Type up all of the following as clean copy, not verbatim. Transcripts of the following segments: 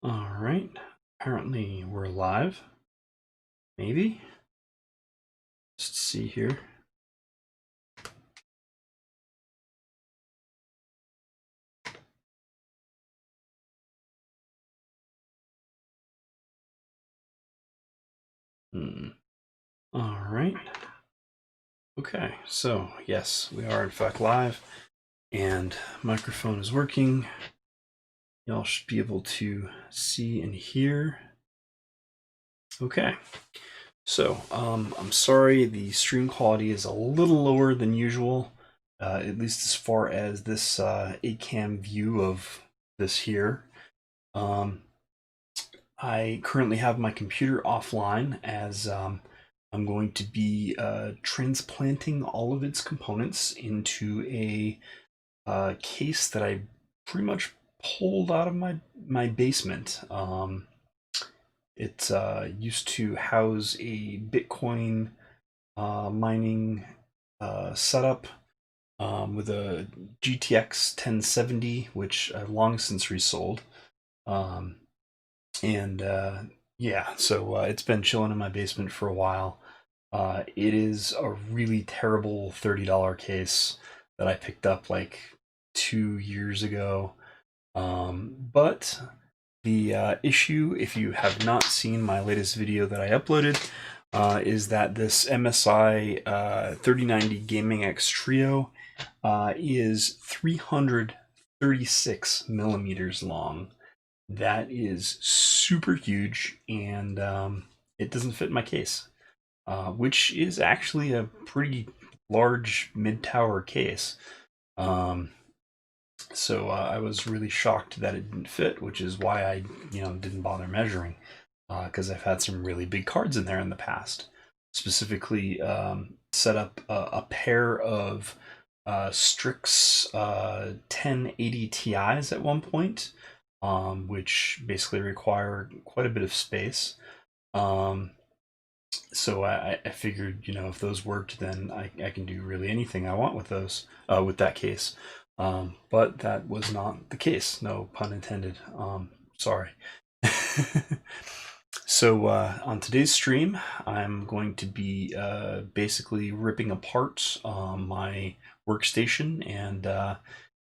All right. Apparently we're live. Maybe. Let's see here. All right. Okay. So yes, we are in fact live, and microphone is working. Y'all should be able to see and hear. Okay. So I'm sorry the stream quality is a little lower than usual, at least as far as this 8cam view of this here. I currently have my computer offline as I'm going to be transplanting all of its components into a case that I pretty much pulled out of my basement. It used to house a Bitcoin mining setup with a GTX 1070, which I've long since resold. And yeah, so it's been chilling in my basement for a while. It is a really terrible $30 case that I picked up like 2 years ago. But the issue, if you have not seen my latest video that I uploaded, is that this MSI 3090 Gaming X Trio is 336 millimeters long. That is super huge, and it doesn't fit in my case, which is actually a pretty large mid-tower case. So I was really shocked that it didn't fit, which is why I, didn't bother measuring, because I've had some really big cards in there in the past. Specifically, set up a pair of Strix 1080 Ti's at one point, which basically require quite a bit of space. So I figured, if those worked, then I can do really anything I want with those, with that case. But that was not the case. No pun intended. Sorry. So on today's stream, I'm going to be basically ripping apart my workstation and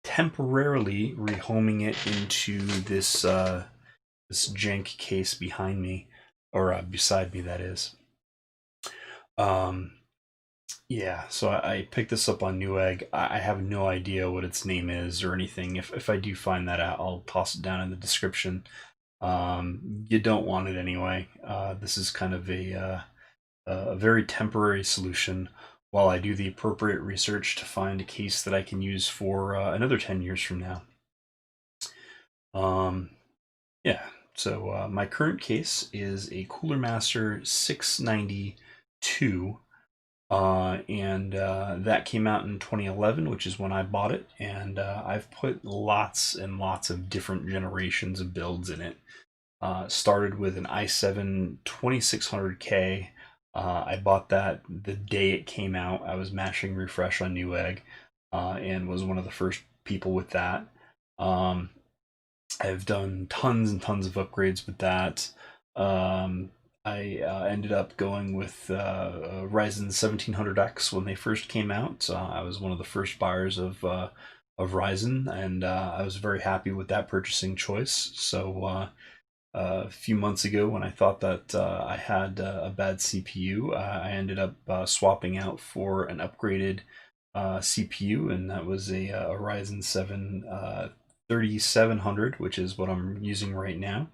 temporarily rehoming it into this this jank case behind me, or beside me, that is. Yeah, so I picked this up on Newegg. I have no idea what its name is or anything. If I do find that out, I'll toss it down in the description. You don't want it anyway. This is kind of a very temporary solution while I do the appropriate research to find a case that I can use for another 10 years from now. Yeah, so my current case is a CoolerMaster 692, and that came out in 2011, which is when I bought it, and I've put lots and lots of different generations of builds in it. Started with an i7 2600K. I bought that the day it came out. I was mashing refresh on Newegg, and was one of the first people with that. I've done tons and tons of upgrades with that. I ended up going with Ryzen 1700X when they first came out. I was one of the first buyers of Ryzen, and I was very happy with that purchasing choice. So a few months ago, when I thought that I had a bad CPU, I ended up swapping out for an upgraded CPU, and that was a Ryzen 7 3700, which is what I'm using right now.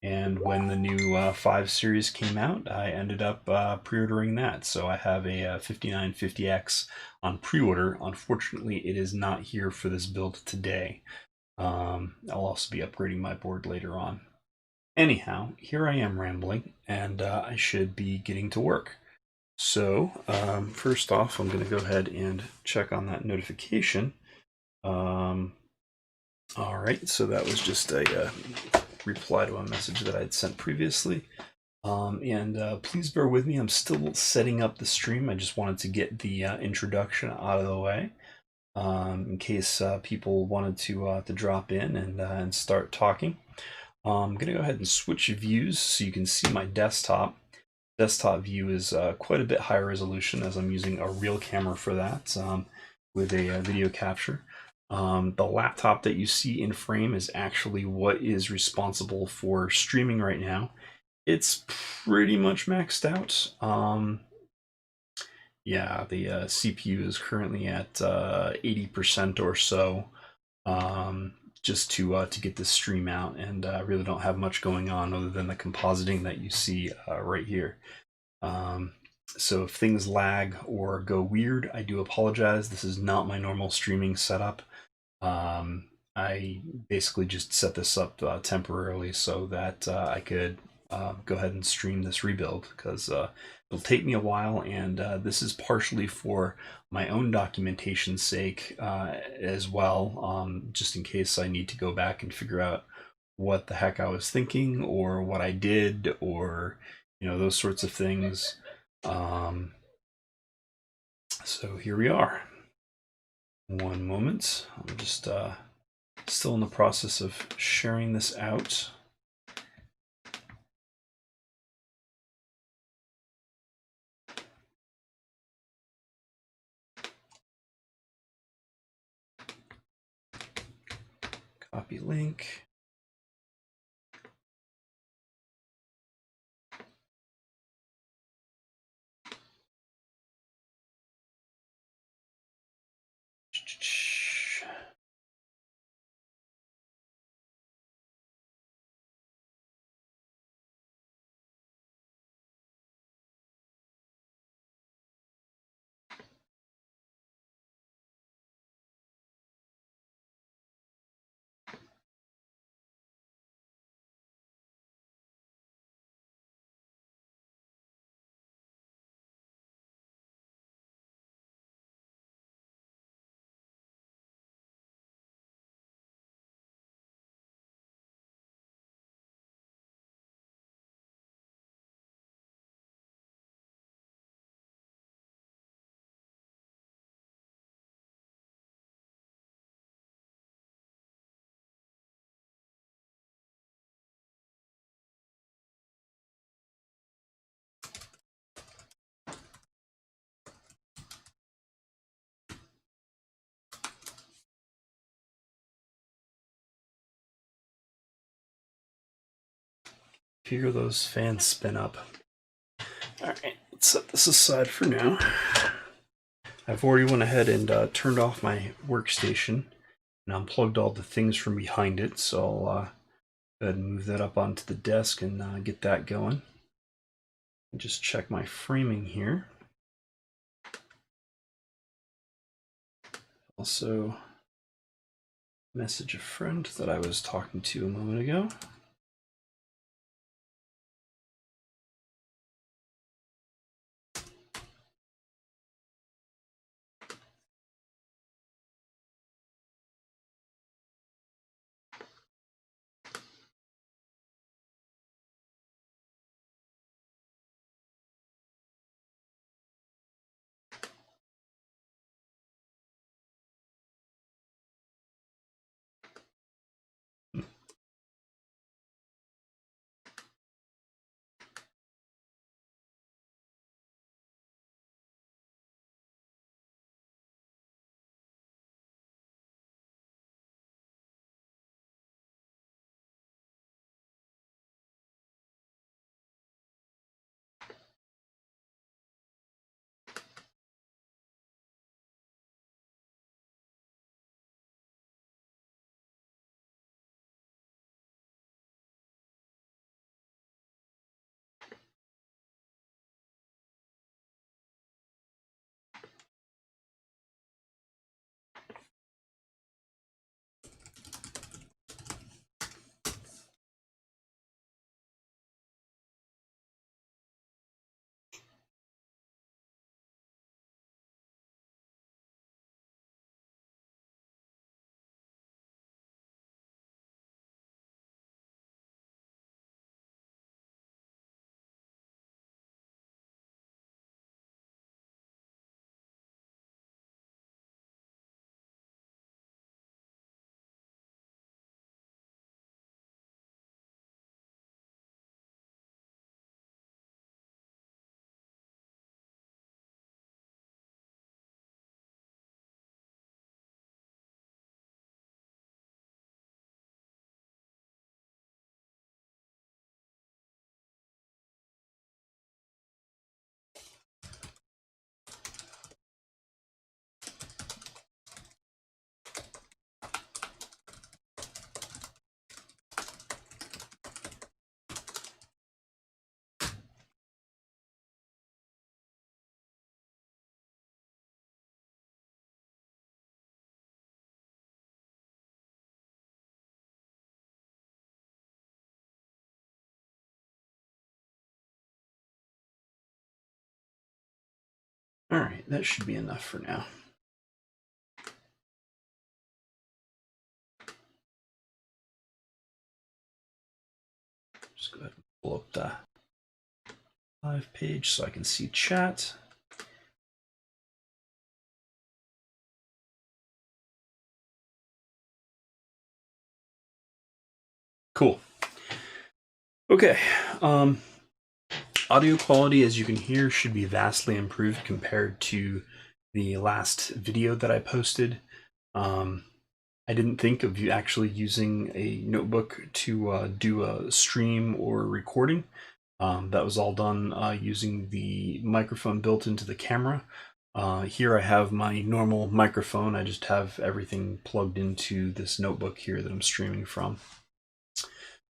And when the new 5 series came out, I ended up pre-ordering that. So I have a 5950X on pre-order. Unfortunately, it is not here for this build today. I'll also be upgrading my board later on. Anyhow, here I am rambling, and I should be getting to work. So first off, I'm going to go ahead and check on that notification. All right, so that was just a reply to a message that I'd sent previously. And please bear with me, I'm still setting up the stream. I just wanted to get the introduction out of the way, in case people wanted to drop in and start talking. I'm going to go ahead and switch views so you can see my desktop. Desktop view is quite a bit higher resolution, as I'm using a real camera for that, with a video capture. The laptop that you see in frame is actually what is responsible for streaming right now. It's pretty much maxed out. Yeah, the CPU is currently at 80% or so, um, just to get this stream out, and really don't have much going on other than the compositing that you see right here. Um, so if things lag or go weird, I do apologize. This is not my normal streaming setup. I basically just set this up temporarily so that I could go ahead and stream this rebuild, because it'll take me a while, and this is partially for my own documentation's sake as well, just in case I need to go back and figure out what the heck I was thinking or what I did, or those sorts of things. Um, so here we are. One moment. I'm just still in the process of sharing this out. Copy link. Hear those fans spin up. All right, let's set this aside for now. I've already went ahead and turned off my workstation and unplugged all the things from behind it, so I'll go ahead and move that up onto the desk and get that going. Just check my framing here. Also, message a friend that I was talking to a moment ago. All right, that should be enough for now. Just go ahead and pull up the live page so I can see chat. Cool. Okay. Audio quality, as you can hear, should be vastly improved compared to the last video that I posted. I didn't think of you actually using a notebook to do a stream or recording. That was all done using the microphone built into the camera. Here I have my normal microphone. I just have everything plugged into this notebook here that I'm streaming from.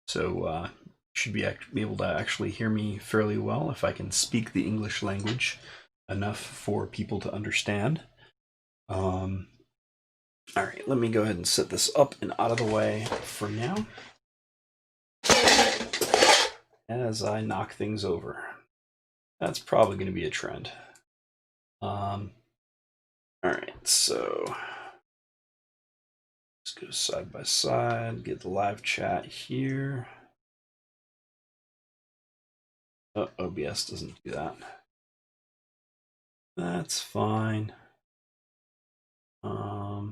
So should be able to actually hear me fairly well if I can speak the English language enough for people to understand. All right, let me go ahead and set this up and out of the way for now as I knock things over. That's probably going to be a trend. All right, so let's go side by side, get the live chat here. Oh, OBS doesn't do that. That's fine. Hello.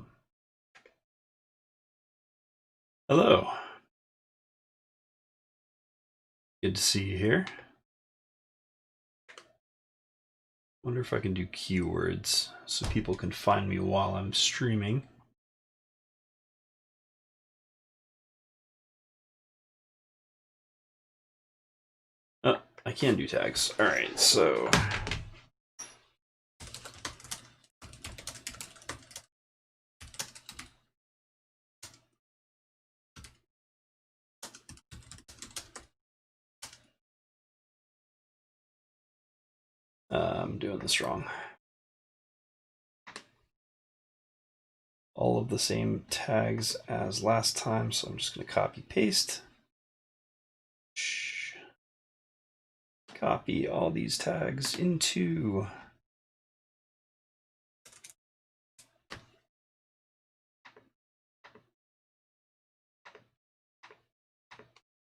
Good to see you here. Wonder if I can do keywords so people can find me while I'm streaming. Oh, I can do tags. All right, so I'm doing this wrong. All of the same tags as last time, so I'm just going to copy paste. Copy all these tags into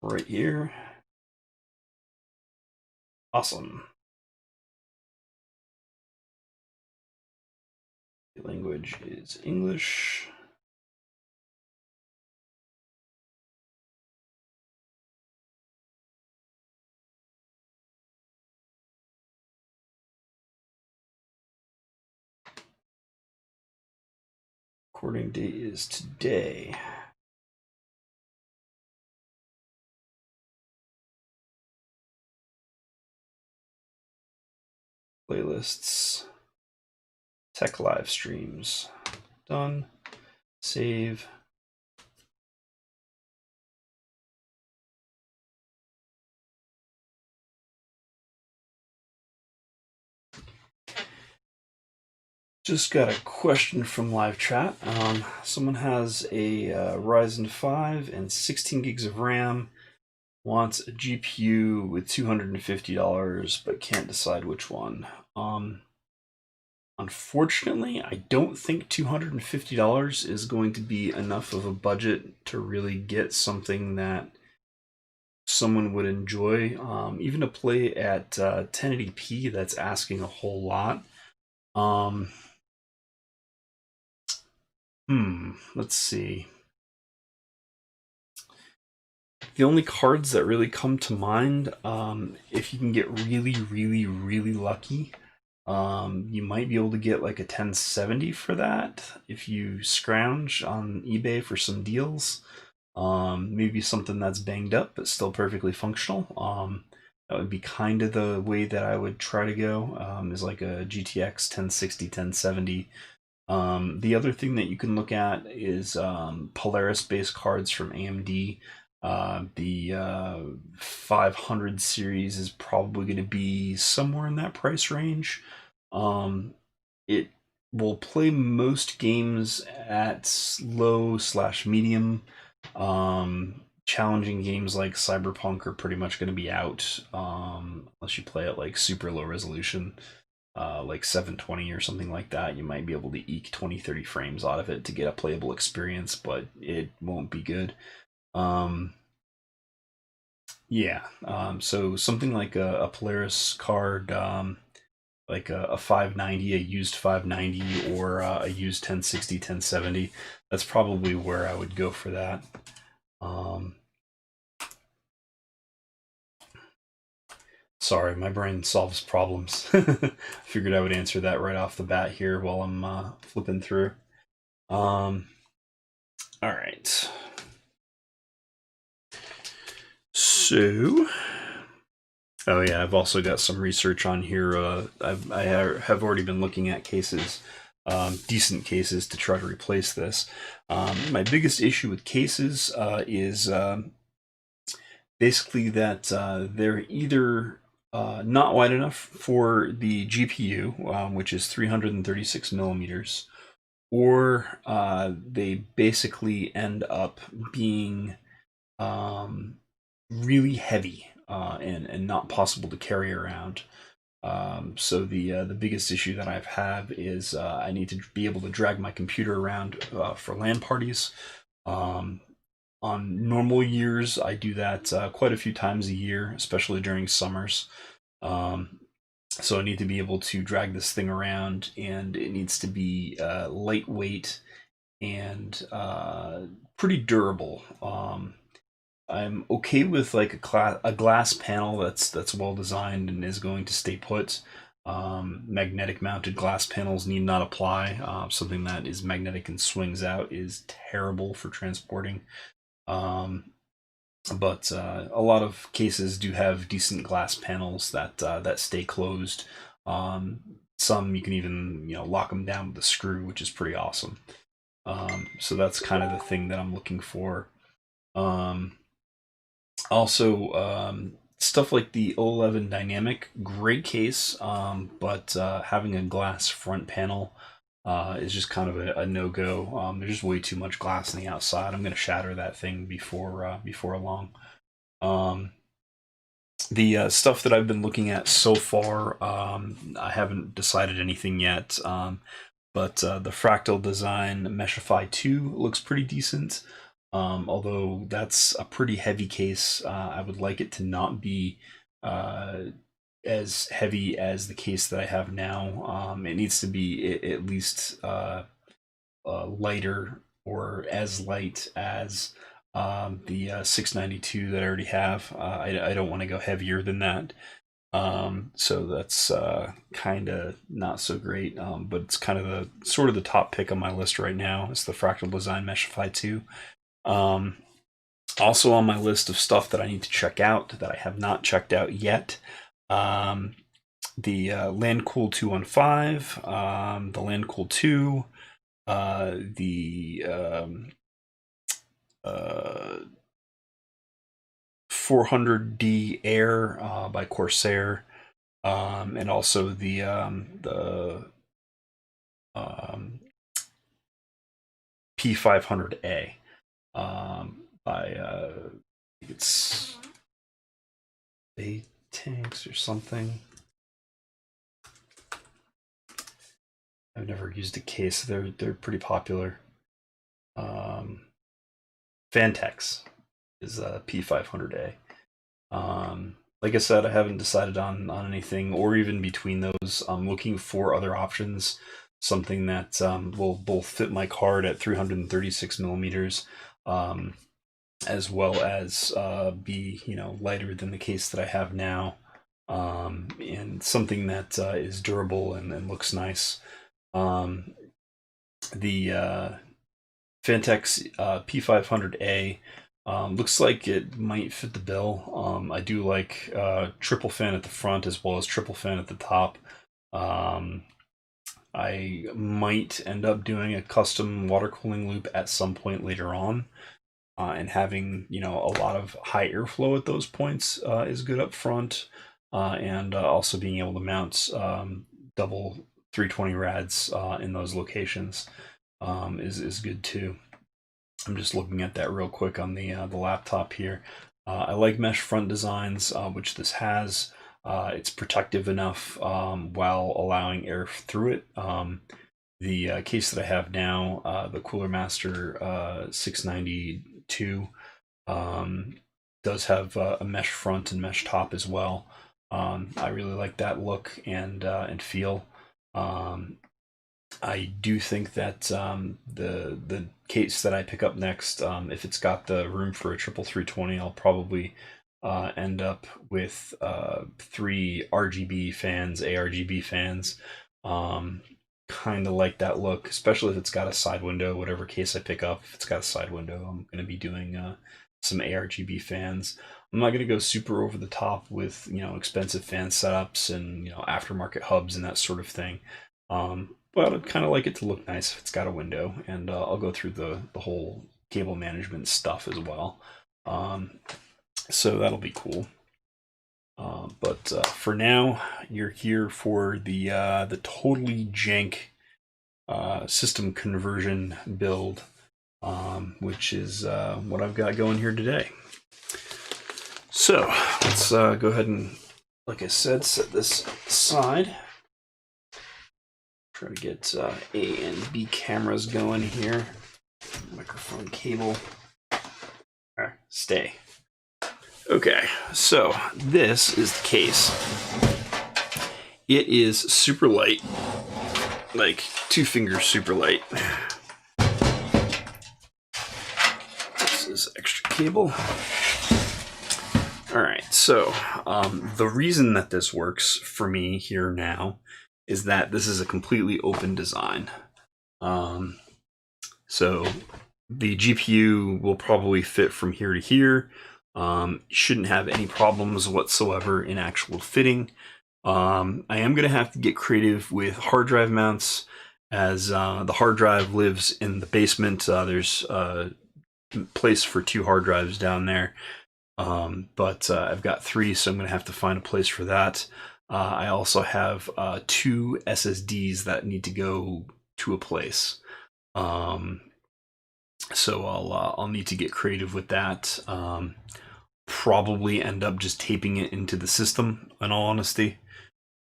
right here. Awesome. The language is English. Recording date is today. Playlists, tech live streams, done, save. Just got a question from live chat. Someone has a Ryzen 5 and 16 gigs of RAM, wants a GPU with $250, but can't decide which one. Unfortunately, I don't think $250 is going to be enough of a budget to really get something that someone would enjoy. Even to play at 1080p, that's asking a whole lot. Let's see. The only cards that really come to mind, if you can get really lucky, you might be able to get like a 1070 for that if you scrounge on eBay for some deals. Maybe something that's banged up but still perfectly functional. That would be kind of the way that I would try to go, is like a GTX 1060, 1070. The other thing that you can look at is Polaris-based cards from AMD. The 500 series is probably going to be somewhere in that price range. It will play most games at low/medium. Challenging games like Cyberpunk are pretty much going to be out, unless you play at like super low resolution. like 720 or something like that, you might be able to eke 20-30 frames out of it to get a playable experience, but it won't be good. Yeah, so something like a Polaris card, like a 590, a used 590, or a used 1060, 1070. That's probably where I would go for that. Sorry, my brain solves problems. Figured I would answer that right off the bat here while I'm flipping through. All right. So, oh yeah, I've also got some research on here. I have already been looking at cases, decent cases, to try to replace this. My biggest issue with cases is basically that they're either not wide enough for the GPU, which is 336 millimeters, or they basically end up being really heavy and not possible to carry around. So the biggest issue that I've had is I need to be able to drag my computer around for LAN parties. Um, on normal years, I do that quite a few times a year, especially during summers. Um, so I need to be able to drag this thing around, and it needs to be lightweight and pretty durable. I'm okay with like a glass panel that's well designed and is going to stay put. Magnetic mounted glass panels need not apply. Something that is magnetic and swings out is terrible for transporting. But a lot of cases do have decent glass panels that stay closed. Some you can even lock them down with a screw, which is pretty awesome. So that's kind of the thing that I'm looking for. Um, Also, stuff like the O11 Dynamic, great case, but having a glass front panel is just kind of a no-go. There's just way too much glass on the outside. I'm going to shatter that thing before long. The stuff that I've been looking at so far, I haven't decided anything yet. But the Fractal Design Meshify 2 looks pretty decent. Although that's a pretty heavy case. I would like it to not be as heavy as the case that I have now. It needs to be at least lighter, or as light as the 692 that I already have. I don't want to go heavier than that. So that's kind of not so great, but it's kind of the sort of the top pick on my list right now. It's the Fractal Design Meshify 2. Also on my list of stuff that I need to check out that I have not checked out yet, the Landcool 215, the Landcool 2, the 400D Air by Corsair, and also the P500A by it's Tanks or something. I've never used a case. They're pretty popular. Fantex is P500A. Like I said, I haven't decided on anything or even between those. I'm looking for other options, something that will both fit my card at 336 millimeters, as well as be lighter than the case that I have now, and something that is durable and looks nice. The Fantex P500A looks like it might fit the bill. I do like triple fan at the front as well as triple fan at the top. I might end up doing a custom water cooling loop at some point later on, and having a lot of high airflow at those points is good up front, and also being able to mount double 320 rads in those locations is good too. I'm just looking at that real quick on the laptop here. I like mesh front designs, which this has. It's protective enough while allowing air through it. The case that I have now, the CoolerMaster 692, does have a mesh front and mesh top as well. I really like that look and feel. I do think that the case that I pick up next, if it's got the room for a triple 320, I'll probably end up with 3 RGB fans, ARGB fans. Kind of like that look, especially if it's got a side window. Whatever case I pick up, if it's got a side window, I'm going to be doing some ARGB fans. I'm not going to go super over the top with expensive fan setups and aftermarket hubs and that sort of thing. But I'd kind of like it to look nice if it's got a window, and I'll go through the whole cable management stuff as well. So that'll be cool. But for now, you're here for the totally jank system conversion build, which is what I've got going here today. So let's go ahead and, like I said, set this aside. Try to get A and B cameras going here. Microphone cable. All right, stay. Okay, so this is the case. It is super light, like 2 fingers super light. This is extra cable. All right, so the reason that this works for me here now is that this is a completely open design. So the GPU will probably fit from here to here. Shouldn't have any problems whatsoever in actual fitting. I am going to have to get creative with hard drive mounts, as the hard drive lives in the basement. There's a place for 2 hard drives down there, but I've got 3, so I'm going to have to find a place for that. I also have 2 SSDs that need to go to a place. So I'll need to get creative with that. Probably end up just taping it into the system, in all honesty.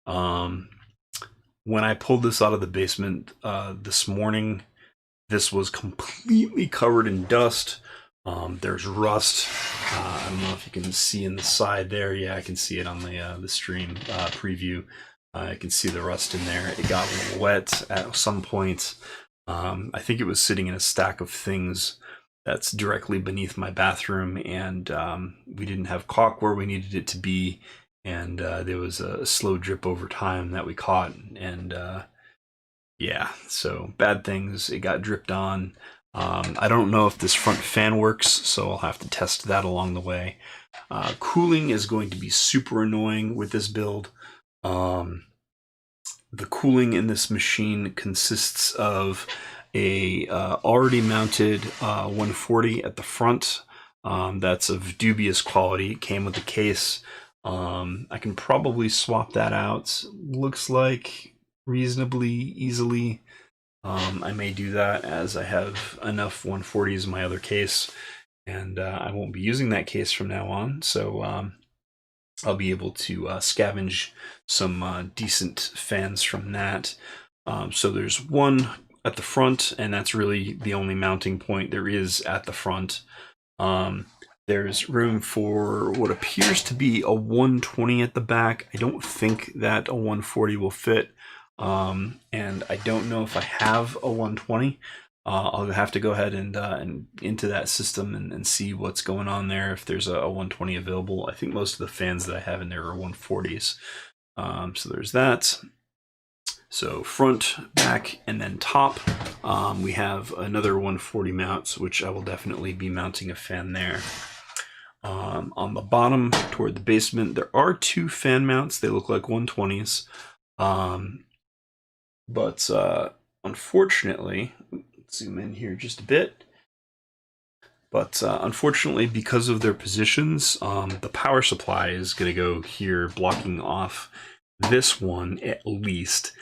When I pulled this out of the basement this morning, this was completely covered in dust. There's rust. I don't know if you can see in the side there. Yeah, I can see it on the stream preview. I can see the rust in there. It got wet at some point. I think it was sitting in a stack of things that's directly beneath my bathroom, and we didn't have caulk where we needed it to be, and there was a slow drip over time that we caught, and yeah, so bad things. It got dripped on. I don't know if this front fan works, so I'll have to test that along the way. Cooling is going to be super annoying with this build. The cooling in this machine consists of a already mounted 140 at the front. That's of dubious quality. It came with the case. I can probably swap that out. Looks like reasonably easily. I may do that, as I have enough 140s in my other case, and I won't be using that case from now on, so I'll be able to scavenge some decent fans from that. So there's one at the front, and that's really the only mounting point there is at the front. There's room for what appears to be a 120 at the back. I don't think that a 140 will fit. And I don't know if I have a 120. I'll have to go ahead and into that system and see what's going on there, if there's a 120 available. I think most of the fans that I have in there are 140s. So there's that. So front, back, and then top, we have another 140 mounts, which I will definitely be mounting a fan there. On the bottom toward the basement, there are 2 fan mounts. They look like 120s. But unfortunately, let's zoom in here just a bit. But unfortunately, because of their positions, the power supply is going to go here, blocking off this one at least.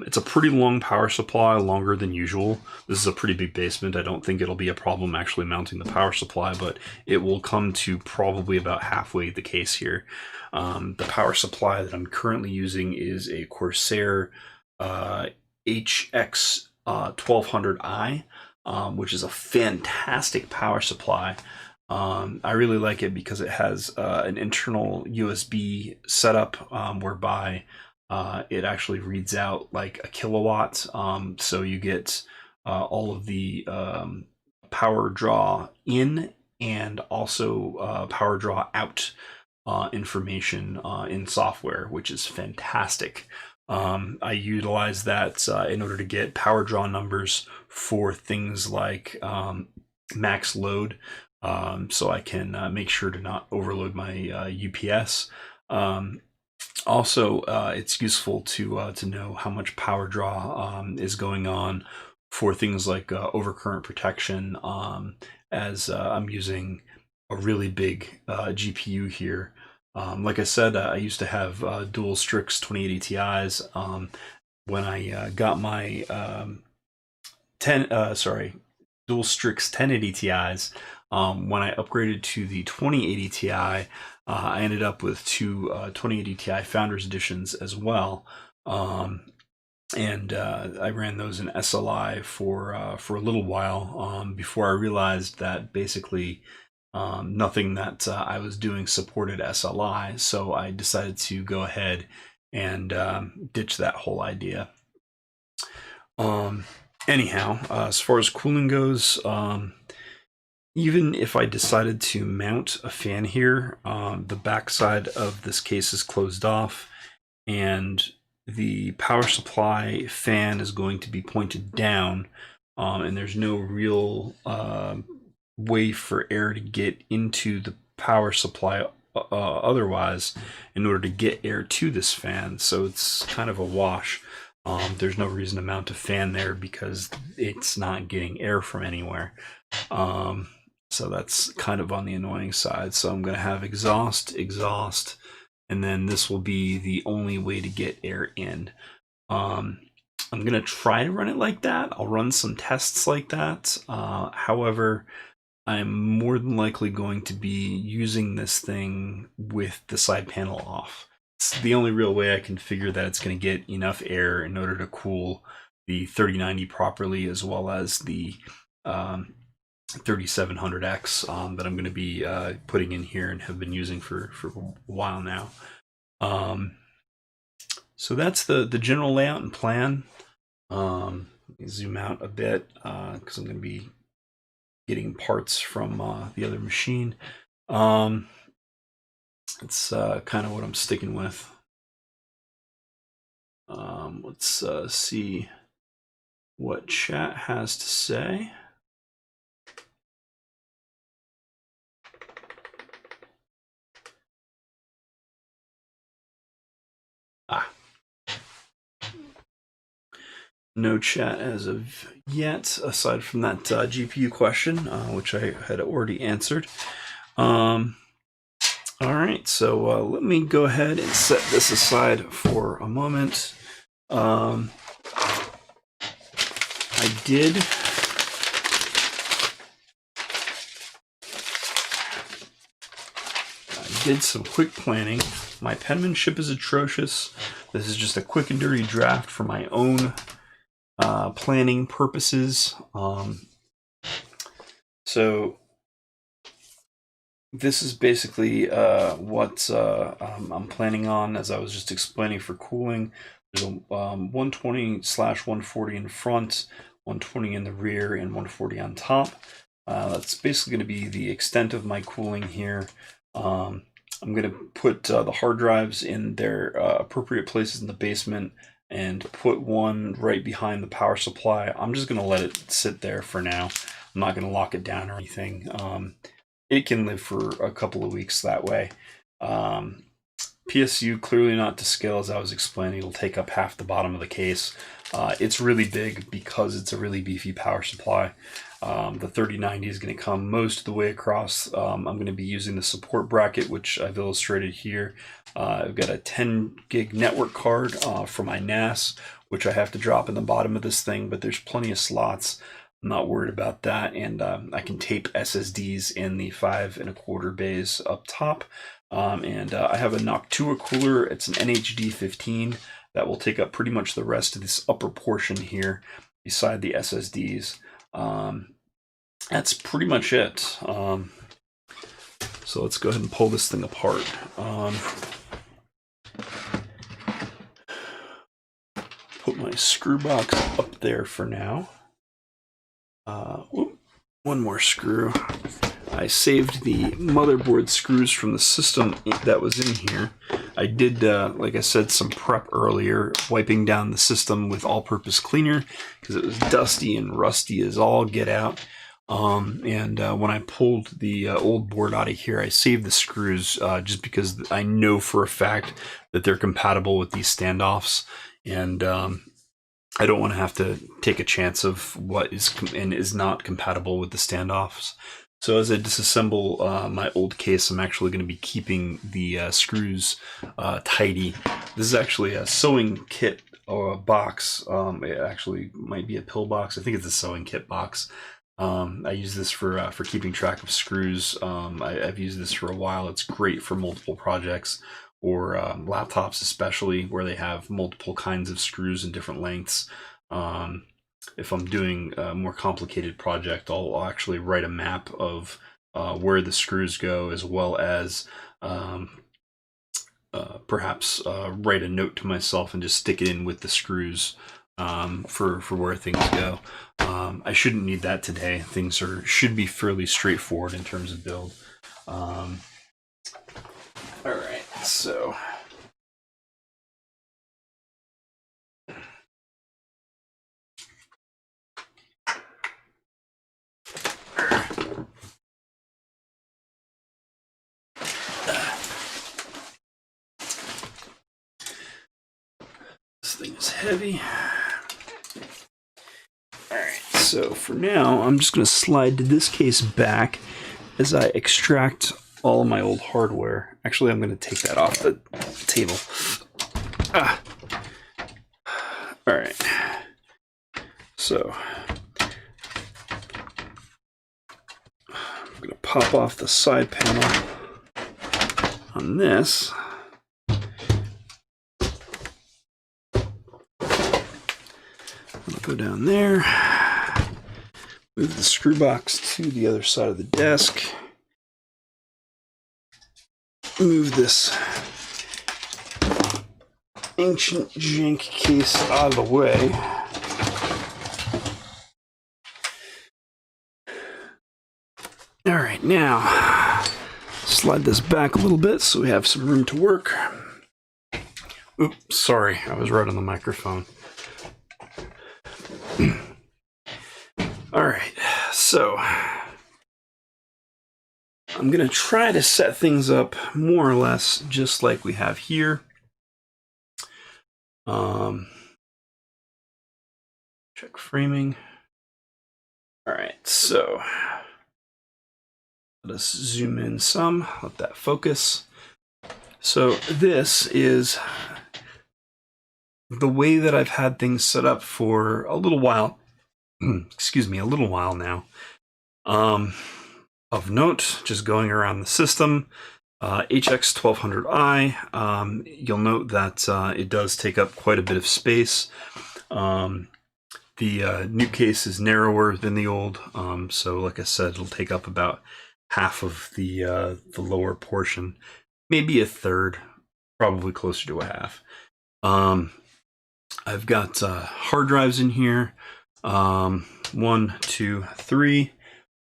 It's a pretty long power supply, longer than usual. This is a pretty big basement. I don't think it'll be a problem actually mounting the power supply, but it will come to probably about halfway the case here. The power supply that I'm currently using is a Corsair HX 1200i, which is a fantastic power supply. I really like it because it has an internal USB setup whereby it actually reads out like a kilowatt. So you get all of the power draw in and also power draw out information in software, which is fantastic. I utilize that in order to get power draw numbers for things like max load, so I can make sure to not overload my UPS. Also, it's useful to know how much power draw is going on for things like overcurrent protection, as I'm using a really big GPU here. Like I said, I used to have dual Strix 2080 Ti's. When I got my dual Strix 1080 Ti's, when I upgraded to the 2080 Ti, I ended up with two 2080 Ti Founders Editions as well. And I ran those in SLI for a little while before I realized that basically nothing that I was doing supported SLI. So I decided to go ahead and ditch that whole idea. Anyhow, as far as cooling goes, even if I decided to mount a fan here, the backside of this case is closed off, and the power supply fan is going to be pointed down, and there's no real way for air to get into the power supply otherwise in order to get air to this fan. So it's kind of a wash. There's no reason to mount a fan there because it's not getting air from anywhere. So that's kind of on the annoying side. So I'm going to have exhaust, and then this will be the only way to get air in. I'm going to try to run it like that. I'll run some tests like that. However, I'm more than likely going to be using this thing with the side panel off. It's the only real way I can figure that it's going to get enough air in order to cool the 3090 properly, as well as the 3700X that I'm going to be putting in here and have been using for a while now. So that's the general layout and plan. Zoom out a bit because I'm going to be getting parts from the other machine. It's kind of what I'm sticking with. Let's see what chat has to say. No chat as of yet, aside from that GPU question, which I had already answered. All right, so let me go ahead and set this aside for a moment. I did some quick planning. My penmanship is atrocious. This is just a quick and dirty draft for my own planning purposes. So this is basically what I'm planning on, as I was just explaining for cooling. There's a 120/140 in front, 120 in the rear, and 140 on top. That's basically going to be the extent of my cooling here. I'm going to put the hard drives in their appropriate places in the basement and put one right behind the power supply. I'm just going to let it sit there for now. I'm not going to lock it down or anything. It can live for a couple of weeks that way. PSU clearly not to scale, as I was explaining. It'll take up half the bottom of the case. It's really big because it's a really beefy power supply. The 3090 is going to come most of the way across. I'm going to be using the support bracket, which I've illustrated here. I've got a 10 gig network card for my NAS, which I have to drop in the bottom of this thing, but there's plenty of slots. I'm not worried about that, and I can tape SSDs in the 5 1/4 bays up top. I have a Noctua cooler. It's an NHD 15 that will take up pretty much the rest of this upper portion here beside the SSDs. That's pretty much it. So let's go ahead and pull this thing apart. Put my screw box up there for now. One more screw. I saved the motherboard screws from the system that was in here. I did, like I said, some prep earlier, wiping down the system with all-purpose cleaner because it was dusty and rusty as all get out. When I pulled the old board out of here, I saved the screws just because I know for a fact that they're compatible with these standoffs, and I don't want to have to take a chance of what is and is not compatible with the standoffs. So as I disassemble my old case, I'm actually going to be keeping the screws tidy. This is actually a sewing kit or a box. It actually might be a pill box. I think it's a sewing kit box. I use this for keeping track of screws. I've used this for a while. It's great for multiple projects or laptops, especially where they have multiple kinds of screws in different lengths. If I'm doing a more complicated project, I'll actually write a map of where the screws go, as well as perhaps write a note to myself and just stick it in with the screws for where things go. I shouldn't need that today. Things should be fairly straightforward in terms of build. All right, so. This thing is heavy. Alright, so for now, I'm just going to slide this case back as I extract all of my old hardware. Actually, I'm going to take that off the table. Alright, so I'm going to pop off the side panel on this. Go down there, move the screw box to the other side of the desk, move this ancient jank case out of the way. All right, now slide this back a little bit so we have some room to work. Oops, sorry, I was right on the microphone. All right, so I'm going to try to set things up more or less just like we have here. Check framing. All right, so let us zoom in some, let that focus. So this is the way that I've had things set up for a little while. Excuse me, a little while now. Of note, just going around the system, HX 1200i, you'll note that it does take up quite a bit of space. The new case is narrower than the old, so like I said, it'll take up about half of the lower portion, maybe a third, probably closer to a half. I've got hard drives in here. 1, 2, 3.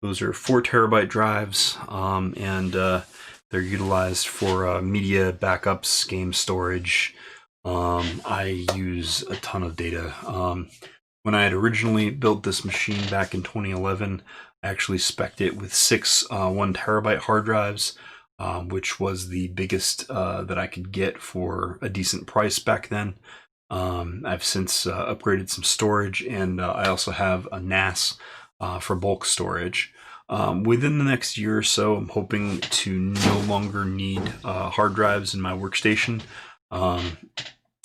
Those are 4 terabyte drives, and they're utilized for media backups, game storage. I use a ton of data. When I had originally built this machine back in 2011, I actually spec'd it with 6 1 terabyte hard drives, which was the biggest that I could get for a decent price back then. I've since upgraded some storage, and I also have a NAS for bulk storage. Within the next year or so, I'm hoping to no longer need hard drives in my workstation.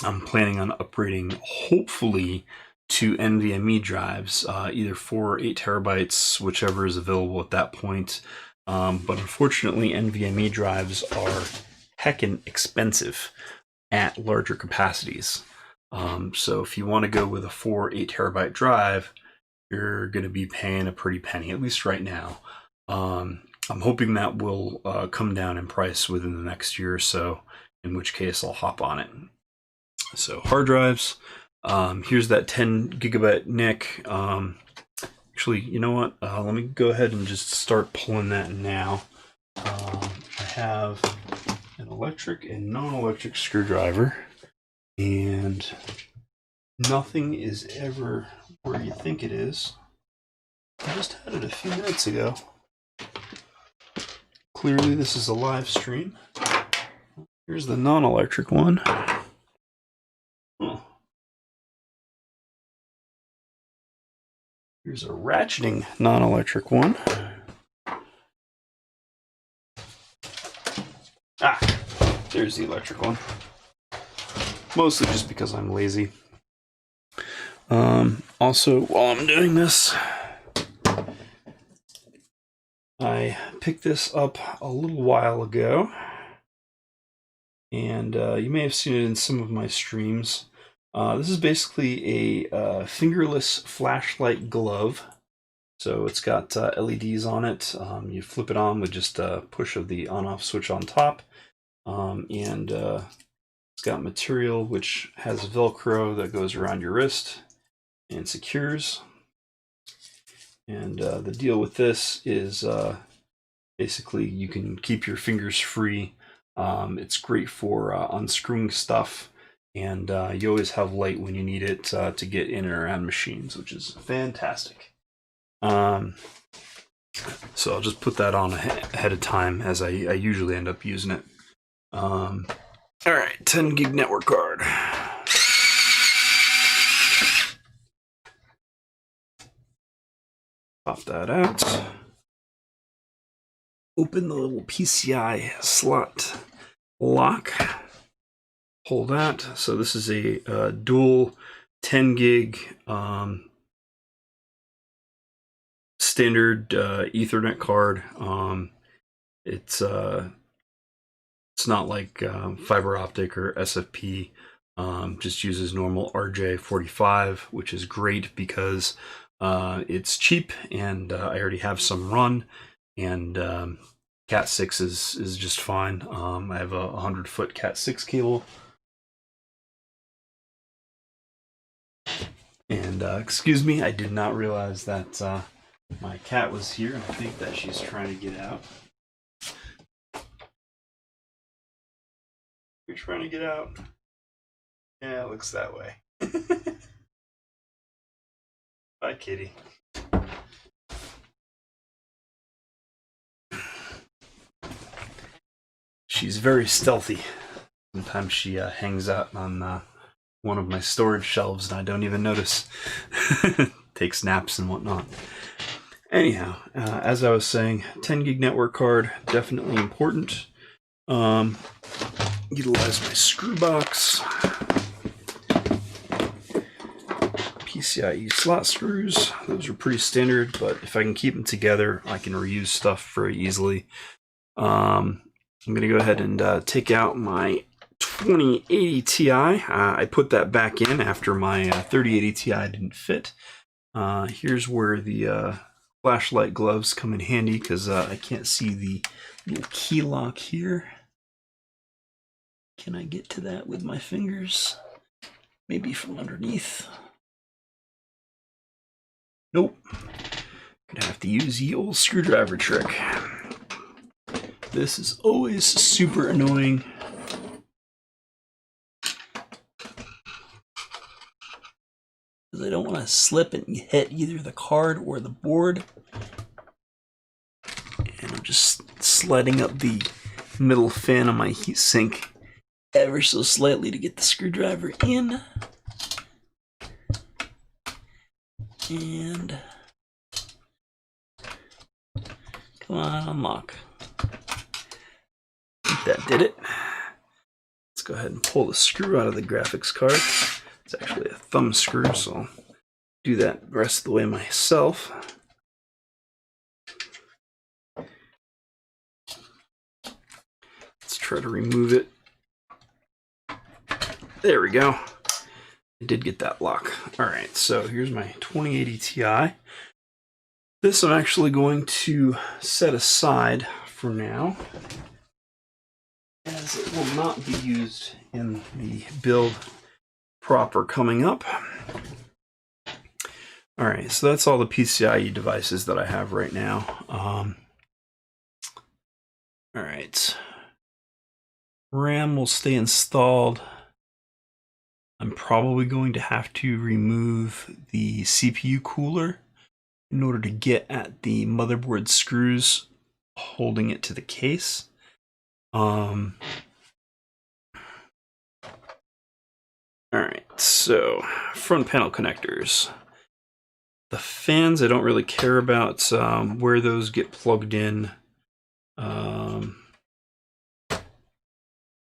I'm planning on upgrading, hopefully, to NVMe drives, either 4 or 8 terabytes, whichever is available at that point. But unfortunately, NVMe drives are heckin' expensive at larger capacities. So if you want to go with a 4 or 8 terabyte drive, you're going to be paying a pretty penny, at least right now. I'm hoping that will come down in price within the next year or so, in which case I'll hop on it. So hard drives, here's that 10 gigabyte NIC. Actually, you know what? Let me go ahead and just start pulling that now. I have an electric and non-electric screwdriver, and nothing is ever where you think it is. I just had it a few minutes ago. Clearly this is a live stream. Here's the non-electric one. Here's a ratcheting non-electric one. There's the electric one. Mostly just because I'm lazy. Also, while I'm doing this, I picked this up a little while ago, and you may have seen it in some of my streams. This is basically a fingerless flashlight glove. So it's got LEDs on it. You flip it on with just a push of the on-off switch on top. And it's got material which has Velcro that goes around your wrist and secures. And the deal with this is basically you can keep your fingers free. It's great for unscrewing stuff, and you always have light when you need it to get in and around machines, which is fantastic. So I'll just put that on ahead of time, as I usually end up using it. All right, 10 gig network card. Pop that out. Open the little PCI slot lock. Pull that. So this is a dual 10 gig standard Ethernet card. It's not like fiber optic or SFP. Just uses normal RJ45, which is great because it's cheap, and I already have some run, and Cat 6 is just fine. I have a 100-foot Cat 6 cable. And excuse me, I did not realize that my cat was here, and I think that she's trying to get out. You're trying to get out? Yeah, it looks that way. Bye, kitty. She's very stealthy. Sometimes she hangs out on one of my storage shelves and I don't even notice. Takes naps and whatnot. Anyhow, as I was saying, 10 gig network card, definitely important. Utilize my screw box. PCIe slot screws. Those are pretty standard, but if I can keep them together, I can reuse stuff very easily. I'm going to go ahead and take out my 2080 Ti. I put that back in after my 3080 Ti didn't fit. Here's where the flashlight gloves come in handy, because I can't see the little key lock here. Can I get to that with my fingers? Maybe from underneath. Nope. Gonna have to use the old screwdriver trick. This is always super annoying. Because I don't want to slip and hit either the card or the board. And I'm just sliding up the middle fan on my heatsink ever so slightly to get the screwdriver in. And come on, unlock. I think that did it. Let's go ahead and pull the screw out of the graphics card. It's actually a thumb screw, so I'll do that the rest of the way myself. Let's try to remove it. There we go. I did get that lock. All right, so here's my 2080 Ti. This I'm actually going to set aside for now, as it will not be used in the build proper coming up. All right, so that's all the PCIe devices that I have right now. All right, RAM will stay installed. I'm probably going to have to remove the CPU cooler in order to get at the motherboard screws holding it to the case. All right, so front panel connectors. The fans, I don't really care about where those get plugged in.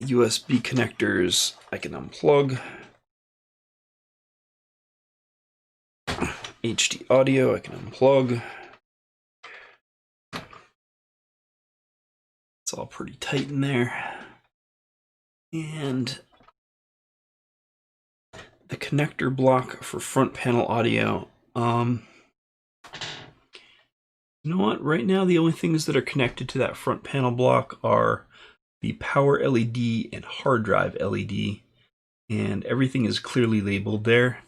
USB connectors, I can unplug. HD audio, I can unplug. It's all pretty tight in there. And the connector block for front panel audio. You know what? Right now, the only things that are connected to that front panel block are the power LED and hard drive LED, and everything is clearly labeled there.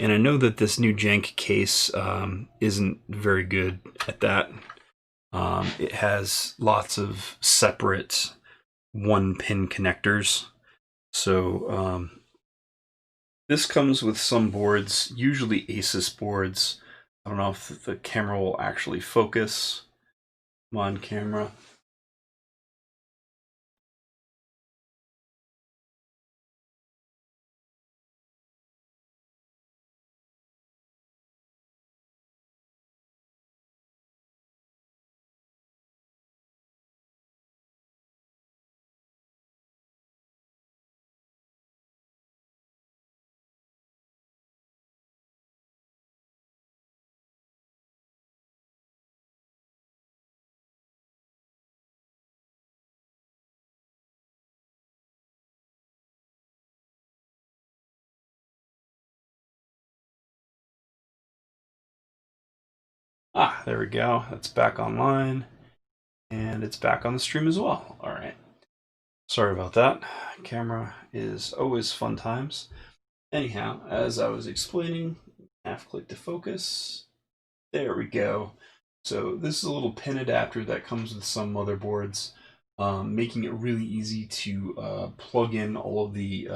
And I know that this new jank case isn't very good at that. It has lots of separate one-pin connectors. So this comes with some boards, usually Asus boards. I don't know if the camera will actually focus. Come on, camera. Ah, there we go. That's back online. And it's back on the stream as well. All right. Sorry about that. Camera is always fun times. Anyhow, as I was explaining, half click to focus. There we go. So this is a little pin adapter that comes with some motherboards, making it really easy to plug in all of the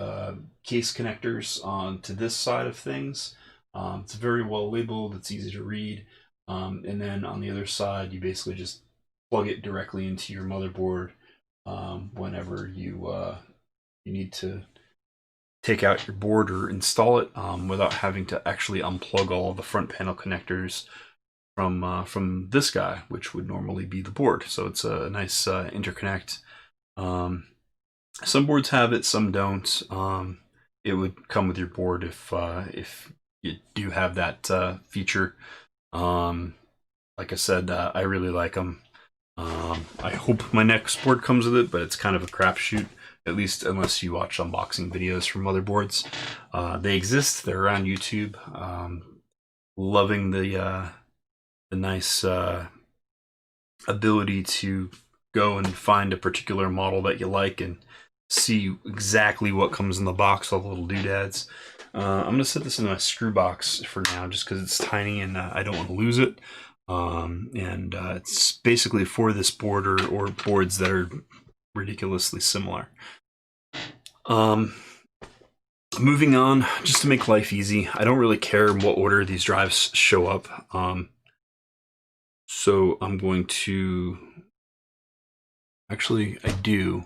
case connectors onto this side of things. It's very well labeled, it's easy to read. And then on the other side, you basically just plug it directly into your motherboard whenever you need to take out your board or install it without having to actually unplug all of the front panel connectors from this guy, which would normally be the board. So it's a nice interconnect. Some boards have it, some don't. It would come with your board if you do have that feature. Like I said, I really like them. I hope my next board comes with it, but it's kind of a crapshoot, at least unless you watch unboxing videos from motherboards. They exist, they're around YouTube. Loving the nice ability to go and find a particular model that you like and see exactly what comes in the box, all the little doodads. I'm going to set this in my screw box for now just because it's tiny and I don't want to lose it. It's basically for this board or boards that are ridiculously similar. Moving on, just to make life easy, I don't really care in what order these drives show up. So I'm going to, actually I do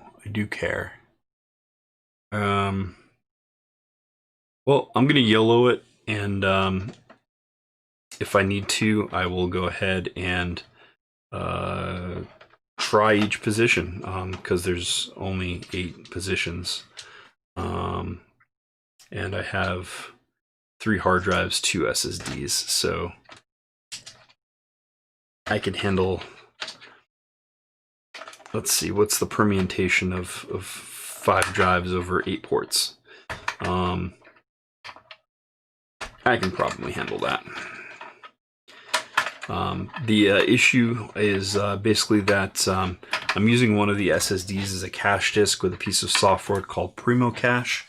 care. Well, I'm going to YOLO it, and if I need to, I will go ahead and try each position, because there's only 8 positions. And I have 3 hard drives, 2 SSDs, so I can handle, let's see, what's the permutation of 5 drives over 8 ports? I can probably handle that. The issue is basically that I'm using one of the SSDs as a cache disk with a piece of software called Primo Cache,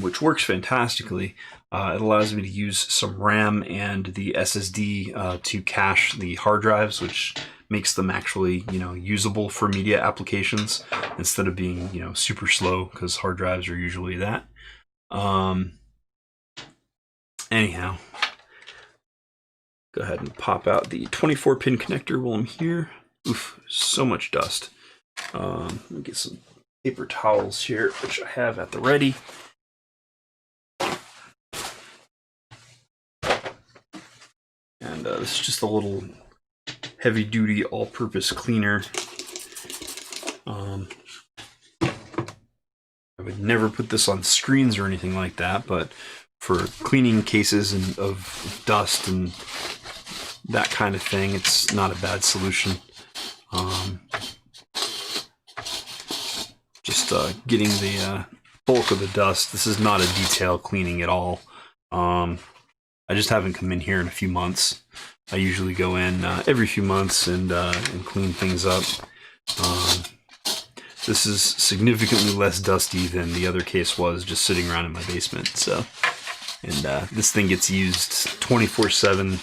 which works fantastically. It allows me to use some RAM and the SSD to cache the hard drives, which makes them actually, usable for media applications instead of being, super slow, because hard drives are usually that. Anyhow, go ahead and pop out the 24-pin connector while I'm here. Oof, so much dust. Let me get some paper towels here, which I have at the ready. And this is just a little heavy-duty all-purpose cleaner. I would never put this on screens or anything like that, but for cleaning cases of dust and that kind of thing, it's not a bad solution. Just getting the bulk of the dust. This is not a detail cleaning at all. I just haven't come in here in a few months. I usually go in every few months and clean things up. This is significantly less dusty than the other case was, just sitting around in my basement. So, and this thing gets used 24/7,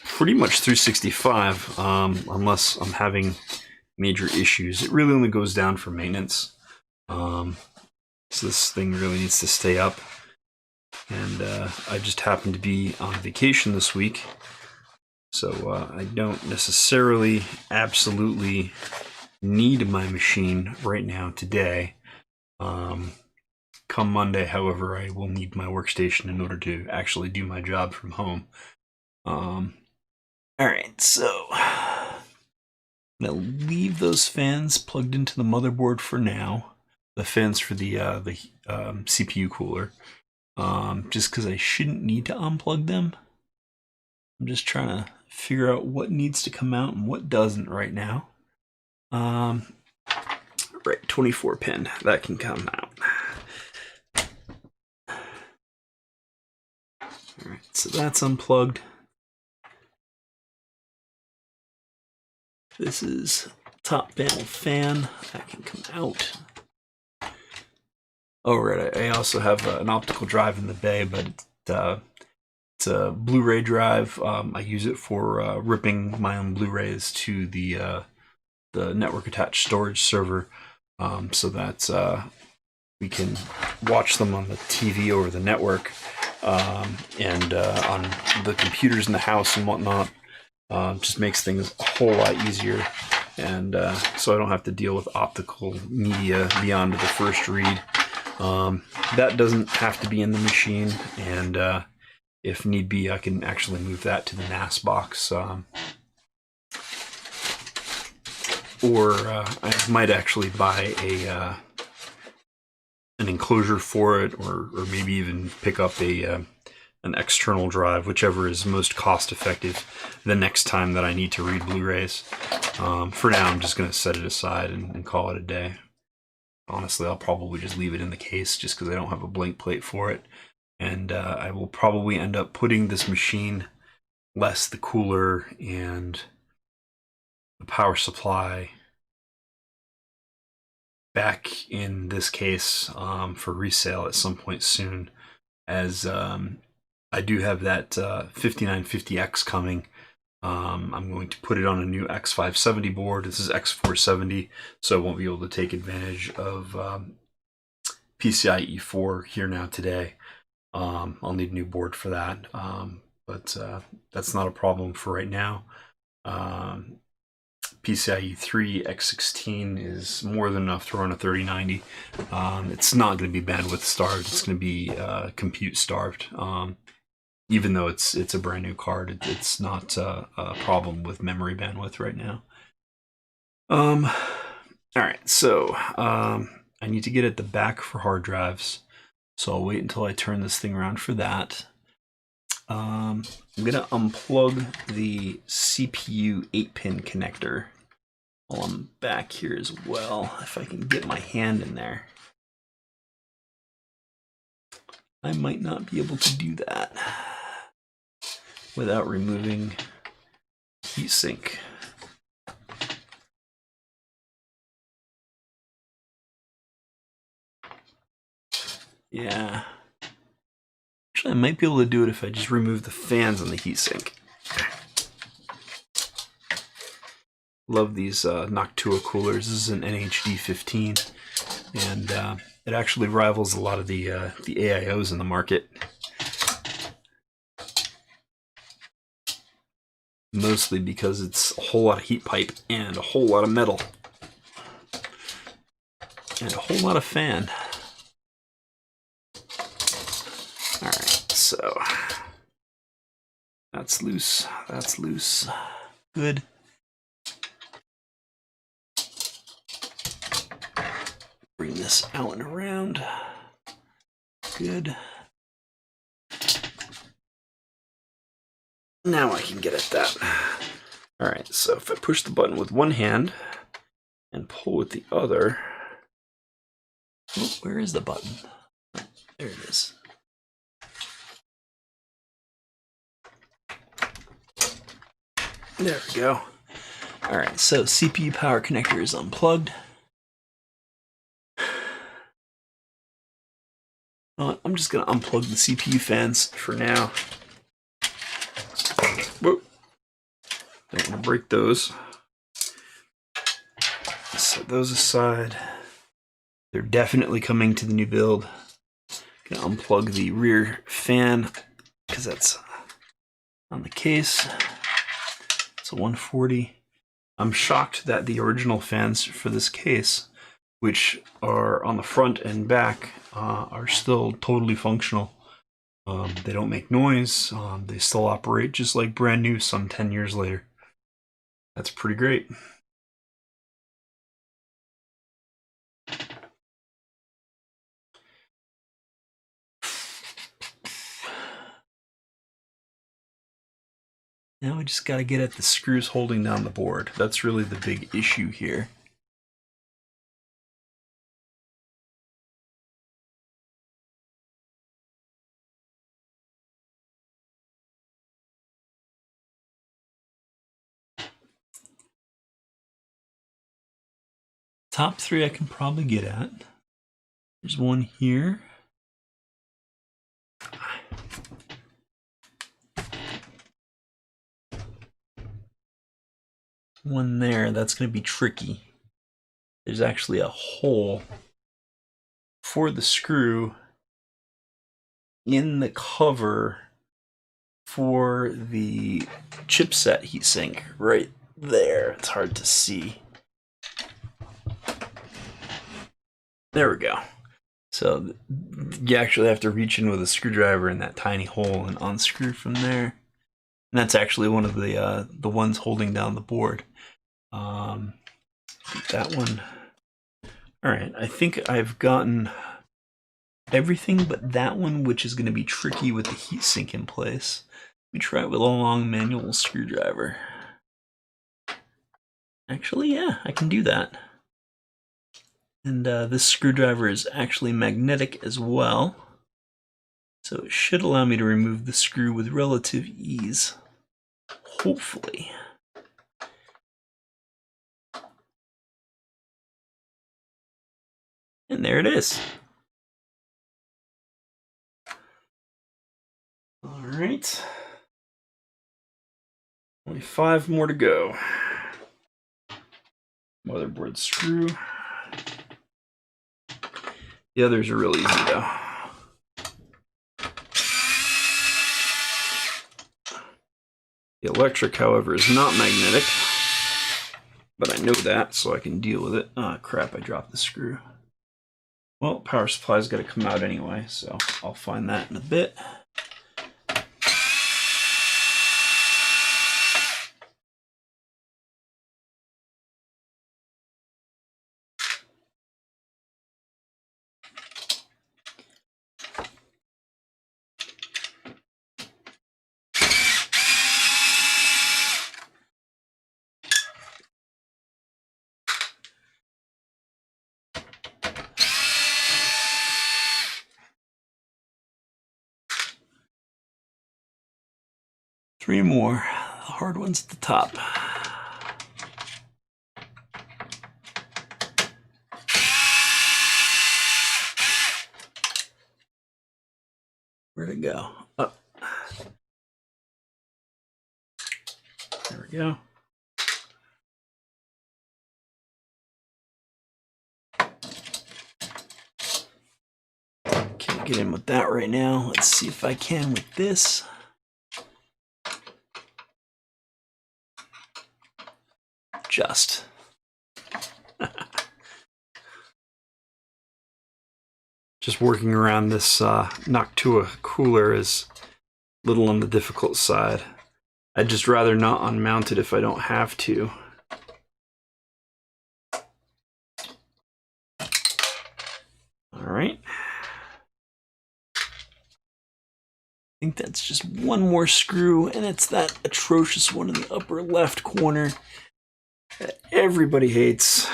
pretty much 365, unless I'm having major issues. It really only goes down for maintenance. So this thing really needs to stay up. And I just happened to be on vacation this week, so I don't necessarily absolutely need my machine right now today. Come Monday, however, I will need my workstation in order to actually do my job from home. Alright, so I'm going to leave those fans plugged into the motherboard for now. The fans for the CPU cooler. Just because I shouldn't need to unplug them. I'm just trying to figure out what needs to come out and what doesn't right now. Right, 24 pin, that can come out. Alright, so that's unplugged. This is top panel fan, that can come out. Oh, right, I also have an optical drive in the bay, but it's a Blu-ray drive. I use it for ripping my own Blu-rays to the network attached storage server, so that we can watch them on the TV over the network, and on the computers in the house and whatnot. Just makes things a whole lot easier, and so I don't have to deal with optical media beyond the first read. That doesn't have to be in the machine, and if need be, I can actually move that to the NAS box. Or I might actually buy an enclosure for it, or maybe even pick up an external drive, whichever is most cost effective the next time that I need to read Blu-rays. For now, I'm just going to set it aside and call it a day. Honestly, I'll probably just leave it in the case just because I don't have a blank plate for it. And I will probably end up putting this machine, less the cooler and the power supply, back in this case for resale at some point soon, as I do have that 5950X coming. I'm going to put it on a new X570 board. This is X470, so I won't be able to take advantage of PCIe 4 here now today. I'll need a new board for that, but that's not a problem for right now. PCIe 3 X16 is more than enough to run a 3090. It's not going to be bandwidth starved. It's going to be compute starved. Even though it's a brand new card, it's not a problem with memory bandwidth right now. All right, so I need to get at the back for hard drives, so I'll wait until I turn this thing around for that. I'm gonna unplug the CPU 8-pin connector while I'm back here as well, if I can get my hand in there. I might not be able to do that without removing heatsink. Yeah. Actually, I might be able to do it if I just remove the fans on the heatsink. Love these Noctua coolers. This is an NHD 15, and it actually rivals a lot of the AIOs in the market. Mostly because it's a whole lot of heat pipe and a whole lot of metal. And a whole lot of fan. Alright, so that's loose, that's loose. Good. Bring this out and around. Good. Now I can get at that. Alright, so if I push the button with one hand and pull with the other. Oh, where is the button? Oh, there it is. There we go. Alright, so CPU power connector is unplugged. I'm just going to unplug the CPU fans for now. Whoa. Don't want to break those. Set those aside. They're definitely coming to the new build. Gonna unplug the rear fan because that's on the case. It's a 140. I'm shocked that the original fans for this case, which are on the front and back, are still totally functional. They don't make noise. They still operate just like brand new some 10 years later. That's pretty great. Now we just got to get at the screws holding down the board. That's really the big issue here. Top three I can probably get at. There's one here. One there. That's going to be tricky. There's actually a hole for the screw in the cover for the chipset heatsink right there. It's hard to see. There we go. So you actually have to reach in with a screwdriver in that tiny hole and unscrew from there. And that's actually one of the ones holding down the board. That one. All right, I think I've gotten everything but that one, which is going to be tricky with the heatsink in place. Let me try it with a long manual screwdriver. Actually, yeah, I can do that. And this screwdriver is actually magnetic as well. So it should allow me to remove the screw with relative ease. Hopefully. And there it is. All right. Only 5 more to go. Motherboard screw. The others are really easy though. The electric, however, is not magnetic. But I know that, so I can deal with it. Ah, crap, I dropped the screw. Well, power supply's got to come out anyway, so I'll find that in a bit. 3 more. The hard one's at the top. Where'd it go? Up. There we go. Can't get in with that right now. Let's see if I can with this. Just. Just working around this Noctua cooler is a little on the difficult side. I'd just rather not unmount it if I don't have to. All right. I think that's just one more screw, and it's that atrocious one in the upper left corner that everybody hates.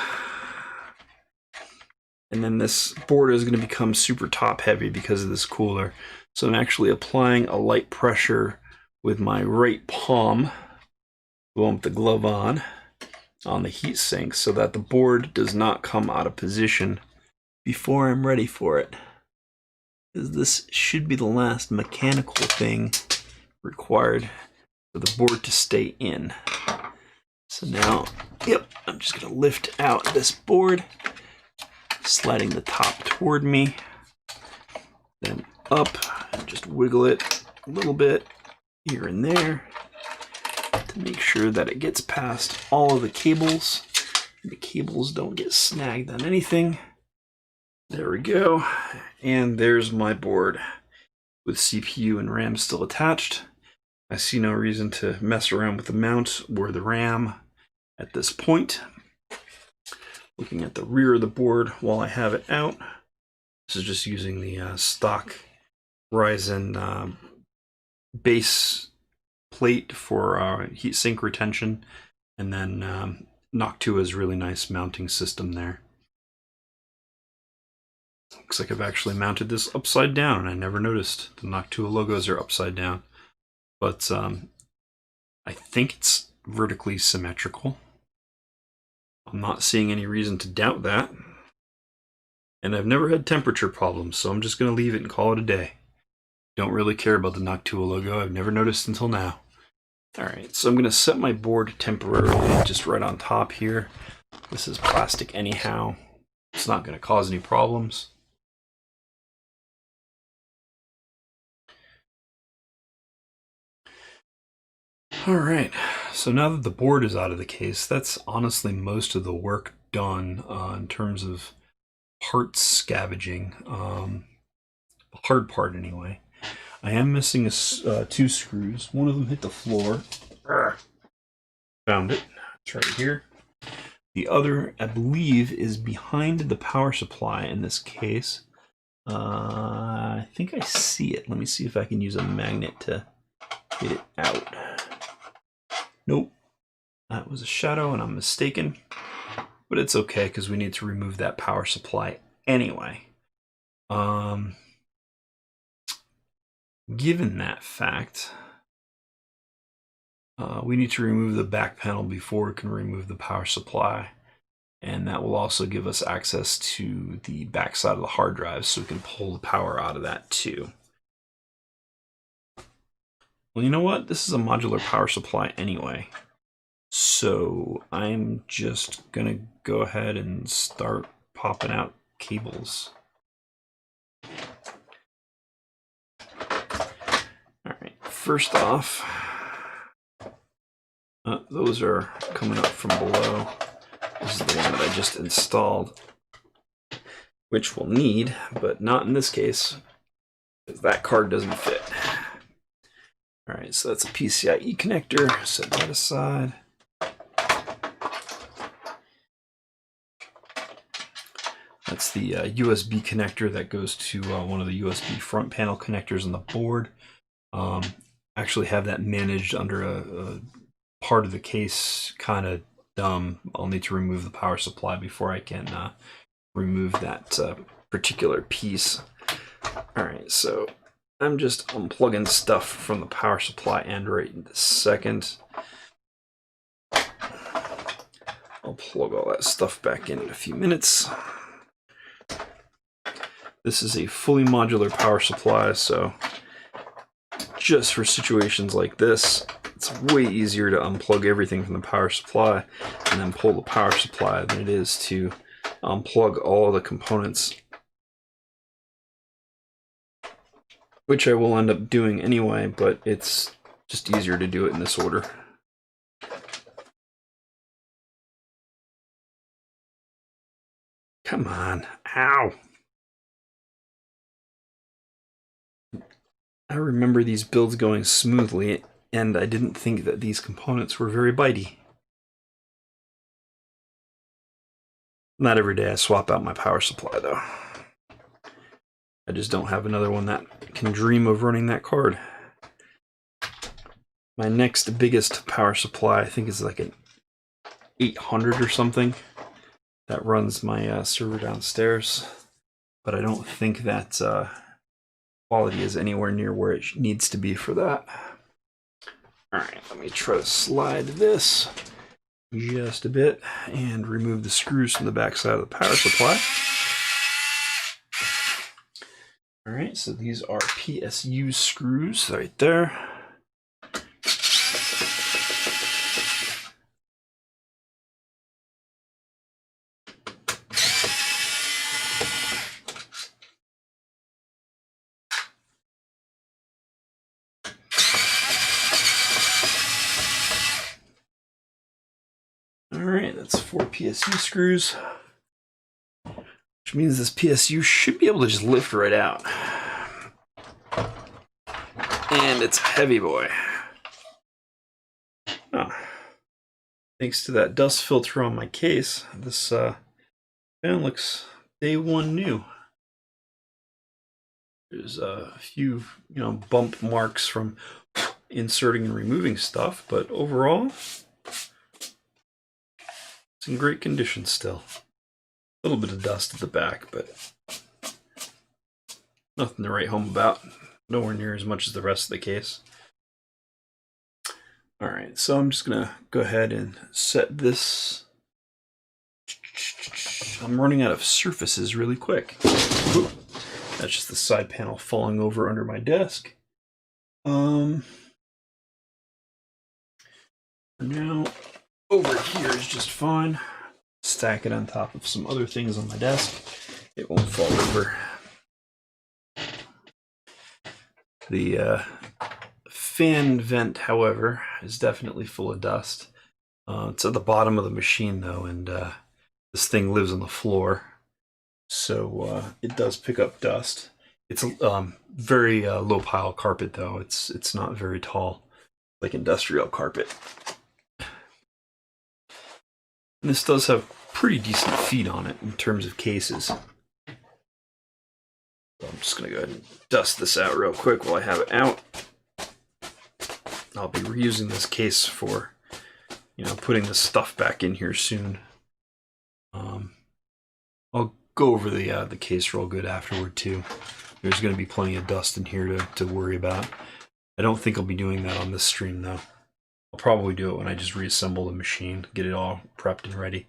And then this board is going to become super top heavy because of this cooler. So I'm actually applying a light pressure with my right palm, the one with the glove on the heat sink, so that the board does not come out of position before I'm ready for it. Because this should be the last mechanical thing required for the board to stay in. So now, yep, I'm just going to lift out this board, sliding the top toward me, then up, and just wiggle it a little bit here and there to make sure that it gets past all of the cables. The cables don't get snagged on anything. There we go. And there's my board with CPU and RAM still attached. I see no reason to mess around with the mount or the RAM at this point. Looking at the rear of the board while I have it out. This is just using the stock Ryzen base plate for heatsink retention, and then Noctua's really nice mounting system there. Looks like I've actually mounted this upside down, and I never noticed the Noctua logos are upside down. But I think it's vertically symmetrical. I'm not seeing any reason to doubt that. And I've never had temperature problems, so I'm just going to leave it and call it a day. Don't really care about the Noctua logo. I've never noticed until now. Alright, so I'm going to set my board temporarily just right on top here. This is plastic anyhow. It's not going to cause any problems. Alright, so now that the board is out of the case, that's honestly most of the work done in terms of parts scavenging. The hard part anyway. I am missing 2 screws. One of them hit the floor. Found it. It's right here. The other, I believe, is behind the power supply in this case. I think I see it. Let me see if I can use a magnet to get it out. Nope. That was a shadow and I'm mistaken. But it's okay because we need to remove that power supply anyway. Given that fact, we need to remove the back panel before we can remove the power supply. And that will also give us access to the back side of the hard drive so we can pull the power out of that too. Well, you know what? This is a modular power supply anyway. So I'm just going to go ahead and start popping out cables. All right, first off, those are coming up from below. This is the one that I just installed, which we'll need, but not in this case, because that card doesn't fit. All right, so that's a PCIe connector. Set that aside. That's the USB connector that goes to one of the USB front panel connectors on the board. Actually have that managed under a part of the case, kind of dumb. I'll need to remove the power supply before I can remove that particular piece. All right, so I'm just unplugging stuff from the power supply end right in this second. I'll plug all that stuff back in a few minutes. This is a fully modular power supply, so just for situations like this, it's way easier to unplug everything from the power supply and then pull the power supply than it is to unplug all the components, which I will end up doing anyway, but it's just easier to do it in this order. Come on. Ow. I remember these builds going smoothly, and I didn't think that these components were very bitey. Not every day I swap out my power supply, though. I just don't have another one that can dream of running that card. My next biggest power supply, I think, is like an 800 or something. That runs my server downstairs, but I don't think that quality is anywhere near where it needs to be for that. All right, let me try to slide this just a bit and remove the screws from the back side of the power supply. All right, so these are PSU screws right there. All right, that's 4 PSU screws, which means this PSU should be able to just lift right out. And it's a heavy boy. Oh. Thanks to that dust filter on my case, this fan looks day one new. There's a few, bump marks from inserting and removing stuff, but overall, it's in great condition still. A little bit of dust at the back, but nothing to write home about. Nowhere near as much as the rest of the case. All right, so I'm just gonna go ahead and set this. I'm running out of surfaces really quick. Ooh, that's just the side panel falling over under my desk. For now, over here is just fine. Stack it on top of some other things on my desk. It won't fall over. The fan vent, however, is definitely full of dust. It's at the bottom of the machine, though, and this thing lives on the floor, so it does pick up dust. It's a very low pile carpet, though. It's not very tall, like industrial carpet. And this does have pretty decent feet on it in terms of cases. So I'm just going to go ahead and dust this out real quick while I have it out. I'll be reusing this case for, putting the stuff back in here soon. I'll go over the case real good afterward too. There's going to be plenty of dust in here to worry about. I don't think I'll be doing that on this stream though. I'll probably do it when I just reassemble the machine, get it all prepped and ready.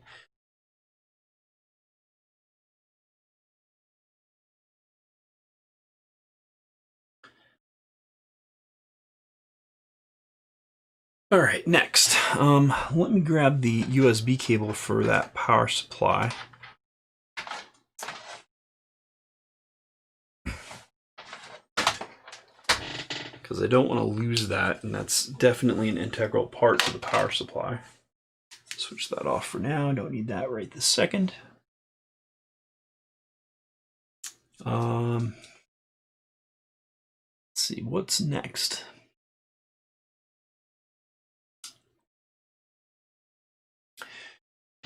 All right, next, let me grab the USB cable for that power supply. Because I don't want to lose that, and that's definitely an integral part to the power supply. Switch that off for now. Don't need that right this second. Let's see, what's next?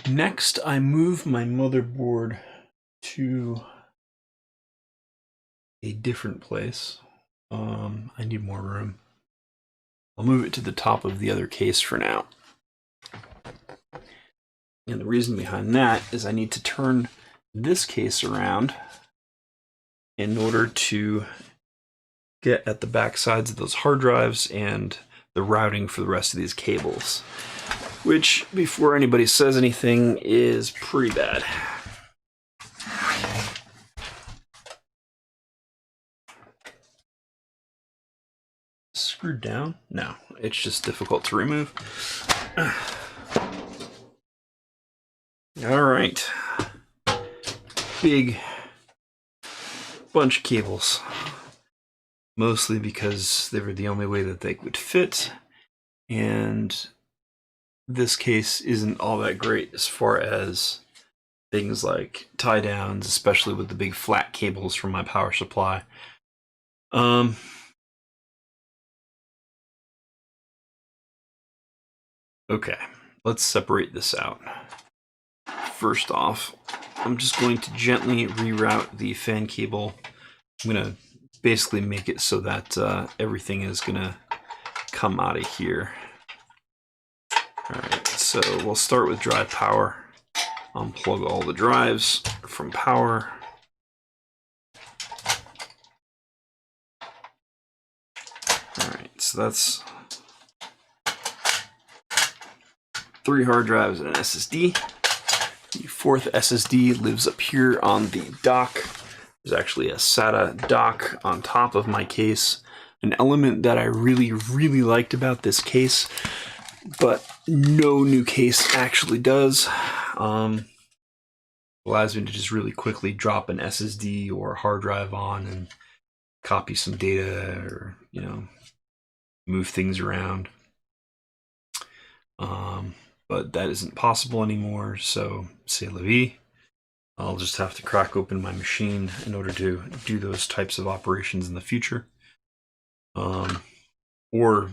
Next, I move my motherboard to a different place. I need more room. I'll move it to the top of the other case for now. And the reason behind that is I need to turn this case around in order to get at the back sides of those hard drives and the routing for the rest of these cables, which, before anybody says anything, is pretty bad. Screwed down? No, it's just difficult to remove. All right, big bunch of cables, mostly because they were the only way that they would fit, and this case isn't all that great as far as things like tie downs, especially with the big flat cables from my power supply. Okay, let's separate this out. First off, I'm just going to gently reroute the fan cable. I'm going to basically make it so that everything is going to come out of here. Alright, so we'll start with drive power. Unplug all the drives from power. Alright, so that's 3 hard drives and an SSD. The 4th SSD lives up here on the dock. There's actually a SATA dock on top of my case. An element that I really liked about this case, but no new case actually does. Allows me to just really quickly drop an SSD or a hard drive on and copy some data, or move things around. But that isn't possible anymore, so c'est la vie. I'll just have to crack open my machine in order to do those types of operations in the future. Or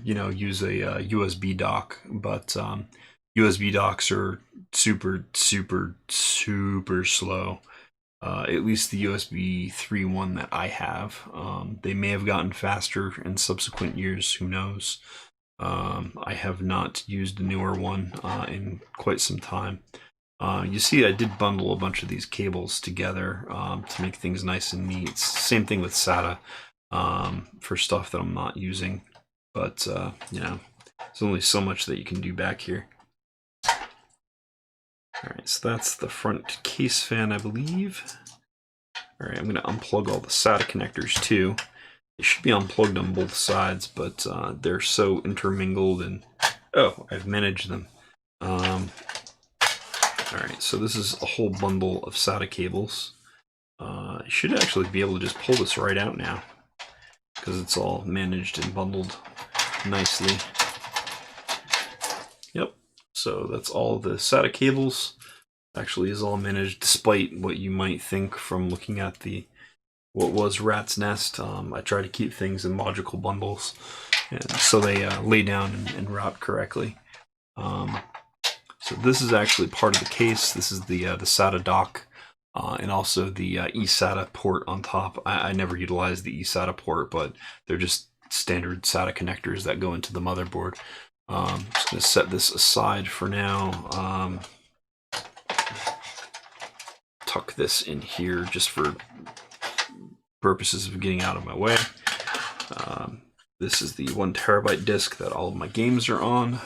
use a USB dock, but USB docks are super slow. At least the USB 3 one that I have. They may have gotten faster in subsequent years, who knows. I have not used a newer one in quite some time. You see, I did bundle a bunch of these cables together to make things nice and neat. Same thing with SATA for stuff that I'm not using. But, there's only so much that you can do back here. Alright, so that's the front case fan, I believe. Alright, I'm going to unplug all the SATA connectors too. They should be unplugged on both sides, but they're so intermingled, and oh, I've managed them. Alright, so this is a whole bundle of SATA cables. I should actually be able to just pull this right out now, because it's all managed and bundled nicely. Yep, so that's all the SATA cables. Actually is all managed, despite what you might think from looking at what was Rat's Nest. I try to keep things in logical bundles, and so they lay down and route correctly. So this is actually part of the case. This is the SATA dock, and also the eSATA port on top. I never utilize the eSATA port, but they're just standard SATA connectors that go into the motherboard. I'm just going to set this aside for now. Tuck this in here just for purposes of getting out of my way. This is the 1 terabyte disk that all of my games are on.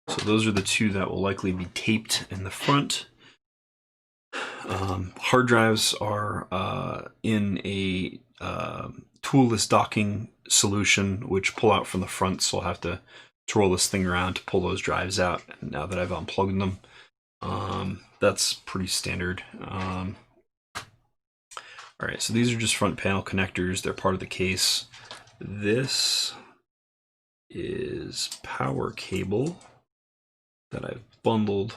So those are the 2 that will likely be taped in the front. Hard drives are in a toolless docking solution, which pull out from the front, so I'll have to twirl this thing around to pull those drives out now that I've unplugged them. That's pretty standard. Alright, so these are just front panel connectors. They're part of the case. This is power cable that I've bundled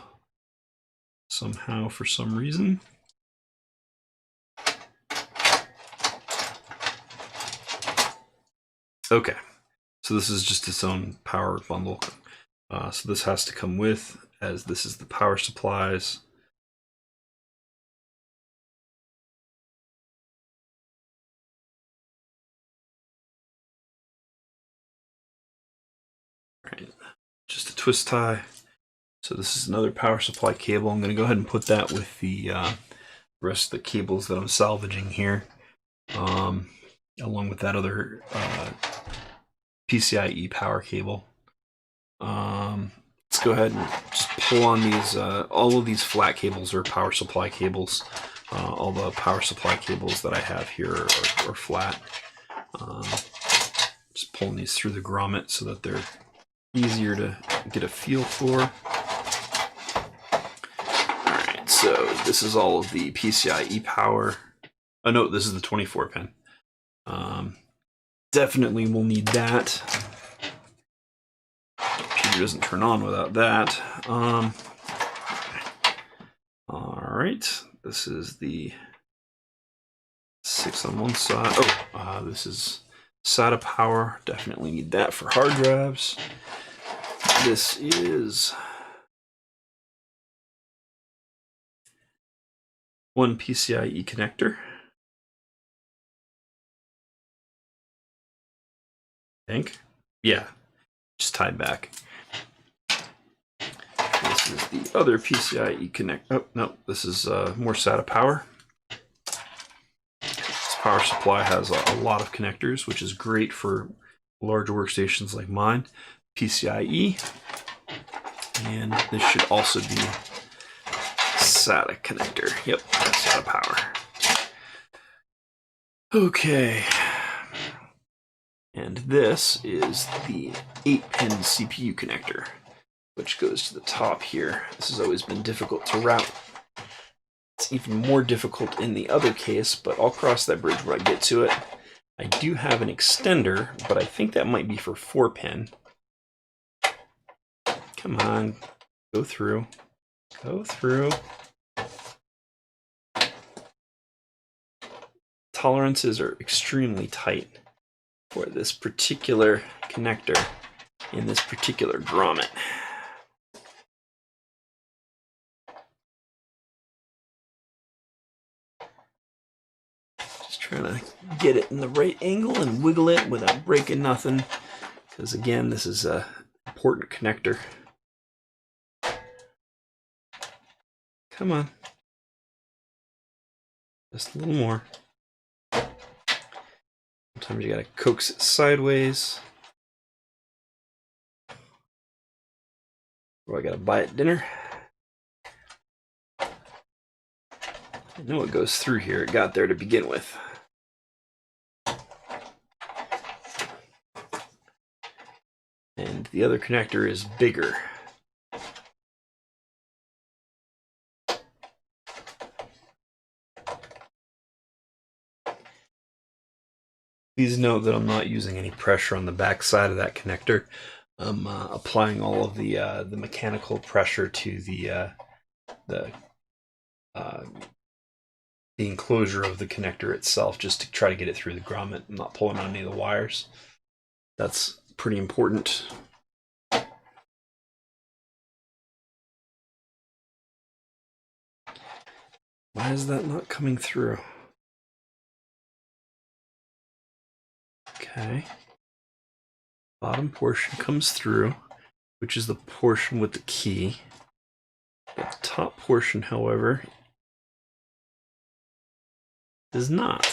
somehow for some reason. Okay, so this is just its own power bundle. So this has to come with, as this is the power supplies. Right, just a twist tie. So this is another power supply cable. I'm going to go ahead and put that with the rest of the cables that I'm salvaging here. along with that other PCIe power cable. Let's go ahead and just pull on these. All of these flat cables are power supply cables. All the power supply cables that I have here are flat. Just pulling these through the grommet so that they're easier to get a feel for. Alright, so this is all of the PCIe power. Oh no, this is the 24 pin. Definitely will need that. Computer doesn't turn on without that. Alright, this is the 6 on one side. Oh, this is SATA power. Definitely need that for hard drives. This is one PCIe connector. I think. Yeah, just tied back. This is the other PCIe connect. Oh, no, this is more SATA power. This power supply has a lot of connectors, which is great for large workstations like mine. PCIe. And this should also be SATA connector. Yep, SATA power. Okay. And this is the 8-pin CPU connector, which goes to the top here. This has always been difficult to route. It's even more difficult in the other case, but I'll cross that bridge when I get to it. I do have an extender, but I think that might be for 4-pin. Come on, go through. Go through. Tolerances are extremely tight for this particular connector in this particular grommet. Just trying to get it in the right angle and wiggle it without breaking nothing, because again, this is an important connector. Come on. Just a little more. Sometimes you gotta coax it sideways. Or I gotta buy it dinner. I know it goes through here. It got there to begin with. And the other connector is bigger. Please note that I'm not using any pressure on the back side of that connector. I'm applying all of the mechanical pressure to the enclosure of the connector itself, just to try to get it through the grommet. I'm not pulling on any of the wires. That's pretty important. Why is that not coming through? Okay. Bottom portion comes through, which is the portion with the key. The top portion, however, does not.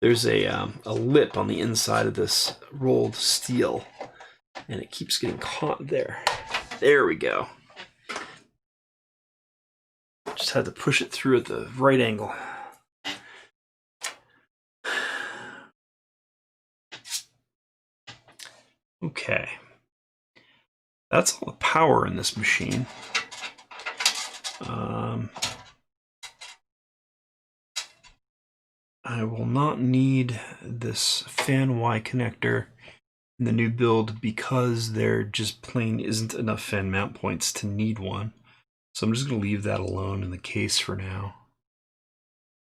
There's a lip on the inside of this rolled steel, and it keeps getting caught there. There we go. Just had to push it through at the right angle. Okay. That's all the power in this machine. I will not need this fan Y connector in the new build because there just plain isn't enough fan mount points to need one. So I'm just going to leave that alone in the case for now.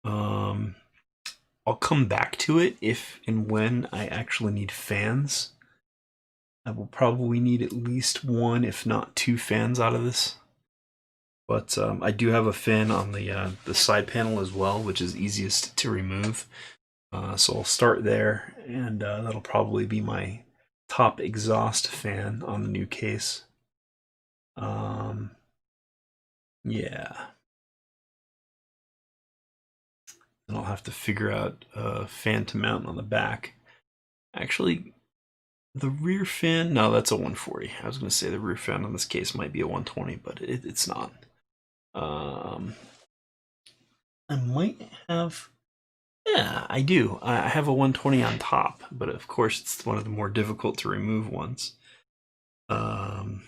I'll come back to it if and when I actually need fans. I will probably need at least one, if not two fans out of this. But I do have a fan on the side panel as well, which is easiest to remove. So I'll start there, and that'll probably be my top exhaust fan on the new case. Yeah. And I'll have to figure out a fan to mount on the back. Actually, the rear fan, no, that's a 140. I was going to say the rear fan on this case might be a 120, but it's not. I might have, yeah, I do. I have a 120 on top, but of course it's one of the more difficult to remove ones. We'll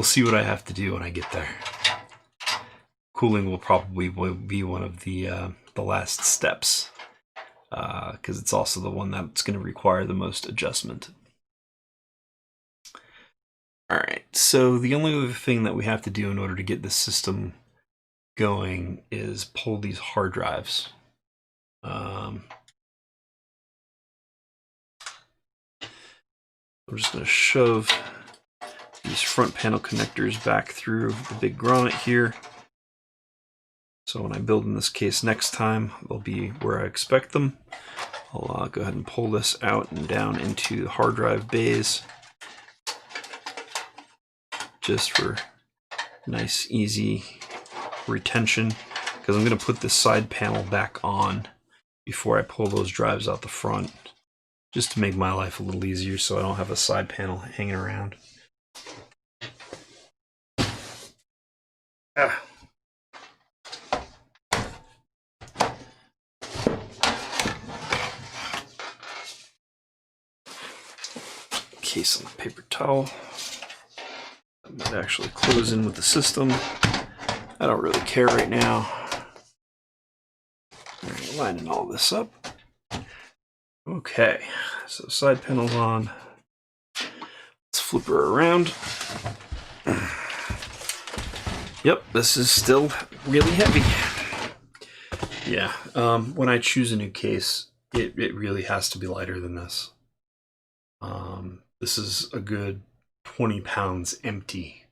see what I have to do when I get there. Cooling will probably be one of the last steps, because it's also the one that's going to require the most adjustment. All right, so the only other thing that we have to do in order to get this system going is pull these hard drives. I'm just going to shove these front panel connectors back through the big grommet here. So when I build in this case next time, they'll be where I expect them. I'll go ahead and pull this out and down into the hard drive bays, just for nice, easy retention, because I'm going to put this side panel back on before I pull those drives out the front, just to make my life a little easier so I don't have a side panel hanging around. Case on the paper towel. I might actually close in with the system. I don't really care right now. All right, lining all this up. Okay, so side panel's on. Let's flip her around. Yep, this is still really heavy. Yeah, when I choose a new case, it really has to be lighter than this. This is a good 20 pounds empty,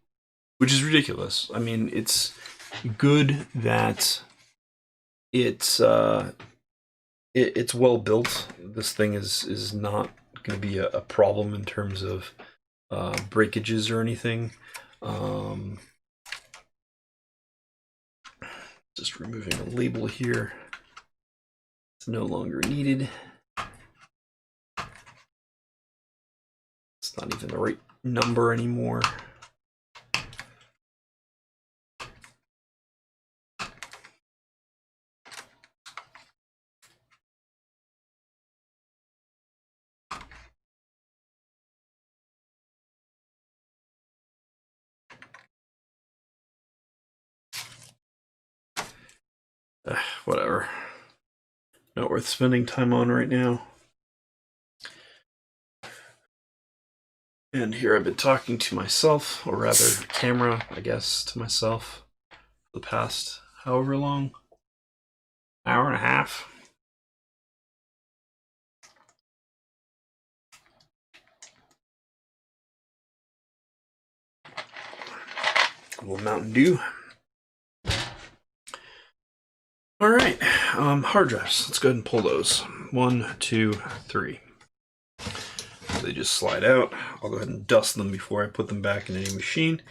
which is ridiculous. I mean, it's good that it's well built. This thing is not going to be a problem in terms of breakages or anything. Just removing a label here. It's no longer needed. It's not even the right number anymore. Whatever. Not worth spending time on right now. And here I've been talking to myself, or rather, camera, I guess, to myself, for the past however long, hour and a half. A little Mountain Dew. All right, hard drives. Let's go ahead and pull those. 1, 2, 3. They just slide out. I'll go ahead and dust them before I put them back in any machine.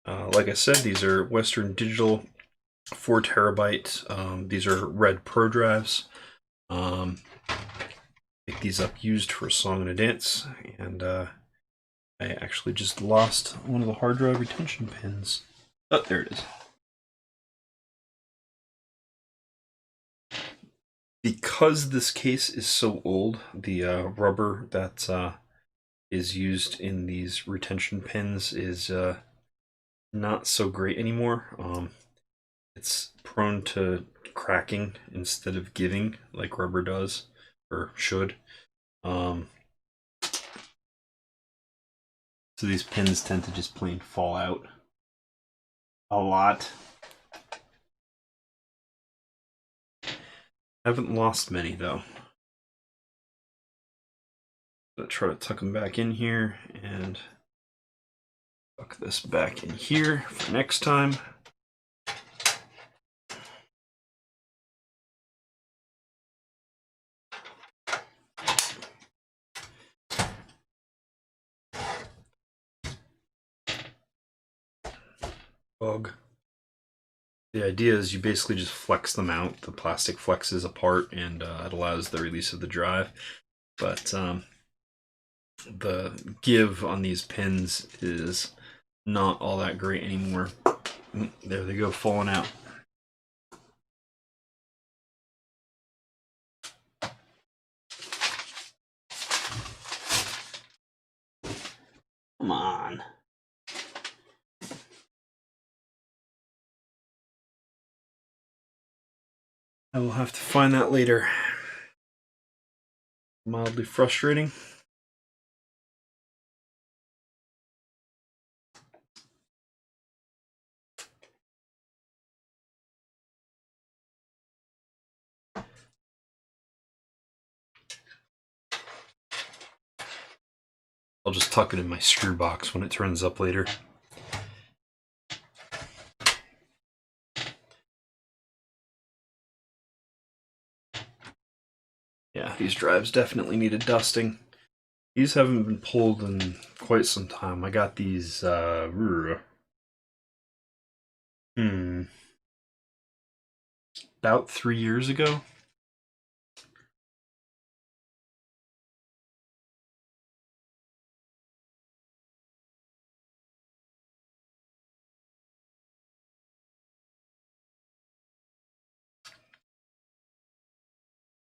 Like I said, these are Western Digital 4 terabyte. These are Red Pro drives. Pick these up used for a song and a dance, and I actually just lost one of the hard drive retention pins. Oh, there it is. Because this case is so old, the rubber that is used in these retention pins is not so great anymore. It's prone to cracking instead of giving like rubber does, or should. So these pins tend to just plain fall out a lot. Haven't lost many though. I'll try to tuck them back in here and tuck this back in here for next time. Bug. The idea is you basically just flex them out. The plastic flexes apart, and it allows the release of the drive. But the give on these pins is not all that great anymore. There they go, falling out. Come on. I will have to find that later. Mildly frustrating. I'll just tuck it in my screw box when it turns up later. Yeah, these drives definitely needed dusting. These haven't been pulled in quite some time. I got these, about 3 years ago.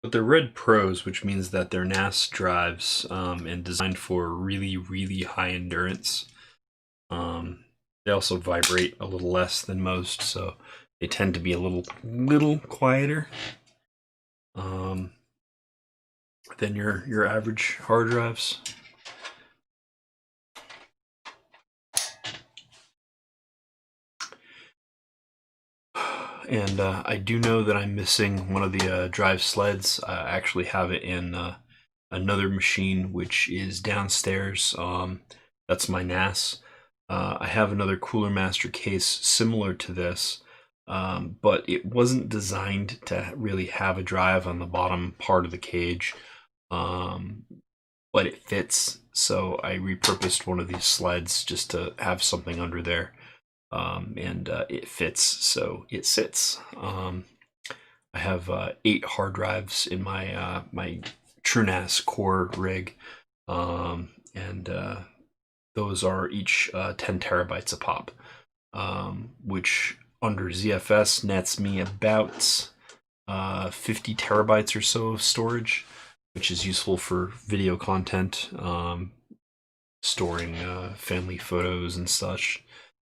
But they're Red Pros, which means that they're NAS drives and designed for really, really high endurance. They also vibrate a little less than most, so they tend to be a little quieter than your average hard drives. And I do know that I'm missing one of the drive sleds. I actually have it in another machine, which is downstairs. That's my NAS. I have another CoolerMaster case similar to this, but it wasn't designed to really have a drive on the bottom part of the cage, but it fits. So I repurposed one of these sleds just to have something under there. And it fits, so it sits. I have 8 hard drives in my my TrueNAS core rig, and those are each 10 terabytes a pop, which under ZFS nets me about 50 terabytes or so of storage, which is useful for video content, storing family photos and such.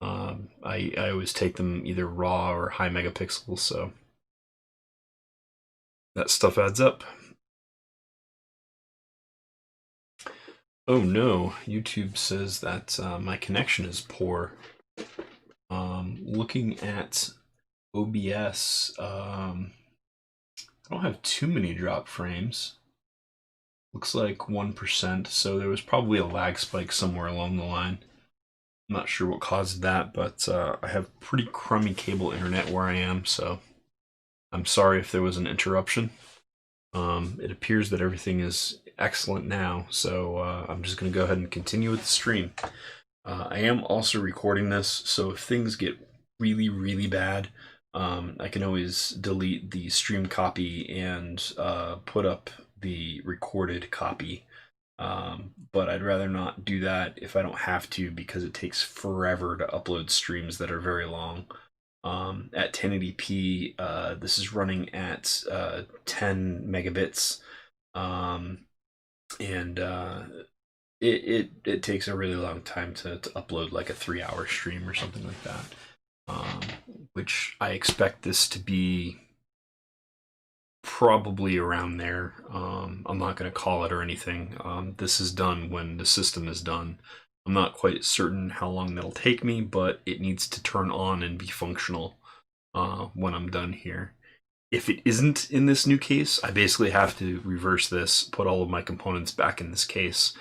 I always take them either raw or high megapixels, so that stuff adds up. Oh no, YouTube says that my connection is poor. Looking at OBS, I don't have too many drop frames. Looks like 1%, so there was probably a lag spike somewhere along the line. I'm not sure what caused that, but I have pretty crummy cable internet where I am, so I'm sorry if there was an interruption. It appears that everything is excellent now, so I'm just going to go ahead and continue with the stream. I am also recording this, so if things get really, really bad, I can always delete the stream copy and put up the recorded copy. But I'd rather not do that if I don't have to, because it takes forever to upload streams that are very long. At 1080p, this is running at 10 megabits, and it takes a really long time to upload like a 3-hour stream or something like that, which I expect this to be probably around there. I'm not going to call it or anything. This is done when the system is done. I'm not quite certain how long that'll take me, but it needs to turn on and be functional when I'm done here. If it isn't in this new case, I basically have to reverse this, put all of my components back in this case,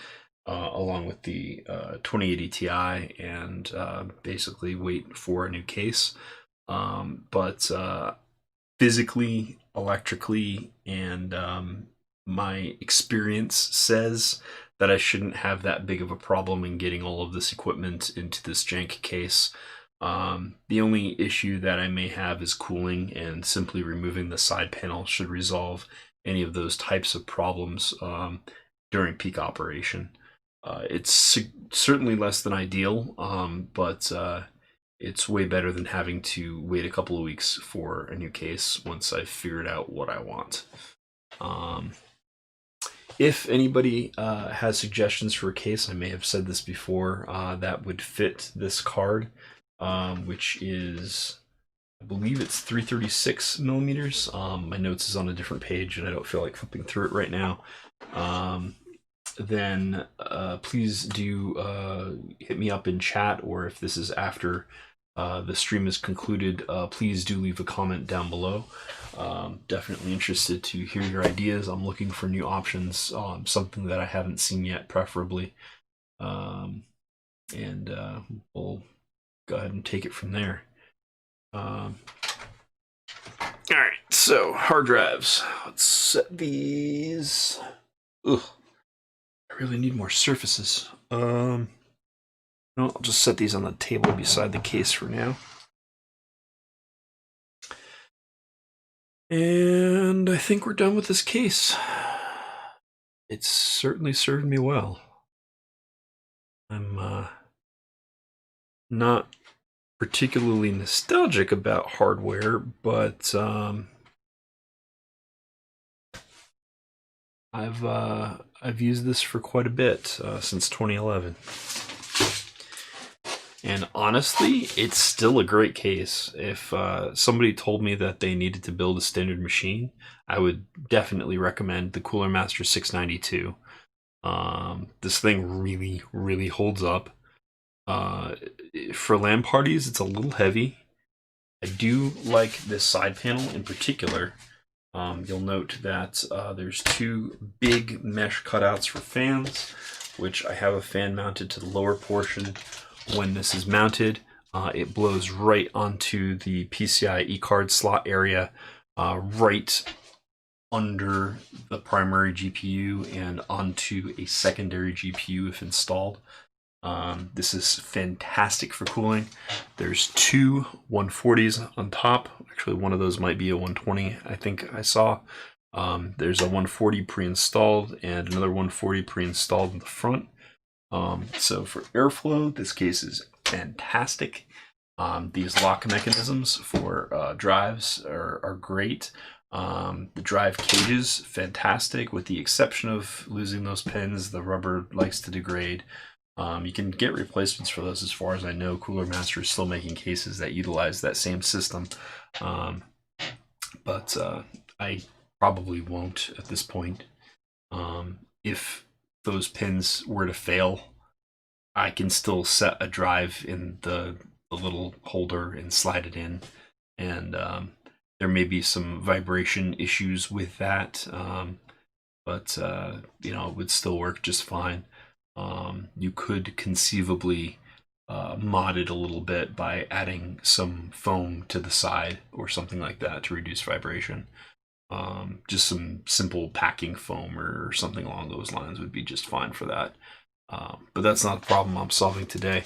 along with the 2080 Ti, and basically wait for a new case. But physically, electrically, and my experience says that I shouldn't have that big of a problem in getting all of this equipment into this jank case. The only issue that I may have is cooling, and simply removing the side panel should resolve any of those types of problems during peak operation. It's certainly less than ideal, but it's way better than having to wait a couple of weeks for a new case once I've figured out what I want. If anybody has suggestions for a case, I may have said this before, that would fit this card, which is, I believe it's 336 millimeters. My notes is on a different page and I don't feel like flipping through it right now. Then please do hit me up in chat, or if this is after the stream is concluded, please do leave a comment down below. Definitely interested to hear your ideas. I'm looking for new options, something that I haven't seen yet, preferably. And we'll go ahead and take it from there. All right, so hard drives. Let's set these. Ugh, I really need more surfaces. No, I'll just set these on the table beside the case for now. And I think we're done with this case. It's certainly served me well. I'm not particularly nostalgic about hardware, but I've used this for quite a bit since 2011. And honestly, it's still a great case. If somebody told me that they needed to build a standard machine, I would definitely recommend the CoolerMaster 692. This thing really, really holds up. For LAN parties, it's a little heavy. I do like this side panel in particular. You'll note that there's two big mesh cutouts for fans, which I have a fan mounted to the lower portion. When this is mounted, it blows right onto the PCI eCard slot area, right under the primary GPU and onto a secondary GPU if installed. This is fantastic for cooling. There's two 140s on top. Actually, one of those might be a 120, I think I saw. There's a 140 pre-installed and another 140 pre-installed in the front. So for airflow, this case is fantastic. These lock mechanisms for drives are great. The drive cages, fantastic, with the exception of losing those pins. The rubber likes to degrade. You can get replacements for those. As far as I know, CoolerMaster is still making cases that utilize that same system. But I probably won't at this point. If those pins were to fail, I can still set a drive in the little holder and slide it in. And there may be some vibration issues with that, but you know, it would still work just fine. You could conceivably mod it a little bit by adding some foam to the side or something like that to reduce vibration. Just some simple packing foam or something along those lines would be just fine for that. But that's not the problem I'm solving today.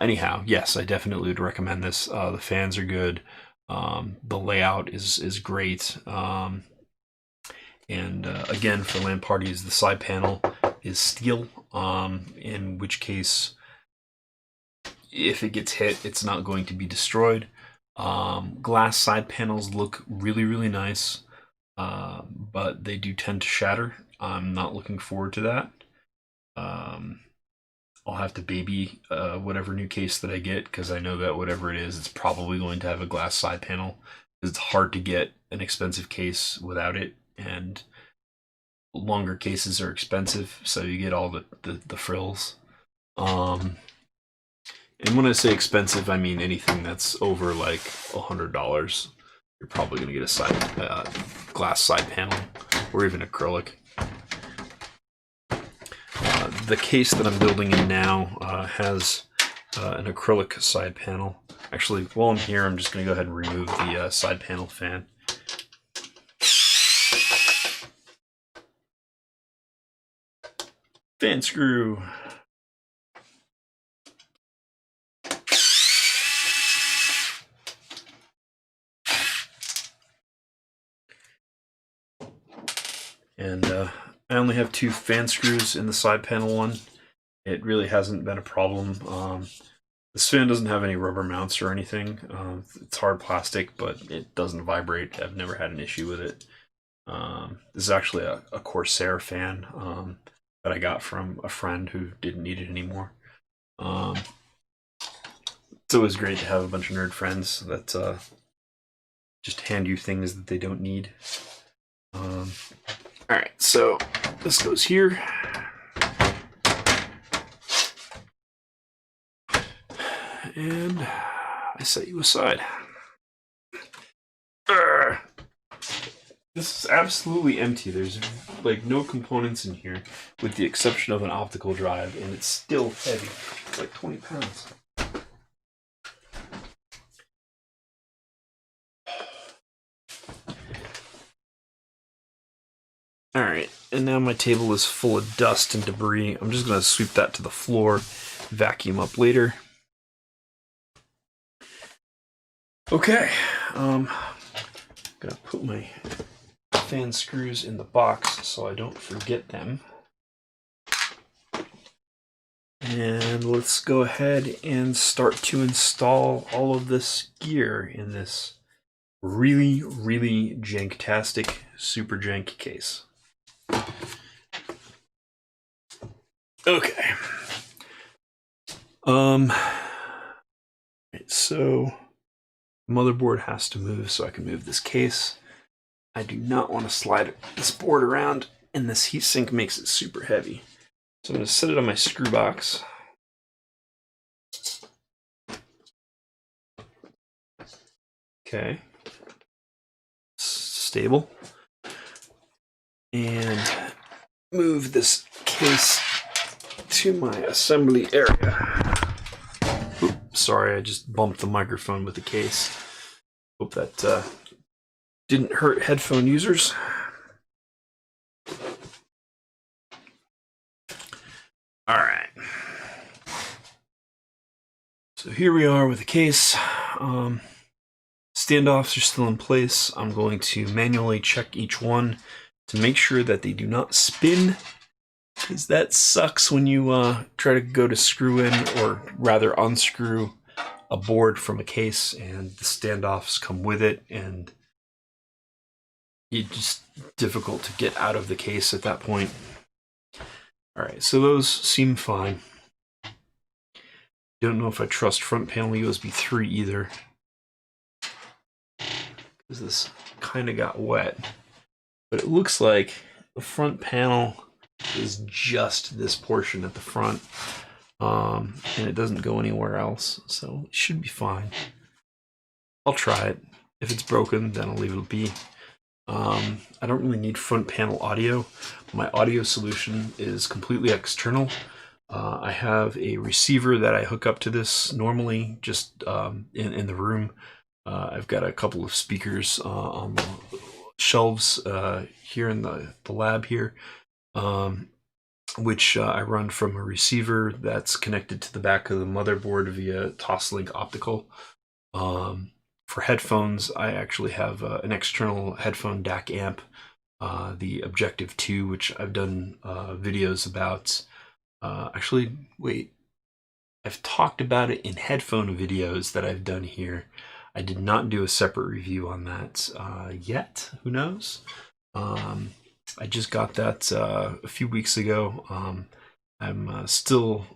Anyhow, yes, I definitely would recommend this. The fans are good. The layout is great. And again, for LAN parties, the side panel is steel, in which case, if it gets hit, it's not going to be destroyed. Glass side panels look really, really nice, but they do tend to shatter. I'm not looking forward to that. I'll have to baby whatever new case that I get, because I know that whatever it is, it's probably going to have a glass side panel. It's hard to get an expensive case without it, and longer cases are expensive, so you get all the frills. And when I say expensive, I mean anything that's over like $100. You're probably going to get a glass side panel, or even acrylic. The case that I'm building in now has an acrylic side panel. Actually, while I'm here, I'm just going to go ahead and remove the side panel fan. Fan screw. And I only have 2 fan screws in the side panel one. It really hasn't been a problem. This fan doesn't have any rubber mounts or anything. It's hard plastic, but it doesn't vibrate. I've never had an issue with it. This is actually a Corsair fan that I got from a friend who didn't need it anymore. It's always great to have a bunch of nerd friends that just hand you things that they don't need. Alright, so this goes here. And I set you aside. This is absolutely empty. There's like no components in here with the exception of an optical drive, and it's still heavy. It's like 20 pounds. Alright, and now my table is full of dust and debris. I'm just going to sweep that to the floor, vacuum up later. Okay, I'm going to put my fan screws in the box so I don't forget them. And let's go ahead and start to install all of this gear in this really, really janktastic super jank case. Okay. So motherboard has to move so I can move this case. I do not want to slide this board around, and this heatsink makes it super heavy. So I'm going to set it on my screw box. Okay. Stable. And move this case to my assembly area. Oops, sorry, I just bumped the microphone with the case. Hope that didn't hurt headphone users. All right. So here we are with the case. Standoffs are still in place. I'm going to manually check each one to make sure that they do not spin, because that sucks when you try to go to screw in, or rather unscrew a board from a case and the standoffs come with it, and it's just difficult to get out of the case at that point. Alright, so those seem fine. Don't know if I trust front panel USB 3 either, because this kind of got wet. But it looks like the front panel is just this portion at the front, and it doesn't go anywhere else, so it should be fine. I'll try it. If it's broken, then I'll leave it be. I don't really need front panel audio. My audio solution is completely external. I have a receiver that I hook up to this normally, just in the room. I've got a couple of speakers on the shelves here in the lab here, which I run from a receiver that's connected to the back of the motherboard via Toslink optical. For headphones, I actually have an external headphone DAC amp, the Objective 2, which I've done videos about. Actually, wait, I've talked about it in headphone videos that I've done here. I did not do a separate review on that yet. Who knows? I just got that a few weeks ago. I'm still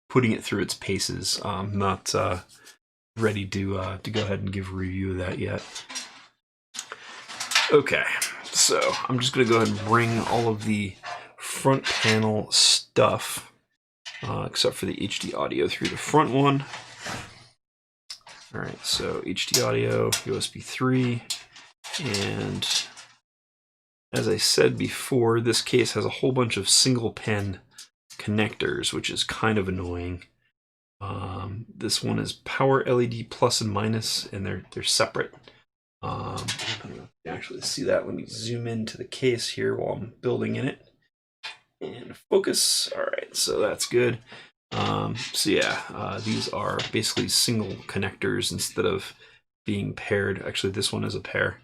putting it through its paces. I'm not ready to go ahead and give a review of that yet. Okay, so I'm just going to go ahead and bring all of the front panel stuff, except for the HD audio, through the front one. Alright, so HD audio, USB 3, and as I said before, this case has a whole bunch of single pin connectors, which is kind of annoying. This one is power LED plus and minus, and they're separate. I don't know if you can actually see that. Let me zoom into the case here while I'm building in it. And focus. Alright, so that's good. So yeah, these are basically single connectors instead of being paired. Actually, this one is a pair.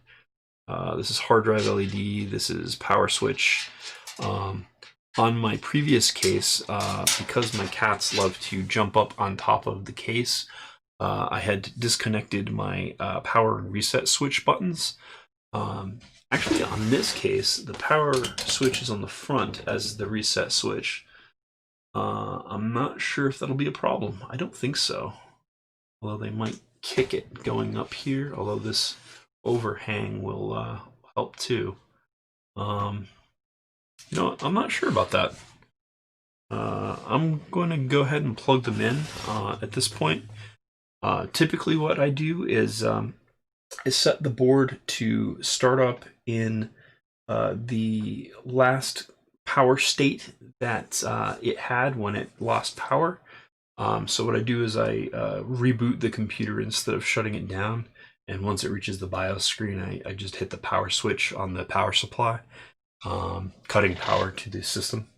This is hard drive LED. This is power switch. On my previous case, because my cats love to jump up on top of the case, I had disconnected my power and reset switch buttons. Actually, on this case, the power switch is on the front as the reset switch. I'm not sure if that'll be a problem. I don't think so. Although they might kick it going up here, although this overhang will help too. You know what? I'm not sure about that. I'm going to go ahead and plug them in at this point. Typically what I do is set the board to start up in the last power state that it had when it lost power. So what I do is I reboot the computer instead of shutting it down. And once it reaches the BIOS screen, I just hit the power switch on the power supply, cutting power to the system.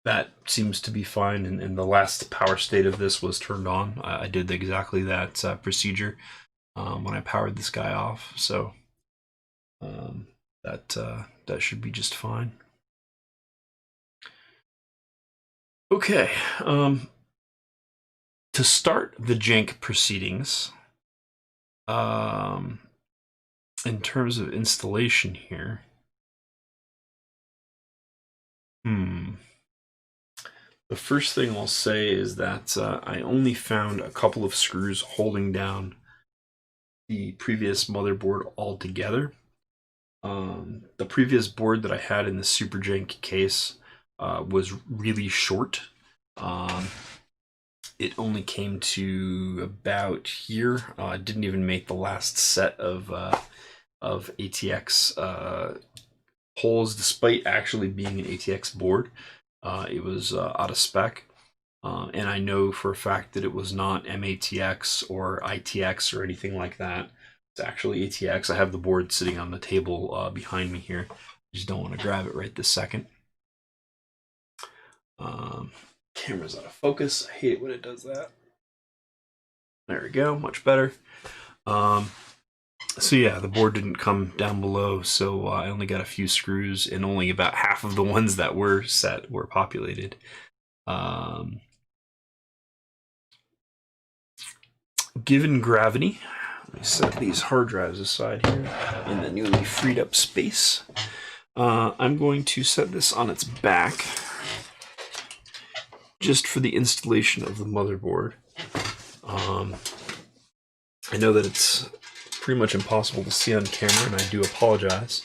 That seems to be fine, and the last power state of this was turned on. I did exactly that procedure when I powered this guy off, so that should be just fine. Okay, to start the jank proceedings, in terms of installation here, the first thing I'll say is that I only found a couple of screws holding down the previous motherboard altogether. The previous board that I had in the Super Jank case was really short. It only came to about here. It didn't even make the last set of ATX holes, despite actually being an ATX board. It was out of spec, and I know for a fact that it was not MATX or ITX or anything like that. It's actually ATX. I have the board sitting on the table behind me here. I just don't want to grab it right this second. Camera's out of focus. I hate it when it does that. There we go, much better. So yeah, the board didn't come down below, so I only got a few screws, and only about half of the ones that were set were populated. Given gravity, let me set these hard drives aside here in the newly freed up space. I'm going to set this on its back, just for the installation of the motherboard. I know that it's pretty much impossible to see on camera, and I do apologize.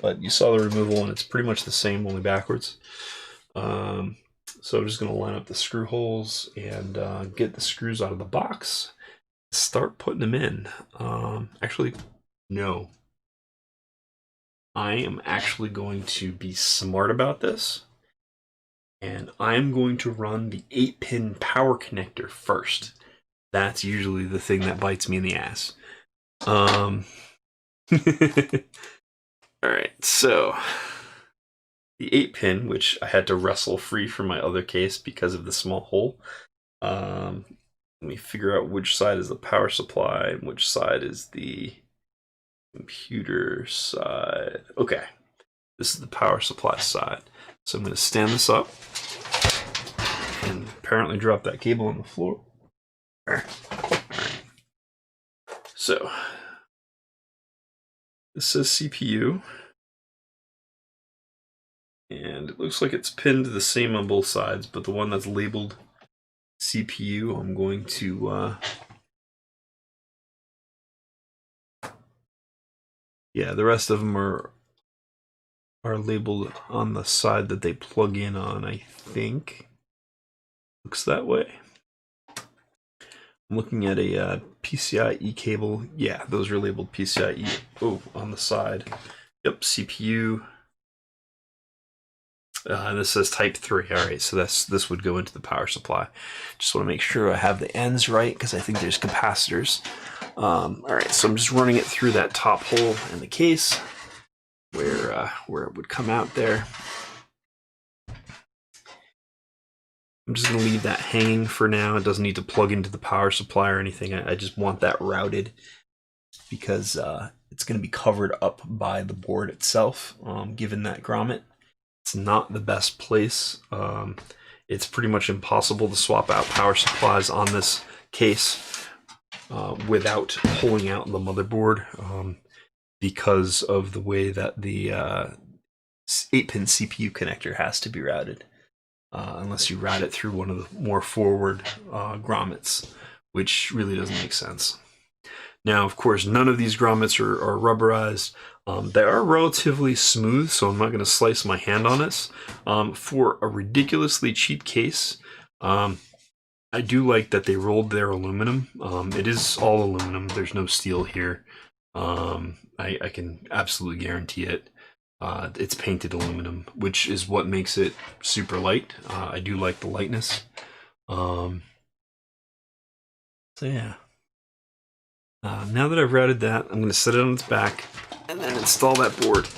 But you saw the removal, and it's pretty much the same, only backwards. So I'm just going to line up the screw holes and get the screws out of the box. Start putting them in. Actually, no. I am actually going to be smart about this. And I'm going to run the 8-pin power connector first. That's usually the thing that bites me in the ass. Alright, so the 8-pin, which I had to wrestle free from my other case because of the small hole. Let me figure out which side is the power supply and which side is the computer side. Okay, this is the power supply side. So I'm going to stand this up and apparently drop that cable on the floor. Alright. So this says CPU, and it looks like it's pinned the same on both sides, but the one that's labeled CPU, I'm going to yeah, the rest of them are labeled on the side that they plug in on, I think. Looks that way. I'm looking at a PCIe cable. Yeah, those are labeled PCIe. Oh, on the side. Yep, CPU. And this says type 3. Alright, so this would go into the power supply. Just want to make sure I have the ends right, because I think there's capacitors. Alright, so I'm just running it through that top hole in the case, where it would come out there. I'm just going to leave that hanging for now. It doesn't need to plug into the power supply or anything. I just want that routed. because it's going to be covered up by the board itself, given that grommet. It's not the best place. It's pretty much impossible to swap out power supplies on this case without pulling out the motherboard because of the way that the 8-pin CPU connector has to be routed, unless you route it through one of the more forward grommets, which really doesn't make sense. Now, of course, none of these grommets are rubberized. They are relatively smooth, so I'm not going to slice my hand on this. For a ridiculously cheap case, I do like that they rolled their aluminum. It is all aluminum. There's no steel here. I can absolutely guarantee it. It's painted aluminum, which is what makes it super light. I do like the lightness. So yeah. Now that I've routed that, I'm going to set it on its back and then install that board.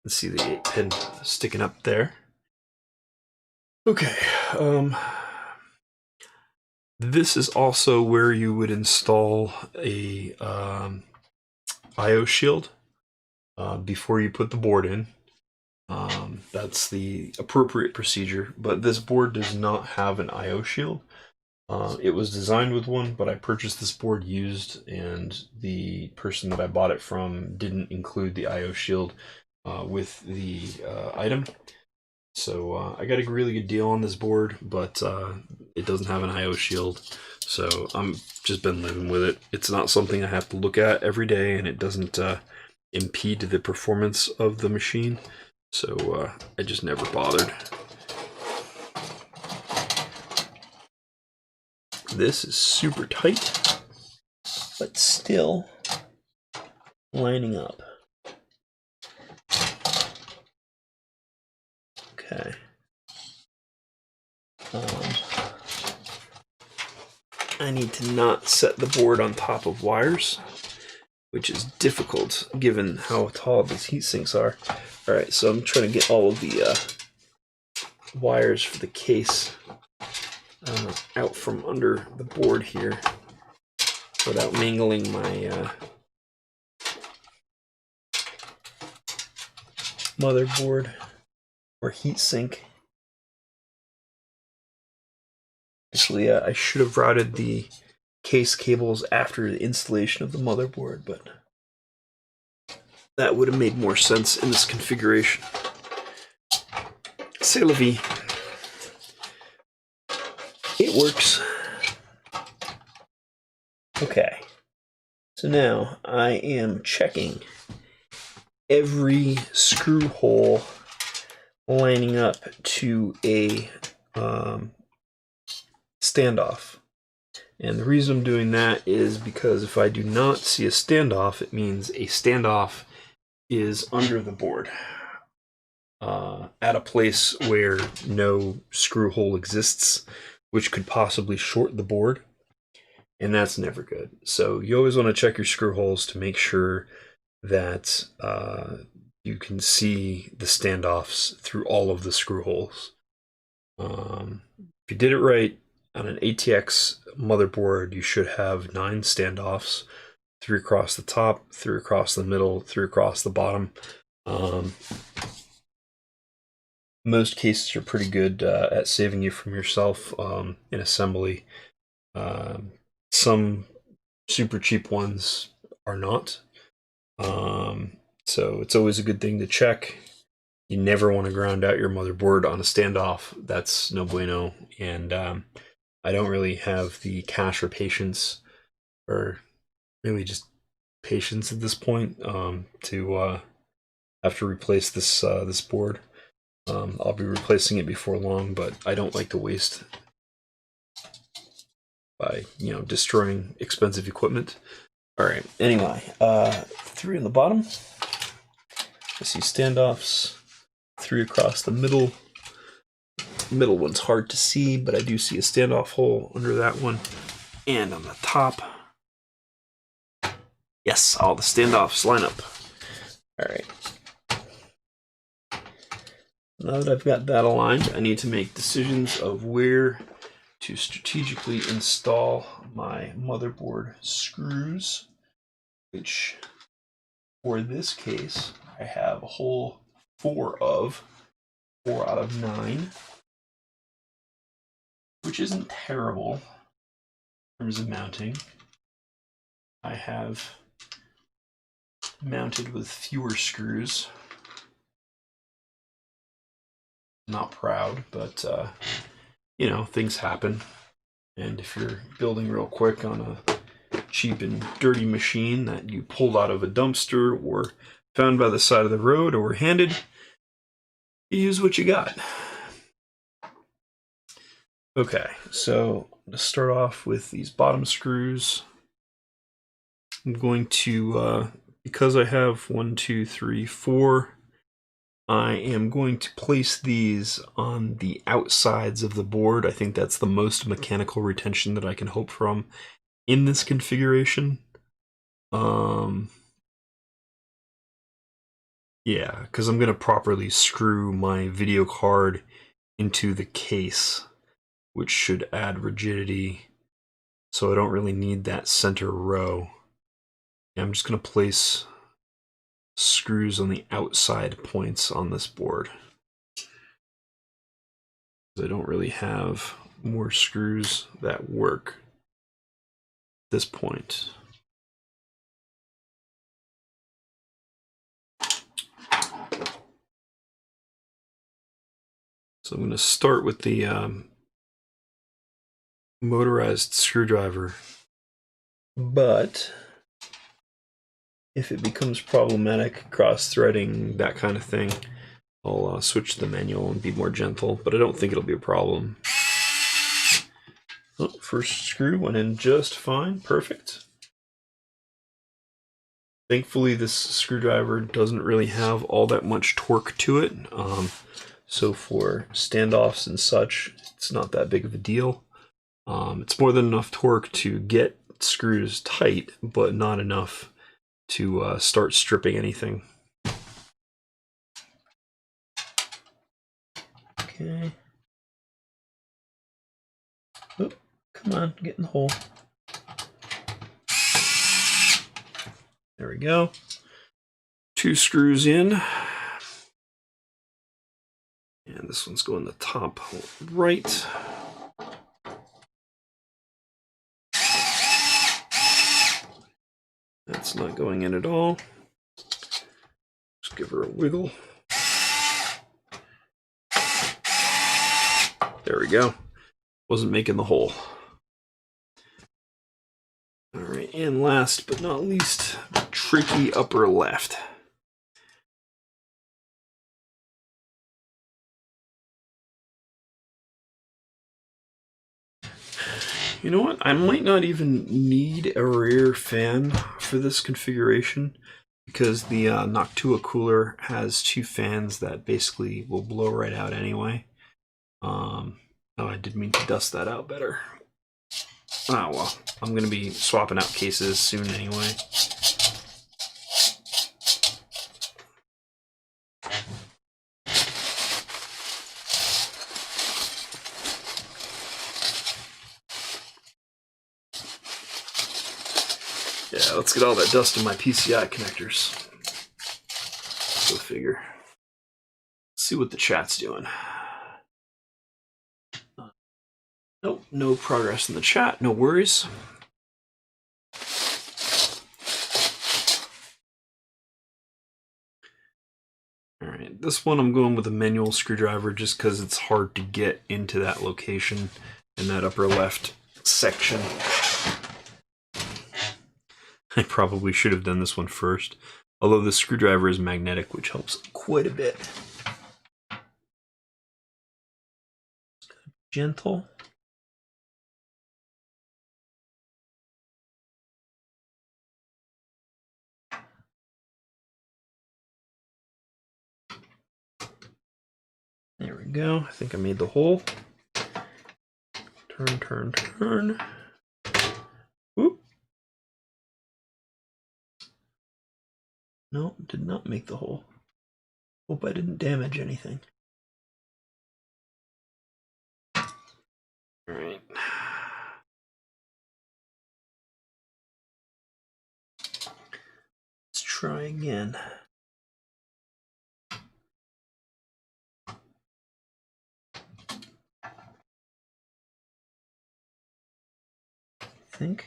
Let's see the 8-pin sticking up there. Okay. This is also where you would install a IO shield before you put the board in. That's the appropriate procedure, but this board does not have an IO shield. It was designed with one, but I purchased this board used, and the person that I bought it from didn't include the IO shield with the item. So I got a really good deal on this board, but it doesn't have an IO shield, so I'm just been living with it. It's not something I have to look at every day, and it doesn't impede the performance of the machine, so I just never bothered. This is super tight, but still lining up. Okay. I need to not set the board on top of wires, which is difficult given how tall these heat sinks are. Alright, so I'm trying to get all of the wires for the case out from under the board here without mangling my motherboard or heatsink. Actually, I should have routed the case cables after the installation of the motherboard, but that would have made more sense in this configuration. C'est la vie. It works. Okay, so now I am checking every screw hole lining up to a standoff. And the reason I'm doing that is because if I do not see a standoff, it means a standoff is under the board at a place where no screw hole exists, which could possibly short the board, and that's never good. So you always want to check your screw holes to make sure that you can see the standoffs through all of the screw holes. If you did it right, on an ATX motherboard, you should have 9 standoffs, 3 across the top, 3 across the middle, 3 across the bottom. Most cases are pretty good at saving you from yourself in assembly. Some super cheap ones are not. So it's always a good thing to check. You never want to ground out your motherboard on a standoff. That's no bueno. And I don't really have the cash or patience, or really just patience at this point, to have to replace this this board. I'll be replacing it before long, but I don't like to waste by destroying expensive equipment. All right. Anyway, 3 on the bottom. I see standoffs. 3 across the middle. Middle one's hard to see, but I do see a standoff hole under that one. And on the top. Yes, all the standoffs line up. All right. Now that I've got that aligned, I need to make decisions of where to strategically install my motherboard screws, which for this case I have a whole 4 out of 9, which isn't terrible in terms of mounting. I have mounted with fewer screws. Not proud, but you know, things happen. And if you're building real quick on a cheap and dirty machine that you pulled out of a dumpster or found by the side of the road or were handed, you use what you got. Okay, so to start off with these bottom screws, I'm going to, because I have 1, 2, 3, 4, I am going to place these on the outsides of the board. I think that's the most mechanical retention that I can hope from in this configuration. Yeah, because I'm going to properly screw my video card into the case, which should add rigidity, so I don't really need that center row. Yeah, I'm just going to place screws on the outside points on this board. I don't really have more screws that work at this point. So I'm going to start with the motorized screwdriver, but if it becomes problematic, cross-threading, that kind of thing, I'll switch to the manual and be more gentle, but I don't think it'll be a problem. Oh, first screw went in just fine, perfect. Thankfully, this screwdriver doesn't really have all that much torque to it, so for standoffs and such, it's not that big of a deal. It's more than enough torque to get screws tight, but not enough to start stripping anything. Okay. Oh, come on, get in the hole. There we go. 2 screws in. And this one's going the top right. That's not going in at all. Just give her a wiggle. There we go. Wasn't making the hole. All right, and last but not least, the tricky upper left. You know what? I might not even need a rear fan for this configuration because the Noctua cooler has 2 fans that basically will blow right out anyway. Oh, I did mean to dust that out better. Oh well, I'm going to be swapping out cases soon anyway. Yeah, let's get all that dust in my PCI connectors. Go figure. Let's see what the chat's doing. Nope, no progress in the chat, no worries. Alright, this one I'm going with a manual screwdriver just because it's hard to get into that location in that upper left section. I probably should have done this one first, although the screwdriver is magnetic, which helps quite a bit. Gentle. There we go. I think I made the hole. Turn, turn, turn. Oop. No, did not make the hole. Hope I didn't damage anything. Alright. try again. Think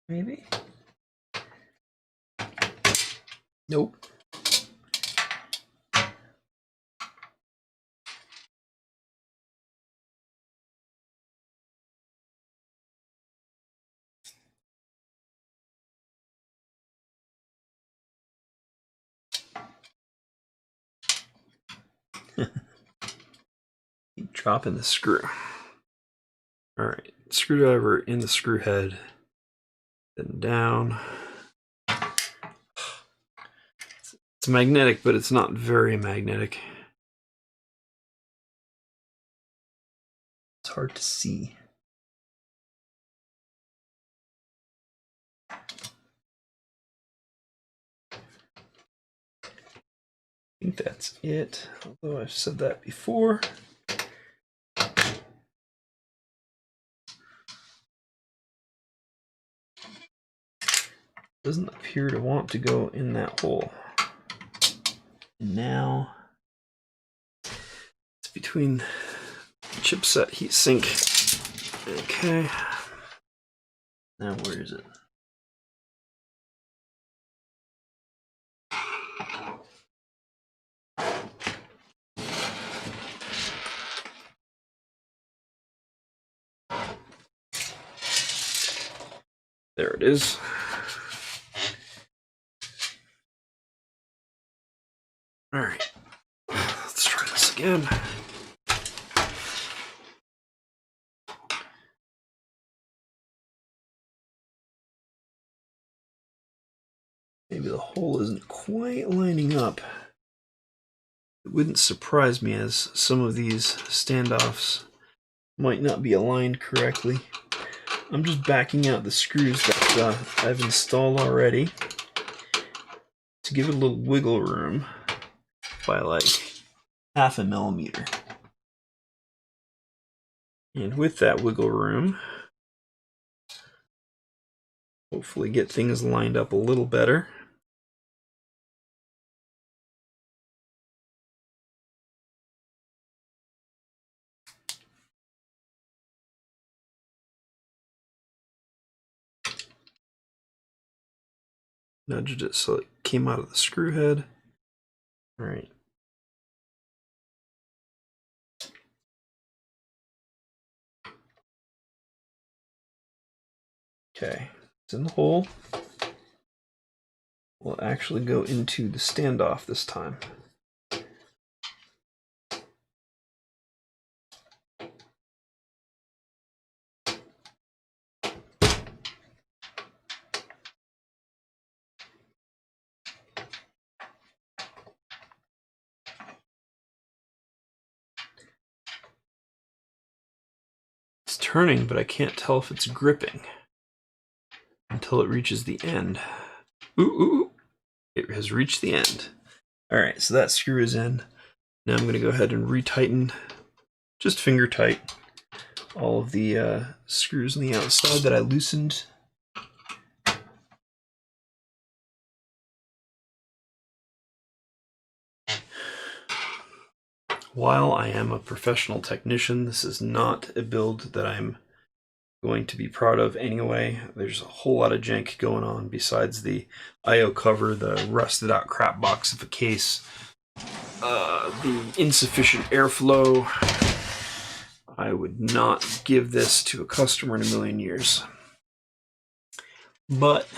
maybe. Nope. Keep dropping the screw. All right, screwdriver in the screw head, then down. It's magnetic, but it's not very magnetic. It's hard to see. I think that's it, although I've said that before. Doesn't appear to want to go in that hole. And now it's between the chipset heatsink. Okay. Now where is it? There it is. All right, let's try this again. Maybe the hole isn't quite lining up. It wouldn't surprise me, as some of these standoffs might not be aligned correctly. I'm just backing out the screws that I've installed already to give it a little wiggle room by like 0.5 millimeter. And with that wiggle room, hopefully get things lined up a little better. Nudged it so it came out of the screw head. All right. Okay, it's in the hole. We'll actually go into the standoff this time. It's turning, but I can't tell if it's gripping until it reaches the end. Ooh, it has reached the end. All right, so that screw is in. Now I'm going to go ahead and retighten, just finger tight, all of the screws on the outside that I loosened. While I am a professional technician, this is not a build that I'm going to be proud of anyway. There's a whole lot of jank going on besides the I/O cover, the rusted out crap box of a case, the insufficient airflow. I would not give this to a customer in a million years. But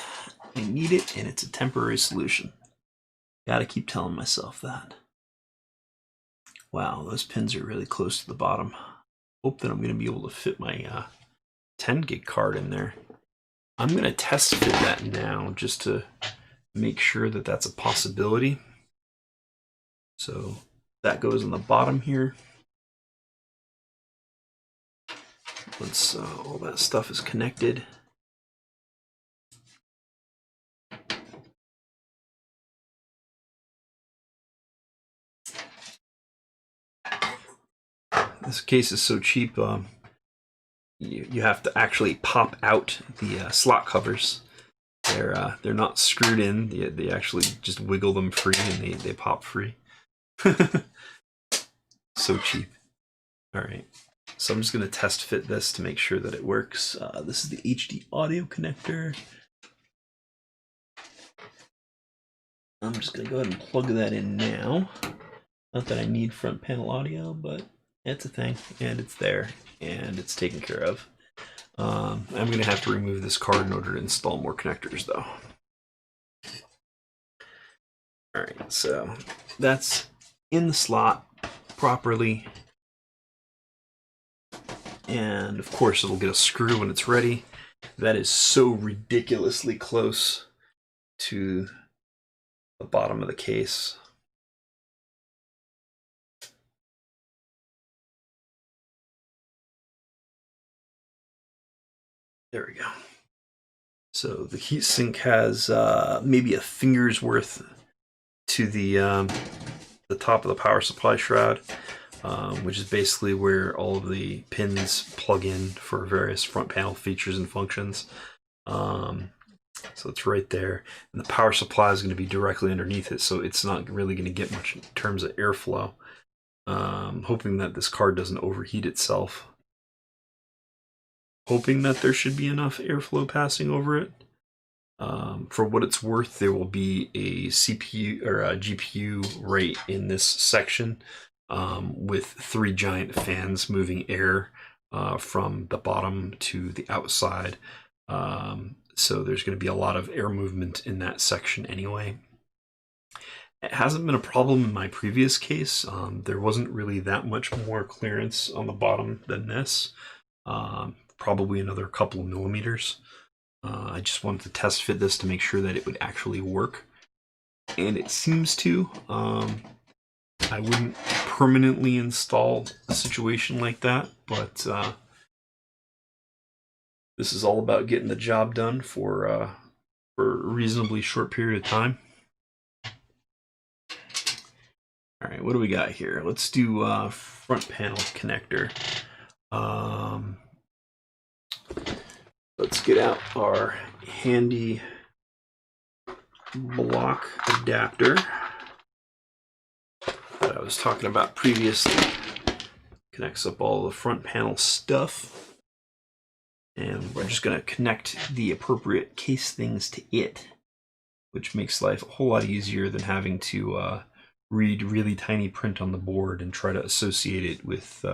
I need it, and it's a temporary solution. Gotta keep telling myself that. Wow, those pins are really close to the bottom. Hope that I'm going to be able to fit my 10 gig card in there. I'm going to test fit that now just to make sure that that's a possibility. So that goes on the bottom here. Once all that stuff is connected. This case is so cheap, you have to actually pop out the slot covers they're not screwed in. They actually just wiggle them free and they pop free. So cheap. All right. So I'm just going to test fit this to make sure that it works. This is the HD audio connector. I'm just going to go ahead and plug that in now. Not that I need front panel audio, but it's a thing, and it's there, and it's taken care of. I'm going to have to remove this card in order to install more connectors, though. All right, so that's in the slot properly. And of course, it'll get a screw when it's ready. That is so ridiculously close to the bottom of the case. There we go. So the heatsink has maybe a finger's worth to the top of the power supply shroud, which is basically where all of the pins plug in for various front panel features and functions. So it's right there, and the power supply is going to be directly underneath it, so it's not really going to get much in terms of airflow. Hoping that this card doesn't overheat itself. Hoping that there should be enough airflow passing over it. For what it's worth, there will be a CPU or a GPU right in this section with 3 giant fans moving air from the bottom to the outside. So there's going to be a lot of air movement in that section anyway. It hasn't been a problem in my previous case. There wasn't really that much more clearance on the bottom than this. Probably another couple of millimeters. I just wanted to test fit this to make sure that it would actually work. And it seems to. I wouldn't permanently install a situation like that, but this is all about getting the job done for a reasonably short period of time. All right, what do we got here? Let's do front panel connector. Let's get out our handy block adapter that I was talking about previously. Connects up all the front panel stuff. And we're just going to connect the appropriate case things to it, which makes life a whole lot easier than having to read really tiny print on the board and try to associate it with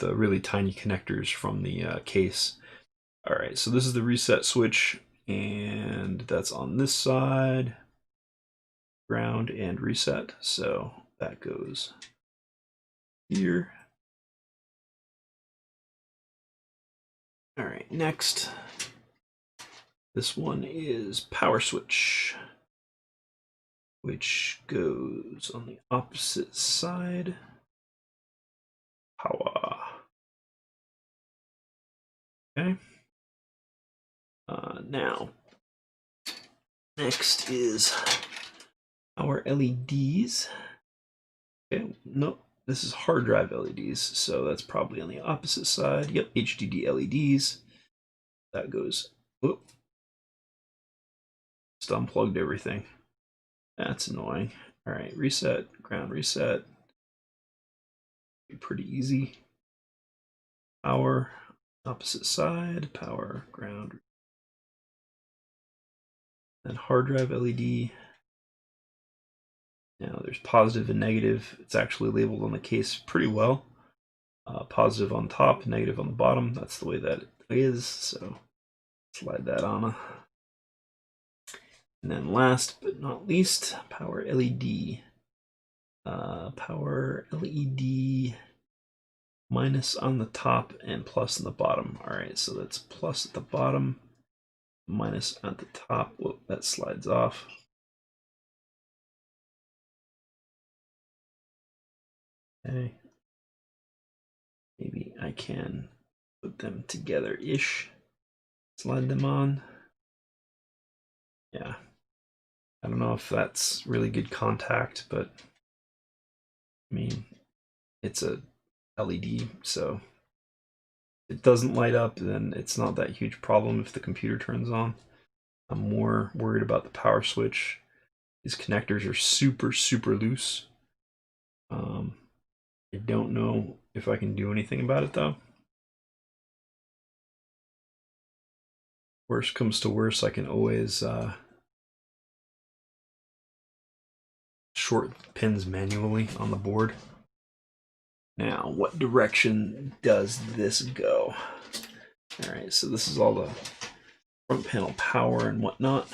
really tiny connectors from the case. All right, so this is the reset switch, and that's on this side, ground and reset. So that goes here. All right, next, this one is power switch, which goes on the opposite side. Power. Okay. Now, next is our LEDs. Okay, no, this is hard drive LEDs, so that's probably on the opposite side. Yep, HDD LEDs. That goes, whoop. Just unplugged everything. That's annoying. All right, reset, ground reset. Be pretty easy. Power, opposite side, power, ground. Then hard drive LED. Now there's positive and negative. It's actually labeled on the case pretty well. Positive on top, negative on the bottom. That's the way that it is. So slide that on. And then last but not least, power LED. Power LED minus on the top and plus on the bottom. All right, so that's plus at the bottom, minus at the top. Whoop, that slides off. Okay. Maybe I can put them together-ish. Slide them on. Yeah. I don't know if that's really good contact, but I mean, it's a LED, so if it doesn't light up, then it's not that huge problem if the computer turns on. I'm more worried about the power switch. These connectors are super, super loose. I don't know if I can do anything about it though. Worst comes to worst, I can always short pins manually on the board. Now, what direction does this go? All right, so this is all the front panel power and whatnot.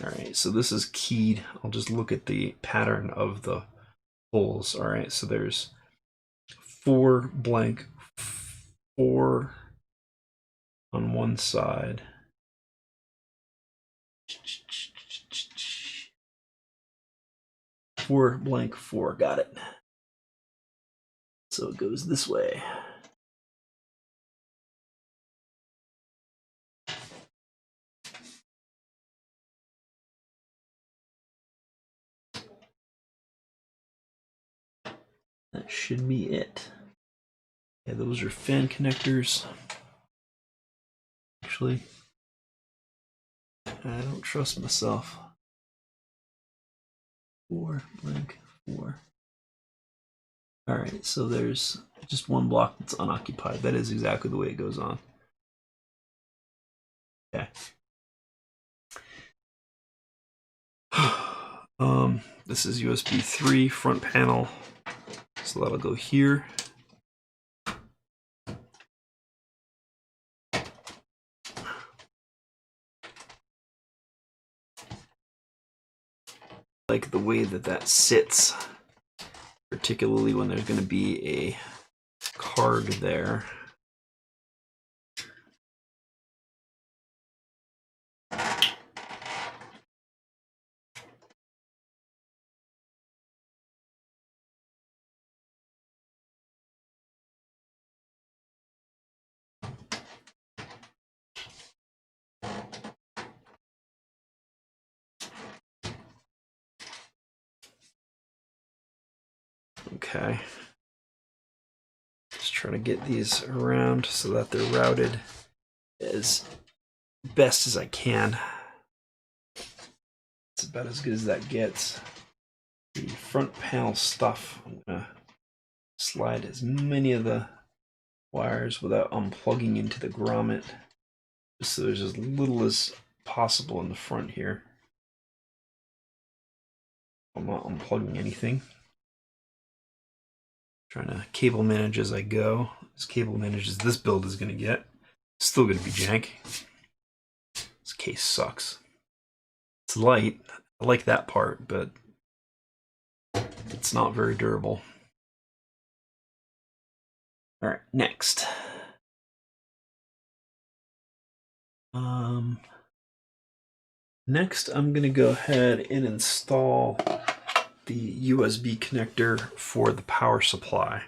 All right, so this is keyed. I'll just look at the pattern of the holes. All right, so there's 4 blank, 4 on one side. Four blank 4, got it. So it goes this way. That should be it. Yeah, those are fan connectors. Actually, I don't trust myself. 4 blank 4. All right, so there's just one block that's unoccupied. That is exactly the way it goes on. Okay. This is USB 3 front panel, so that'll go here. Like the way that that sits, particularly when there's going to be a card there. Okay. Just trying to get these around so that they're routed as best as I can. It's about as good as that gets. The front panel stuff, I'm gonna slide as many of the wires without unplugging into the grommet, just so there's as little as possible in the front here. I'm not unplugging anything. Trying to cable manage as I go. As cable managed as this build is going to get. Still going to be jank. This case sucks. It's light. I like that part, but it's not very durable. All right, next. Next, I'm going to go ahead and install the USB connector for the power supply.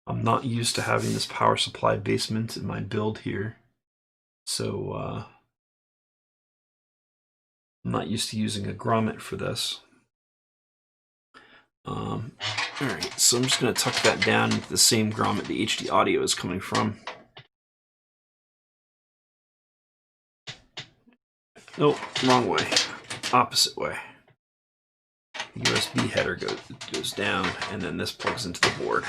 I'm not used to having this power supply basement in my build here, so I'm not used to using a grommet for this. All right, so I'm just going to tuck that down into the same grommet the HD audio is coming from. Nope, wrong way. Opposite way. The USB header goes down, and then this plugs into the board.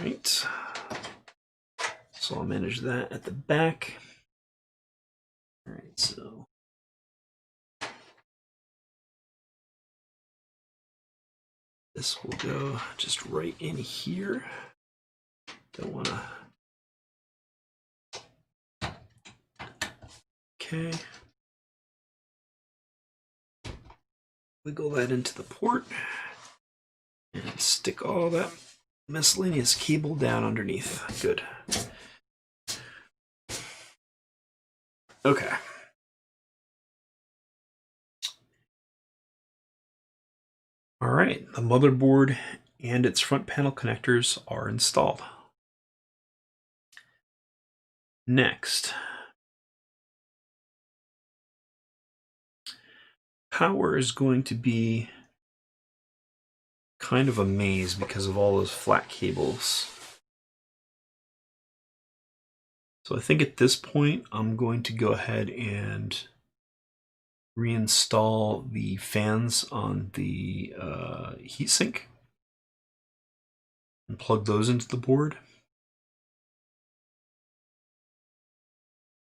Right. So I'll manage that at the back. All right, so this will go just right in here. Don't want to. Okay. Wiggle that into the port and stick all that miscellaneous cable down underneath. Good. Okay. All right, the motherboard and its front panel connectors are installed. Next, power is going to be kind of a maze because of all those flat cables. So I think at this point, I'm going to go ahead and reinstall the fans on the heatsink and plug those into the board.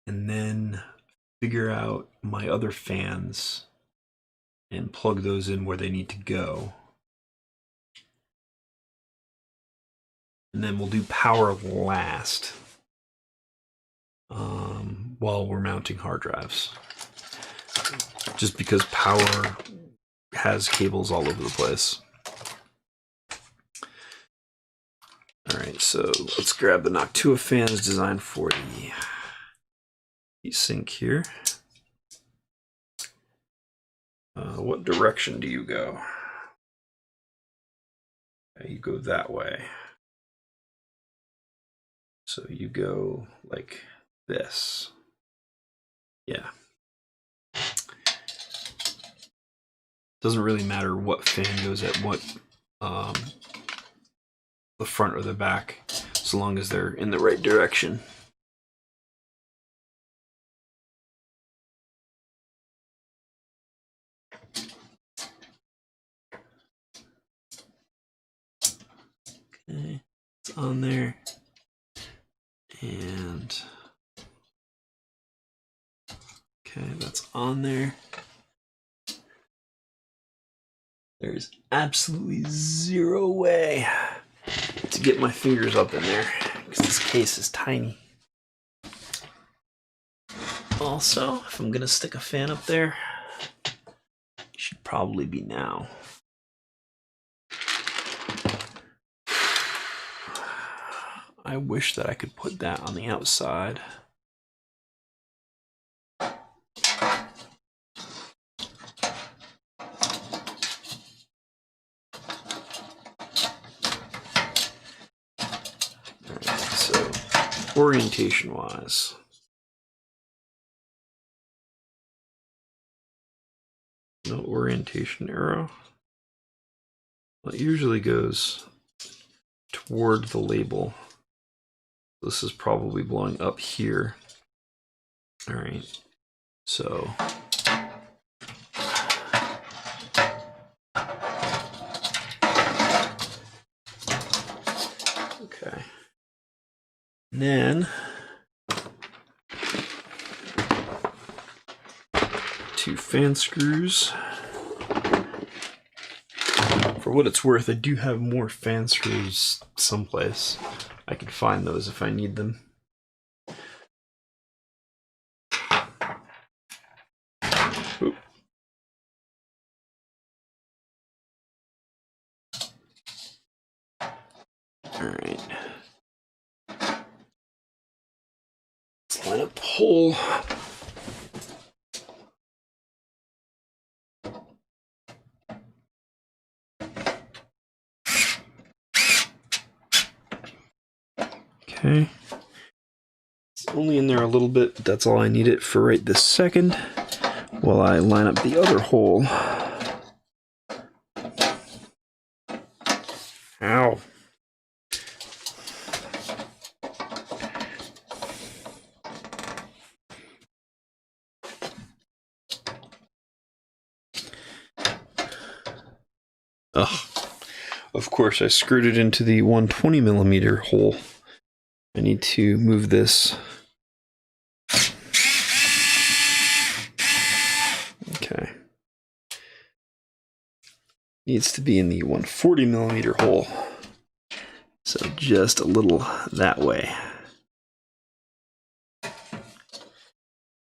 And then figure out my other fans and plug those in where they need to go. And then we'll do power last while we're mounting hard drives. Just because power has cables all over the place. All right, so let's grab the Noctua fans designed for the heatsink here. What direction do you go? You go that way. So you go like this. Yeah. Doesn't really matter what fan goes at what, the front or the back, so long as they're in the right direction. Okay, it's on there. And okay, that's on there. There's absolutely zero way to get my fingers up in there because this case is tiny. Also, if I'm gonna stick a fan up there, it should probably be now. I wish that I could put that on the outside. Alright, so orientation-wise, no orientation arrow. Well, it usually goes toward the label. This is probably blowing up here. All right, so okay, and then two fan screws. For what it's worth, I do have more fan screws someplace. I can find those if I need them. Oop. All right. Let's line up the hole. Okay. It's only in there a little bit, but that's all I need it for right this second while I line up the other hole. Ow. Ugh. Of course, I screwed it into the 120mm hole. I need to move this. Okay. Needs to be in the 140mm hole. So just a little that way.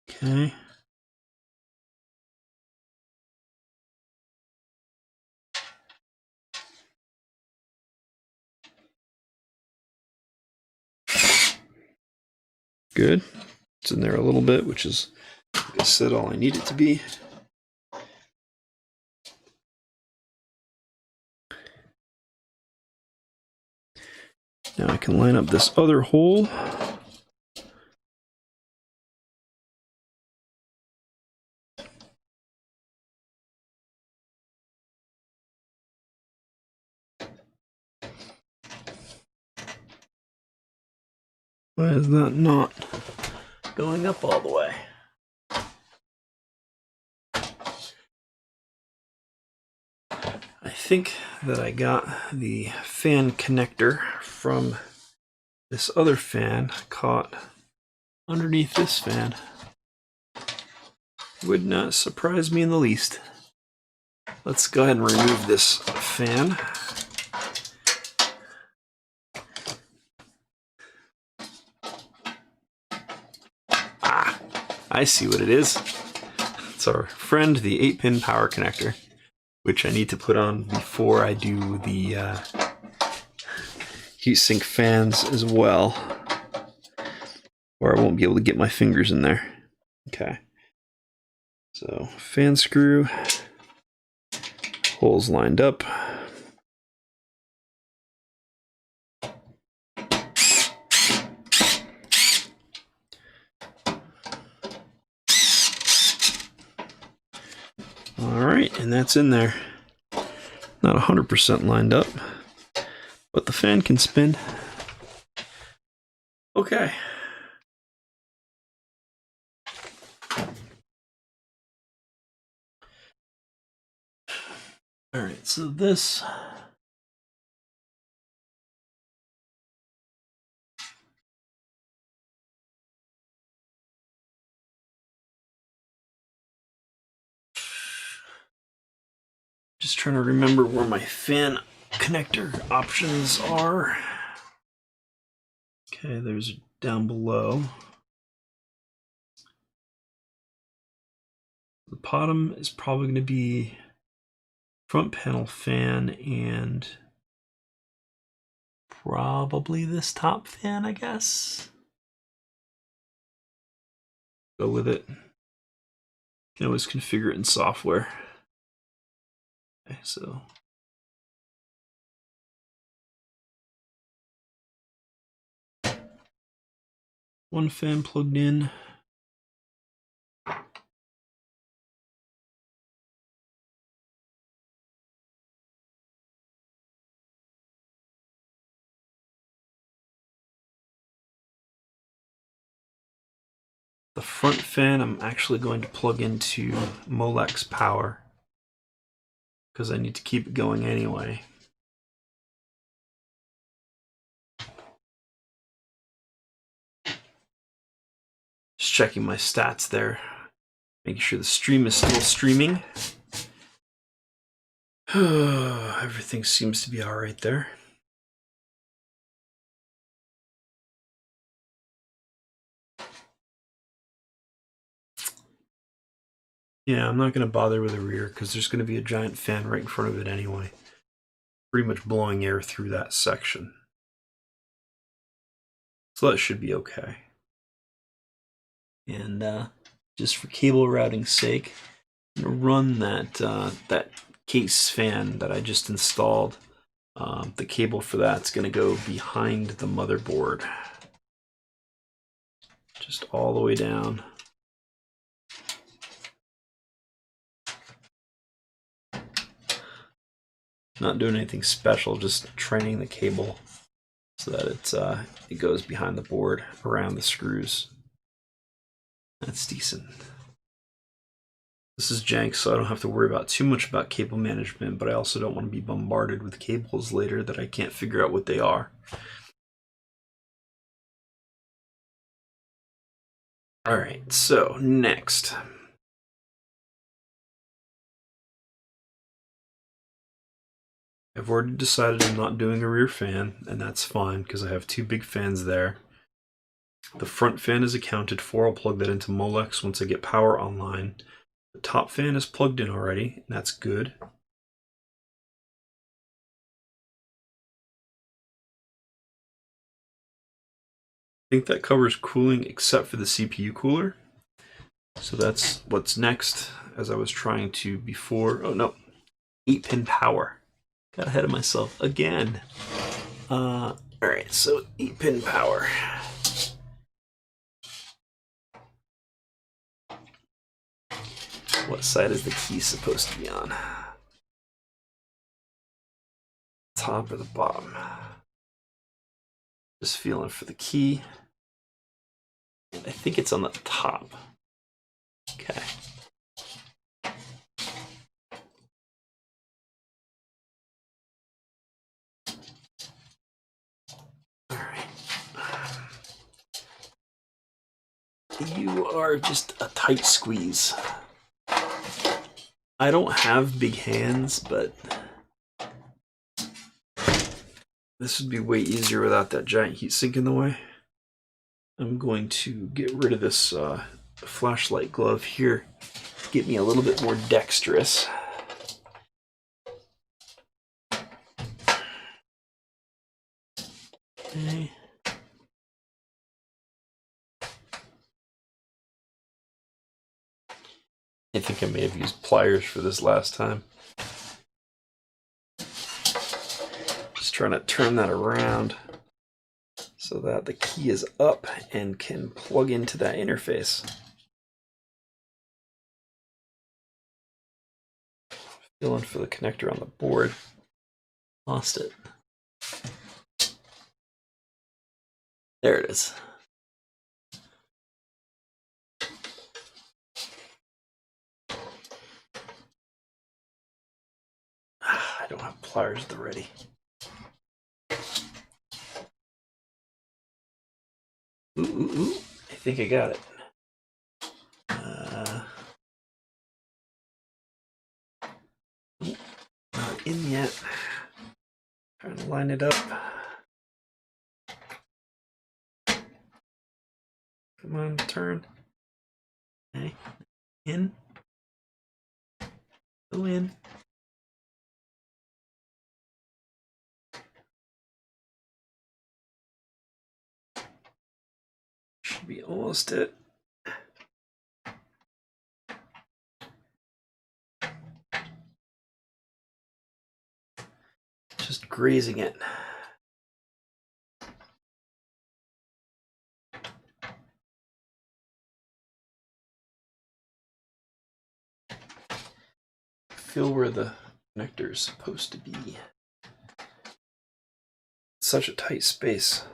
Okay. Good. It's in there a little bit, which is, like I said, all I need it to be. Now I can line up this other hole. Why is that not going up all the way? I think that I got the fan connector from this other fan caught underneath this fan. Would not surprise me in the least. Let's go ahead and remove this fan. Ah, I see what it is. It's our friend, the 8-pin power connector, which I need to put on before I do the heatsink fans as well, or I won't be able to get my fingers in there. Okay. So, fan screw, holes lined up. Alright, and that's in there. Not 100% lined up, but the fan can spin. Okay. Alright, so this just trying to remember where my fan connector options are. Okay, there's down below. The bottom is probably going to be front panel fan and probably this top fan, I guess. Go with it. You can always configure it in software. Okay, so one fan plugged in. The front fan I'm actually going to plug into Molex power because I need to keep it going anyway. Just checking my stats there, making sure the stream is still streaming. Everything seems to be all right there. Yeah, I'm not going to bother with the rear because there's going to be a giant fan right in front of it anyway. Pretty much blowing air through that section. So that should be okay. And just for cable routing's sake, I'm going to run that case fan that I just installed. The cable for that's going to go behind the motherboard. Just all the way down. Not doing anything special, just training the cable so that it goes behind the board around the screws. That's decent. This is jank, so I don't have to worry about too much about cable management, but I also don't want to be bombarded with cables later that I can't figure out what they are. Alright, so next. I've already decided I'm not doing a rear fan, and that's fine because I have two big fans there. The front fan is accounted for. I'll plug that into Molex once I get power online. The top fan is plugged in already, and that's good. I think that covers cooling except for the CPU cooler. So that's what's next, as I was trying to before. Oh no, 8-pin power. Got ahead of myself again. Alright, so 8-pin power. What side is the key supposed to be on? Top or the bottom? Just feeling for the key. I think it's on the top. Okay. All right. You are just a tight squeeze. I don't have big hands, but this would be way easier without that giant heatsink in the way. I'm going to get rid of this flashlight glove here, get me a little bit more dexterous. Okay. I think I may have used pliers for this last time. Just trying to turn that around so that the key is up and can plug into that interface. Feeling for the connector on the board. Lost it. There it is. I don't have pliers at the ready. Ooh. I think I got it. Not in yet. Trying to line it up. Come on, turn. Okay. In. Go in. Should be almost it. Just grazing it. Feel where the connector is supposed to be. Such a tight space.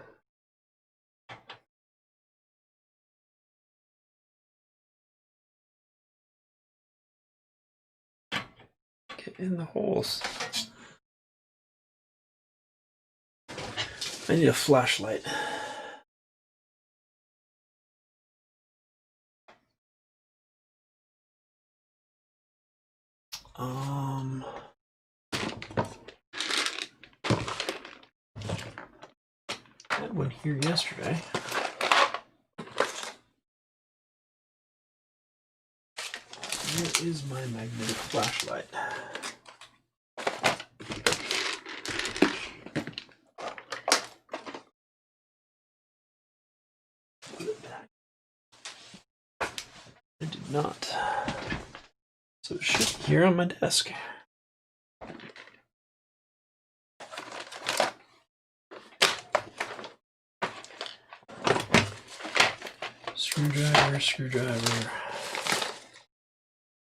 Get in the holes. I need a flashlight. Had one here yesterday. Where is my magnetic flashlight? Put it back. I did not. So it should be here on my desk. Screwdriver.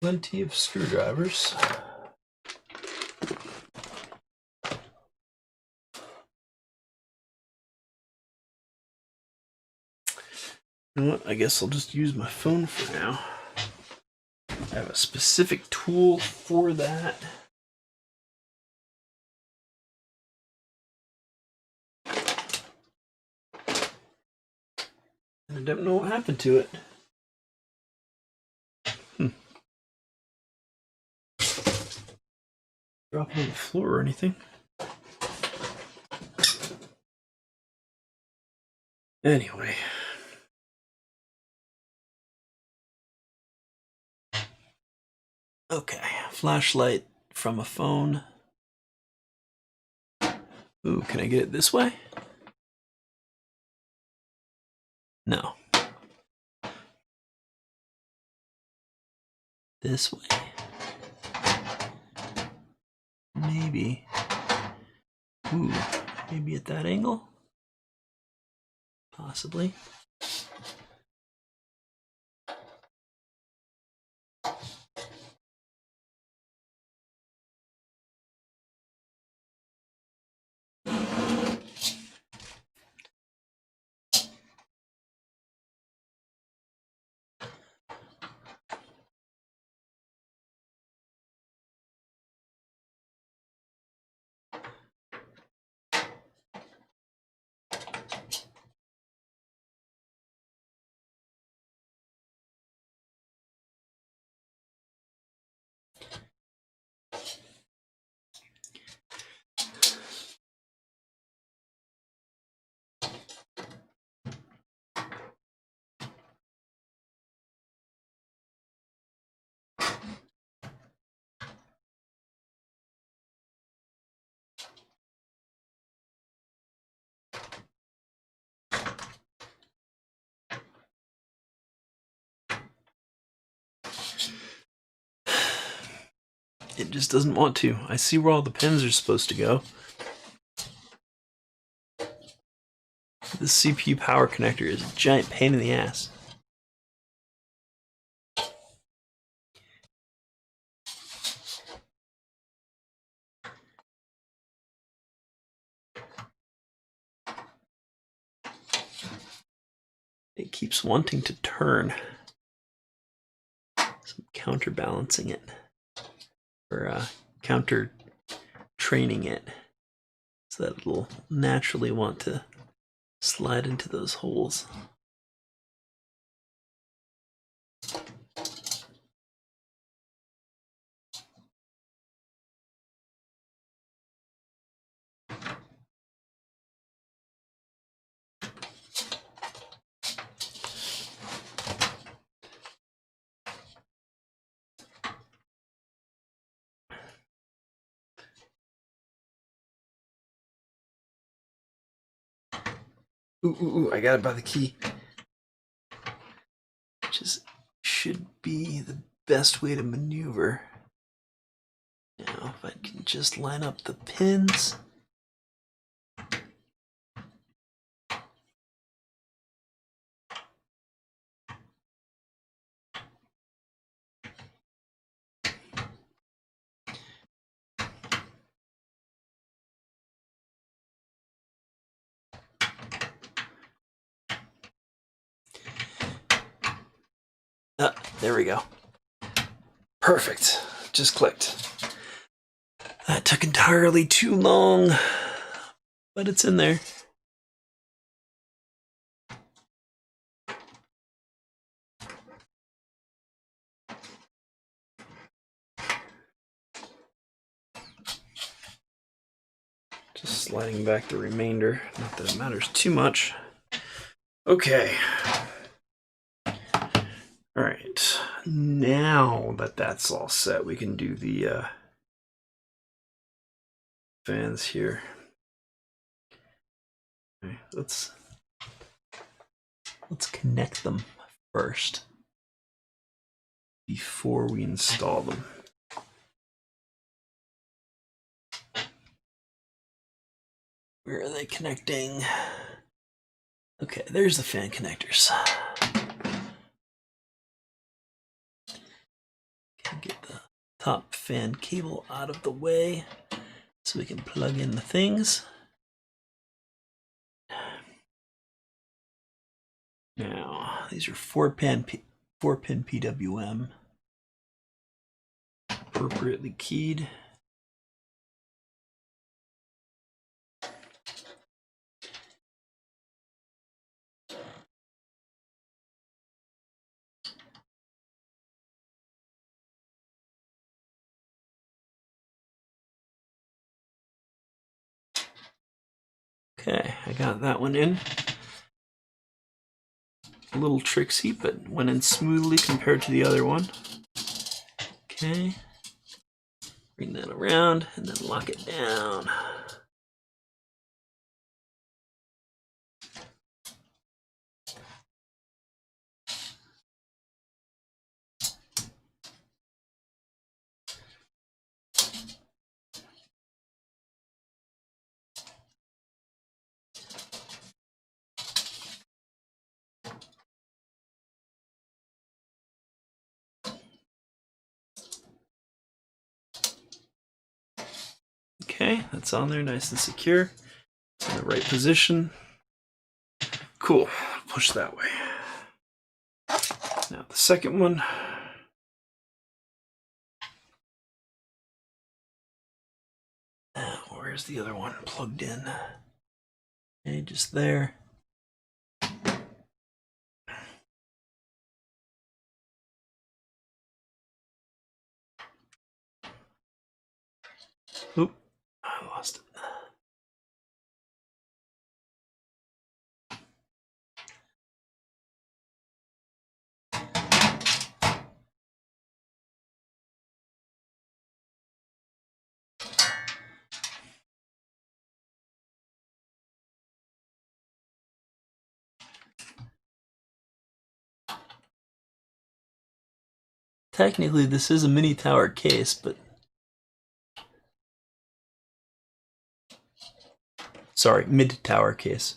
Plenty of screwdrivers. You know what? I guess I'll just use my phone for now. I have a specific tool for that. I don't know what happened to it. Drop it on the floor or anything. Anyway. Okay, flashlight from a phone. Ooh, can I get it this way? No. This way? Maybe. Ooh, maybe at that angle? Possibly. It just doesn't want to. I see where all the pins are supposed to go. This CPU power connector is a giant pain in the ass. It keeps wanting to turn. So I'm counterbalancing it, or counter training it, so that it'll naturally want to slide into those holes. Ooh, I got it by the key. Which should be the best way to maneuver. Now, if I can just line up the pins. There we go. Perfect. Just clicked. That took entirely too long, but it's in there. Just sliding back the remainder. Not that it matters too much. Okay. All right. Now that that's all set, we can do the fans here. Okay, let's connect them first before we install them. Where are they connecting? Okay, there's the fan connectors. Can get the top fan cable out of the way so we can plug in the things. Now, these are 4-pin PWM, appropriately keyed. Okay, I got that one in. A little tricksy, but went in smoothly compared to the other one. Okay, bring that around and then lock it down. Okay, that's on there nice and secure. It's in the right position. Cool, push that way. Now the second one. Where's the other one plugged in? Okay, just there. Oop, I lost it. Technically, this is a mini tower case, but sorry, mid-tower case.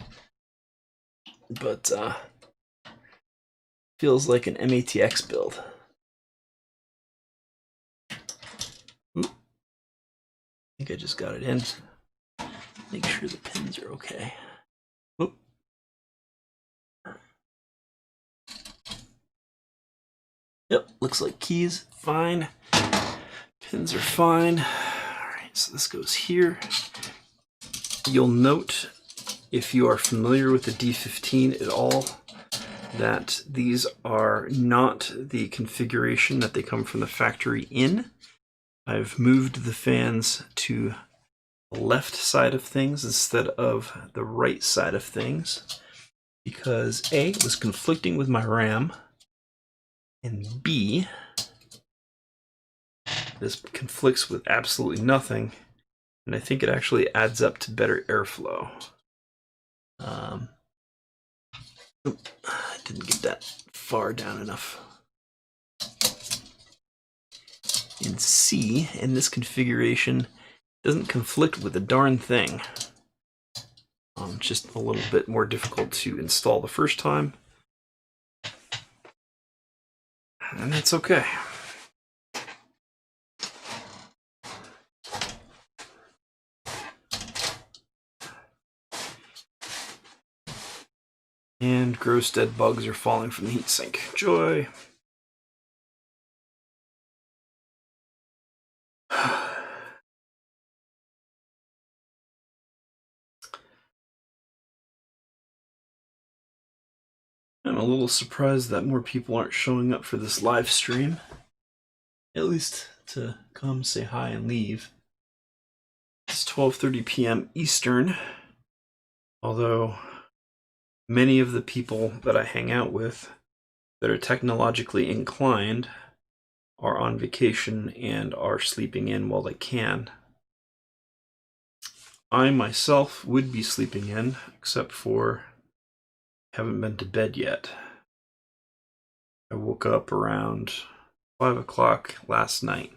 But feels like an MATX build. Ooh. I think I just got it in. Make sure the pins are okay. Oop. Yep, looks like keys fine. Pins are fine. Alright, so this goes here. You'll note, if you are familiar with the D15 at all, that these are not the configuration that they come from the factory in. I've moved the fans to the left side of things instead of the right side of things because A, it was conflicting with my RAM, and B, this conflicts with absolutely nothing, and I think it actually adds up to better airflow. Didn't get that far down enough. And C, in this configuration, doesn't conflict with a darn thing. Just a little bit more difficult to install the first time. And that's okay. And gross dead bugs are falling from the heatsink. Joy. I'm a little surprised that more people aren't showing up for this live stream. At least to come say hi and leave. It's 12:30 p.m. Eastern. Although many of the people that I hang out with that are technologically inclined are on vacation and are sleeping in while they can. I myself would be sleeping in, except for I haven't been to bed yet. I woke up around 5 o'clock last night.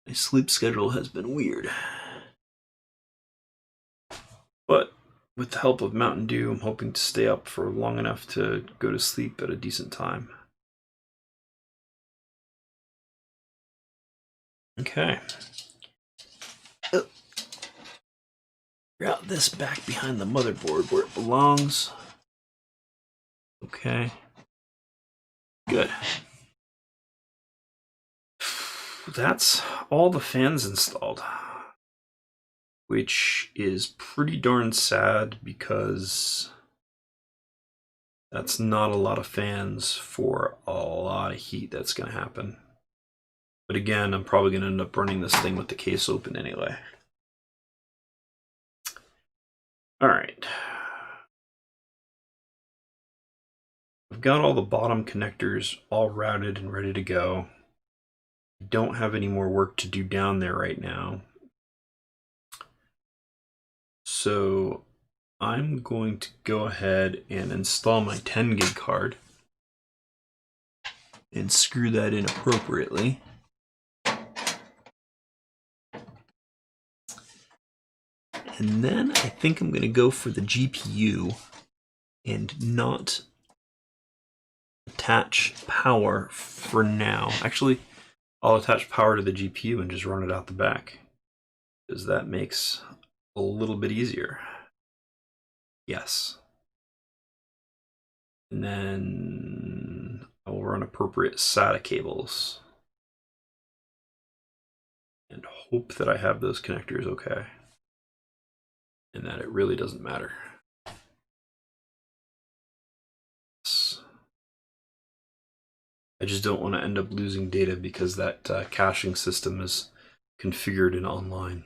My sleep schedule has been weird. But with the help of Mountain Dew, I'm hoping to stay up for long enough to go to sleep at a decent time. Okay. Route this back behind the motherboard where it belongs. Okay. Good. That's all the fans installed, which is pretty darn sad because that's not a lot of fans for a lot of heat that's going to happen. But again, I'm probably going to end up running this thing with the case open anyway. All right. I've got all the bottom connectors all routed and ready to go. I don't have any more work to do down there right now. So I'm going to go ahead and install my 10 gig card and screw that in appropriately. And then I think I'm going to go for the GPU and not attach power for now. Actually, I'll attach power to the GPU and just run it out the back, because that makes a little bit easier. Yes. And then I will run appropriate SATA cables and hope that I have those connectors okay, and that it really doesn't matter. I just don't want to end up losing data because that caching system is configured in online.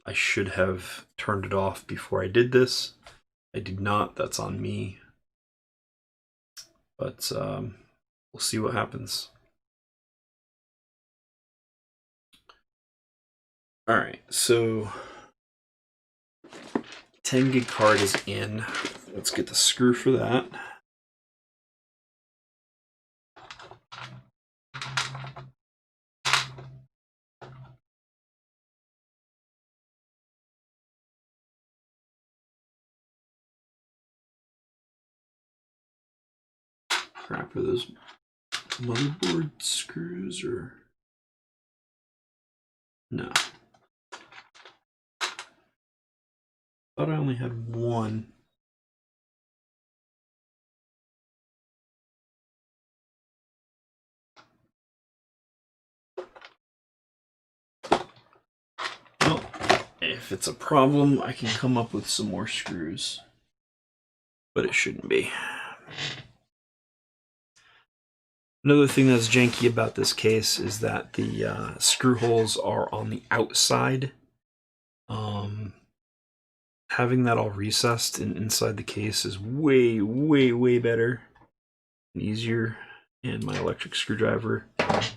I should have turned it off before I did this. I did not. That's on me. But we'll see what happens. All right, so 10 gig card is in. Let's get the screw for that. crap are those motherboard screws or no? Thought I only had one. Well, if it's a problem, I can come up with some more screws, but it shouldn't be. Another thing that's janky about this case is that the screw holes are on the outside. Having that all recessed and inside the case is way, way, way better and easier. And my electric screwdriver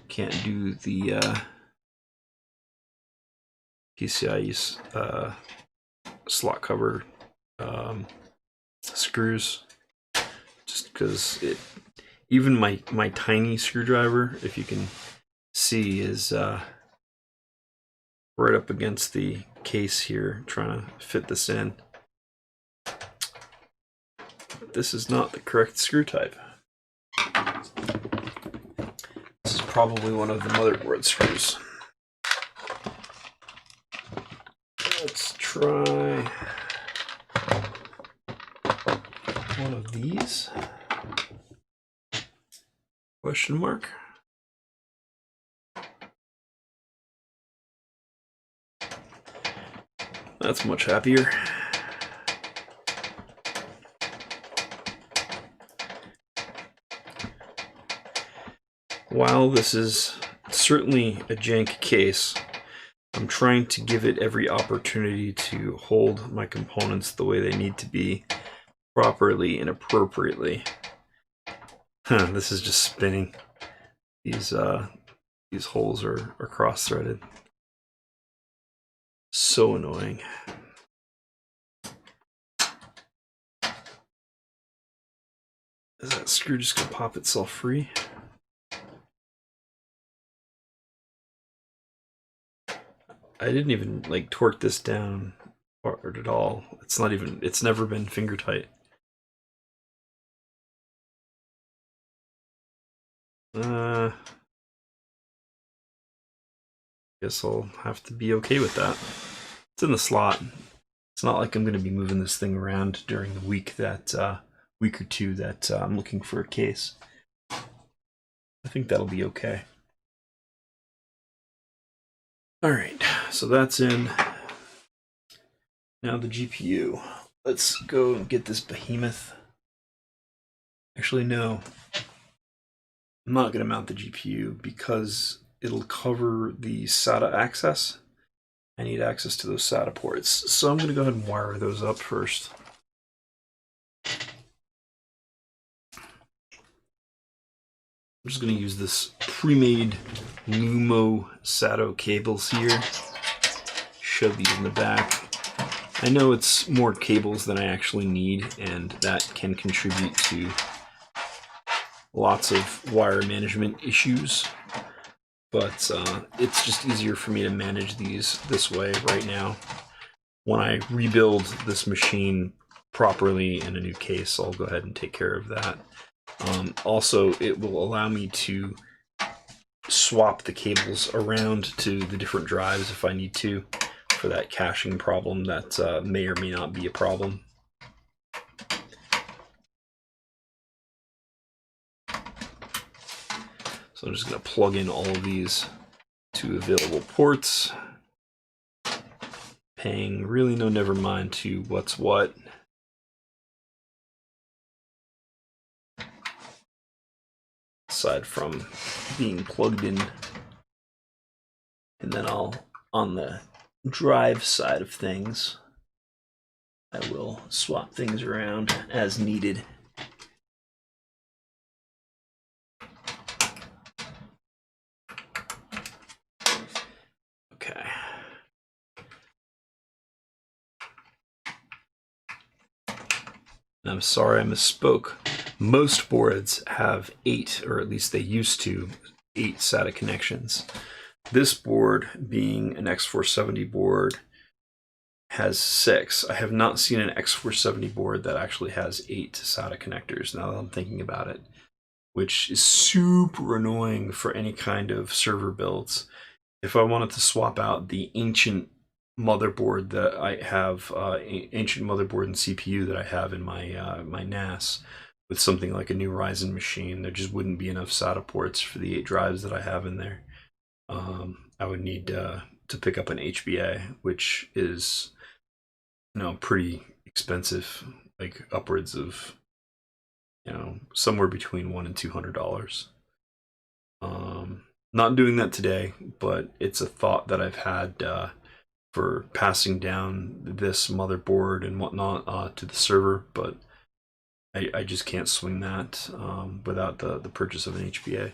can't do the PCI slot cover screws, just because it. Even my tiny screwdriver, if you can see, is right up against the case here, trying to fit this in. But this is not the correct screw type. This is probably one of the motherboard screws. Let's try one of these. Question mark. That's much happier. While this is certainly a jank case, I'm trying to give it every opportunity to hold my components the way they need to be, properly and appropriately. This is just spinning. These holes are cross-threaded. So annoying. Is that screw just gonna pop itself free? I didn't even like torque this down hard at all. It's never been finger tight. Guess I'll have to be okay with that. It's in the slot. It's not like I'm going to be moving this thing around during the week or two that I'm looking for a case. I think that'll be okay. All right, so that's in. Now the GPU. Let's go and get this behemoth. Actually, no. I'm not going to mount the GPU because it'll cover the SATA access. I need access to those SATA ports. So I'm going to go ahead and wire those up first. I'm just going to use this pre-made Lumo SATA cables here. Shove these in the back. I know it's more cables than I actually need, and that can contribute to lots of wire management issues. But it's just easier for me to manage these this way right now. When I rebuild this machine properly in a new case, I'll go ahead and take care of that. Also, it will allow me to swap the cables around to the different drives if I need to, for that caching problem that may or may not be a problem. So I'm just going to plug in all of these to available ports, paying really no never mind to what's what. Aside from being plugged in, and then on the drive side of things, I will swap things around as needed. Okay. I'm sorry I misspoke. Most boards have 8, or at least they used to, 8 SATA connections. This board, being an X470 board, has 6. I have not seen an X470 board that actually has 8 SATA connectors, now that I'm thinking about it. which is super annoying for any kind of server builds. If I wanted to swap out the ancient motherboard that I have, ancient motherboard and CPU that I have in my my NAS, with something like a new Ryzen machine, there just wouldn't be enough SATA ports for the 8 drives that I have in there. I would need to pick up an HBA, which is, you know, pretty expensive, like upwards of, you know, somewhere between $100 and $200. Not doing that today, but it's a thought that I've had for passing down this motherboard and whatnot to the server, but I just can't swing that without the purchase of an HBA.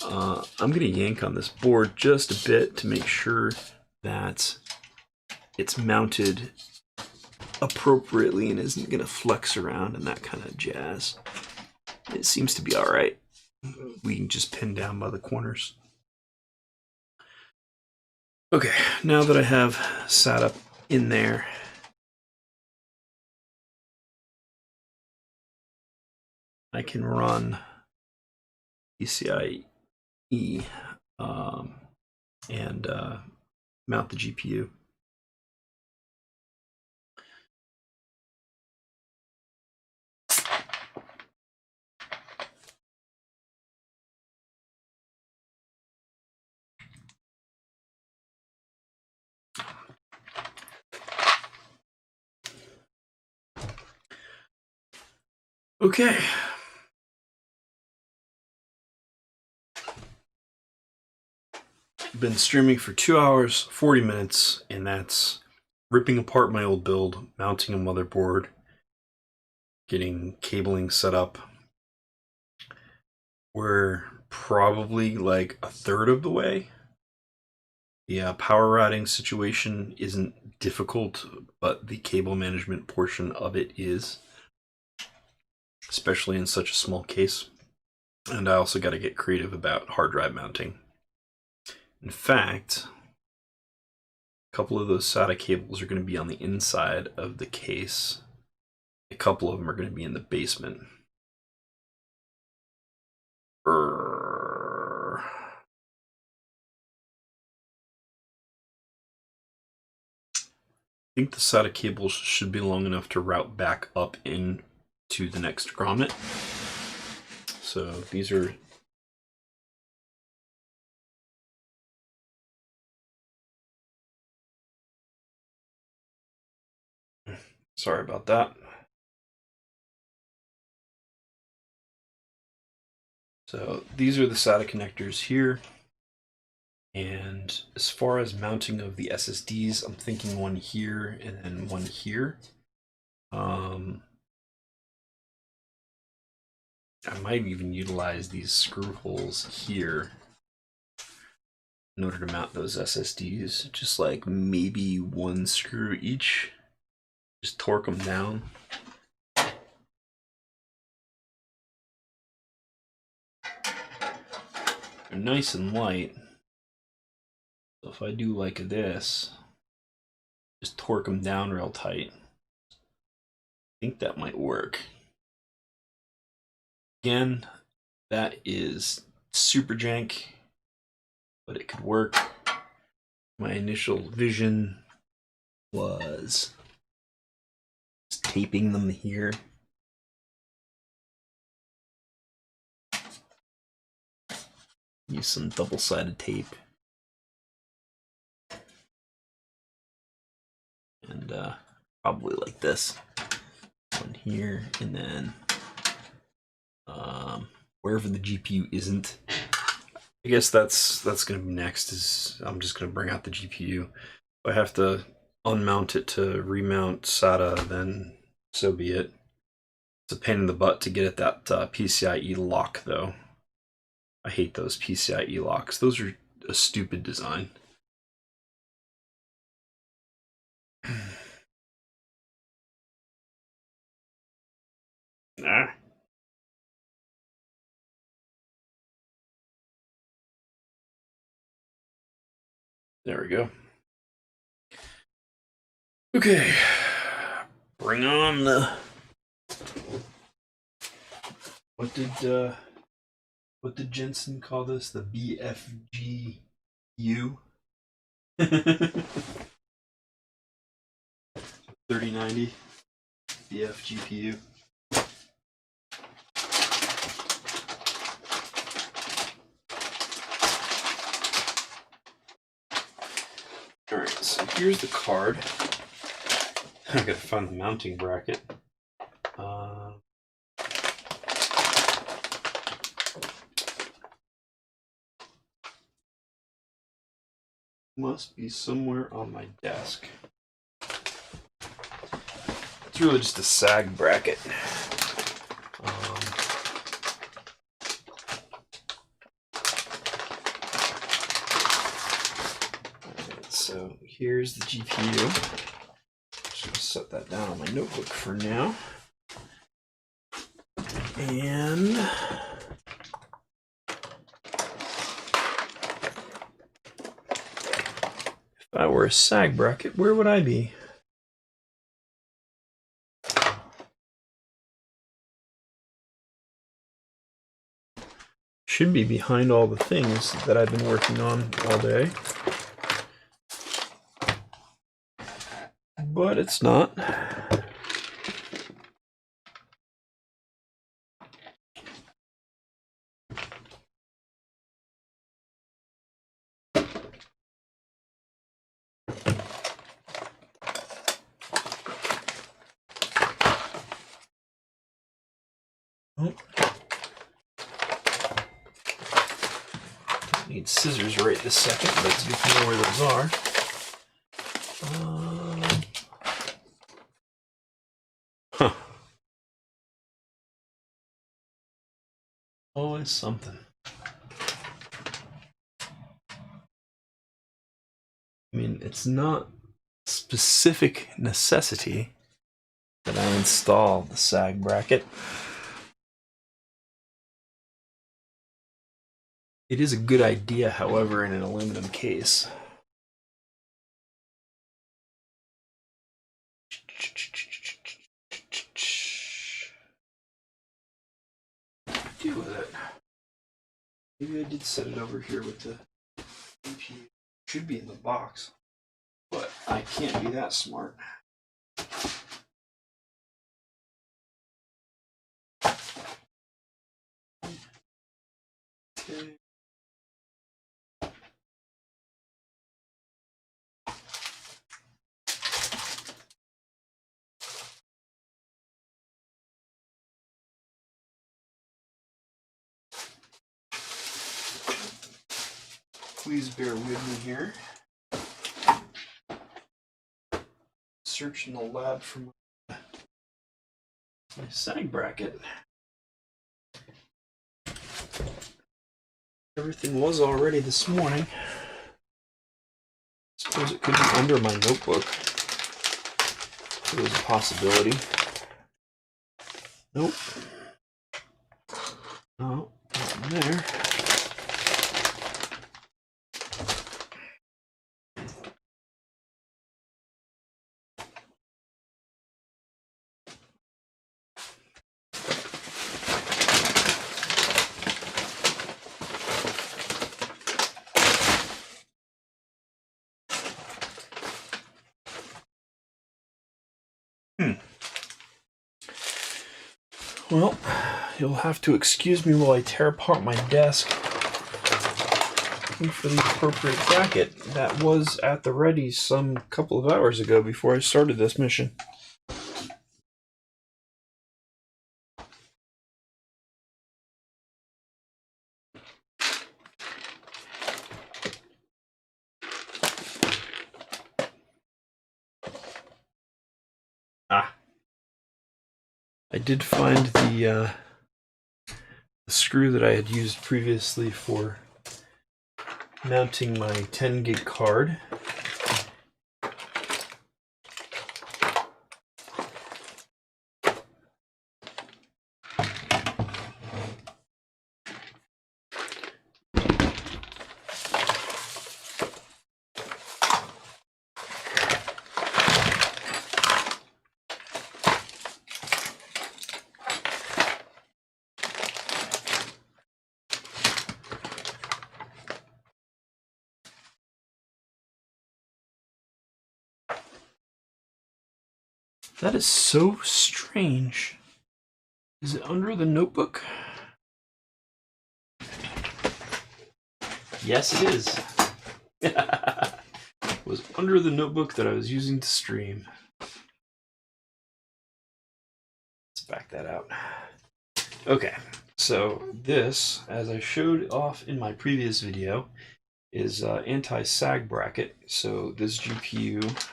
I'm going to yank on this board just a bit to make sure that it's mounted appropriately and isn't going to flex around and that kind of jazz. It seems to be all right. We can just pin down by the corners. Okay, now that I have SATA in there, I can run PCIe and mount the GPU. Okay. Been streaming for 2 hours, 40 minutes, and that's ripping apart my old build, mounting a motherboard, getting cabling set up. We're probably like a third of the way. The power routing situation isn't difficult, but the cable management portion of it is, especially in such a small case. And I also got to get creative about hard drive mounting. In fact, a couple of those SATA cables are going to be on the inside of the case. A couple of them are going to be in the basement. I think the SATA cables should be long enough to route back up into the next grommet. So these are sorry about that. So these are the SATA connectors here. And as far as mounting of the SSDs, I'm thinking one here and then one here. I might even utilize these screw holes here in order to mount those SSDs. Just like maybe one screw each. Just torque them down. They're nice and light. So if I do like this, just torque them down real tight. I think that might work. Again, that is super jank, but it could work. My initial vision was just taping them here. Use some double-sided tape. And probably like this. One here, and then wherever the GPU isn't. I guess that's going to be next. Is I'm just going to bring out the GPU. If I have to unmount it to remount SATA, then so be it. It's a pain in the butt to get at that PCIe lock, though. I hate those PCIe locks. Those are a stupid design. Nah. There we go. Okay. Bring on the... What did what did Jensen call this? The BFGU? 3090 BFGPU. Alright, so here's the card. I gotta find the mounting bracket. Must be somewhere on my desk. It's really just a sag bracket. So here's the GPU. Just gonna set that down on my notebook for now. And if I were a sag bracket, where would I be? Should be behind all the things that I've been working on all day. But it's not. Oh. Need scissors right this second, but it's good to know where those are. Huh. Always something. I mean, it's not specific necessity that I install the sag bracket. It is a good idea, however, in an aluminum case. Deal with it. Maybe I did set it over here with the GPU. Should be in the box, but I can't be that smart. Okay. Please bear with me here. Searching the lab for my sag bracket. Everything was all ready this morning. Suppose it could be under my notebook. It was a possibility. Nope. No, not in there. Well, you'll have to excuse me while I tear apart my desk looking for the appropriate bracket that was at the ready some couple of hours ago before I started this mission. I did find the screw that I had used previously for mounting my 10 gig card. That is so strange. Is it under the notebook? Yes, it is. It was under the notebook that I was using to stream. Let's back that out. Okay, so this, as I showed off in my previous video, is anti-sag bracket. So this GPU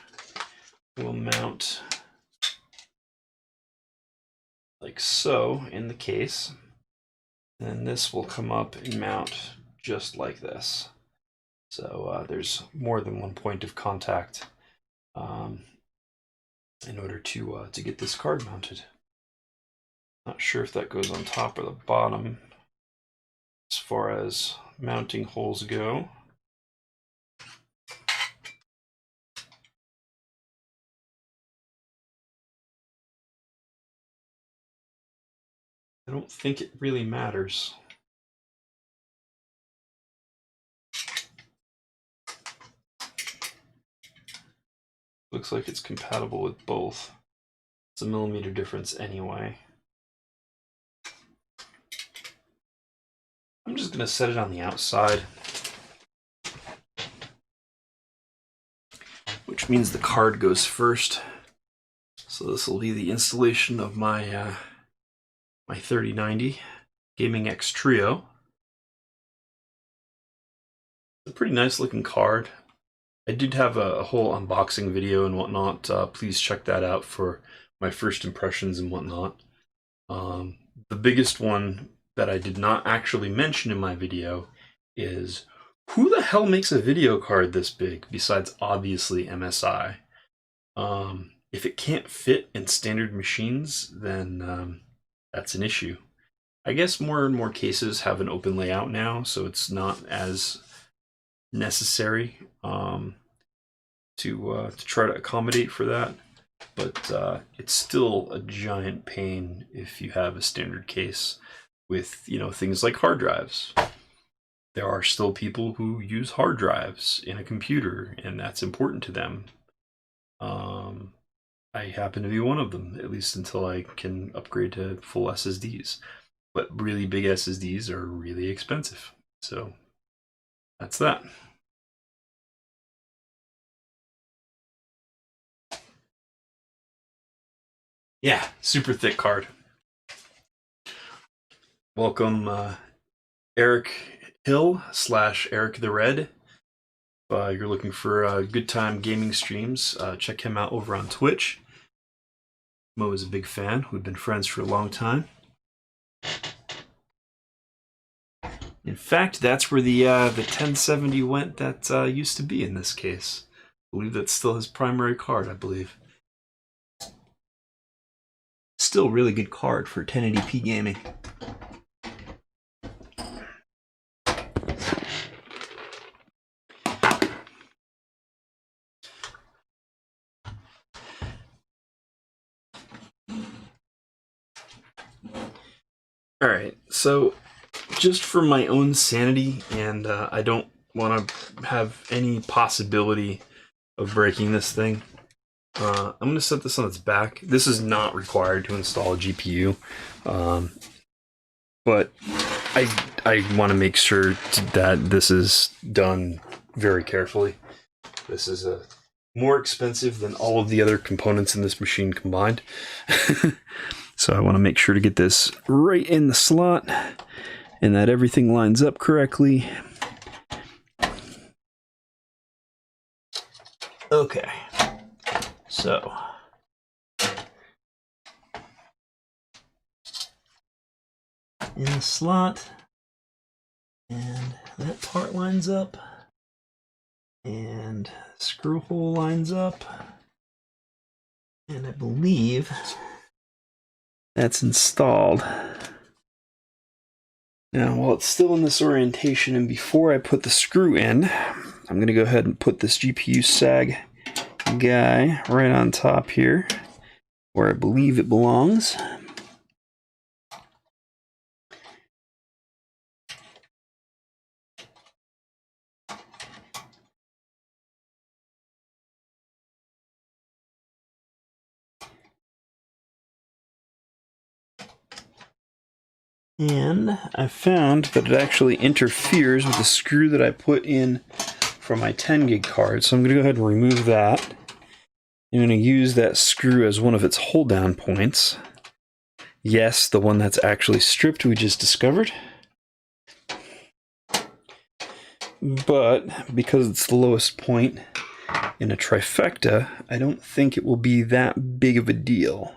will mount like so in the case, and this will come up and mount just like this. So there's more than one point of contact in order to get this card mounted. Not sure if that goes on top or the bottom as far as mounting holes go. I don't think it really matters. Looks like it's compatible with both. It's a millimeter difference anyway. I'm just going to set it on the outside, which means the card goes first. So this will be the installation of my my 3090 Gaming X Trio. It's a pretty nice looking card. I did have a whole unboxing video and whatnot. Please check that out for my first impressions and whatnot. The biggest one that I did not actually mention in my video is, who the hell makes a video card this big besides obviously MSI? If it can't fit in standard machines, then that's an issue. I guess more and more cases have an open layout now, so it's not as necessary to try to accommodate for that. But it's still a giant pain if you have a standard case with, you know, things like hard drives. There are still people who use hard drives in a computer, and that's important to them. I happen to be one of them, at least until I can upgrade to full SSDs. But really big SSDs are really expensive. So that's that. Yeah, super thick card. Welcome, Eric Hill / Eric the Red. If you're looking for good time gaming streams, check him out over on Twitch. Mo is a big fan. We've been friends for a long time. In fact, that's where the 1070 went that used to be in this case. I believe that's still his primary card, I believe. Still really good card for 1080p gaming. Alright, so just for my own sanity, and I don't want to have any possibility of breaking this thing, I'm going to set this on its back. This is not required to install a GPU, but I want to make sure that this is done very carefully. This is more expensive than all of the other components in this machine combined. So I want to make sure to get this right in the slot and that everything lines up correctly. Okay, so in the slot, and that part lines up, and screw hole lines up, and I believe that's installed. Now, while it's still in this orientation, and before I put the screw in, I'm going to go ahead and put this GPU sag guy right on top here, where I believe it belongs. And I found that it actually interferes with the screw that I put in for my 10 gig card. So I'm going to go ahead and remove that. I'm going to use that screw as one of its hold down points. Yes, the one that's actually stripped we just discovered. But because it's the lowest point in a trifecta, I don't think it will be that big of a deal.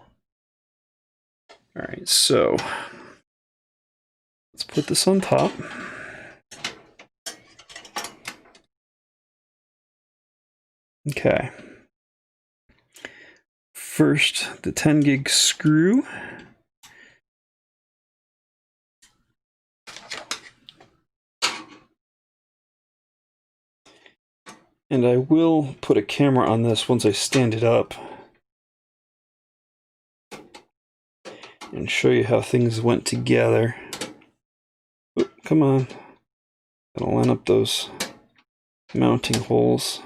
All right, so let's put this on top. Okay. First, the 10 gig screw. And I will put a camera on this once I stand it up and show you how things went together. Oop, come on. Gotta line up those mounting holes.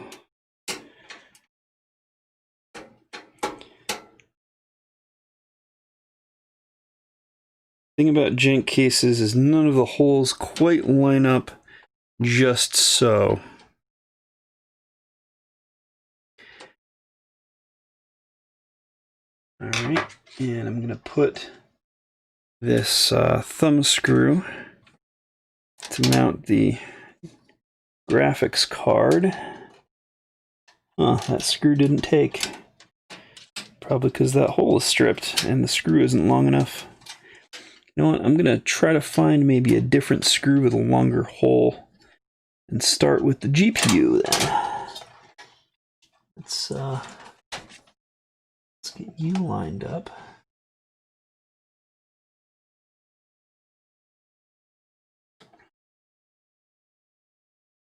Thing about jank cases is none of the holes quite line up just so. All right, and I'm gonna put this thumb screw to mount the graphics card. Oh, that screw didn't take. Probably because that hole is stripped and the screw isn't long enough. You know what, I'm gonna try to find maybe a different screw with a longer hole and start with the GPU then. Let's get you lined up.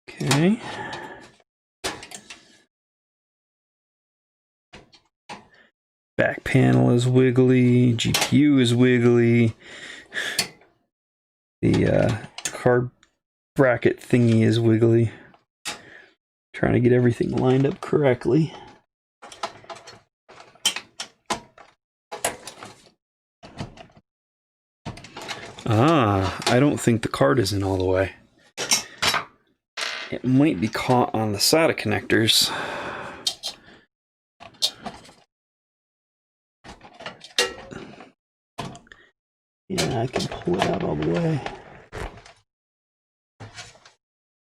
Okay. Back panel is wiggly, GPU is wiggly. The card bracket thingy is wiggly. Trying to get everything lined up correctly. I don't think the card is in all the way. It might be caught on the SATA connectors. Yeah, I can pull it out all the way.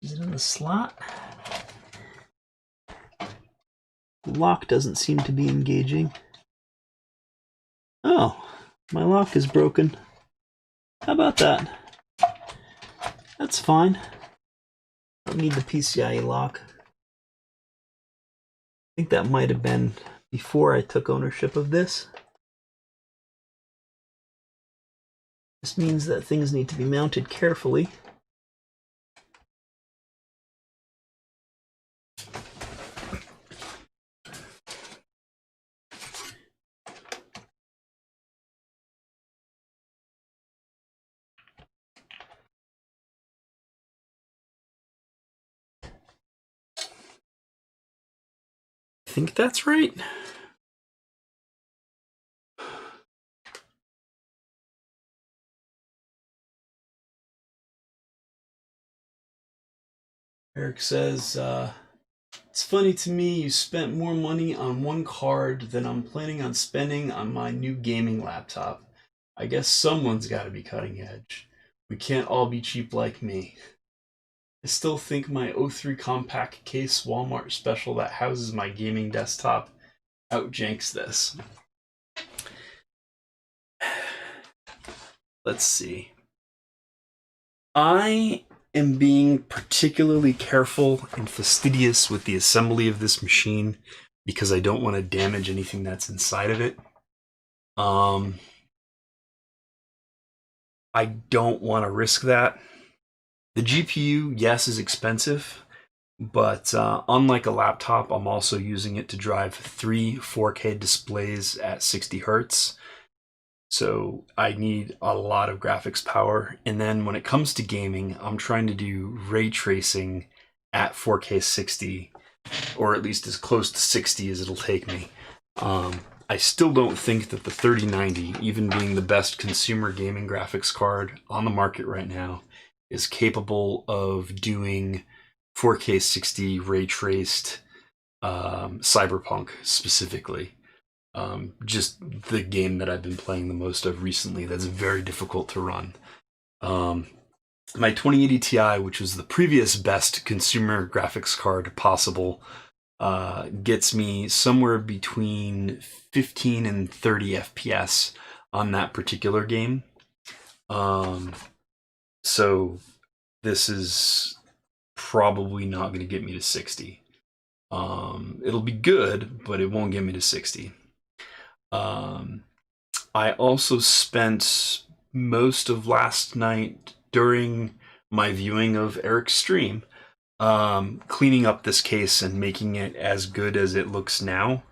Is it in the slot? The lock doesn't seem to be engaging. Oh, my lock is broken. How about that? That's fine. I don't need the PCIe lock. I think that might have been before I took ownership of this. This means that things need to be mounted carefully. I think that's right. Eric says, it's funny to me you spent more money on one card than I'm planning on spending on my new gaming laptop. I guess someone's got to be cutting edge. We can't all be cheap like me. I still think my 03 compact case Walmart special that houses my gaming desktop outjanks this. Let's see. I am being particularly careful and fastidious with the assembly of this machine because I don't want to damage anything that's inside of it. I don't want to risk that. The GPU, yes, is expensive, but unlike a laptop, I'm also using it to drive 3 4K displays at 60 Hertz. So I need a lot of graphics power. And then when it comes to gaming, I'm trying to do ray tracing at 4K 60, or at least as close to 60 as it'll take me. I still don't think that the 3090, even being the best consumer gaming graphics card on the market right now, is capable of doing 4K 60 ray traced Cyberpunk specifically. Just the game that I've been playing the most of recently that's very difficult to run. My 2080 Ti, which was the previous best consumer graphics card possible, gets me somewhere between 15 and 30 FPS on that particular game. So this is probably not going to get me to 60. It'll be good, but it won't get me to 60. I also spent most of last night during my viewing of Eric's stream cleaning up this case and making it as good as it looks now,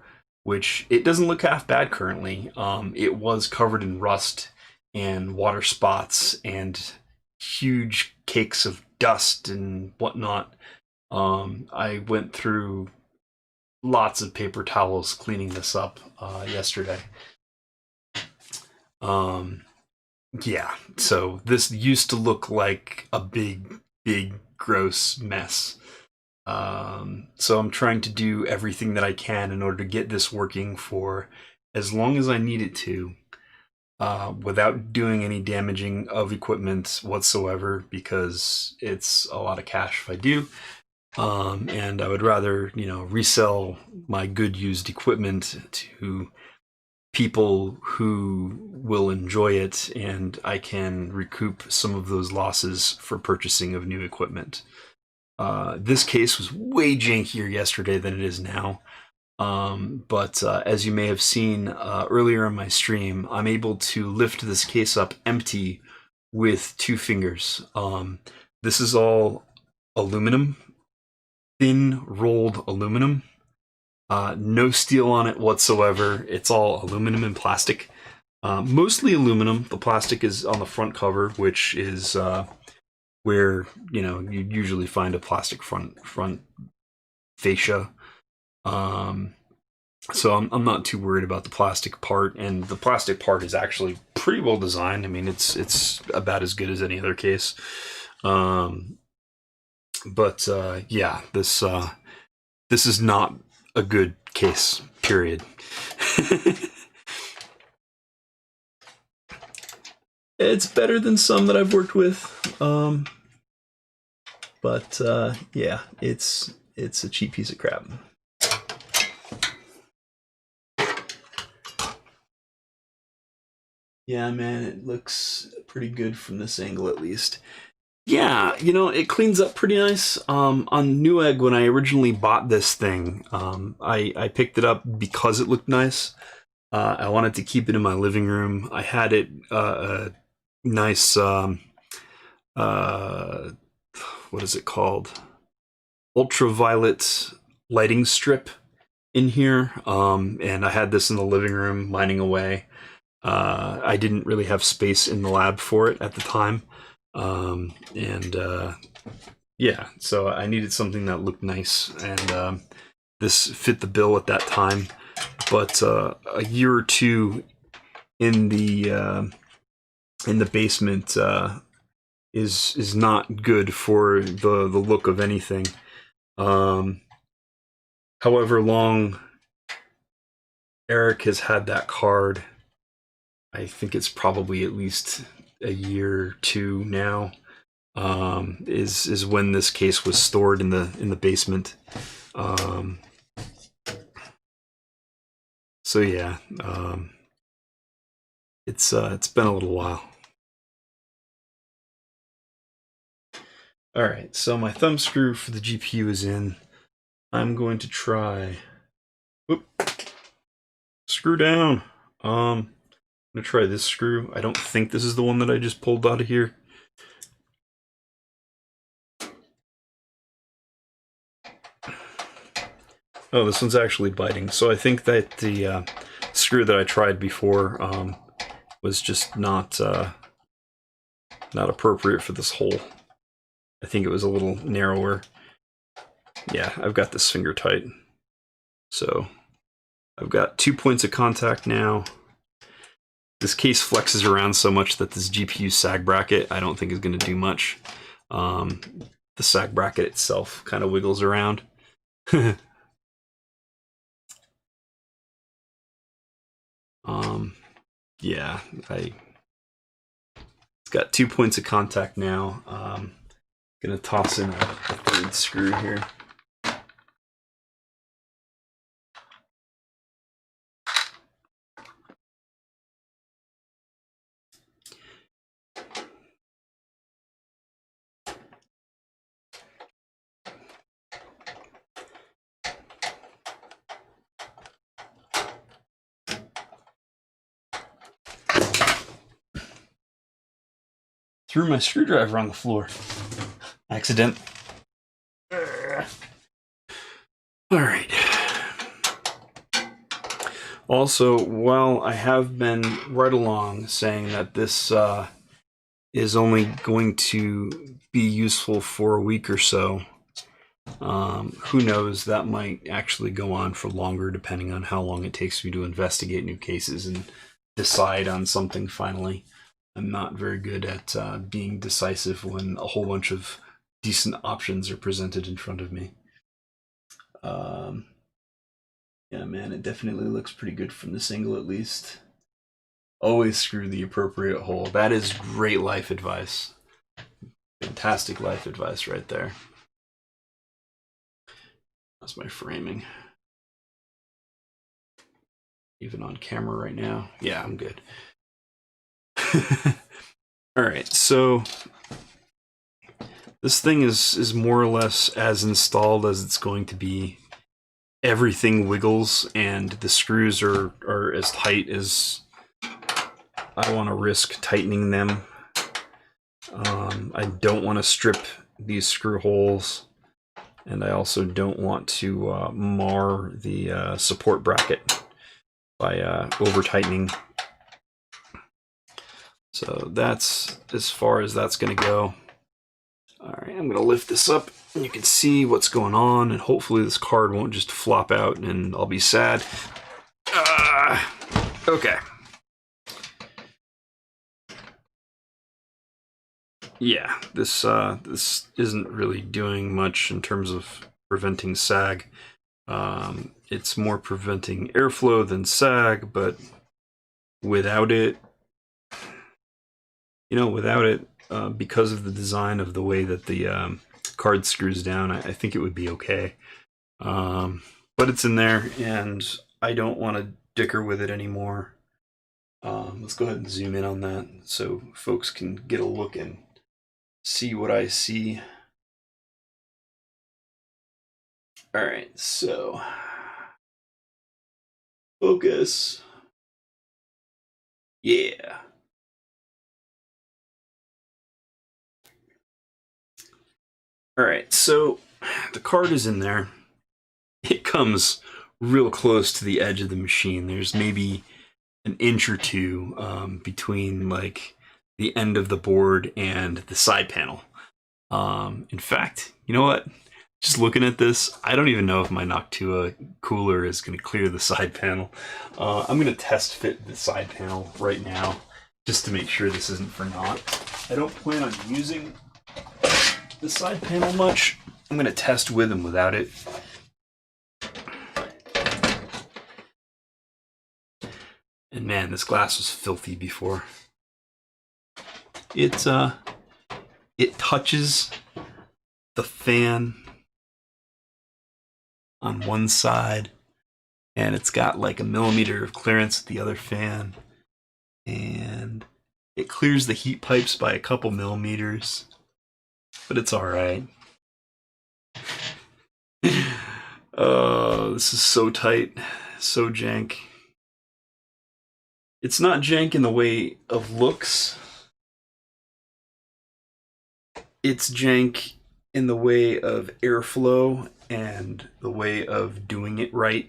which it doesn't look half bad currently. It was covered in rust and water spots and huge cakes of dust and whatnot. I went through lots of paper towels cleaning this up yesterday. Yeah, so this used to look like a big, gross mess. So I'm trying to do everything that I can in order to get this working for as long as I need it to, without doing any damaging of equipment whatsoever, because it's a lot of cash if I do. And I would rather, resell my good used equipment to people who will enjoy it, and I can recoup some of those losses for purchasing of new equipment. This case was way jankier yesterday than it is now. But as you may have seen earlier in my stream, I'm able to lift this case up empty with 2 fingers. This is all aluminum, thin rolled aluminum. No steel on it whatsoever. It's all aluminum and plastic. Mostly aluminum. The plastic is on the front cover, which is where you usually find a plastic front fascia. So I'm not too worried about the plastic part, and the plastic part is actually pretty well designed. I mean, it's about as good as any other case. But yeah, this is not a good case, period. It's better than some that I've worked with, but yeah, it's a cheap piece of crap. Yeah, man, it looks pretty good from this angle at least. Yeah, it cleans up pretty nice. On Newegg, when I originally bought this thing, I picked it up because it looked nice. I wanted to keep it in my living room. I had it a nice, what is it called? Ultraviolet lighting strip in here, and I had this in the living room mining away. I didn't really have space in the lab for it at the time. Yeah, so I needed something that looked nice, and this fit the bill at that time. But a year or two in the basement is not good for the look of anything. However long Eric has had that card, I think it's probably at least a year or two now, is when this case was stored in the basement. So yeah, it's been a little while. All right, so my thumb screw for the GPU is in. I'm going to try. Whoop, screw down. I'm gonna try this screw. I don't think this is the one that I just pulled out of here. Oh, this one's actually biting. So I think that the screw that I tried before was just not appropriate for this hole. I think it was a little narrower. Yeah, I've got this finger tight. So I've got 2 points of contact now. This case flexes around so much that this GPU sag bracket I don't think is going to do much. The sag bracket itself kind of wiggles around. Yeah, it's got 2 points of contact now. Gonna toss in a third screw here. Threw my screwdriver on the floor. Accident. All right. Also, while I have been right along saying that this is only going to be useful for a week or so, who knows, that might actually go on for longer depending on how long it takes me to investigate new cases and decide on something finally. I'm not very good at being decisive when a whole bunch of decent options are presented in front of me. Yeah, man, it definitely looks pretty good from this angle at least. Always screw the appropriate hole. That is great life advice. Fantastic life advice right there. That's my framing. Even on camera right now. Yeah, I'm good. All right, so this thing is more or less as installed as it's going to be. Everything wiggles and the screws are as tight as I want to risk tightening them. I don't want to strip these screw holes, and I also don't want to mar the support bracket by over tightening. So that's as far as that's going to go. All right, I'm going to lift this up and you can see what's going on, and hopefully this card won't just flop out and I'll be sad. Okay. Yeah, this isn't really doing much in terms of preventing sag. It's more preventing airflow than sag, but without it, because of the design of the way that the card screws down, I think it would be okay. But it's in there, and I don't want to dicker with it anymore. Let's go ahead and zoom in on that so folks can get a look and see what I see. All right, so focus. Yeah. All right, so the card is in there. It comes real close to the edge of the machine. There's maybe an inch or two between like the end of the board and the side panel. In fact, you know what? Just looking at this, I don't even know if my Noctua cooler is going to clear the side panel. I'm going to test fit the side panel right now just to make sure this isn't for naught. I don't plan on using the side panel much. I'm going to test with and without it. And man, this glass was filthy before. It touches the fan on one side, and it's got like a millimeter of clearance at the other fan, and it clears the heat pipes by a couple millimeters, but it's all right. Oh, this is so tight, so jank. It's not jank in the way of looks. It's jank in the way of airflow and the way of doing it right.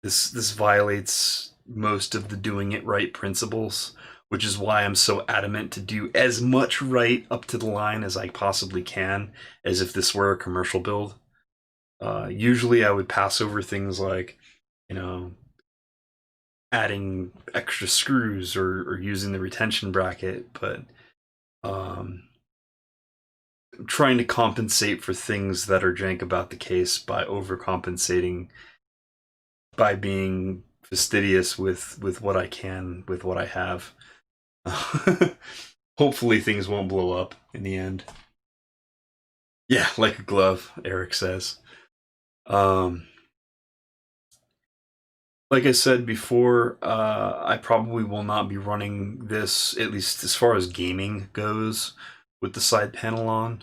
This violates most of the doing it right principles, which is why I'm so adamant to do as much right up to the line as I possibly can, as if this were a commercial build. Usually I would pass over things like you know, adding extra screws or using the retention bracket, but um, trying to compensate for things that are jank about the case by overcompensating, by being fastidious with what I can, with what I have. Hopefully things won't blow up in the end. Yeah, like a glove, Eric says. Um, like I said before, I probably will not be running this, at least as far as gaming goes, with the side panel on.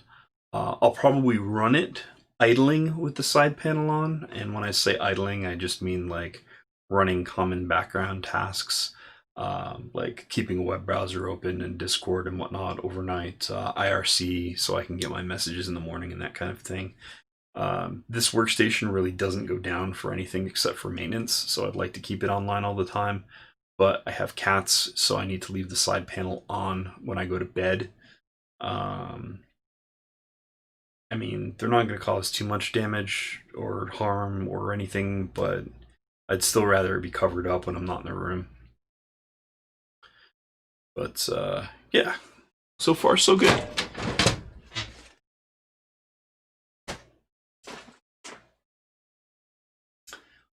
I'll probably run it idling with the side panel on, and when I say idling, I just mean like running common background tasks, like keeping a web browser open and Discord and whatnot overnight, IRC, so I can get my messages in the morning and that kind of thing. This workstation really doesn't go down for anything except for maintenance, so I'd like to keep it online all the time. But I have cats, so I need to leave the side panel on when I go to bed. Um, I mean, they're not going to cause too much damage or harm or anything, but I'd still rather it be covered up when I'm not in the room. But yeah, so far so good.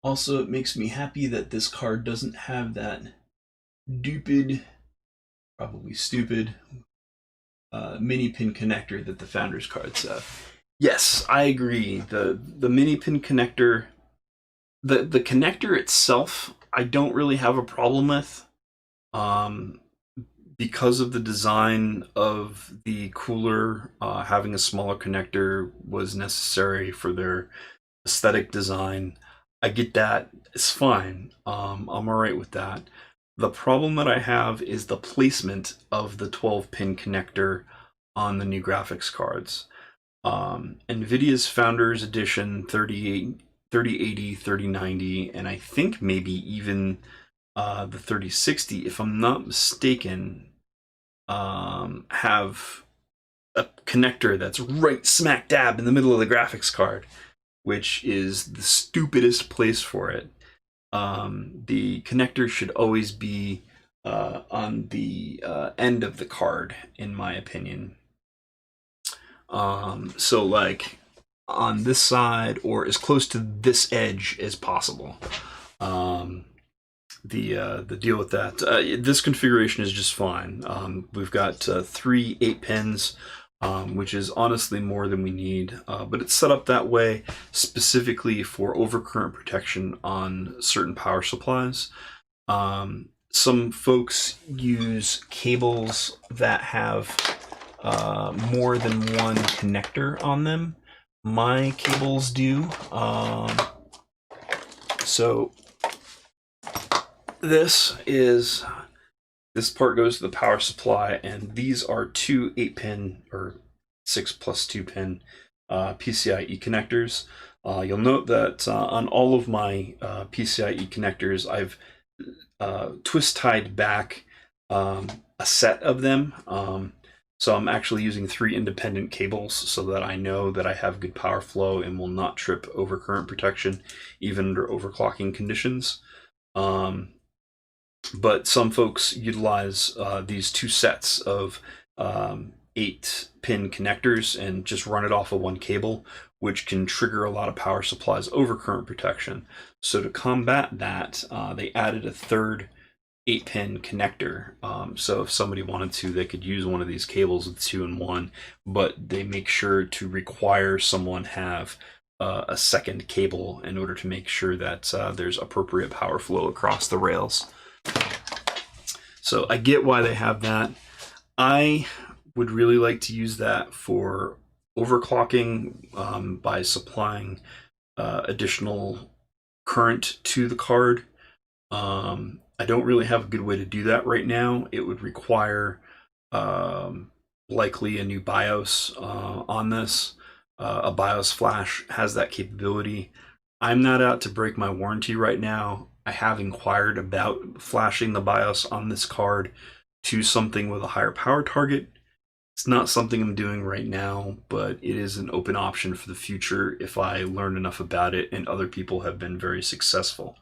Also, it makes me happy that this card doesn't have that stupid, probably stupid, mini pin connector that the Founders cards have. Yes, I agree. The mini pin connector, the connector itself, I don't really have a problem with, um, because of the design of the cooler. Having a smaller connector was necessary for their aesthetic design. I get that. It's fine. I'm all right with that. The problem that I have is the placement of the 12-pin connector on the new graphics cards. Nvidia's Founders Edition 3080, 3090, and I think maybe even the 3060, if I'm not mistaken, have a connector that's right smack dab in the middle of the graphics card, which is the stupidest place for it. The connector should always be on the end of the card, in my opinion. So like on this side or as close to this edge as possible. The deal with that, this configuration is just fine. We've got 3 8-pins, which is honestly more than we need, but it's set up that way specifically for overcurrent protection on certain power supplies. Some folks use cables that have more than one connector on them. My cables do. So this part goes to the power supply, and these are 2 8-pin or 6+2-pin PCIe connectors. You'll note that on all of my PCIe connectors, I've twist tied back a set of them. So I'm actually using 3 independent cables so that I know that I have good power flow and will not trip overcurrent protection even under overclocking conditions. But some folks utilize these 2 sets of 8-pin connectors and just run it off of one cable, which can trigger a lot of power supplies overcurrent protection. So to combat that, they added a third 8-pin connector. So if somebody wanted to, they could use one of these cables with 2 in 1, but they make sure to require someone have a second cable in order to make sure that there's appropriate power flow across the rails. So I get why they have that. I would really like to use that for overclocking by supplying additional current to the card. I don't really have a good way to do that right now. It would require likely a new BIOS on this. A BIOS flash has that capability. I'm not out to break my warranty right now. I have inquired about flashing the BIOS on this card to something with a higher power target. It's not something I'm doing right now, but it is an open option for the future if I learn enough about it, and other people have been very successful.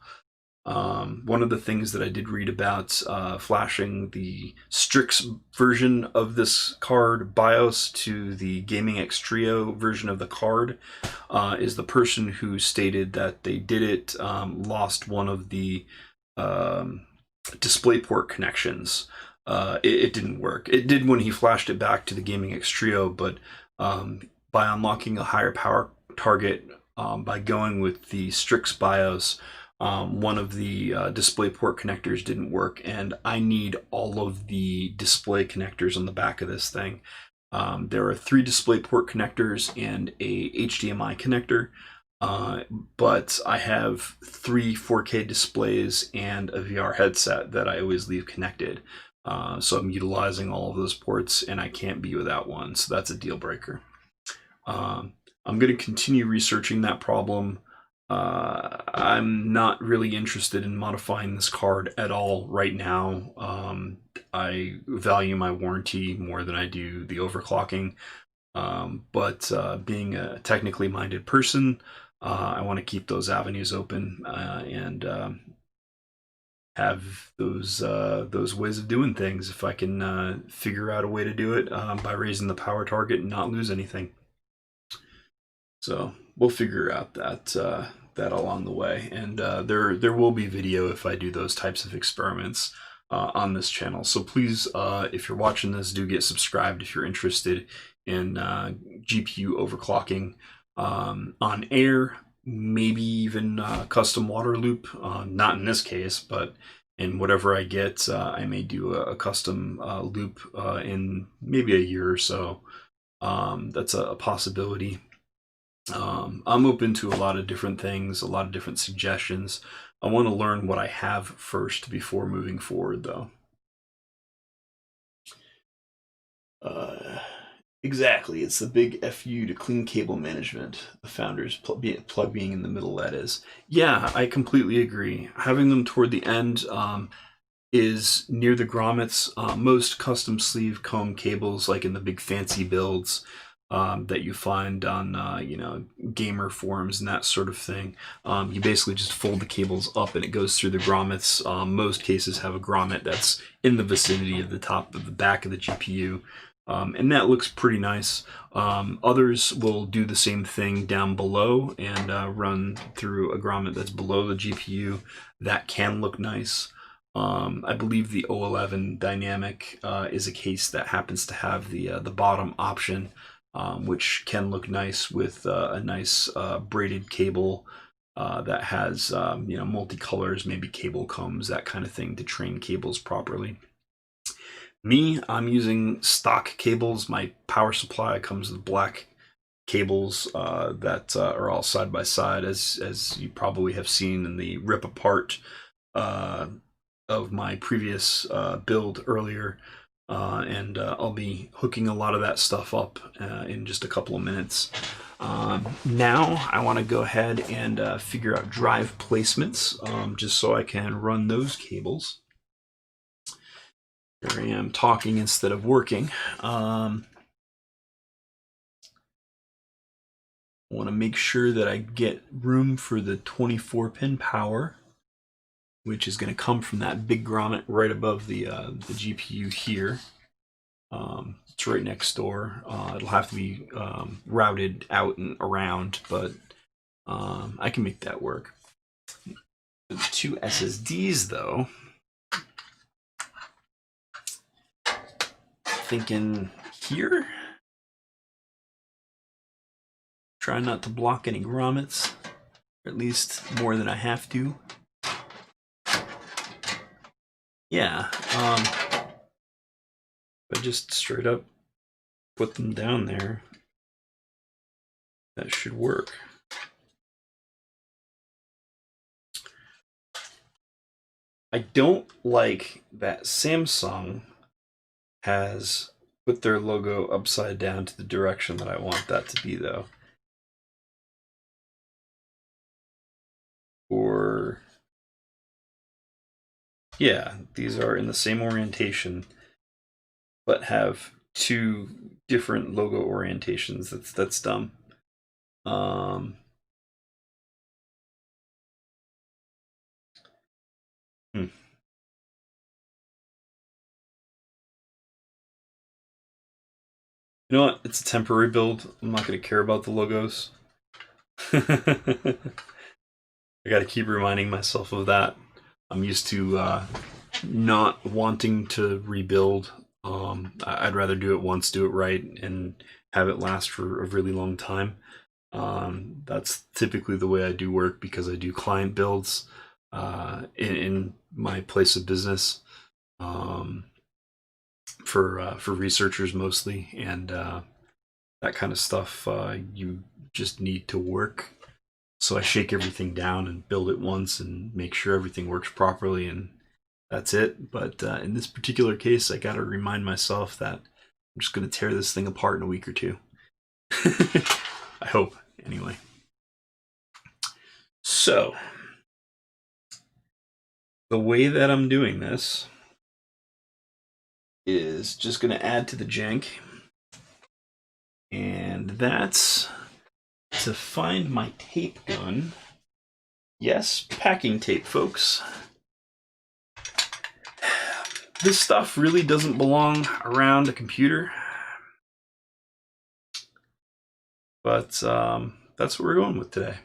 One of the things that I did read about flashing the Strix version of this card BIOS to the Gaming X Trio version of the card is the person who stated that they did it lost one of the um, DisplayPort connections. It didn't work. It did when he flashed it back to the Gaming X Trio, but by unlocking a higher power target by going with the Strix BIOS, one of the DisplayPort connectors didn't work, and I need all of the display connectors on the back of this thing. There are 3 DisplayPort connectors and a HDMI connector, but I have 3 4K displays and a VR headset that I always leave connected. So I'm utilizing all of those ports, and I can't be without one, so that's a deal breaker. I'm going to continue researching that problem. I'm not really interested in modifying this card at all right now. I value my warranty more than I do the overclocking. But being a technically minded person, I want to keep those avenues open and have those ways of doing things if I can figure out a way to do it by raising the power target and not lose anything. So we'll figure out that along the way, and there will be video if I do those types of experiments on this channel. So please, if you're watching this, do get subscribed if you're interested in GPU overclocking on air, maybe even custom water loop. Not in this case, but in whatever I get, I may do a custom loop in maybe a year or so. That's a possibility. I'm open to a lot of different things, a lot of different suggestions. I want to learn what I have first before moving forward, though. Exactly, it's the big FU to clean cable management. The founder's plug being in the middle, that is. Yeah, I completely agree. Having them toward the end is near the grommets. Most custom sleeve comb cables, like in the big fancy builds, that you find on gamer forums and that sort of thing. You basically just fold the cables up and it goes through the grommets. Most cases have a grommet that's in the vicinity of the top of the back of the GPU. And that looks pretty nice. Others will do the same thing down below and run through a grommet that's below the GPU. That can look nice. I believe the O11 dynamic is a case that happens to have the bottom option, which can look nice with a nice braided cable that has multicolors, maybe cable combs, that kind of thing to train cables properly. Me, I'm using stock cables. My power supply comes with black cables that are all side by side, as you probably have seen in the rip apart of my previous build earlier. And I'll be hooking a lot of that stuff up in just a couple of minutes. Now I want to go ahead and figure out drive placements just so I can run those cables. Here I am talking instead of working. I want to make sure that I get room for the 24-pin power, which is going to come from that big grommet right above the GPU here. It's right next door. It'll have to be routed out and around, but I can make that work. The 2 SSDs, though, thinking here. Try not to block any grommets, or at least more than I have to. Yeah, if I just straight up put them down there, that should work. I don't like that Samsung has put their logo upside down to the direction that I want that to be, though. Or, yeah, these are in the same orientation, but have two different logo orientations. That's dumb. Hmm. You know what? It's a temporary build. I'm not going to care about the logos. I got to keep reminding myself of that. I'm used to not wanting to rebuild. I'd rather do it once, do it right, and have it last for a really long time. That's typically the way I do work because I do client builds in my place of business for researchers mostly, and that kind of stuff. You just need to work. So I shake everything down and build it once and make sure everything works properly, and that's it. But in this particular case, I got to remind myself that I'm just going to tear this thing apart in a week or two. I hope, anyway. So, the way that I'm doing this is just going to add to the jank, and that's to find my tape gun. Yes, packing tape, folks. This stuff really doesn't belong around a computer, but that's what we're going with today.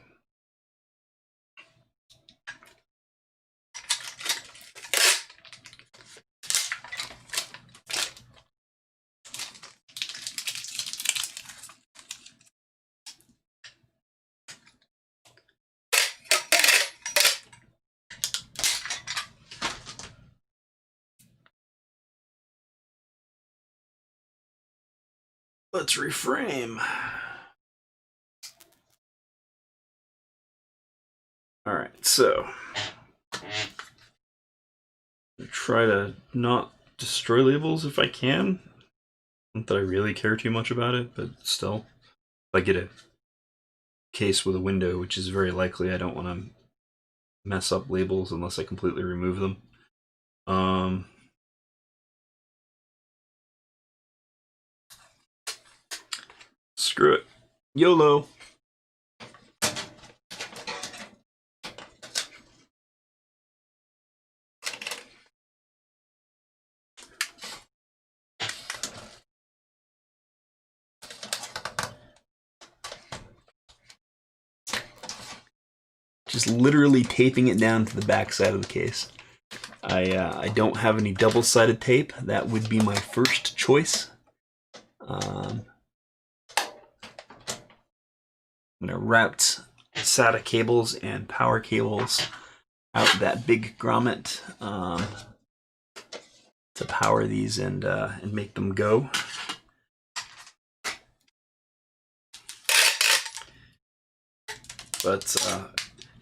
Let's reframe. All right, so try to not destroy labels if I can. Not that I really care too much about it, but still, if I get a case with a window, which is very likely, I don't want to mess up labels unless I completely remove them. Screw it. YOLO. Just literally taping it down to the back side of the case. I don't have any double-sided tape. That would be my first choice. I'm going to route SATA cables and power cables out that big grommet to power these and make them go. But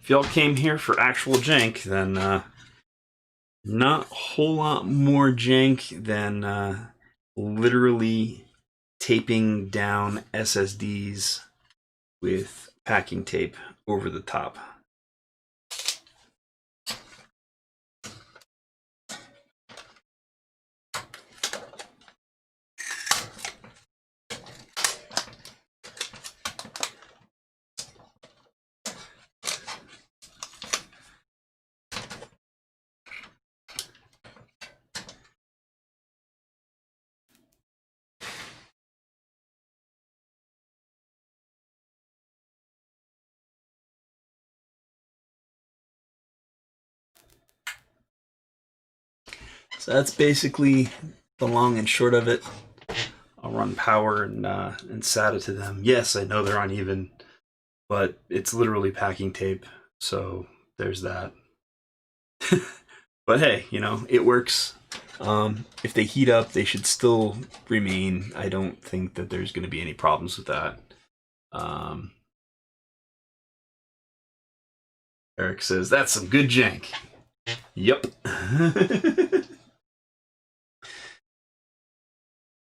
if y'all came here for actual jank, then not a whole lot more jank than literally taping down SSDs with packing tape over the top. So that's basically the long and short of it. I'll run power and SATA to them. Yes, I know they're uneven, but it's literally packing tape, so there's that. But hey, you know, it works. If they heat up, they should still remain. I don't think that there's going to be any problems with that. Eric says, that's some good jank. Yep.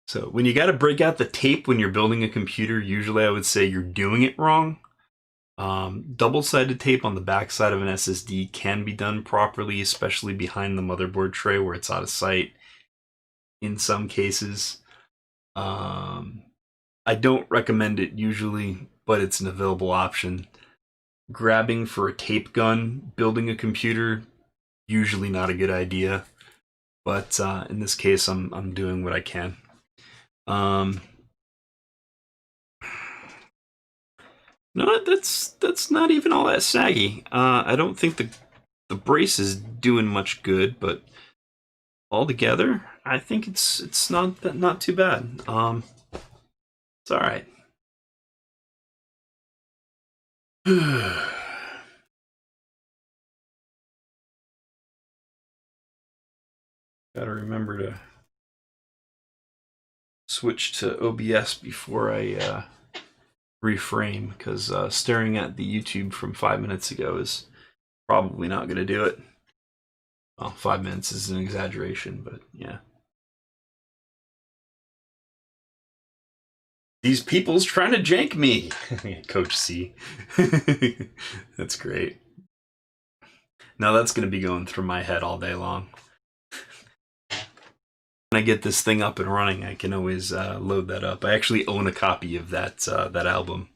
So when you got to break out the tape when you're building a computer, usually I would say you're doing it wrong. Double-sided tape on the backside of an SSD can be done properly, especially behind the motherboard tray where it's out of sight in some cases. I don't recommend it usually, but it's an available option. Grabbing for a tape gun, building a computer, usually not a good idea. But in this case, I'm doing what I can. No, that's not even all that saggy. I don't think the brace is doing much good, but altogether, I think it's not too bad. It's all right. Gotta remember to switch to OBS before I reframe, because staring at the YouTube from 5 minutes ago is probably not going to do it. Well, 5 minutes is an exaggeration, but yeah. These people's trying to jank me, Coach C. That's great. Now that's going to be going through my head all day long. When I get this thing up and running, I can always load that up. I actually own a copy of that album.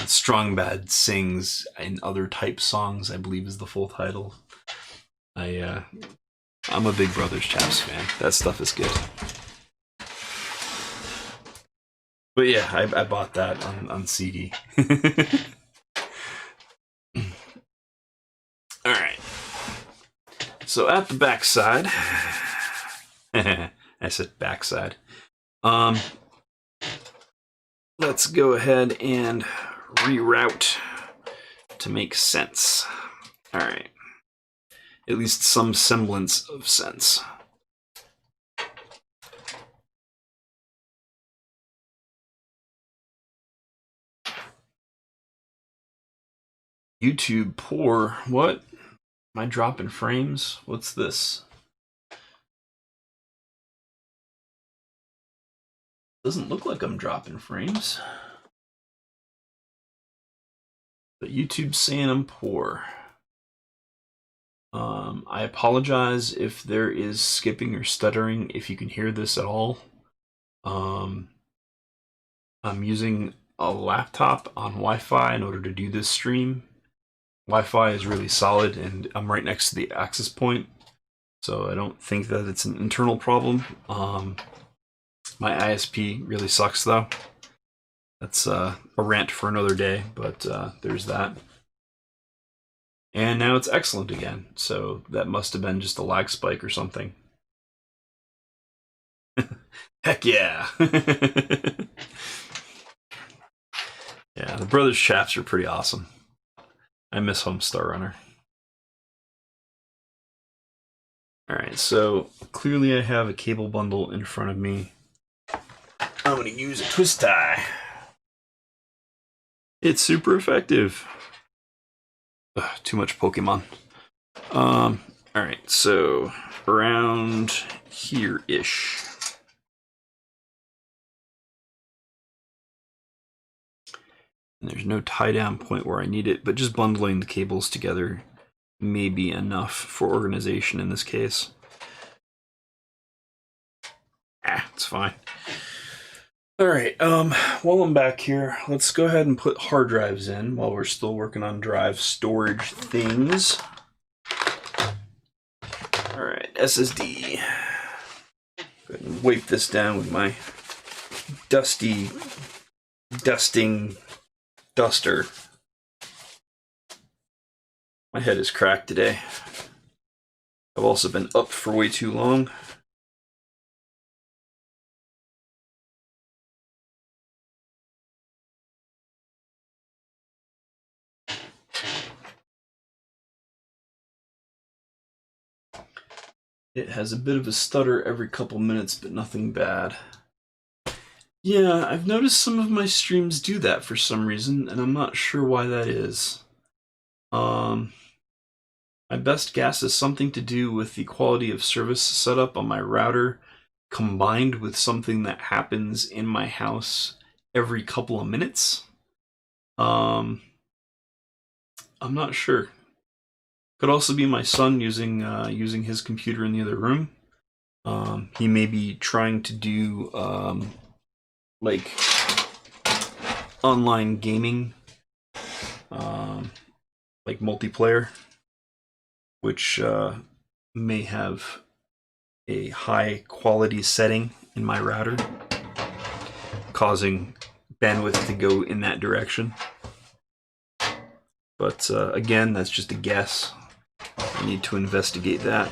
Strong Bad Sings and Other Type Songs, I believe is the full title. I'm a big Brothers Chaps fan. That stuff is good. But yeah, I bought that on CD. Alright. So at the backside, I said backside. Let's go ahead and reroute to make sense. Alright. At least some semblance of sense. YouTube poor. What? Am I dropping frames? What's this? Doesn't look like I'm dropping frames. But YouTube's saying I'm poor. I apologize if there is skipping or stuttering, if you can hear this at all. I'm using a laptop on Wi-Fi in order to do this stream. Wi-Fi is really solid, and I'm right next to the access point, so I don't think that it's an internal problem. My ISP really sucks, though. That's a rant for another day, but there's that. And now it's excellent again, so that must have been just a lag spike or something. Heck yeah! Yeah, the Brothers Chaps are pretty awesome. I miss Homestar Runner. Alright, so clearly I have a cable bundle in front of me. I'm going to use a twist tie. It's super effective. Ugh, too much Pokemon. Alright, so around here-ish. And there's no tie-down point where I need it, but just bundling the cables together may be enough for organization in this case. It's fine. Alright, while I'm back here, let's go ahead and put hard drives in while we're still working on drive storage things. Alright, SSD. Go ahead and wipe this down with my dusting duster. My head is cracked today. I've also been up for way too long. It has a bit of a stutter every couple minutes, but nothing bad. Yeah, I've noticed some of my streams do that for some reason, and I'm not sure why that is. My best guess is something to do with the quality of service setup on my router, combined with something that happens in my house every couple of minutes. I'm not sure. Could also be my son using his computer in the other room. He may be trying to do like online gaming, like multiplayer, which may have a high quality setting in my router, causing bandwidth to go in that direction. But again, that's just a guess. I need to investigate that.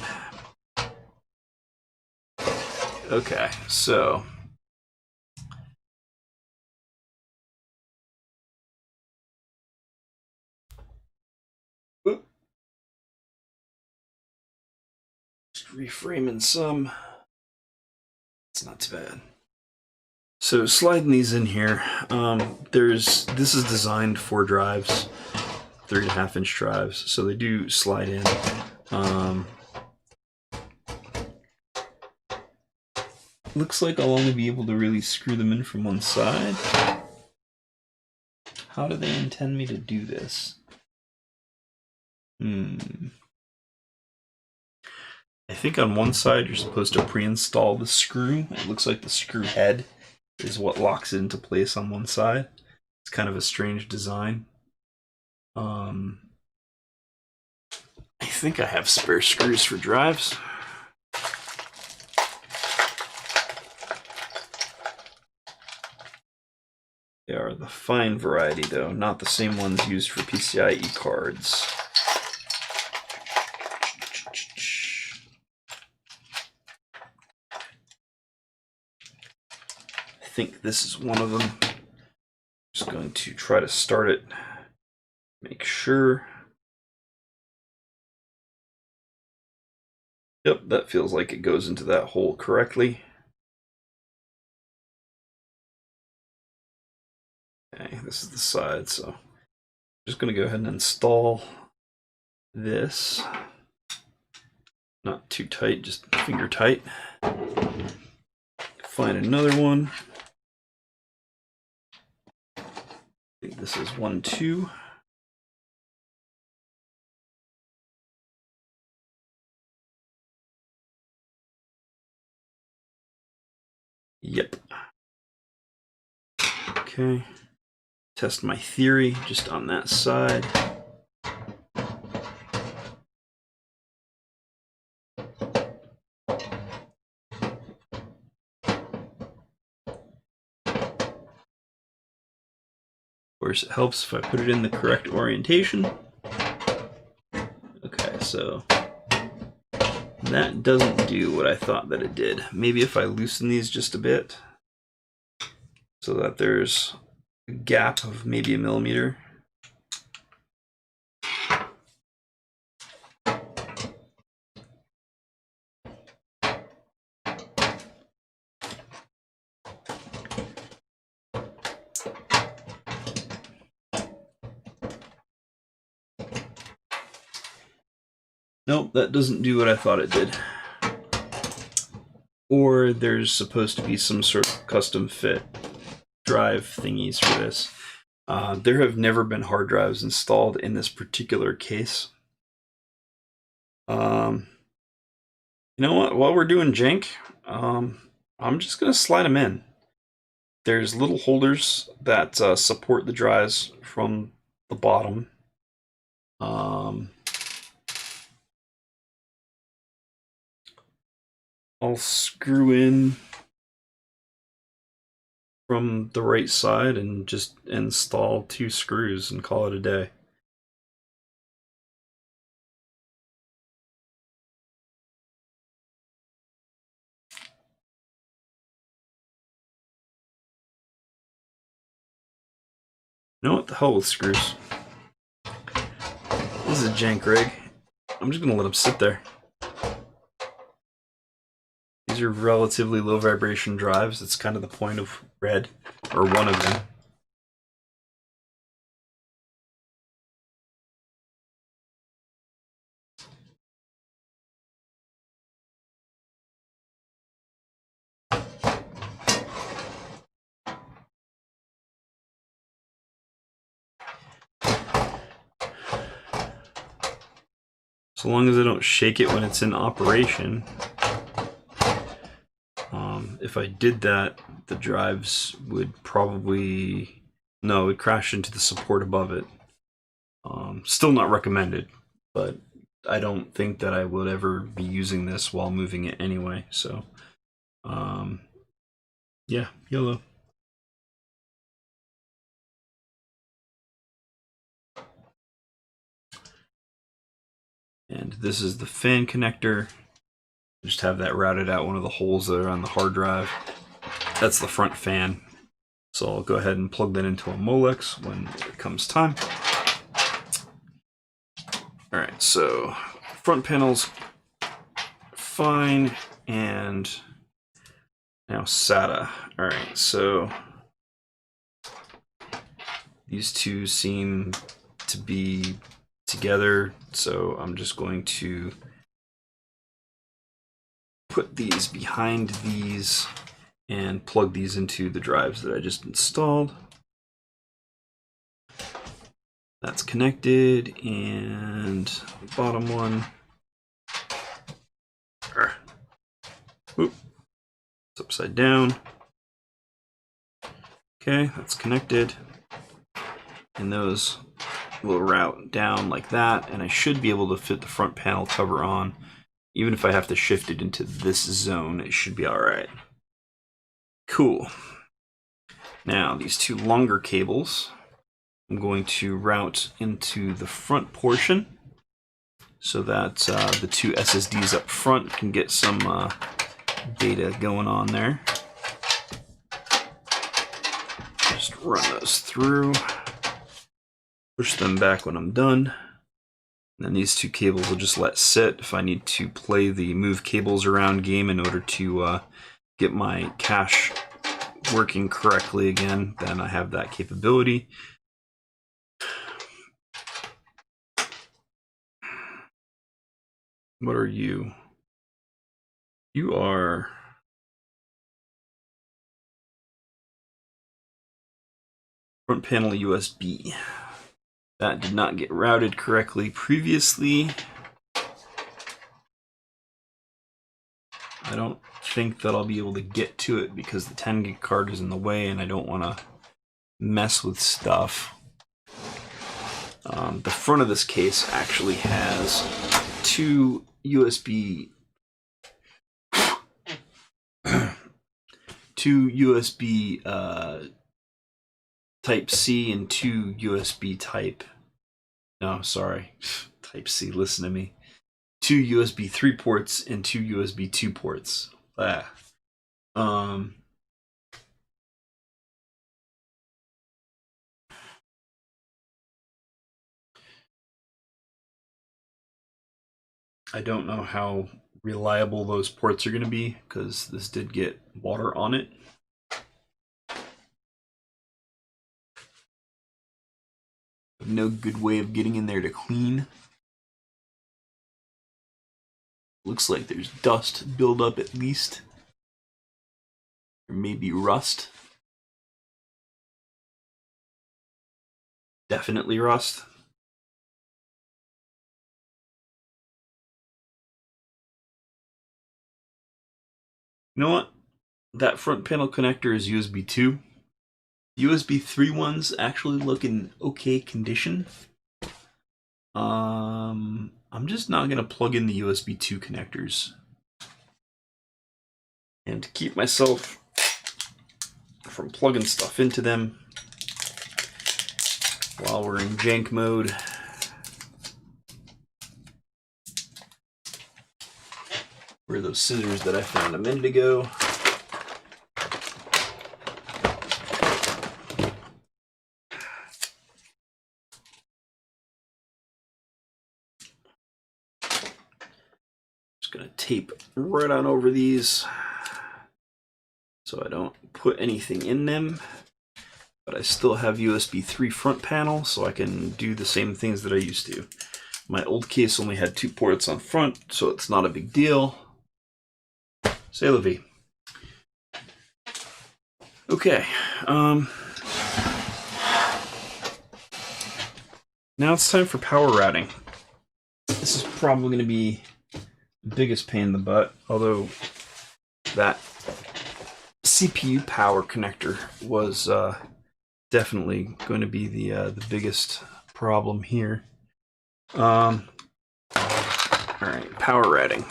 Okay, so just reframing some. It's not too bad. So sliding these in here, this is designed for drives, 3.5-inch drives, so they do slide in. Looks like I'll only be able to really screw them in from one side. How do they intend me to do this? I think on one side you're supposed to pre-install the screw. It looks like the screw head is what locks it into place on one side. It's kind of a strange design. I think I have spare screws for drives. They are the fine variety, though, not the same ones used for PCIe cards. I think this is one of them. Just going to try to start it. Make sure. Yep, that feels like it goes into that hole correctly. Okay, this is the side, so I'm just going to go ahead and install this. Not too tight, just finger tight. Find another one. I think this is 1, 2. Yep. Okay. Test my theory just on that side. Of course, it helps if I put it in the correct orientation. Okay, so that doesn't do what I thought that it did. Maybe if I loosen these just a bit so that there's a gap of maybe 1 millimeter. Nope, that doesn't do what I thought it did. Or there's supposed to be some sort of custom fit drive thingies for this. There have never been hard drives installed in this particular case. You know what? While we're doing jank, I'm just going to slide them in. There's little holders that support the drives from the bottom. I'll screw in from the right side and just install 2 screws and call it a day. You know what? The hell with screws. This is a jank rig. I'm just going to let them sit there. These are relatively low vibration drives. That's kind of the point of red, or one of them. So long as I don't shake it when it's in operation, if I did that, the drives would probably, no, it would crash into the support above it. Still not recommended, but I don't think that I would ever be using this while moving it anyway. So, yeah, YOLO. And this is the fan connector. Just have that routed out one of the holes that are on the hard drive. That's the front fan. So I'll go ahead and plug that into a Molex when it comes time. All right, so front panel's fine, and now SATA. All right, so these two seem to be together, so I'm just going to put these behind these and plug these into the drives that I just installed. That's connected, and the bottom one, it's upside down. Okay, that's connected, and those will route down like that, and I should be able to fit the front panel cover on. Even if I have to shift it into this zone, it should be all right. Cool. Now, these two longer cables, I'm going to route into the front portion so that the two SSDs up front can get some data going on there. Just run those through, push them back when I'm done. And then these two cables will just let sit if I need to play the move cables around game in order to get my cache working correctly again. Then I have that capability. What are you? You are front panel USB. That did not get routed correctly previously. I don't think that I'll be able to get to it because the 10 gig card is in the way and I don't want to mess with stuff. The front of this case actually has two USB Type C and two USB Type. No, sorry, Type C. Listen to me. Two USB 3 ports and two USB 2 ports. I don't know how reliable those ports are going to be because this did get water on it. No good way of getting in there to clean. Looks like there's dust buildup at least. Or maybe rust. Definitely rust. You know what? That front panel connector is USB 2. USB 3 ones actually look in okay condition. I'm just not going to plug in the USB 2 connectors. And to keep myself from plugging stuff into them while we're in jank mode, where are those scissors that I found a minute ago? Gonna tape right on over these so I don't put anything in them, but I still have USB 3 front panel so I can do the same things that I used to. My old case only had 2 ports on front, so it's not a big deal. C'est la vie. Okay, now it's time for power routing. This is probably going to be biggest pain in the butt, although that CPU power connector was definitely going to be the biggest problem here. All right, power routing.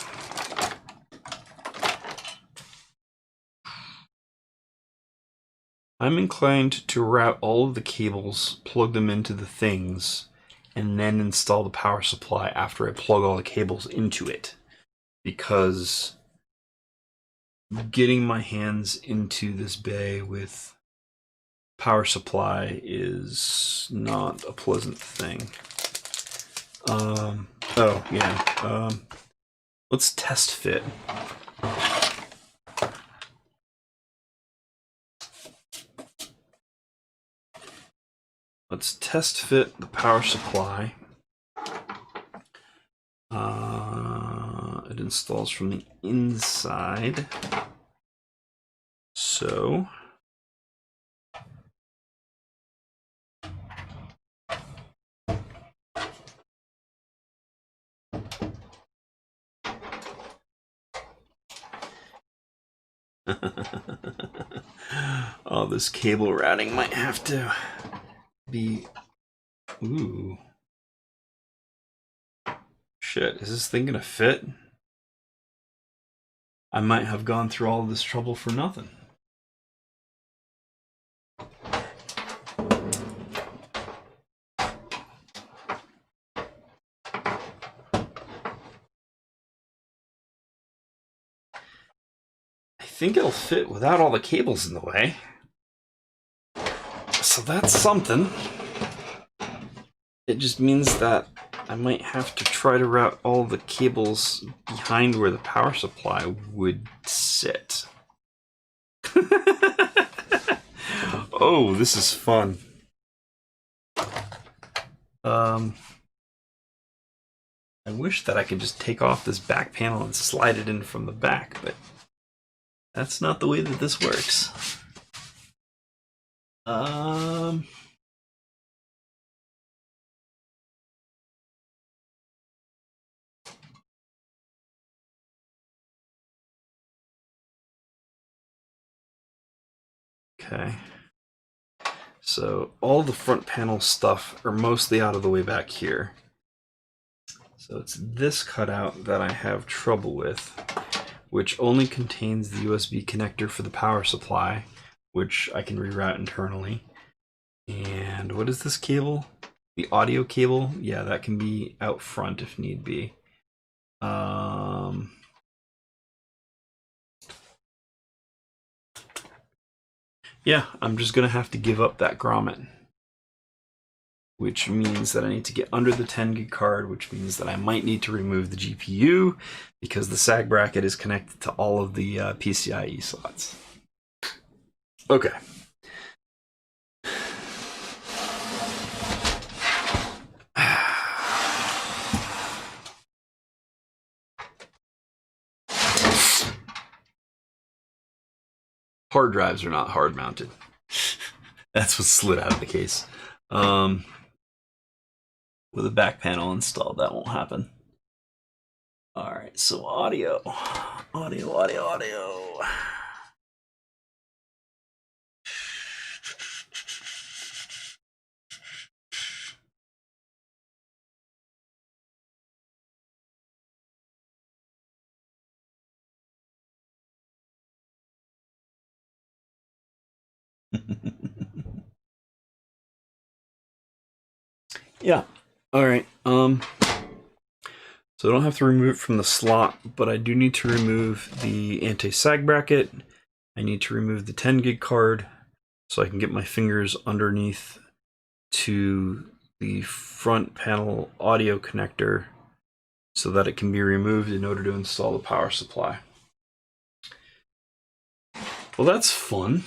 I'm inclined to route all of the cables, plug them into the things, and then install the power supply after I plug all the cables into it. Because getting my hands into this bay with power supply is not a pleasant thing. Let's test fit. Let's test fit the power supply. It installs from the inside. So oh, this cable routing might have to be... Ooh. Shit, is this thing gonna fit? I might have gone through all of this trouble for nothing. I think it'll fit without all the cables in the way. So that's something. It just means that I might have to try to route all the cables behind where the power supply would sit. Oh, this is fun. I wish that I could just take off this back panel and slide it in from the back, but that's not the way that this works. Okay. So all the front panel stuff are mostly out of the way back here. So it's this cutout that I have trouble with, which only contains the USB connector for the power supply, which I can reroute internally. And what is this cable? The audio cable? Yeah, that can be out front if need be. Yeah, I'm just gonna have to give up that grommet, which means that I need to get under the 10 gig card, which means that I might need to remove the GPU because the SAG bracket is connected to all of the PCIe slots. Okay. Hard drives are not hard mounted. That's what slid out of the case. With a back panel installed, that won't happen. All right, so audio. Yeah. All right. So I don't have to remove it from the slot, but I do need to remove the anti-sag bracket. I need to remove the 10 gig card so I can get my fingers underneath to the front panel audio connector so that it can be removed in order to install the power supply. Well, that's fun.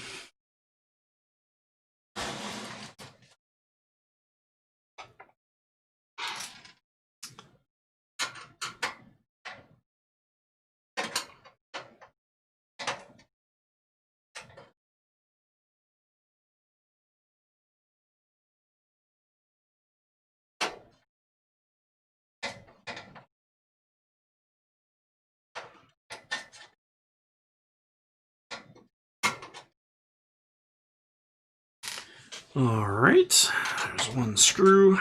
All right, there's one screw.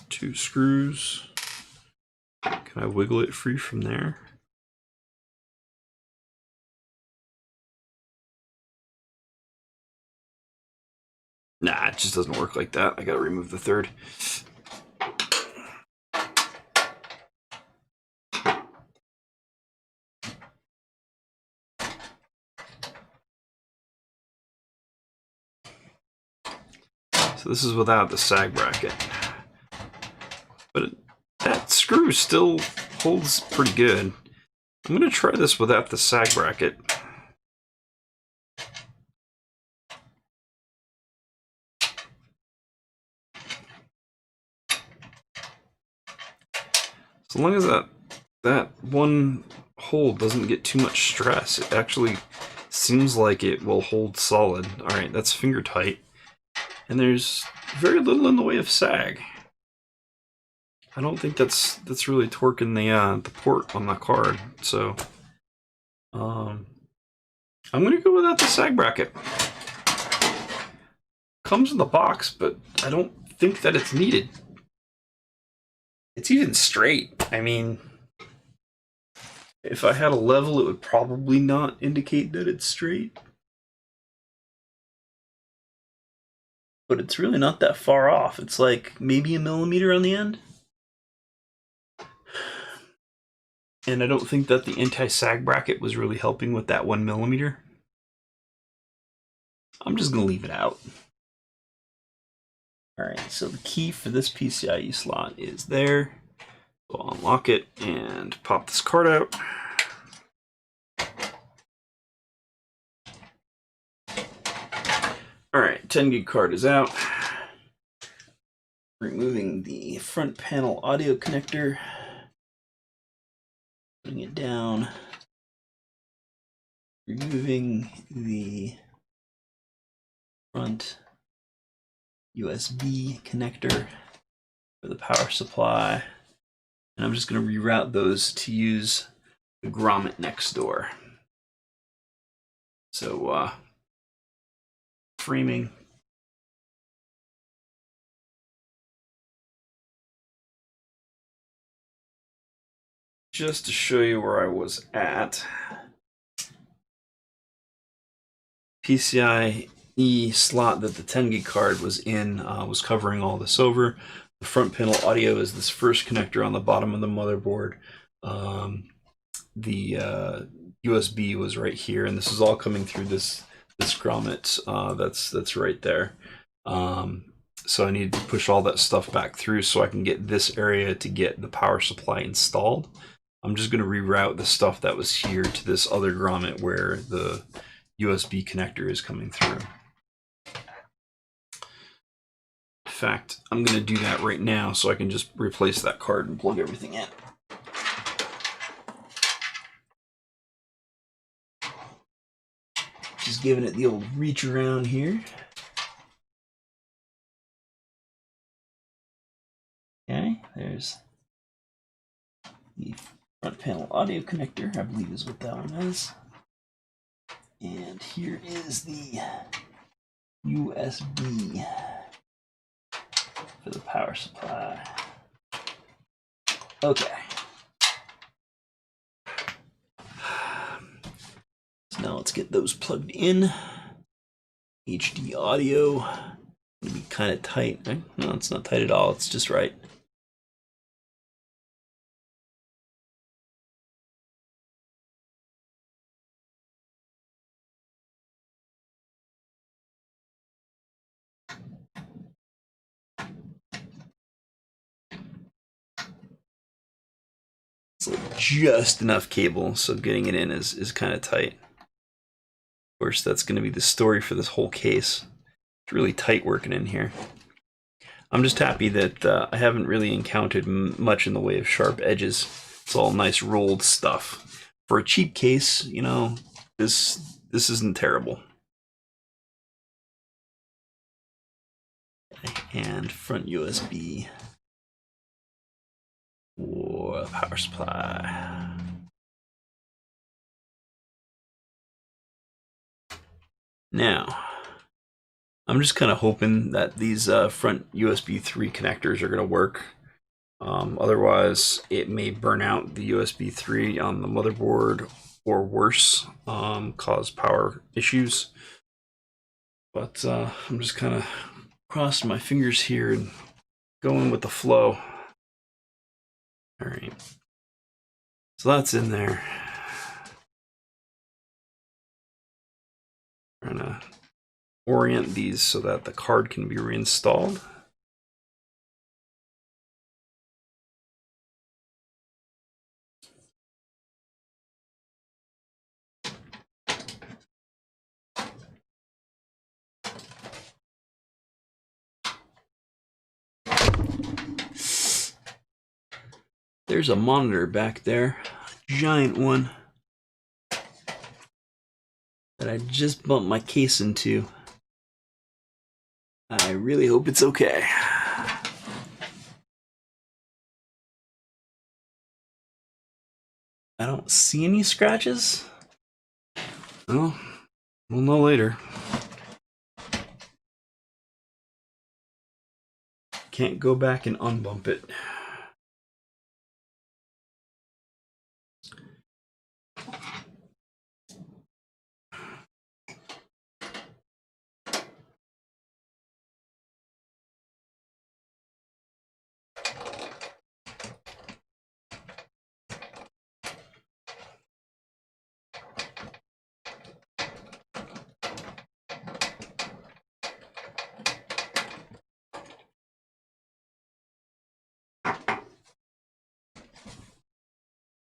2 screws. Can I wiggle it free from there? Nah, it just doesn't work like that. I gotta remove the third. So this is without the sag bracket. But that screw still holds pretty good. I'm gonna try this without the sag bracket. So long as that one hole doesn't get too much stress, it actually seems like it will hold solid. All right, that's finger tight. And there's very little in the way of sag. I don't think that's really torquing the port on the card. So I'm gonna go without the sag bracket. Comes in the box, but I don't think that it's needed. It's even straight. I mean, if I had a level, it would probably not indicate that it's straight. But it's really not that far off. It's like maybe a millimeter on the end. And I don't think that the anti-sag bracket was really helping with that 1 millimeter. I'm just gonna leave it out. All right, so the key for this PCIe slot is there. So I'll unlock it and pop this card out. All right, 10 gig card is out. Removing the front panel audio connector. Putting it down. Removing the front USB connector for the power supply. And I'm just going to reroute those to use the grommet next door. So framing. Just to show you where I was at, PCIe slot that the 10 gig card was in was covering all this over. The front panel audio is this first connector on the bottom of the motherboard. The USB was right here, and this is all coming through this grommet that's right there. So I needed to push all that stuff back through so I can get this area to get the power supply installed. I'm just going to reroute the stuff that was here to this other grommet where the USB connector is coming through. In fact, I'm going to do that right now so I can just replace that card and plug everything in. Just giving it the old reach around here. Okay, there's the front panel audio connector, I believe is what that one is. And here is the USB for the power supply. Okay. So now let's get those plugged in. HD audio. Gonna be kind of tight. No, it's not tight at all. It's just right. It's like just enough cable, so getting it in is kind of tight. Of course, that's going to be the story for this whole case. It's really tight working in here. I'm just happy that I haven't really encountered much in the way of sharp edges. It's all nice rolled stuff. For a cheap case, you know, this isn't terrible. And front USB for power supply. Now, I'm just kind of hoping that these front USB 3 connectors are going to work. Otherwise, it may burn out the USB 3 on the motherboard, or worse, cause power issues. But I'm just kind of crossing my fingers here and going with the flow. All right. So that's in there. Trying to orient these so that the card can be reinstalled. There's a monitor back there, a giant one, that I just bumped my case into. I really hope it's okay. I don't see any scratches. Well, we'll know later. Can't go back and unbump it.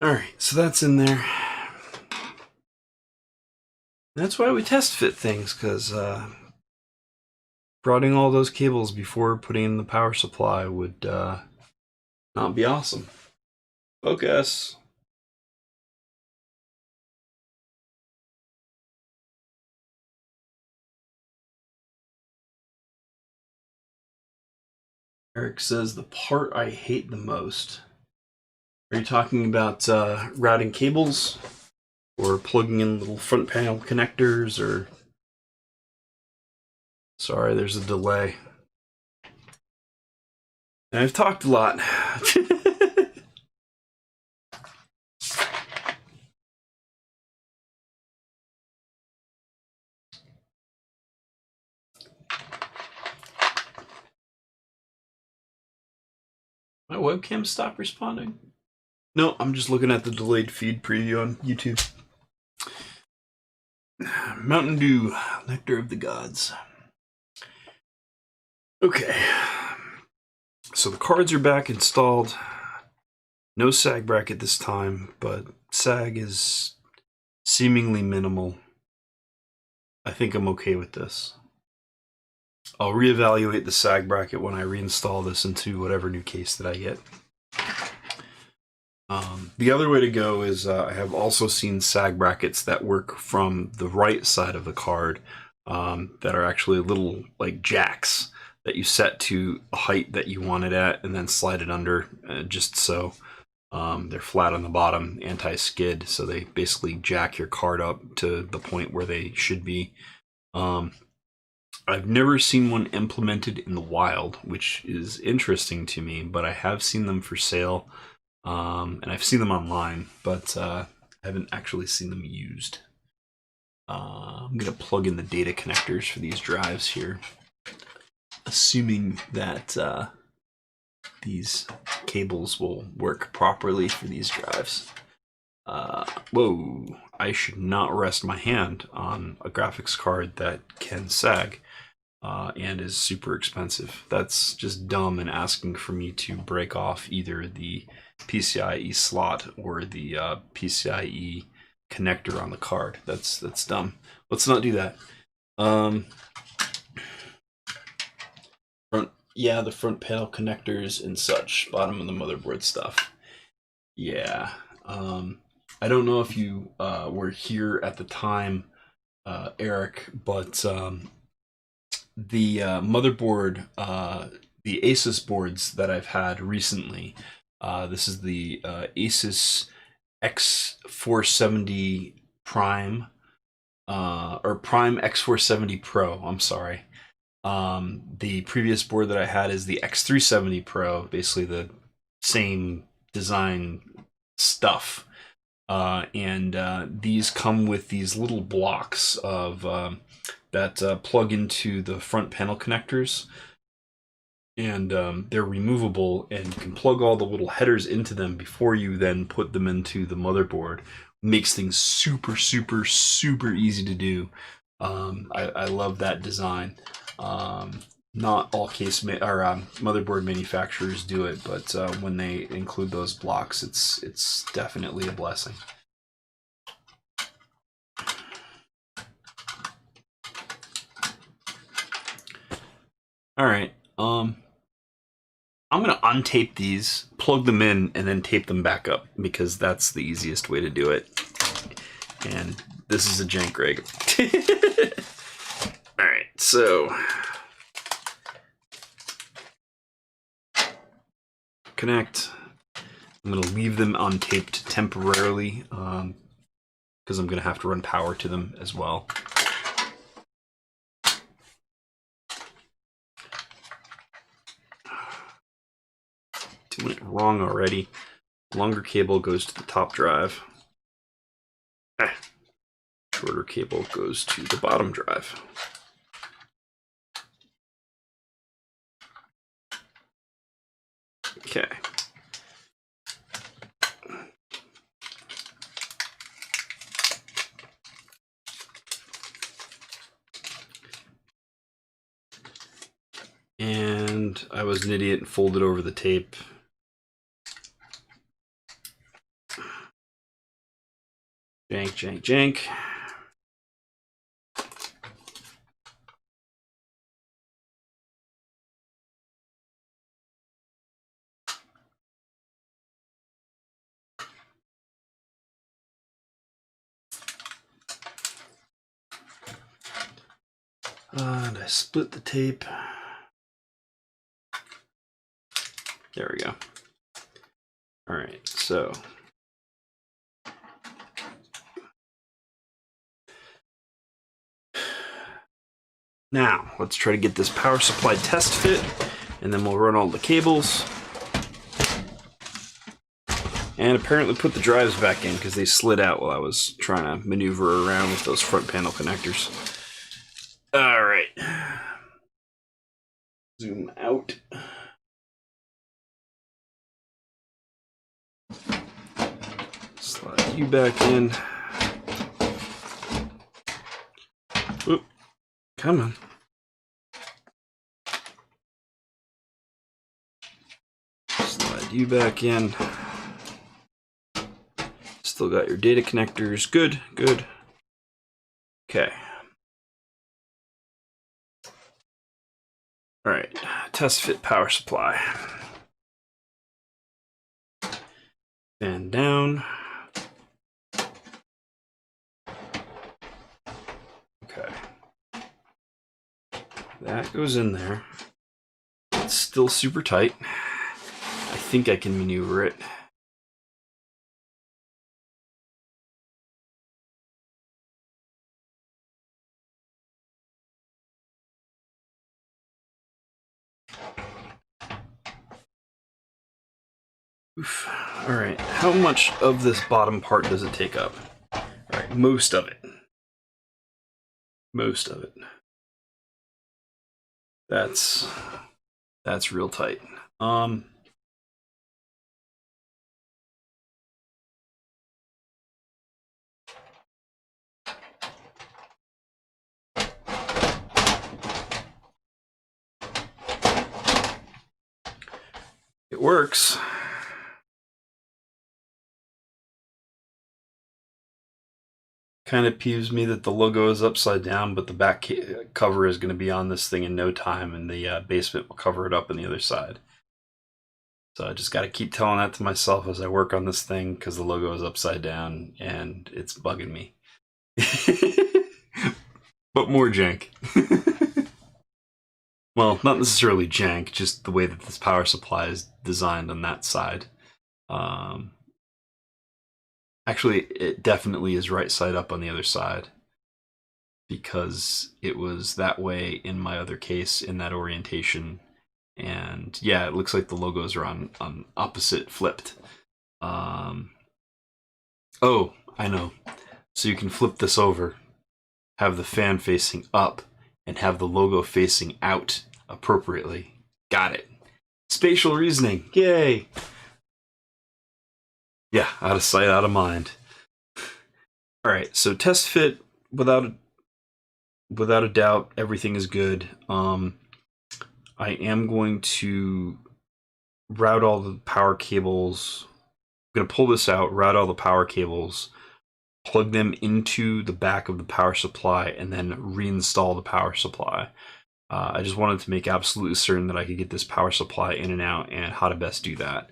Alright, so that's in there. That's why we test fit things, because routing all those cables before putting in the power supply would not be awesome. Focus. Eric says, the part I hate the most. Are you talking about routing cables? Or plugging in little front panel connectors? Or... Sorry, there's a delay. And I've talked a lot. My webcam stopped responding? No, I'm just looking at the delayed feed preview on YouTube. Mountain Dew, Nectar of the Gods. Okay. So the cards are back installed. No sag bracket this time, but sag is seemingly minimal. I think I'm okay with this. I'll reevaluate the sag bracket when I reinstall this into whatever new case that I get. The other way to go is I have also seen sag brackets that work from the right side of the card that are actually little like jacks that you set to a height that you want it at and then slide it under just so they're flat on the bottom, anti-skid, so they basically jack your card up to the point where they should be. I've never seen one implemented in the wild, which is interesting to me, but I have seen them for sale. And I've seen them online, but I haven't actually seen them used. I'm going to plug in the data connectors for these drives here, assuming that these cables will work properly for these drives. Whoa, I should not rest my hand on a graphics card that can sag and is super expensive. That's just dumb and asking for me to break off either the PCIe slot or the PCIe connector on the card. That's dumb. Let's not do that. Yeah, the front panel connectors and such, bottom of the motherboard stuff. Yeah. I don't know if you were here at the time, Eric, but the motherboard, the Asus boards that I've had recently, this is the Asus X470 Prime, or Prime X470 Pro. I'm sorry. The previous board that I had is the X370 Pro, basically the same design stuff. And these come with these little blocks of that plug into the front panel connectors. And they're removable, and you can plug all the little headers into them before you then put them into the motherboard. Makes things super, super, super easy to do. I love that design. Not all motherboard manufacturers do it, but when they include those blocks, it's definitely a blessing. All right. I'm going to untape these, plug them in, and then tape them back up, because that's the easiest way to do it. And this is a jank rig. Alright, so connect. I'm going to leave them untaped temporarily, because I'm going to have to run power to them as well. Doing it wrong already. Longer cable goes to the top drive. Shorter cable goes to the bottom drive. Okay. And I was an idiot and folded over the tape. Jank, jank, jank. And I split the tape. There we go. All right, so now let's try to get this power supply test fit, and then we'll run all the cables. And apparently put the drives back in, because they slid out while I was trying to maneuver around with those front panel connectors. All right. Zoom out. Slide you back in. Oop. Come on. Slide you back in. Still got your data connectors. Good, good. Okay. All right, test fit power supply. Fan down. Okay. That goes in there. It's still super tight. I think I can maneuver it. Oof. All right, how much of this bottom part does it take up? All right, most of it. Most of it. That's real tight. It works. Kind of peeves me that the logo is upside down, but the back cover is going to be on this thing in no time, and the basement will cover it up on the other side. So I just got to keep telling that to myself as I work on this thing, because the logo is upside down and it's bugging me. But more jank. Well, not necessarily jank, just the way that this power supply is designed on that side. Actually, it definitely is right side up on the other side, because it was that way in my other case in that orientation. And yeah, it looks like the logos are on opposite flipped. Oh, I know. So you can flip this over, have the fan facing up, and have the logo facing out appropriately. Got it. Spatial reasoning. Yay! Yeah, out of sight, out of mind. Alright, so test fit, without a doubt, everything is good. I am going to route all the power cables. I'm going to pull this out, route all the power cables, plug them into the back of the power supply, and then reinstall the power supply. I just wanted to make absolutely certain that I could get this power supply in and out, and how to best do that.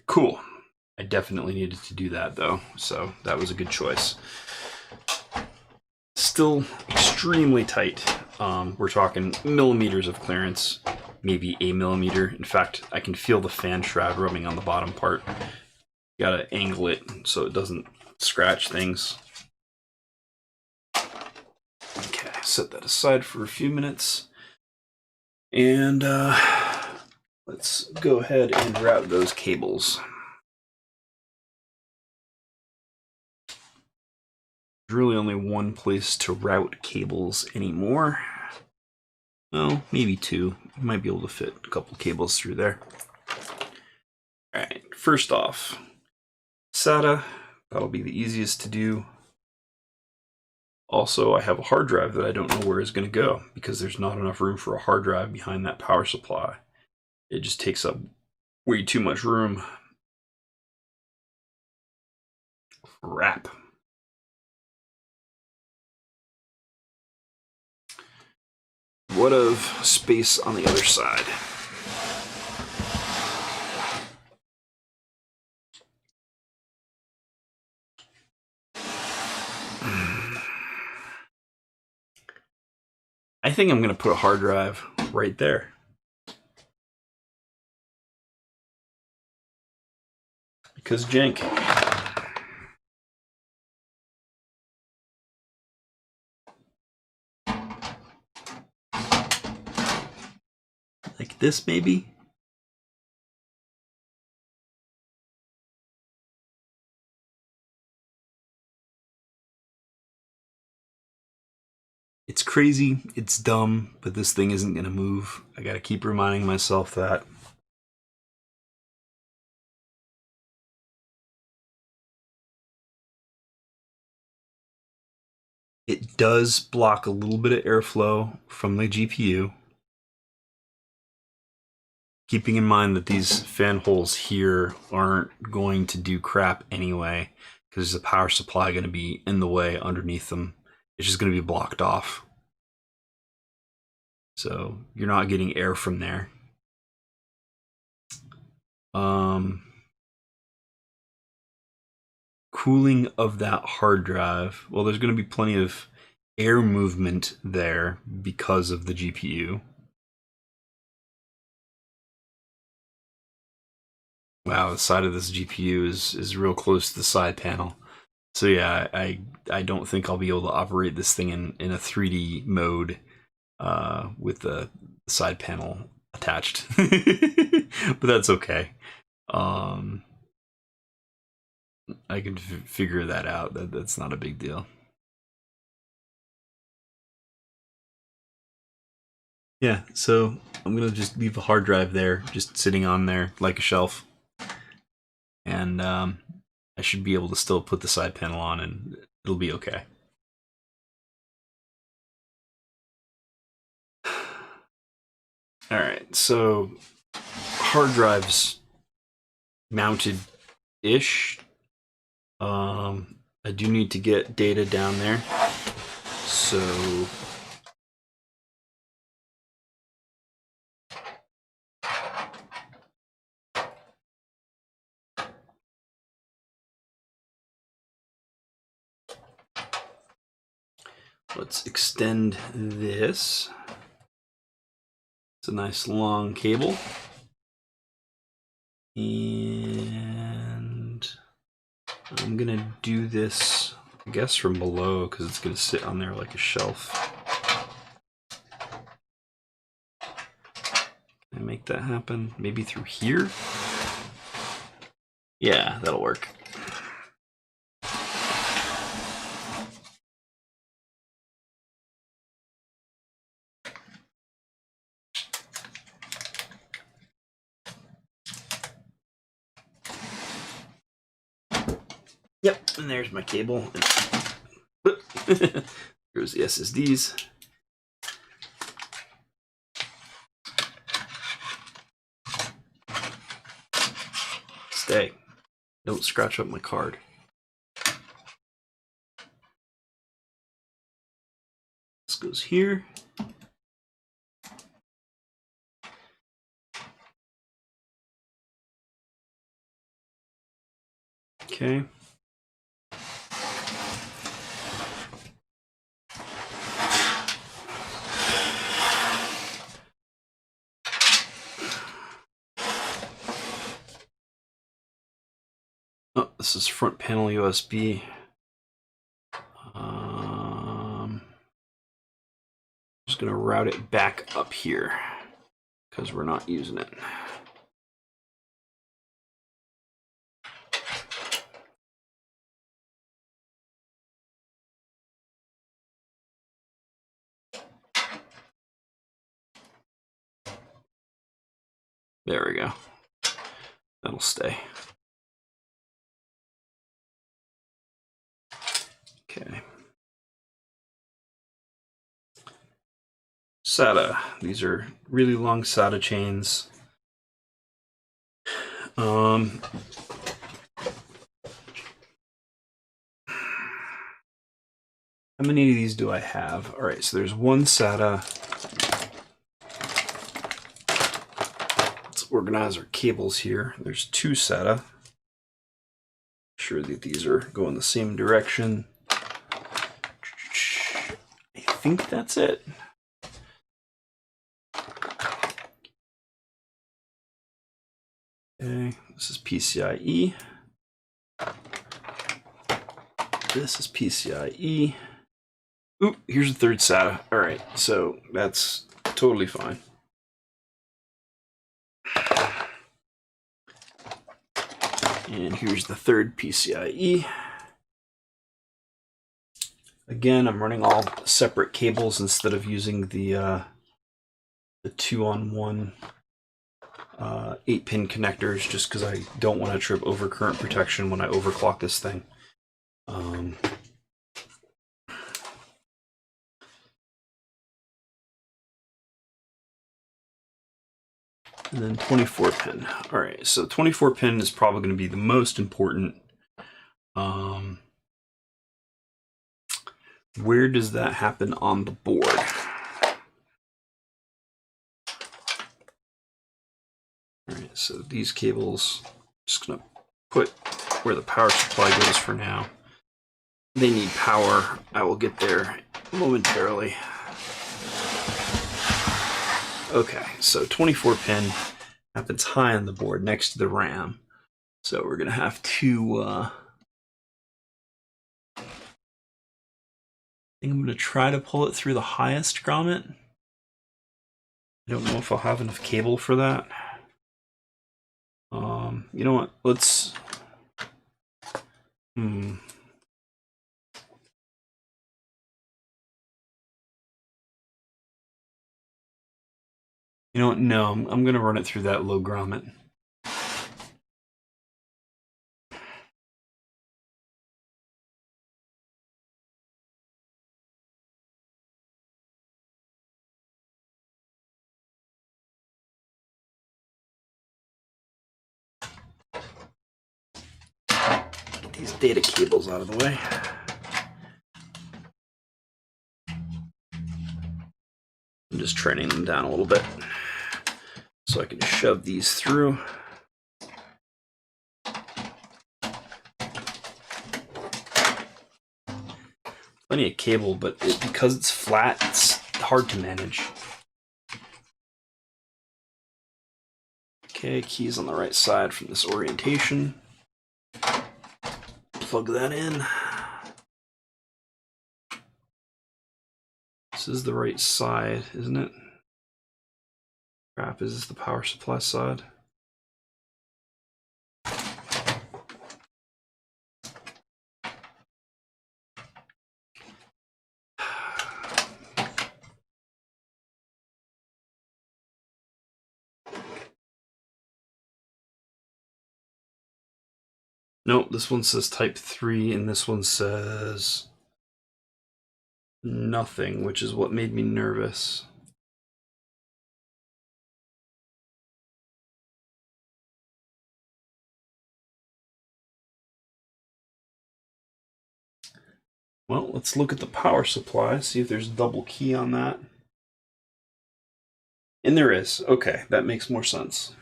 Cool. I definitely needed to do that though, so that was a good choice. Still extremely tight. We're talking millimeters of clearance, maybe a millimeter. In fact, I can feel the fan shroud rubbing on the bottom part. Gotta angle it so it doesn't scratch things. Okay, set that aside for a few minutes. And let's go ahead and route those cables. There's really only one place to route cables anymore. Well, maybe two. You might be able to fit a couple cables through there. Alright, first off, SATA. That'll be the easiest to do. Also, I have a hard drive that I don't know where it's going to go because there's not enough room for a hard drive behind that power supply. It just takes up way too much room. Crap. What of space on the other side? I think I'm going to put a hard drive right there. Because jank. Like this, maybe? It's crazy, it's dumb, but this thing isn't going to move. I got to keep reminding myself that. It does block a little bit of airflow from the GPU. Keeping in mind that these fan holes here aren't going to do crap anyway, because there's a power supply going to be in the way underneath them. It's just going to be blocked off. So you're not getting air from there. Cooling of that hard drive. Well, there's going to be plenty of air movement there because of the GPU. Wow, the side of this GPU is real close to the side panel. So yeah, I don't think I'll be able to operate this thing in a 3D mode with the side panel attached. But that's okay. I can figure that out. That's not a big deal. Yeah, so I'm gonna just leave a hard drive there, just sitting on there like a shelf. And I should be able to still put the side panel on and it'll be okay. Alright, so hard drives mounted-ish. I do need to get data down there. So let's extend this. It's a nice long cable. And I'm gonna do this I guess from below, because it's going to sit on there like a shelf. Can I make that happen? Maybe through here? Yeah, that'll work. Yep, and there's my cable. Here's the SSDs. Stay. Don't scratch up my card. This goes here. Okay. Oh, this is front panel USB. Just gonna route it back up here because we're not using it. There we go. That'll stay. Okay. SATA. These are really long SATA chains. How many of these do I have? All right, so there's one SATA. Let's organize our cables here. There's two SATA. Make sure that these are going the same direction. I think that's it. Okay, this is PCIe. This is PCIe. Oop, here's the third SATA. All right, so that's totally fine. And here's the third PCIe. Again, I'm running all separate cables instead of using the 2-on-1 8-pin connectors, just because I don't want to trip over current protection when I overclock this thing. And then 24 pin. All right, so 24 pin is probably going to be the most important. Where does that happen on the board? All right, so these cables, just going to put where the power supply goes for now. They need power. I will get there momentarily. Okay, so 24 pin happens high on the board next to the RAM. So we're going to have to, I think I'm going to try to pull it through the highest grommet. I don't know if I'll have enough cable for that. You know what, let's, You know what, no, I'm going to run it through that low grommet. Get these data cables out of the way. I'm just training them down a little bit so I can shove these through. Plenty of cable, but because it's flat, it's hard to manage. Okay, keys on the right side from this orientation. Plug that in. This is the right side, isn't it? Crap, is this the power supply side? Nope, this one says type 3 and this one says nothing, which is what made me nervous. Well, let's look at the power supply, see if there's double key on that. And there is. Okay, that makes more sense.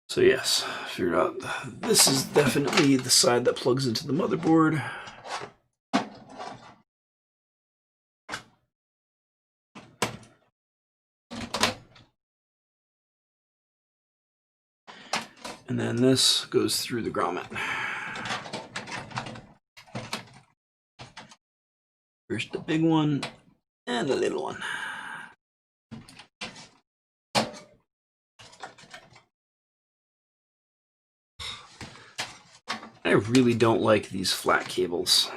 So yes, figured out this is definitely the side that plugs into the motherboard. And then this goes through the grommet. Here's the big one and the little one. I really don't like these flat cables.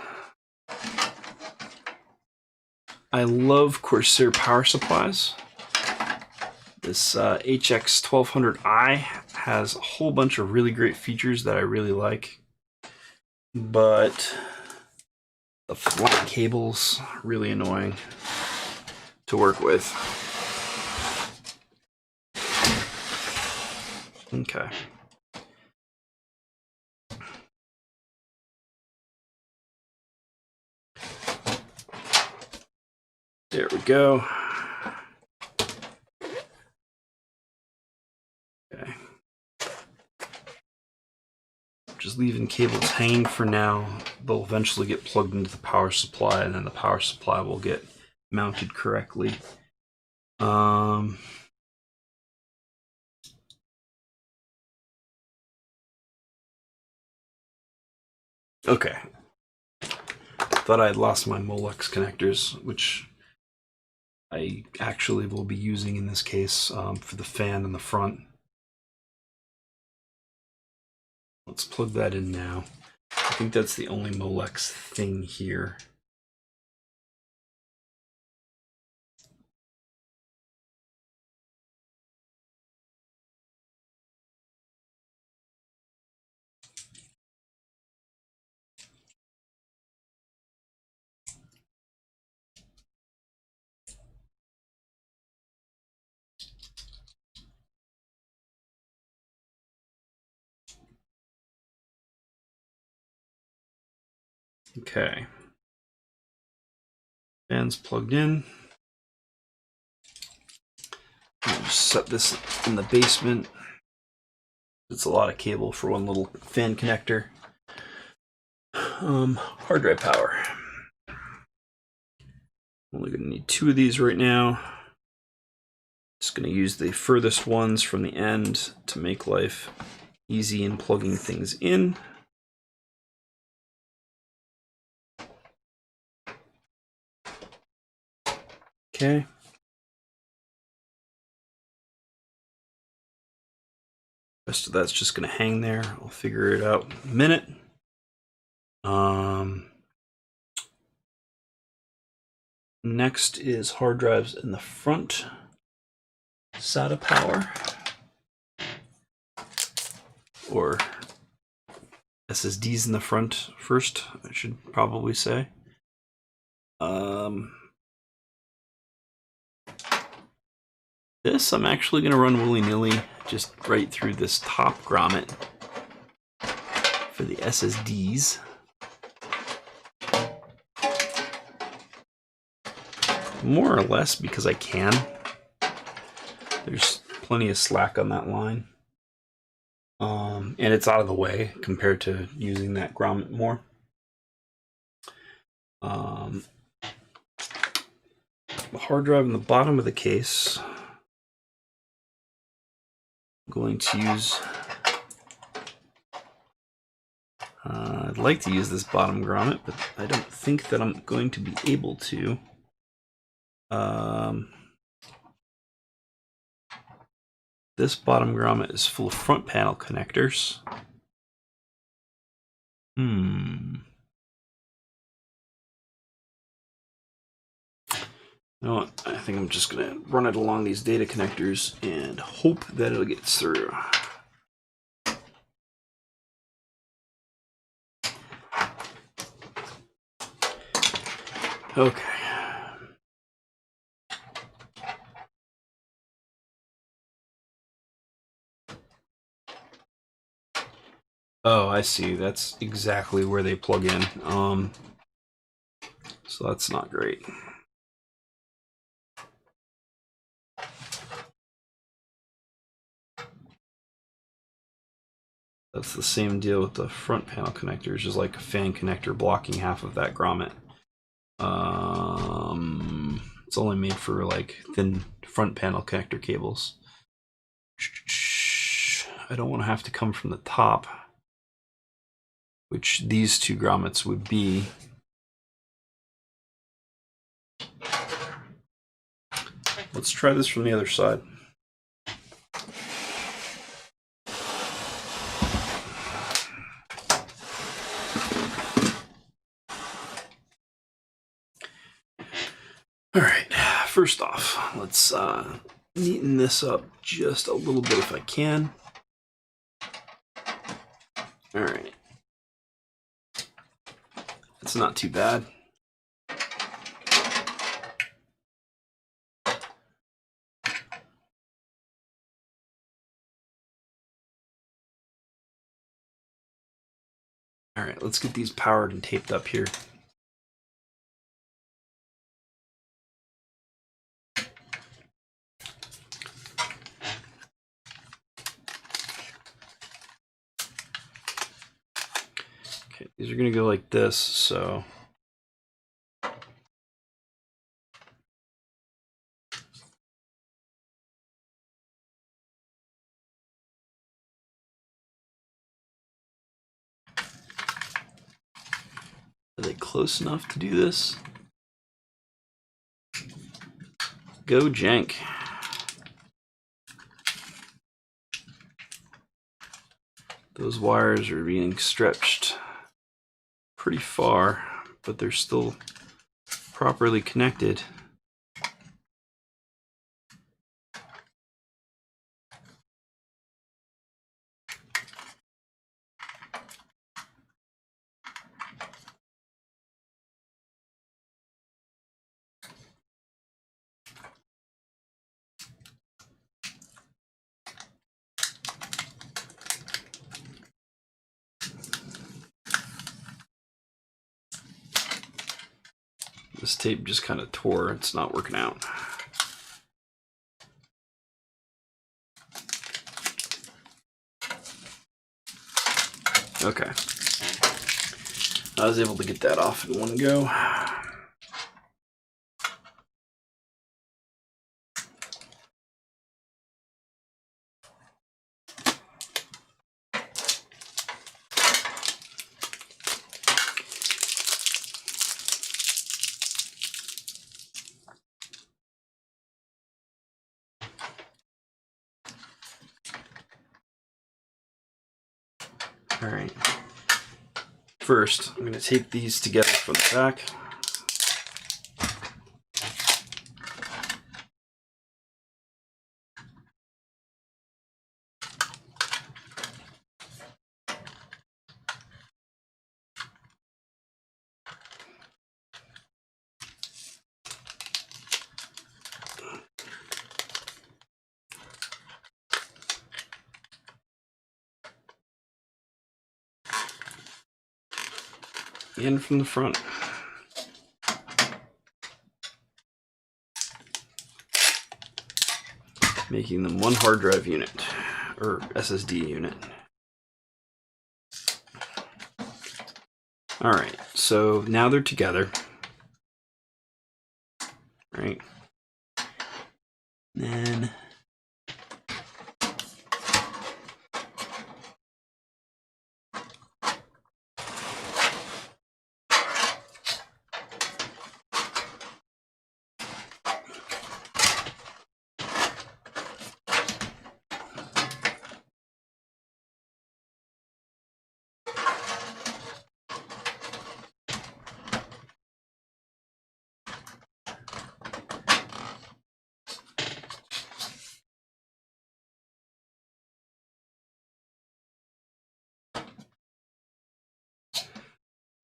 I love Corsair power supplies. This HX1200i has a whole bunch of really great features that I really like, but the flat cables are really annoying to work with. Okay. There we go. Okay. Just leaving cables hanging for now. They'll eventually get plugged into the power supply, and then the power supply will get mounted correctly. Okay. Thought I had lost my Molex connectors, which I actually will be using in this case for the fan in the front. Let's plug that in now. I think that's the only Molex thing here. Okay. Fan's plugged in. I'll just set this in the basement. It's a lot of cable for one little fan connector. Hard drive power. Only going to need 2 of these right now. Just going to use the furthest ones from the end to make life easy in plugging things in. Okay. Rest of that's just going to hang there. I'll figure it out in a minute. Next is hard drives in the front. SATA power. Or SSDs in the front first, I should probably say. This I'm actually going to run willy-nilly, just right through this top grommet for the SSDs. More or less because I can. There's plenty of slack on that line. And it's out of the way compared to using that grommet more. The hard drive in the bottom of the case, I'm going to use, I'd like to use this bottom grommet, but I don't think that I'm going to be able to. This bottom grommet is full of front panel connectors. You know what? I think I'm just gonna run it along these data connectors and hope that it gets through. Okay. Oh, I see. That's exactly where they plug in. So that's not great. That's the same deal with the front panel connectors, just like a fan connector blocking half of that grommet. It's only made for like thin front panel connector cables. I don't want to have to come from the top, which these two grommets would be. Let's try this from the other side. All right, first off, let's neaten this up just a little bit if I can. All right, it's not too bad. All right, let's get these powered and taped up here. Okay, these are gonna go like this, so. Are they close enough to do this? Go jank. Those wires are being stretched pretty far, but they're still properly connected. This tape just kind of tore. It's not working out. Okay. I was able to get that off in one go. All right. First, I'm going to tape these together from the back. And from the front. Making them one hard drive unit, or SSD unit. All right, so now they're together. Right. Then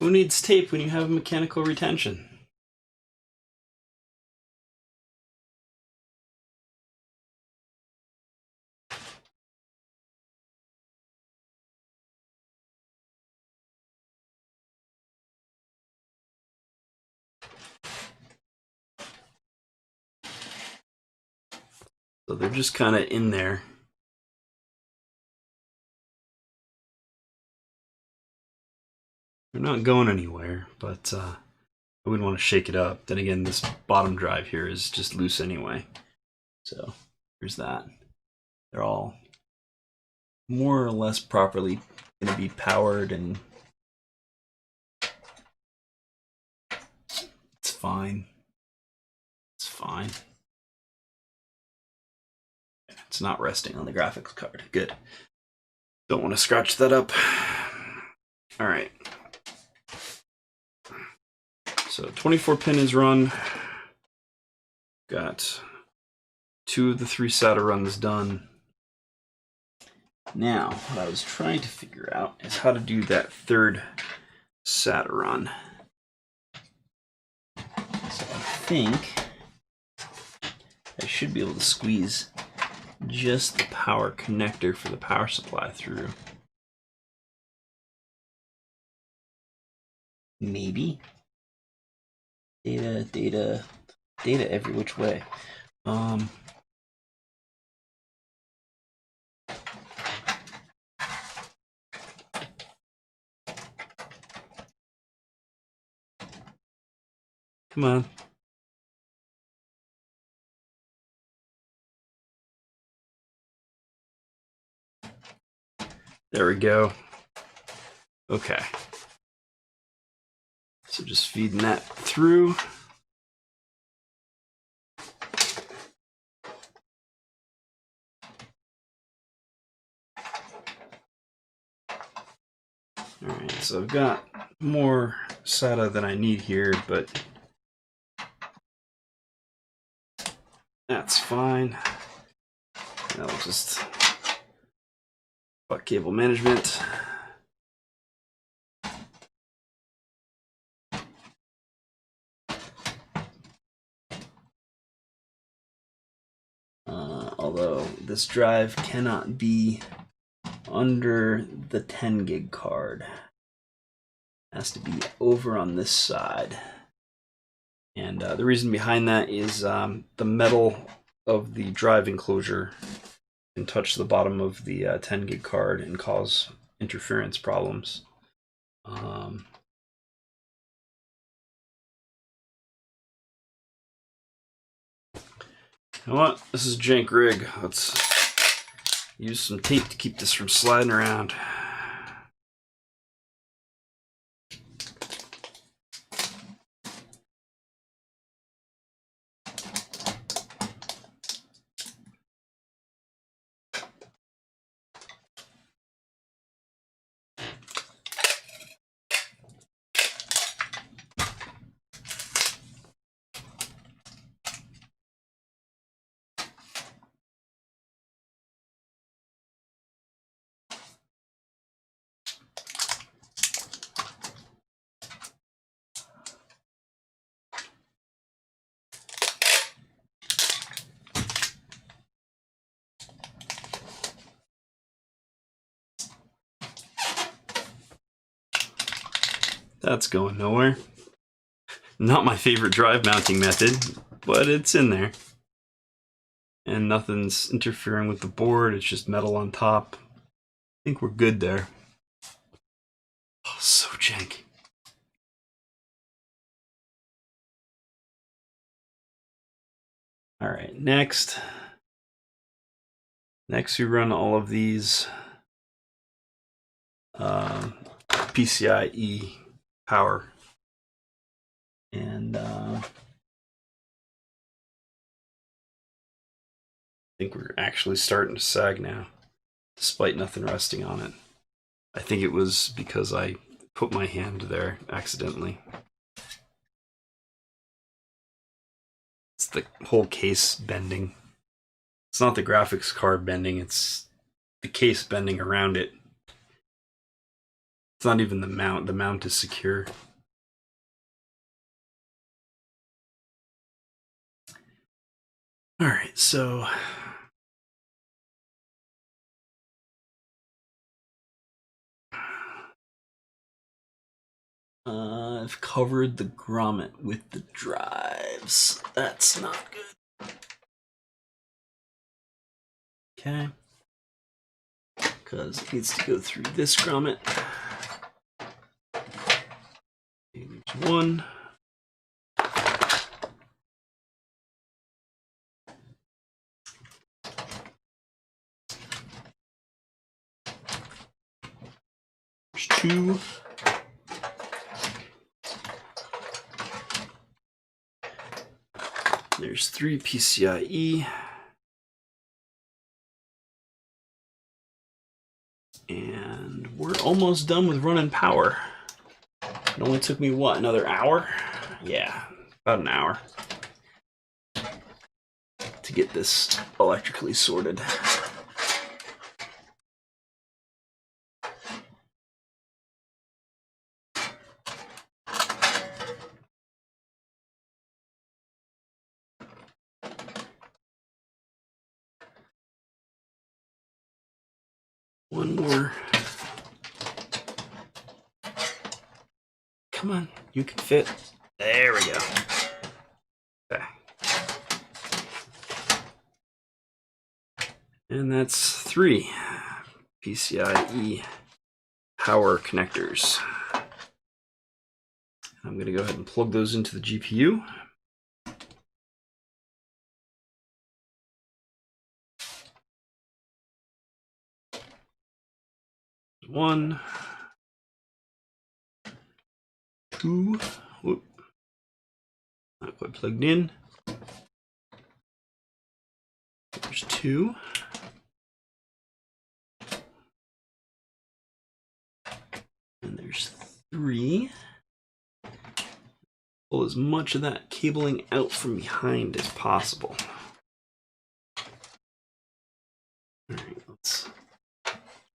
Who needs tape when you have mechanical retention? So they're just kind of in there. They're not going anywhere, but I wouldn't want to shake it up. Then again, this bottom drive here is just loose anyway. So there's that. They're all more or less properly going to be powered, and it's fine. It's fine. It's not resting on the graphics card. Good. Don't want to scratch that up. All right. So 24 pin is run. Got 2 of the 3 SATA runs done. Now, what I was trying to figure out is how to do that 3rd SATA run. So I think I should be able to squeeze just the power connector for the power supply through. Maybe. Data every which way. Come on. There we go. Okay. So just feeding that through. All right, so I've got more SATA than I need here, but that's fine. I'll just fuck cable management. Although this drive cannot be under the 10 gig card. It has to be over on this side. And the reason behind that is the metal of the drive enclosure can touch the bottom of the 10 gig card and cause interference problems. You know what? This is a jank rig. Let's use some tape to keep this from sliding around. That's going nowhere. Not my favorite drive mounting method, but it's in there. And nothing's interfering with the board, it's just metal on top. I think we're good there. Oh, so janky. All right, next we run all of these PCIe power, and I think we're actually starting to sag now, despite nothing resting on it. I think it was because I put my hand there accidentally. It's the whole case bending. It's not the graphics card bending, it's the case bending around it. It's not even the mount. The mount is secure. All right, so I've covered the grommet with the drives. That's not good. Okay. Because it needs to go through this grommet. There's one. There's two. There's 3 PCIe. And we're almost done with running power. It only took me, what, another hour? Yeah, about an hour to get this electrically sorted. One more. Come on, you can fit. There we go. Okay. And that's 3 PCIe power connectors. I'm going to go ahead and plug those into the GPU. One, two, whoop, not quite plugged in. There's 2. And there's 3. Pull as much of that cabling out from behind as possible. All right, let's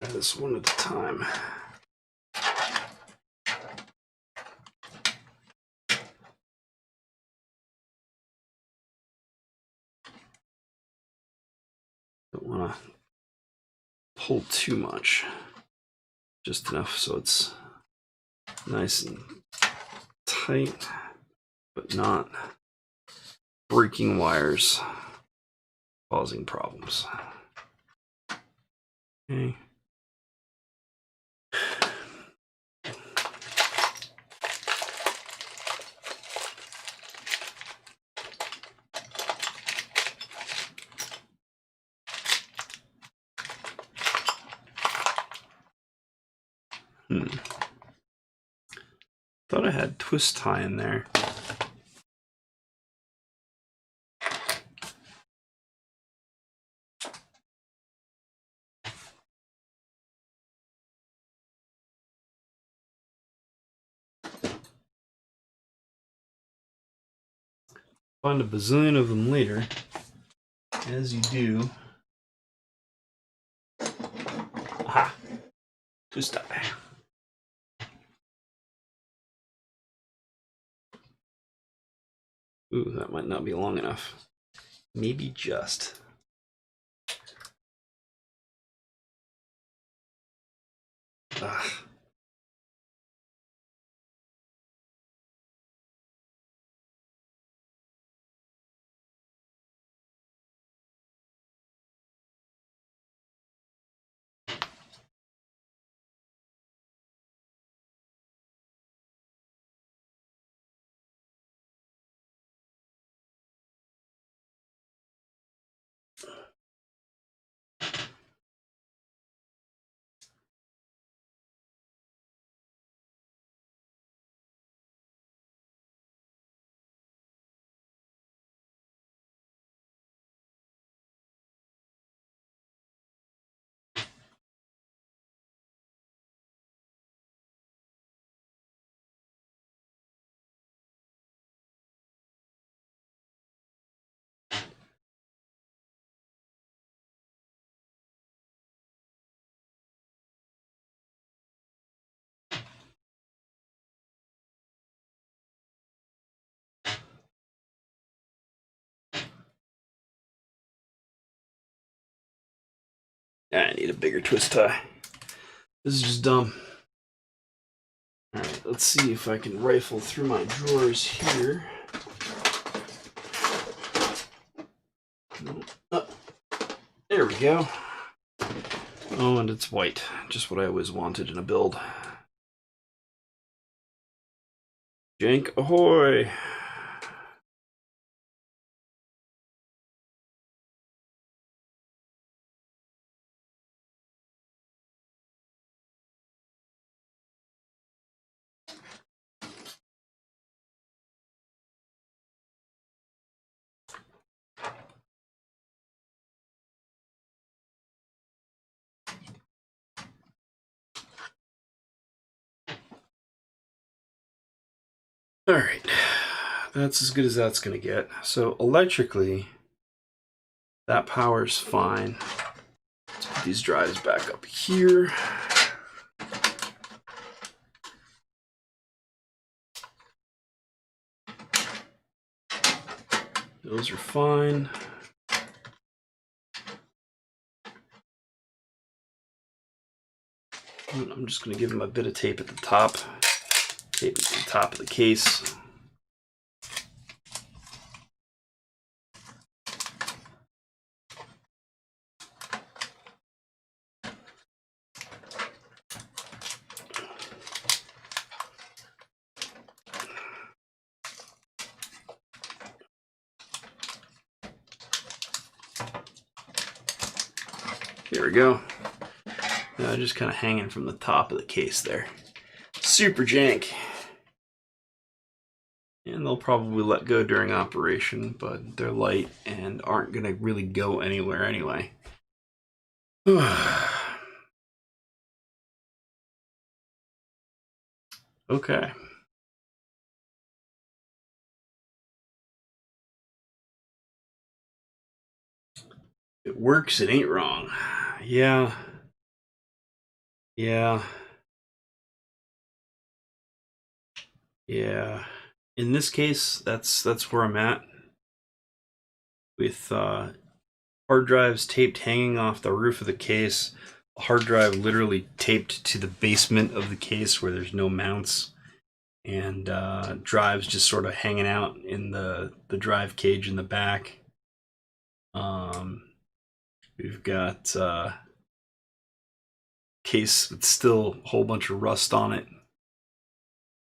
try this one at a time. Don't want to pull too much, just enough so it's nice and tight, but not breaking wires, causing problems. Okay. Thought I had twist tie in there. Find a bazillion of them later, as you do. Aha! Twist tie. Ooh, that might not be long enough. Maybe just. Ugh. I need a bigger twist tie. This is just dumb. Alright, let's see if I can rifle through my drawers here. Oh, there we go. Oh, and it's white. Just what I always wanted in a build. Jank ahoy! Alright, that's as good as that's going to get. So electrically, that power's fine. Let's put these drives back up here. Those are fine. I'm just going to give them a bit of tape at the top. Tape at the top of the case. There we go. Just kind of hanging from the top of the case there. Super jank. And they'll probably let go during operation, but they're light and aren't going to really go anywhere anyway. Okay. It works, it ain't wrong. Yeah. Yeah. Yeah. In this case, that's where I'm at. With hard drives taped hanging off the roof of the case. A hard drive literally taped to the basement of the case where there's no mounts. And drives just sort of hanging out in the drive cage in the back. We've got case with still a whole bunch of rust on it.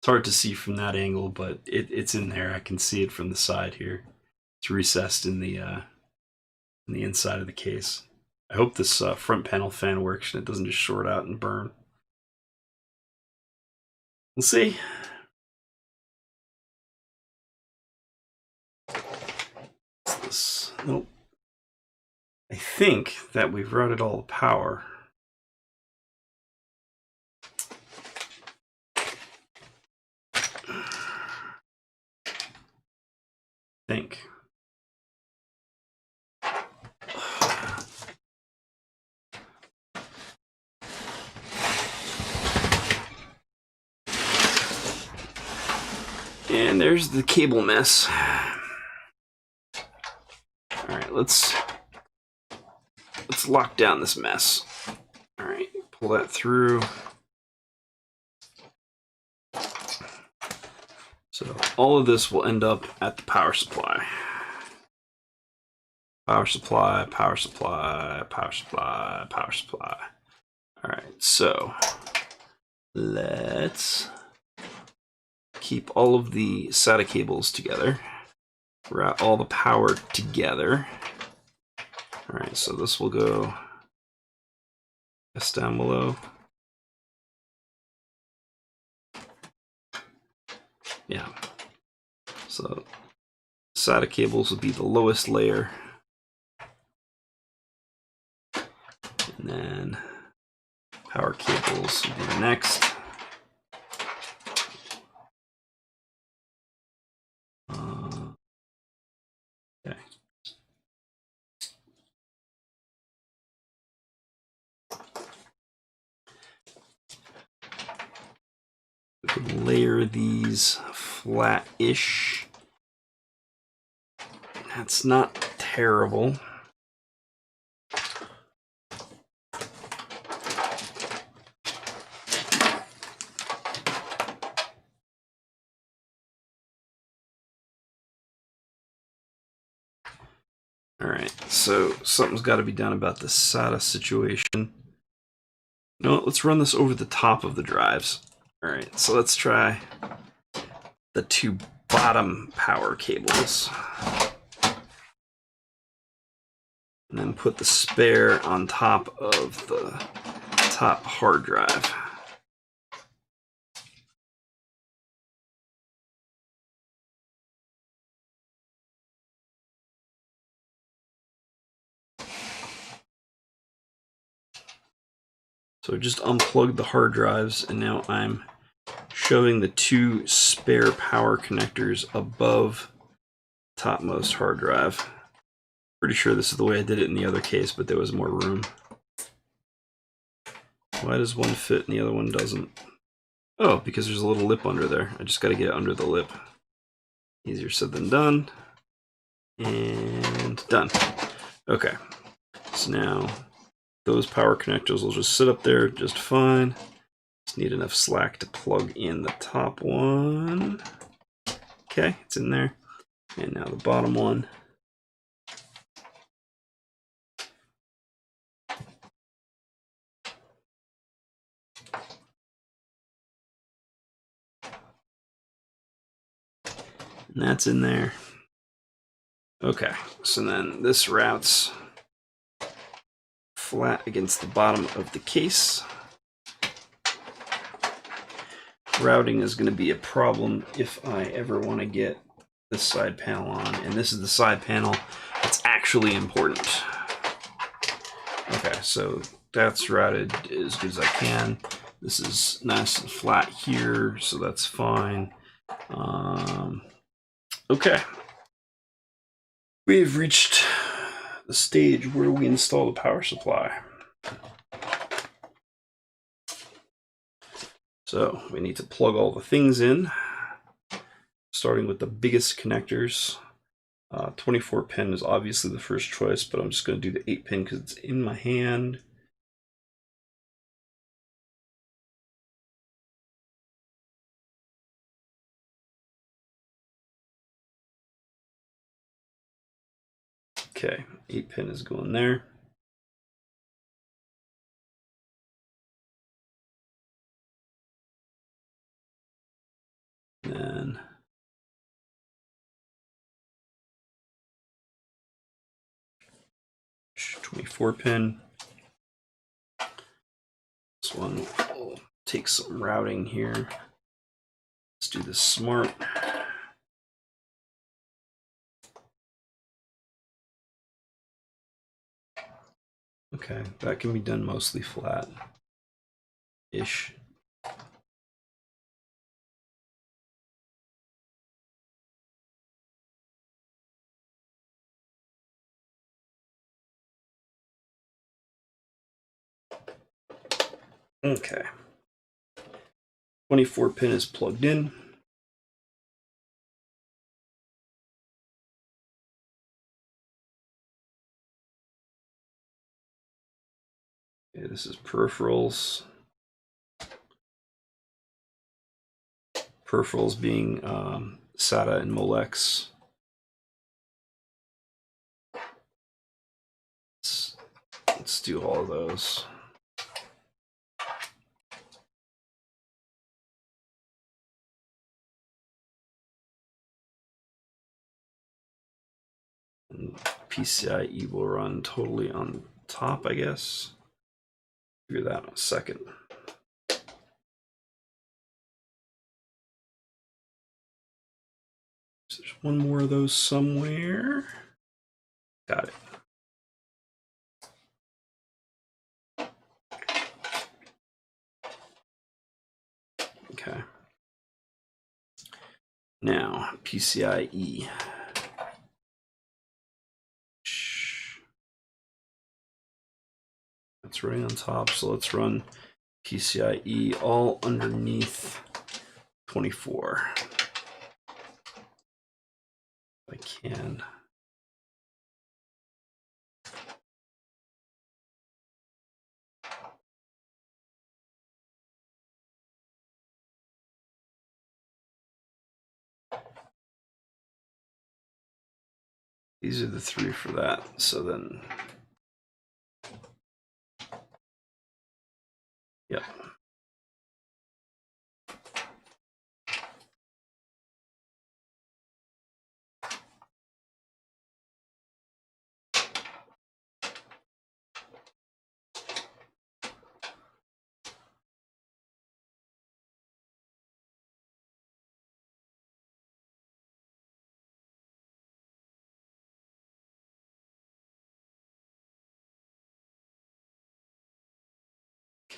It's hard to see from that angle, but it's in there. I can see it from the side here. It's recessed in the inside of the case. I hope this front panel fan works and it doesn't just short out and burn. We'll see. What's this? Nope. I think that we've routed all the power. Think. And there's the cable mess. All right, let's lock down this mess. All right, pull that through. So all of this will end up at the power supply. Power supply, power supply, power supply, power supply. All right, so let's keep all of the SATA cables together. Route all the power together. All right, so this will go just down below. Yeah. So SATA cables will be the lowest layer. And then power cables will be the next. Okay. We can layer these flat-ish. That's not terrible. All right, so something's got to be done about the SATA situation. No, let's run this over the top of the drives. All right, so let's try the two bottom power cables. And then put the spare on top of the top hard drive. So just unplugged the hard drives, and now I'm shoving the two spare power connectors above topmost hard drive. Pretty sure this is the way I did it in the other case, but there was more room. Why does one fit and the other one doesn't? Oh, because there's a little lip under there. I just got to get it under the lip. Easier said than done. And done. Okay. So now those power connectors will just sit up there just fine. Just need enough slack to plug in the top one. Okay, it's in there. And now the bottom one. And that's in there. Okay, so then this routes flat against the bottom of the case. Routing is going to be a problem if I ever want to get this side panel on, and this is the side panel that's actually important. Okay, so that's routed as good as I can. This is nice and flat here, so that's fine. Okay. We've reached the stage where we install the power supply. So we need to plug all the things in, starting with the biggest connectors. 24 pin is obviously the first choice, but I'm just going to do the 8 pin because it's in my hand. Okay, 8 pin is going there. And then 24 pin. This one will take some routing here. Let's do this smart. Okay, that can be done mostly flat-ish. Okay. 24 pin is plugged in. Okay, this is peripherals. Peripherals being SATA and Molex. Let's do all of those. And PCIe will run totally on top, I guess. Figure that in a second. So there's one more of those somewhere. Got it. Okay. Now, PCIe. That's running on top, so let's run PCIe all underneath 24. If I can. These are the 3 for that. So then, yeah.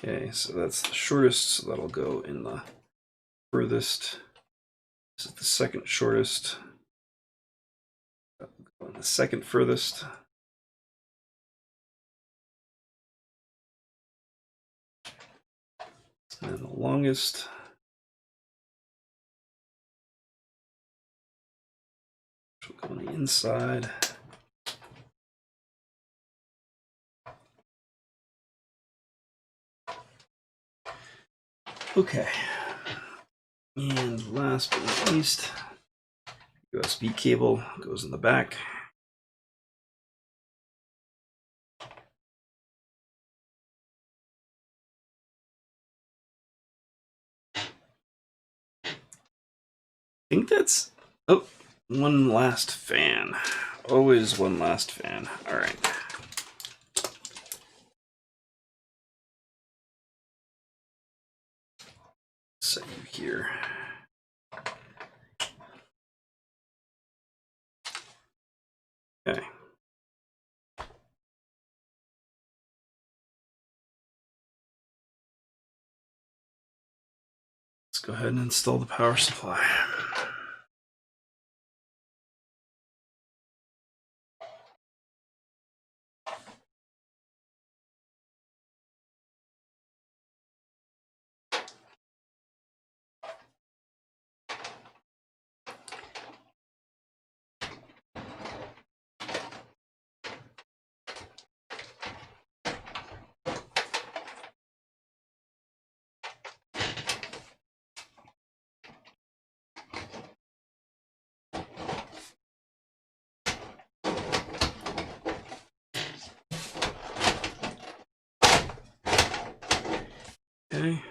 Okay, so that's the shortest, so that'll go in the furthest. This is the second shortest. That'll go in the second furthest. And then the longest. Which will go on the inside. Okay. And last but not least, USB cable goes in the back. I think that's, oh, one last fan. Always one last fan. All right. Set you here. Okay. Let's go ahead and install the power supply. Okay.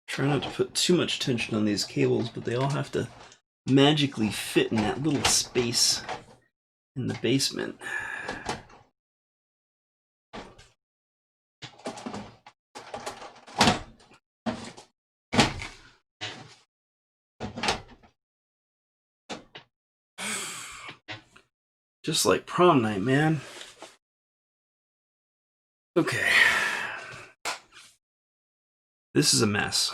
Try not to put too much tension on these cables, but they all have to magically fit in that little space in the basement. Just like prom night, man. Okay. This is a mess.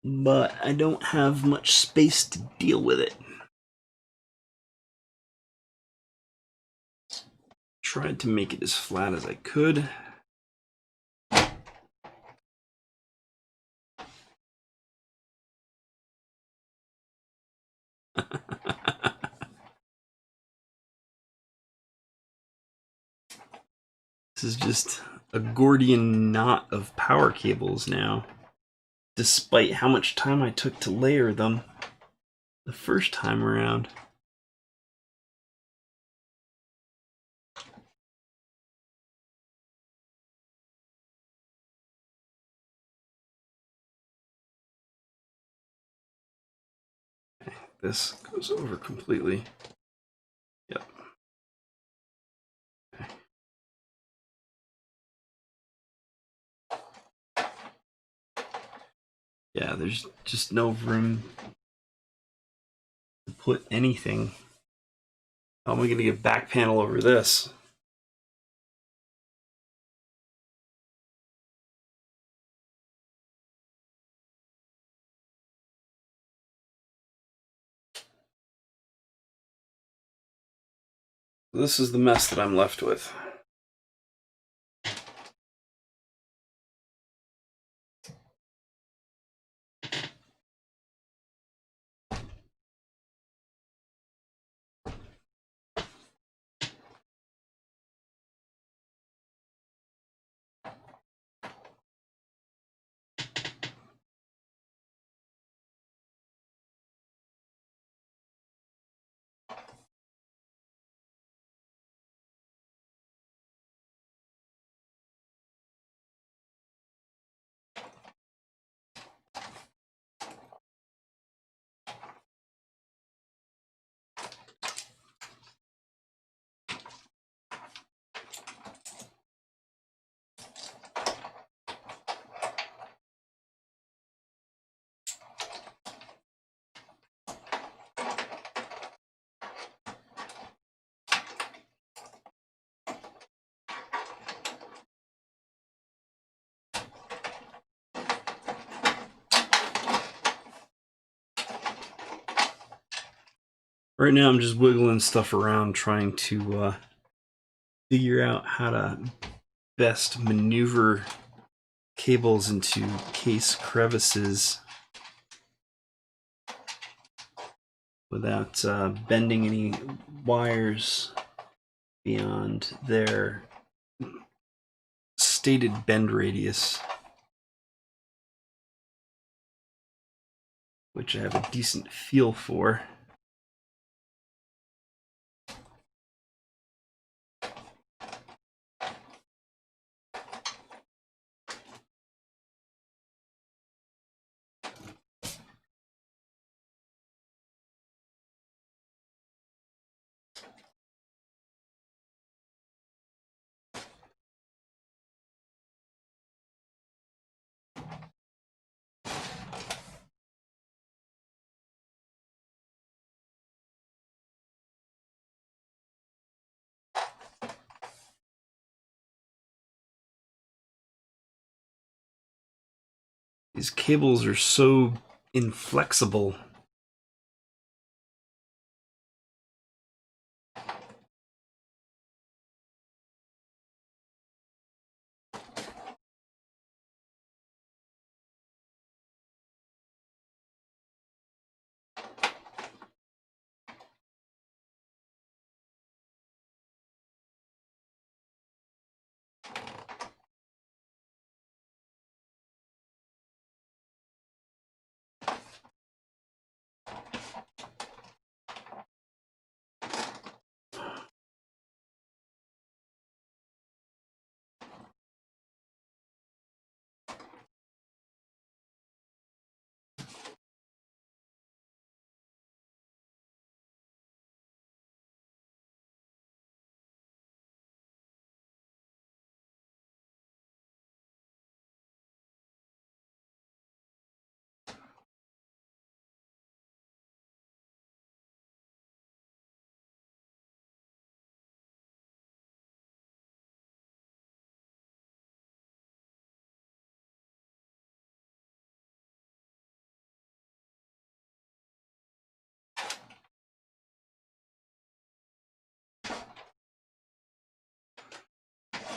But I don't have much space to deal with it. Tried to make it as flat as I could. This is just a Gordian knot of power cables now, despite how much time I took to layer them the first time around. Okay, this goes over completely. Yep. Okay. Yeah, there's just no room to put anything. How am I going to get back panel over this? This is the mess that I'm left with. Right now I'm just wiggling stuff around trying to figure out how to best maneuver cables into case crevices without bending any wires beyond their stated bend radius, which I have a decent feel for. These cables are so inflexible.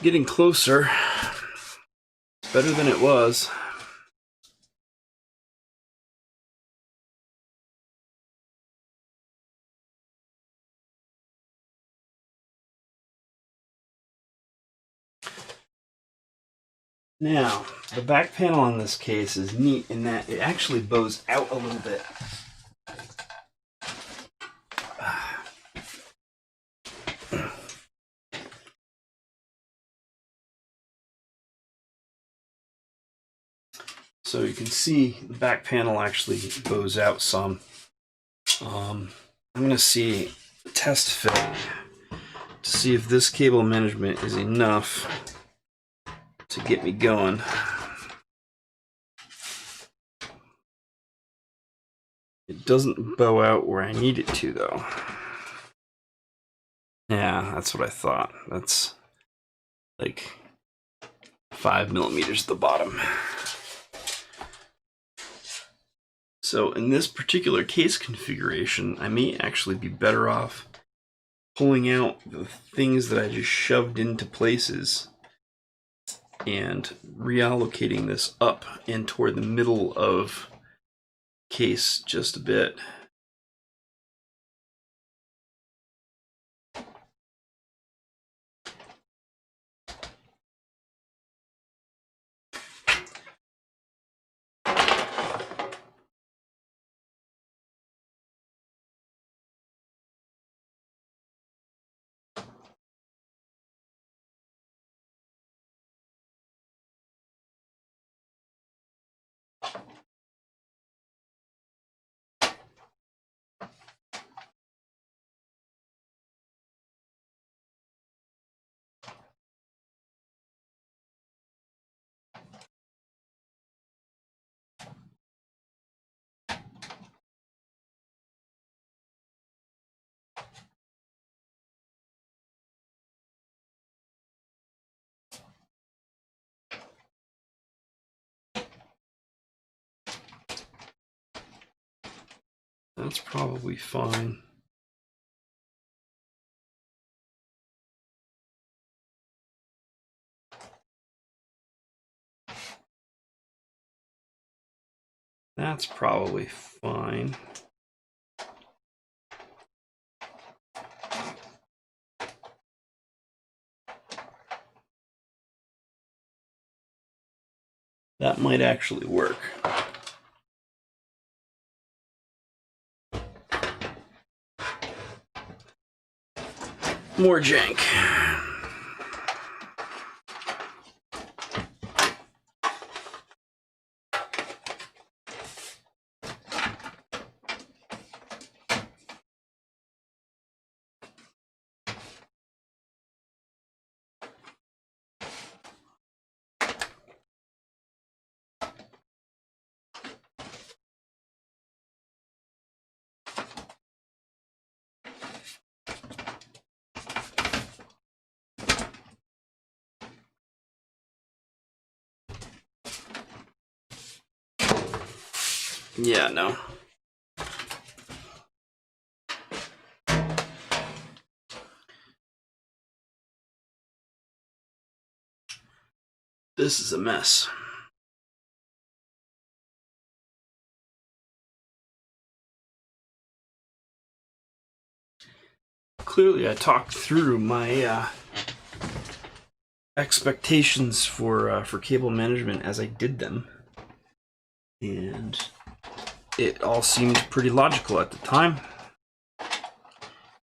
Getting closer. Better than it was. Now, the back panel on this case is neat in that it actually bows out a little bit. So you can see the back panel actually bows out some. I'm going to see test fit to see if this cable management is enough to get me going. It doesn't bow out where I need it to, though. Yeah, that's what I thought. That's like 5 millimeters at the bottom. So in this particular case configuration, I may actually be better off pulling out the things that I just shoved into places and reallocating this up and toward the middle of case just a bit. That's probably fine. That's probably fine. That might actually work. More jank. Yeah, no. This is a mess. Clearly, I talked through my expectations for cable management as I did them, and it all seemed pretty logical at the time.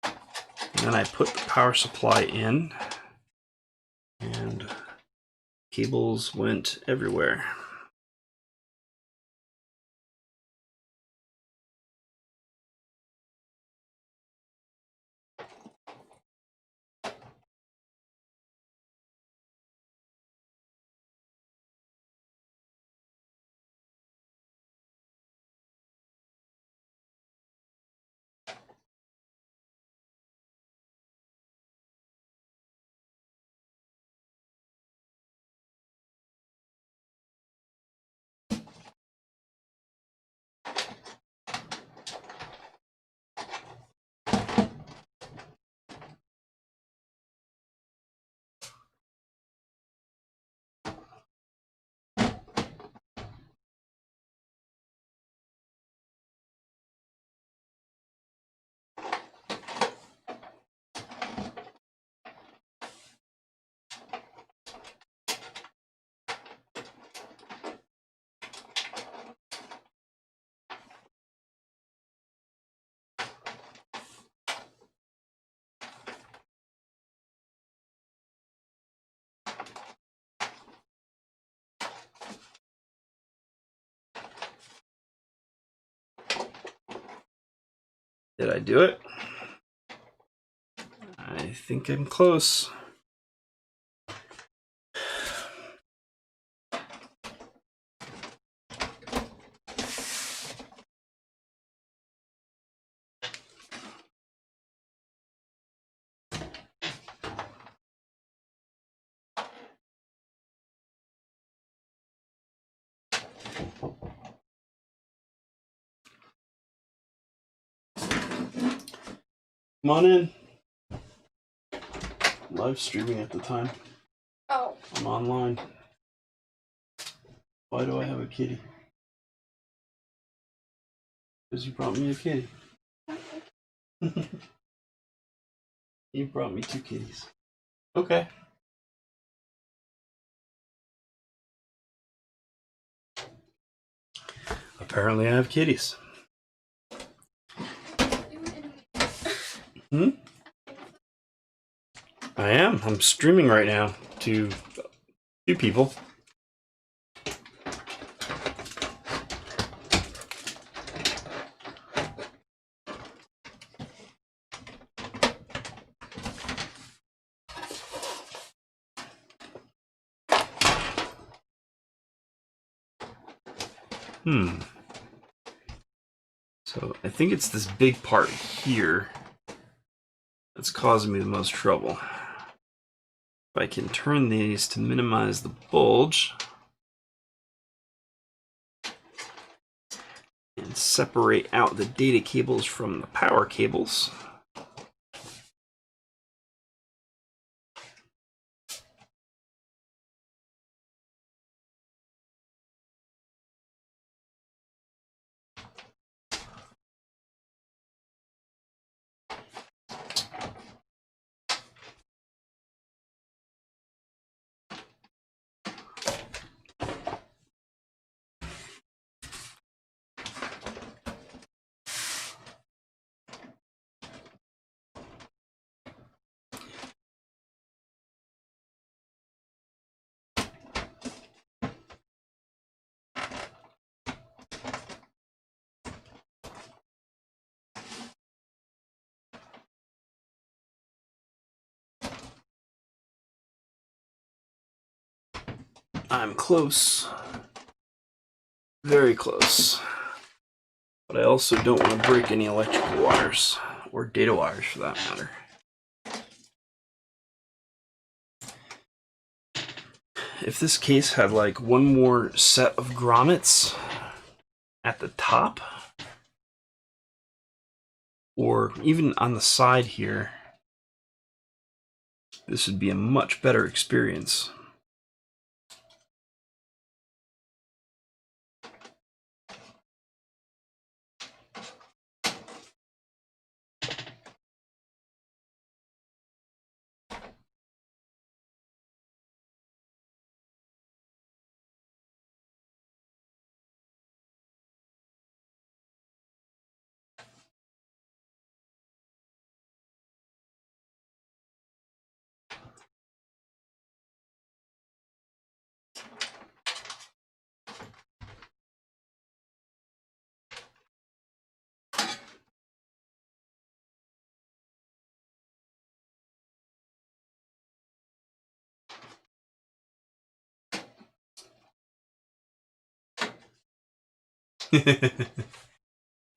And then I put the power supply in, and cables went everywhere. Did I do it? I think I'm close. Come on in. Live streaming at the time. Oh. I'm online. Why do I have a kitty? Because you brought me a kitty. You brought me 2 kitties. Okay. Apparently I have kitties. Hmm? I am. I'm streaming right now to 2 people. So I think it's this big part here that's causing me the most trouble. If I can turn these to minimize the bulge and separate out the data cables from the power cables. I'm close. Very close. But I also don't want to break any electrical wires, or data wires for that matter. If this case had like one more set of grommets at the top, or even on the side here, this would be a much better experience.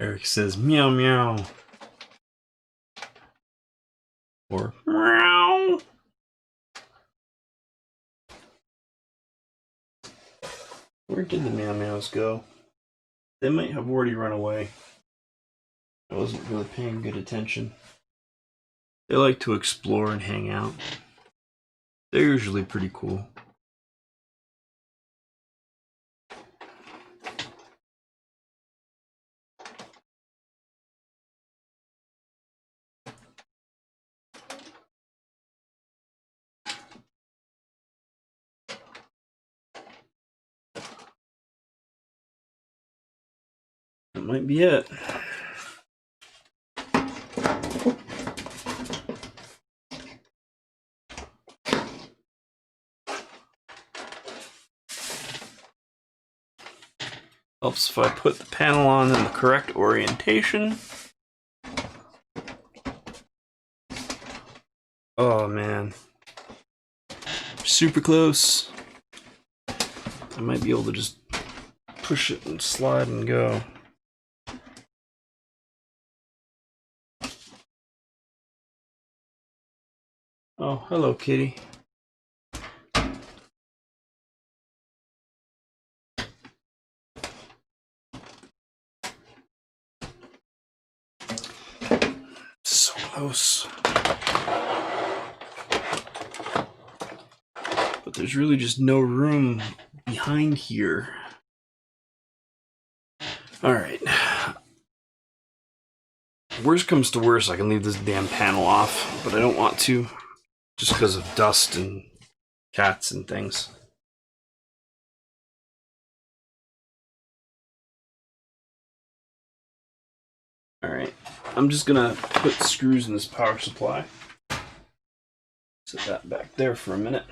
Eric says meow meow. Or meow. Where did the meow meows go? They might have already run away. I wasn't really paying good attention. They like to explore and hang out. They're usually pretty cool. That might be it. Helps if I put the panel on in the correct orientation. Oh man. Super close. I might be able to just push it and slide and go. Oh, hello, kitty. So close. But there's really just no room behind here. Alright. Worst comes to worst, I can leave this damn panel off, but I don't want to, just because of dust and cats and things. Alright, I'm just gonna put screws in this power supply. Set that back there for a minute.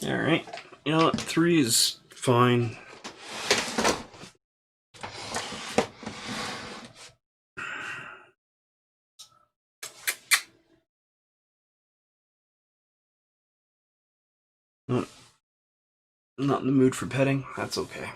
Alright, you know what, 3 is fine. Not in the mood for petting? That's okay.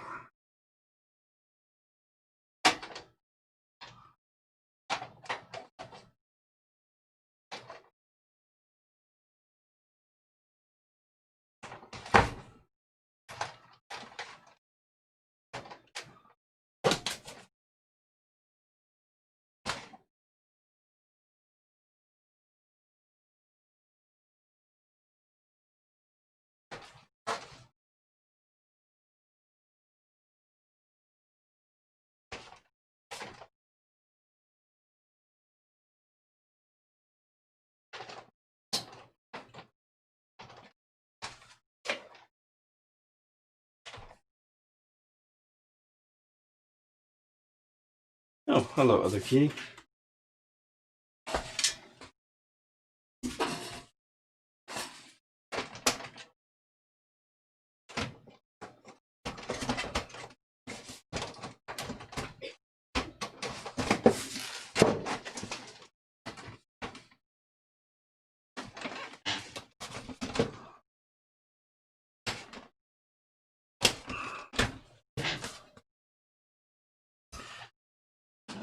Oh, hello, other kitty.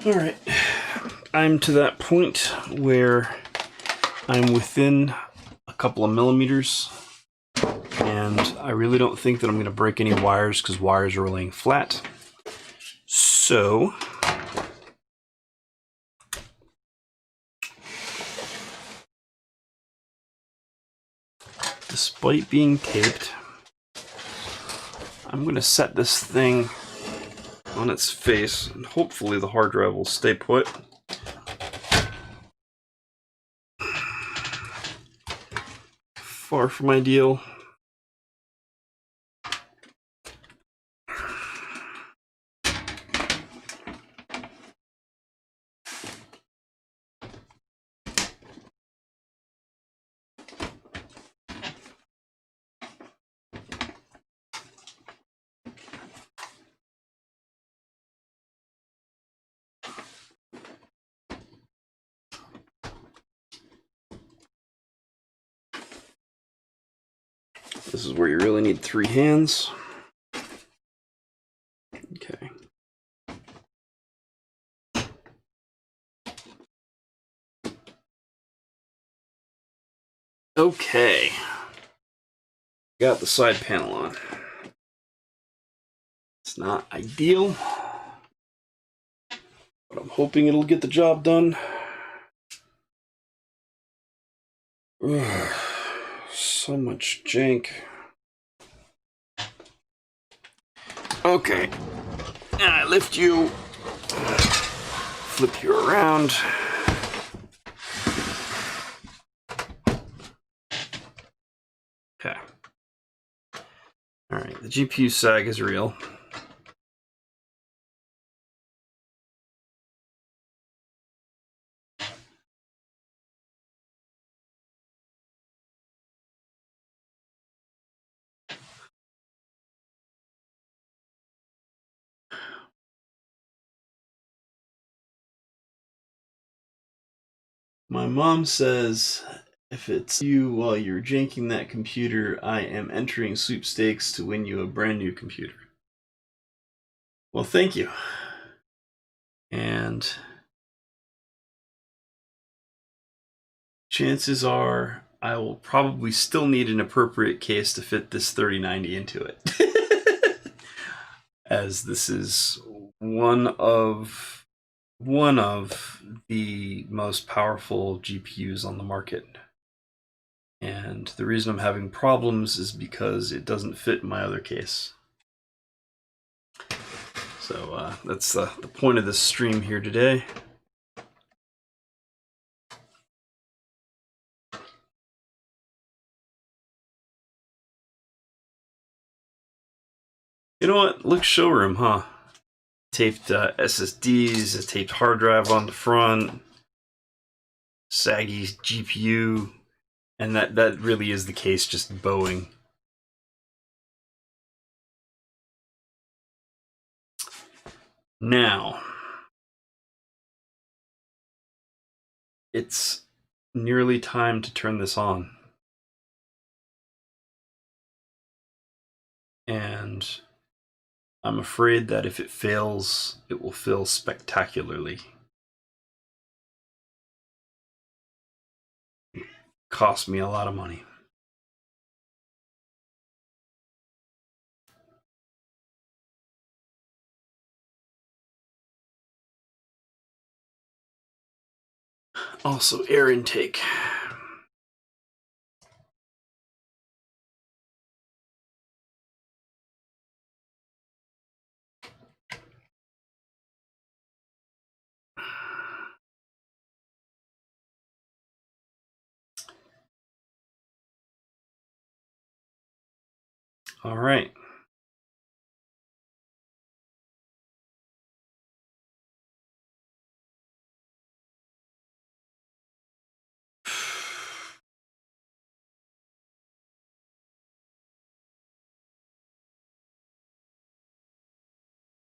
All right, I'm to that point where I'm within a couple of millimeters, and I really don't think that I'm going to break any wires because wires are laying flat. So despite being taped, I'm going to set this thing on its face, and hopefully the hard drive will stay put. Far from ideal. This is where you really need 3 hands. Okay. Okay. Got the side panel on. It's not ideal, but I'm hoping it'll get the job done. Ugh, so much jank. Okay. And I lift you, flip you around. Okay. All right, the GPU sag is real. My mom says if it's you while you're janking that computer, I am entering sweepstakes to win you a brand new computer. Well, thank you. And chances are I will probably still need an appropriate case to fit this 3090 into it. As this is one of the most powerful GPUs on the market. And the reason I'm having problems is because it doesn't fit in my other case. So that's the point of this stream here today. You know what? Looks showroom, huh? Taped SSDs, a taped hard drive on the front, saggy GPU, and that really is the case, just bowing. Now, it's nearly time to turn this on. and I'm afraid that if it fails, it will fail spectacularly. Cost me a lot of money. Also, air intake. All right.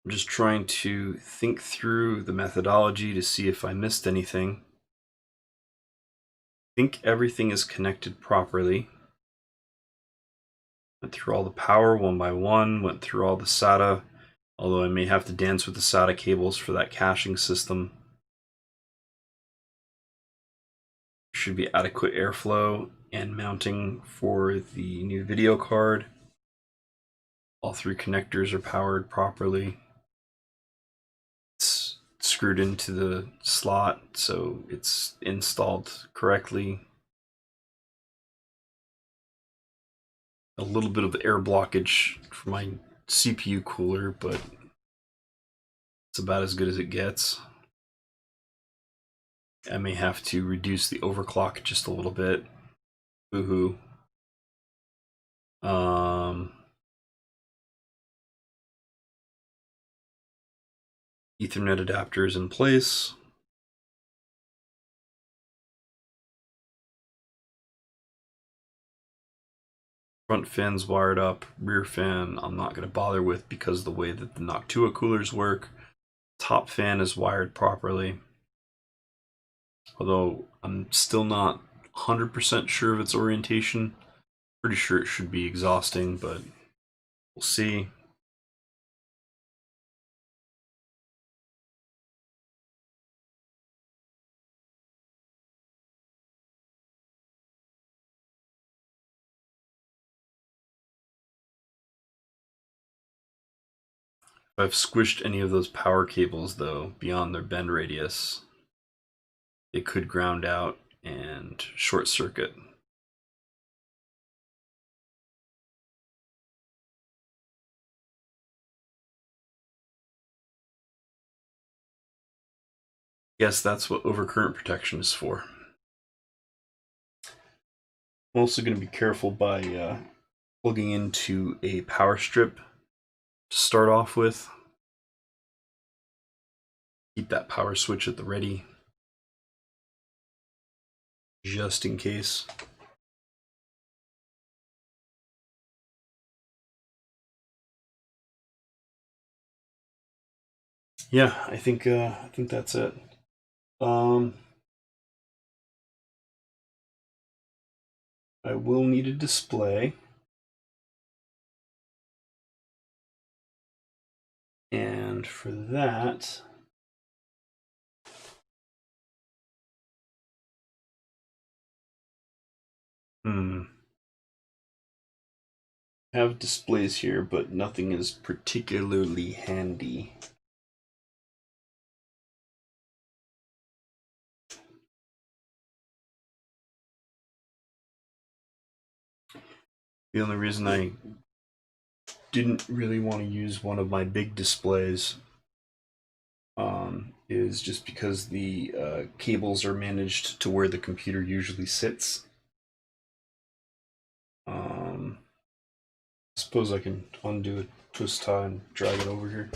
I'm just trying to think through the methodology to see if I missed anything. I think everything is connected properly. Went through all the power one by one, went through all the SATA, although I may have to dance with the SATA cables for that caching system. Should be adequate airflow and mounting for the new video card. All three connectors are powered properly. It's screwed into the slot, so it's installed correctly. A little bit of air blockage for my CPU cooler, but it's about as good as it gets. I may have to reduce the overclock just a little bit. Boo-hoo. Ethernet adapter is in place. Front fan's wired up. Rear fan I'm not going to bother with because of the way that the Noctua coolers work. Top fan is wired properly. Although I'm still not 100% sure of its orientation. Pretty sure it should be exhausting, but we'll see. If I've squished any of those power cables, though, beyond their bend radius, they could ground out and short circuit. Yes, that's what overcurrent protection is for. I'm also going to be careful by plugging into a power strip to start off with. Keep that power switch at the ready, just in case. Yeah, I think that's it. I will need a display. And for that, I have displays here, but nothing is particularly handy. The only reason I didn't really want to use one of my big displays is just because the cables are managed to where the computer usually sits. I suppose I can undo a twist tie and drag it over here.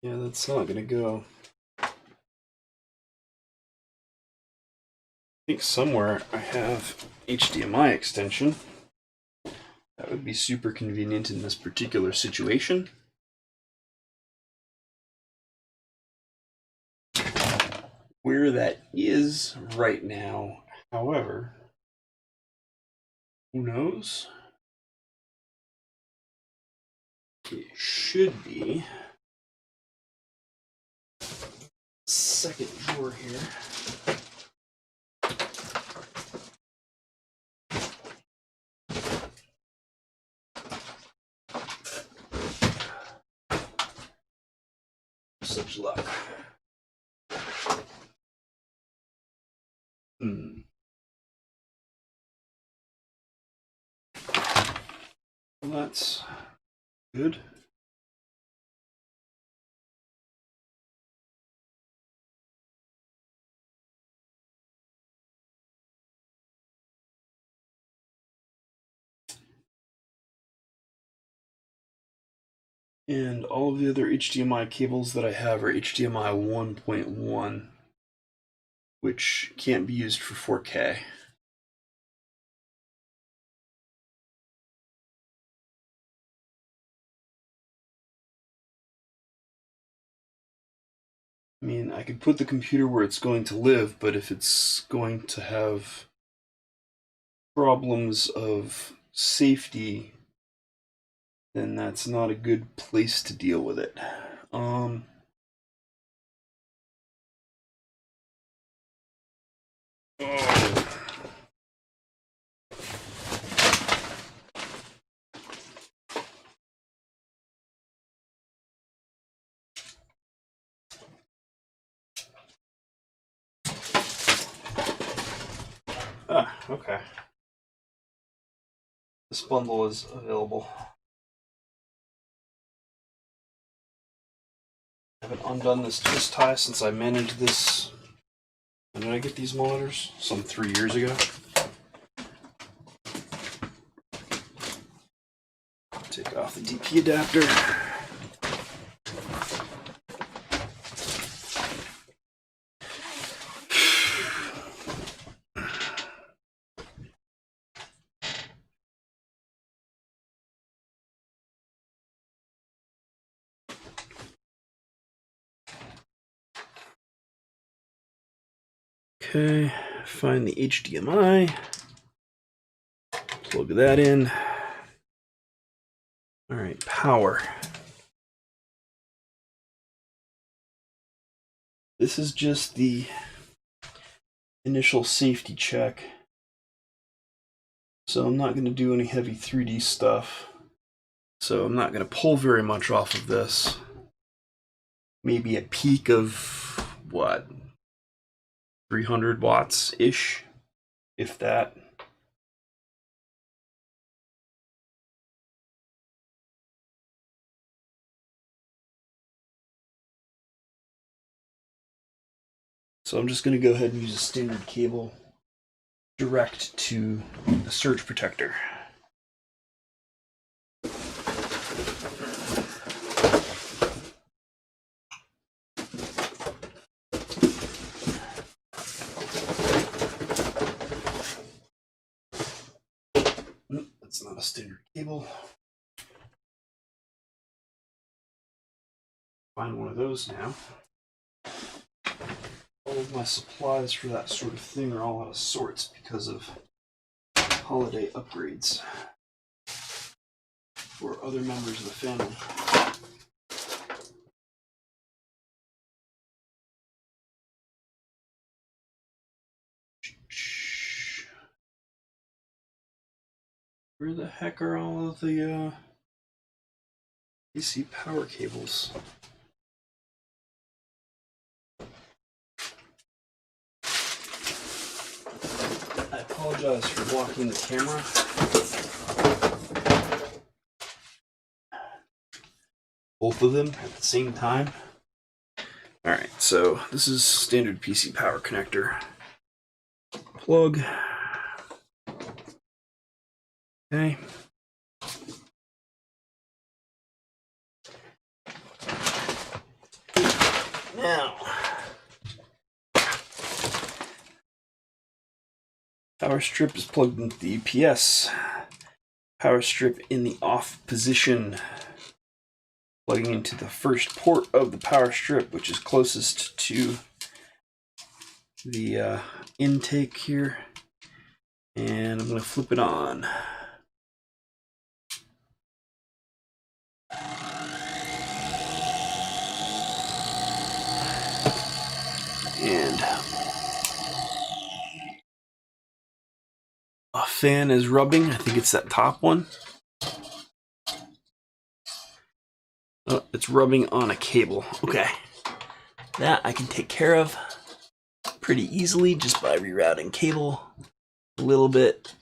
Yeah, that's not gonna go. I think somewhere I have HDMI extension. That would be super convenient in this particular situation. Where that is right now, however, who knows? It should be second drawer here. Such luck. Well, that's good. And all of the other HDMI cables that I have are HDMI 1.1, which can't be used for 4K. I mean, I could put the computer where it's going to live, but if it's going to have problems of safety, then that's not a good place to deal with it. Oh. Ah, okay. This bundle is available. I haven't undone this twist tie since I managed this. When did I get these monitors? Some 3 years ago. Take off the DP adapter. Okay, find the HDMI, plug that in. All right, power. This is just the initial safety check. So I'm not going to do any heavy 3D stuff. So I'm not going to pull very much off of this. Maybe a peak of, what, 300 watts-ish, if that. So I'm just going to go ahead and use a standard cable direct to the surge protector. That's not a standard cable. Find one of those now. All of my supplies for that sort of thing are all out of sorts because of holiday upgrades for other members of the family. Where the heck are all of the PC power cables? I apologize for blocking the camera. Both of them at the same time. Alright, so this is standard PC power connector. Plug. Okay. Now, power strip is plugged into the UPS. Power strip in the off position. Plugging into the first port of the power strip, which is closest to the intake here. And I'm going to flip it on. And a fan is rubbing. I think it's that top one. Oh, it's rubbing on a cable. Okay. That I can take care of pretty easily just by rerouting cable a little bit.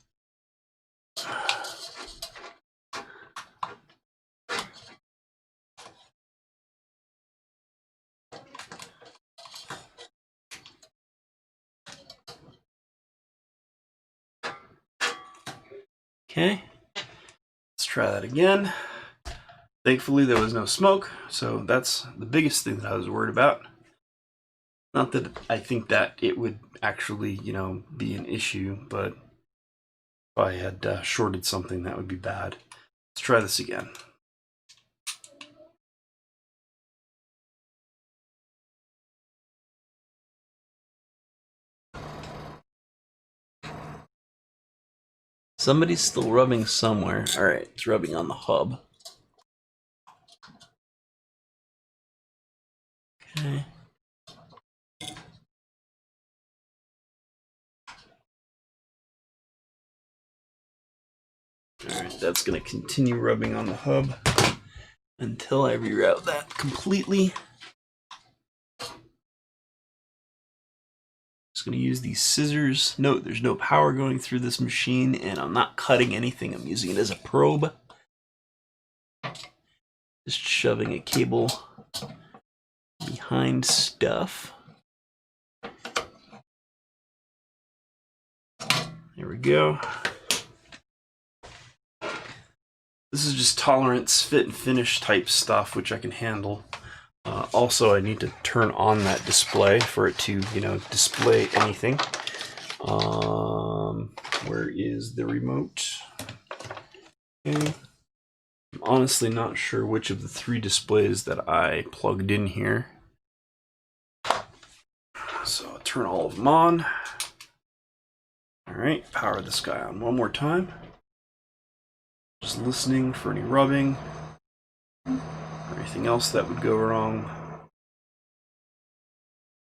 Okay, let's try that again. Thankfully, there was no smoke, so that's the biggest thing that I was worried about. Not that I think that it would actually, be an issue, but if I had shorted something, that would be bad. Let's try this again. Somebody's still rubbing somewhere. All right, it's rubbing on the hub. Okay. All right, that's going to continue rubbing on the hub until I reroute that completely. Just going to use these scissors. Note there's no power going through this machine, and I'm not cutting anything. I'm using it as a probe. Just shoving a cable behind stuff. There we go. This is just tolerance, fit and finish type stuff, which I can handle. Also, I need to turn on that display for it to, display anything. Where is the remote? Okay. I'm honestly not sure which of the 3 displays that I plugged in here. So I'll turn all of them on. All right, power this guy on one more time. Just listening for any rubbing or anything else that would go wrong.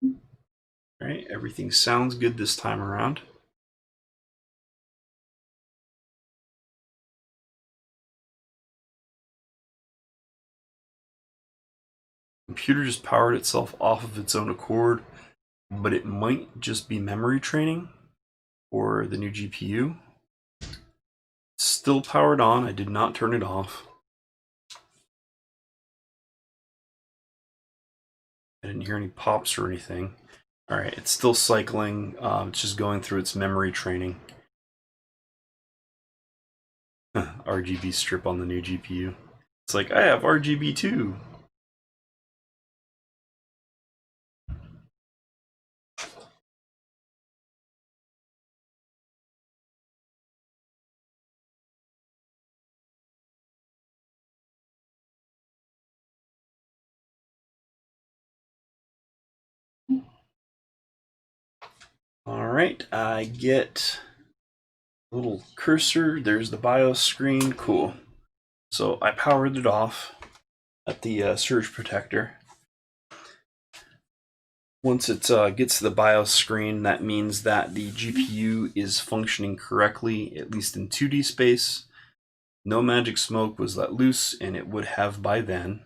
All right, everything sounds good this time around. Computer just powered itself off of its own accord, but it might just be memory training for the new GPU. It's still powered on. I did not turn it off. I didn't hear any pops or anything. All right, it's still cycling. It's just going through its memory training. RGB strip on the new GPU. It's like, I have RGB too. All right, I get a little cursor. There's the BIOS screen. Cool. So I powered it off at the surge protector. Once it gets to the BIOS screen, that means that the GPU is functioning correctly, at least in 2D space. No magic smoke was let loose, and it would have by then.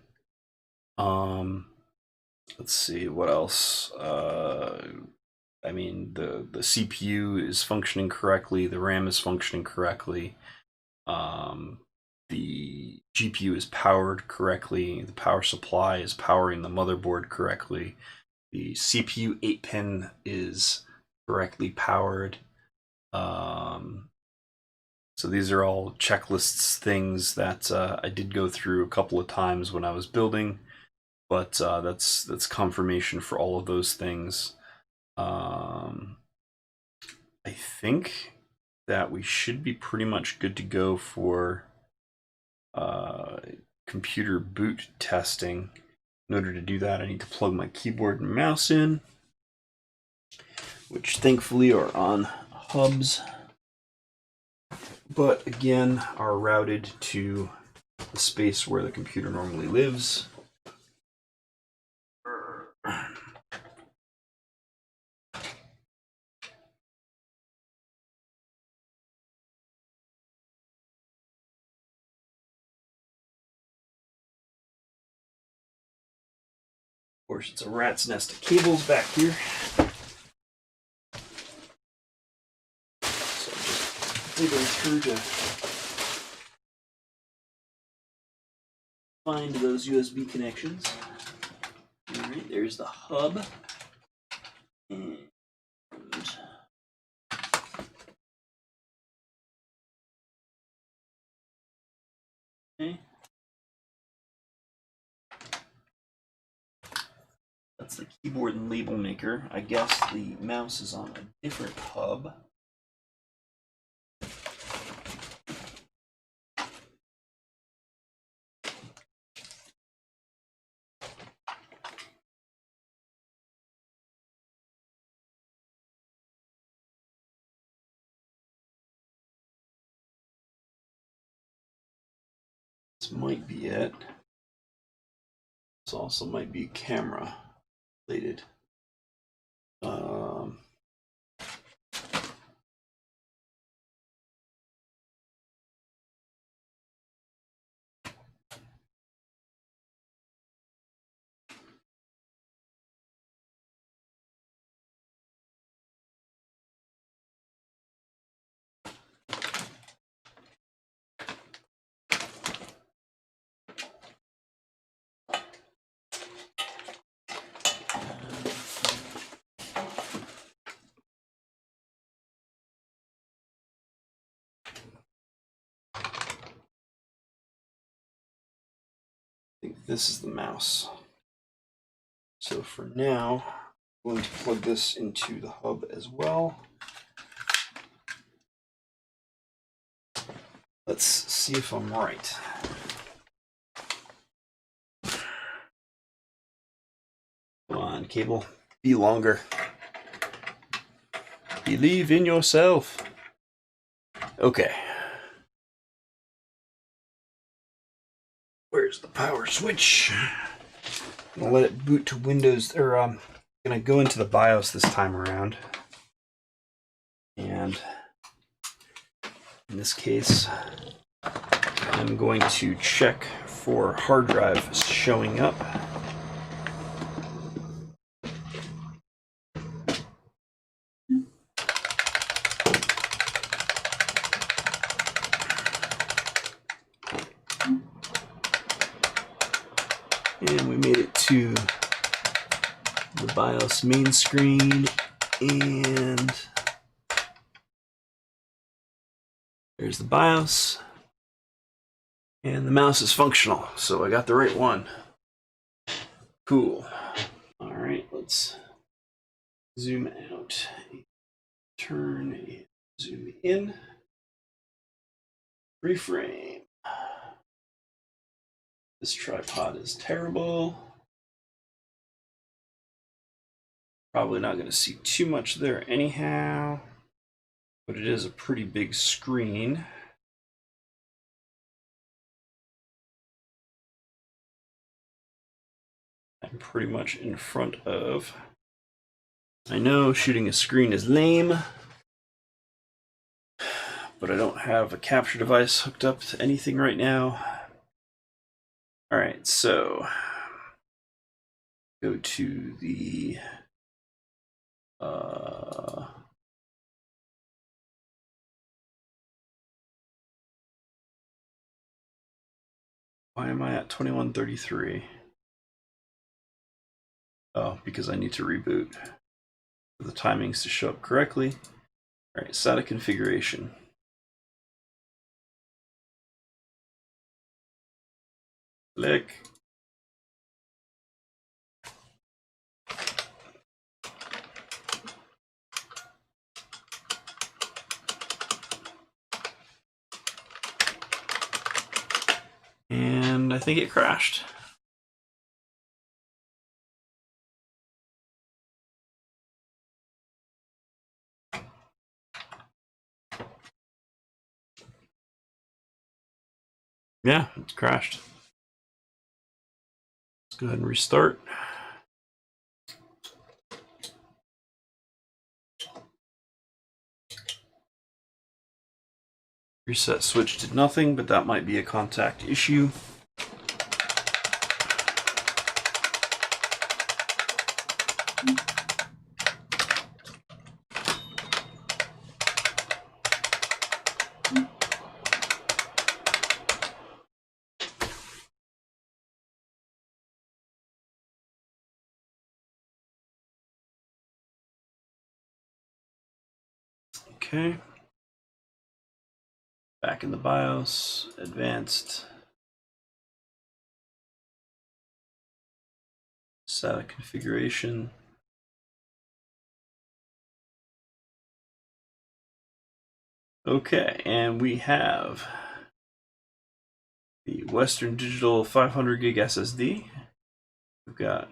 Let's see, what else? I mean, the CPU is functioning correctly, the RAM is functioning correctly, the GPU is powered correctly, the power supply is powering the motherboard correctly, the CPU 8-pin is correctly powered. So these are all checklists, things that I did go through a couple of times when I was building. but that's confirmation for all of those things. I think that we should be pretty much good to go for computer boot testing. In order to do that, I need to plug my keyboard and mouse in, which thankfully are on hubs, but again are routed to the space where the computer normally lives. Of course, it's a rat's nest of cables back here. So I'm just digging through to find those USB connections. All right, there's the hub. And okay. That's the keyboard and label maker. I guess the mouse is on a different hub. This might be it. This also might be camera related. I think this is the mouse. So for now, I'm going to plug this into the hub as well. Let's see if I'm right. Come on, cable. Be longer. Believe in yourself. Okay. Where's the power switch? I'm gonna let it boot to Windows, or I'm gonna go into the BIOS this time around. And in this case, I'm going to check for hard drive showing up. And we made it to the BIOS main screen, and there's the BIOS, and the mouse is functional, so I got the right one. Cool. All right, let's zoom out, turn, and zoom in, reframe. This tripod is terrible. Probably not going to see too much there anyhow, but it is a pretty big screen. I'm pretty much in front of. I know shooting a screen is lame, but I don't have a capture device hooked up to anything right now. All right, so go to the why am I at 2133? Oh, because I need to reboot for the timings to show up correctly. All right, SATA configuration. Click. I think it crashed. Yeah, it's crashed. Let's go ahead and restart. Reset switch did nothing, but that might be a contact issue. Okay. Back in the BIOS, advanced. SATA configuration. Okay, and we have the Western Digital 500 gig SSD. We've got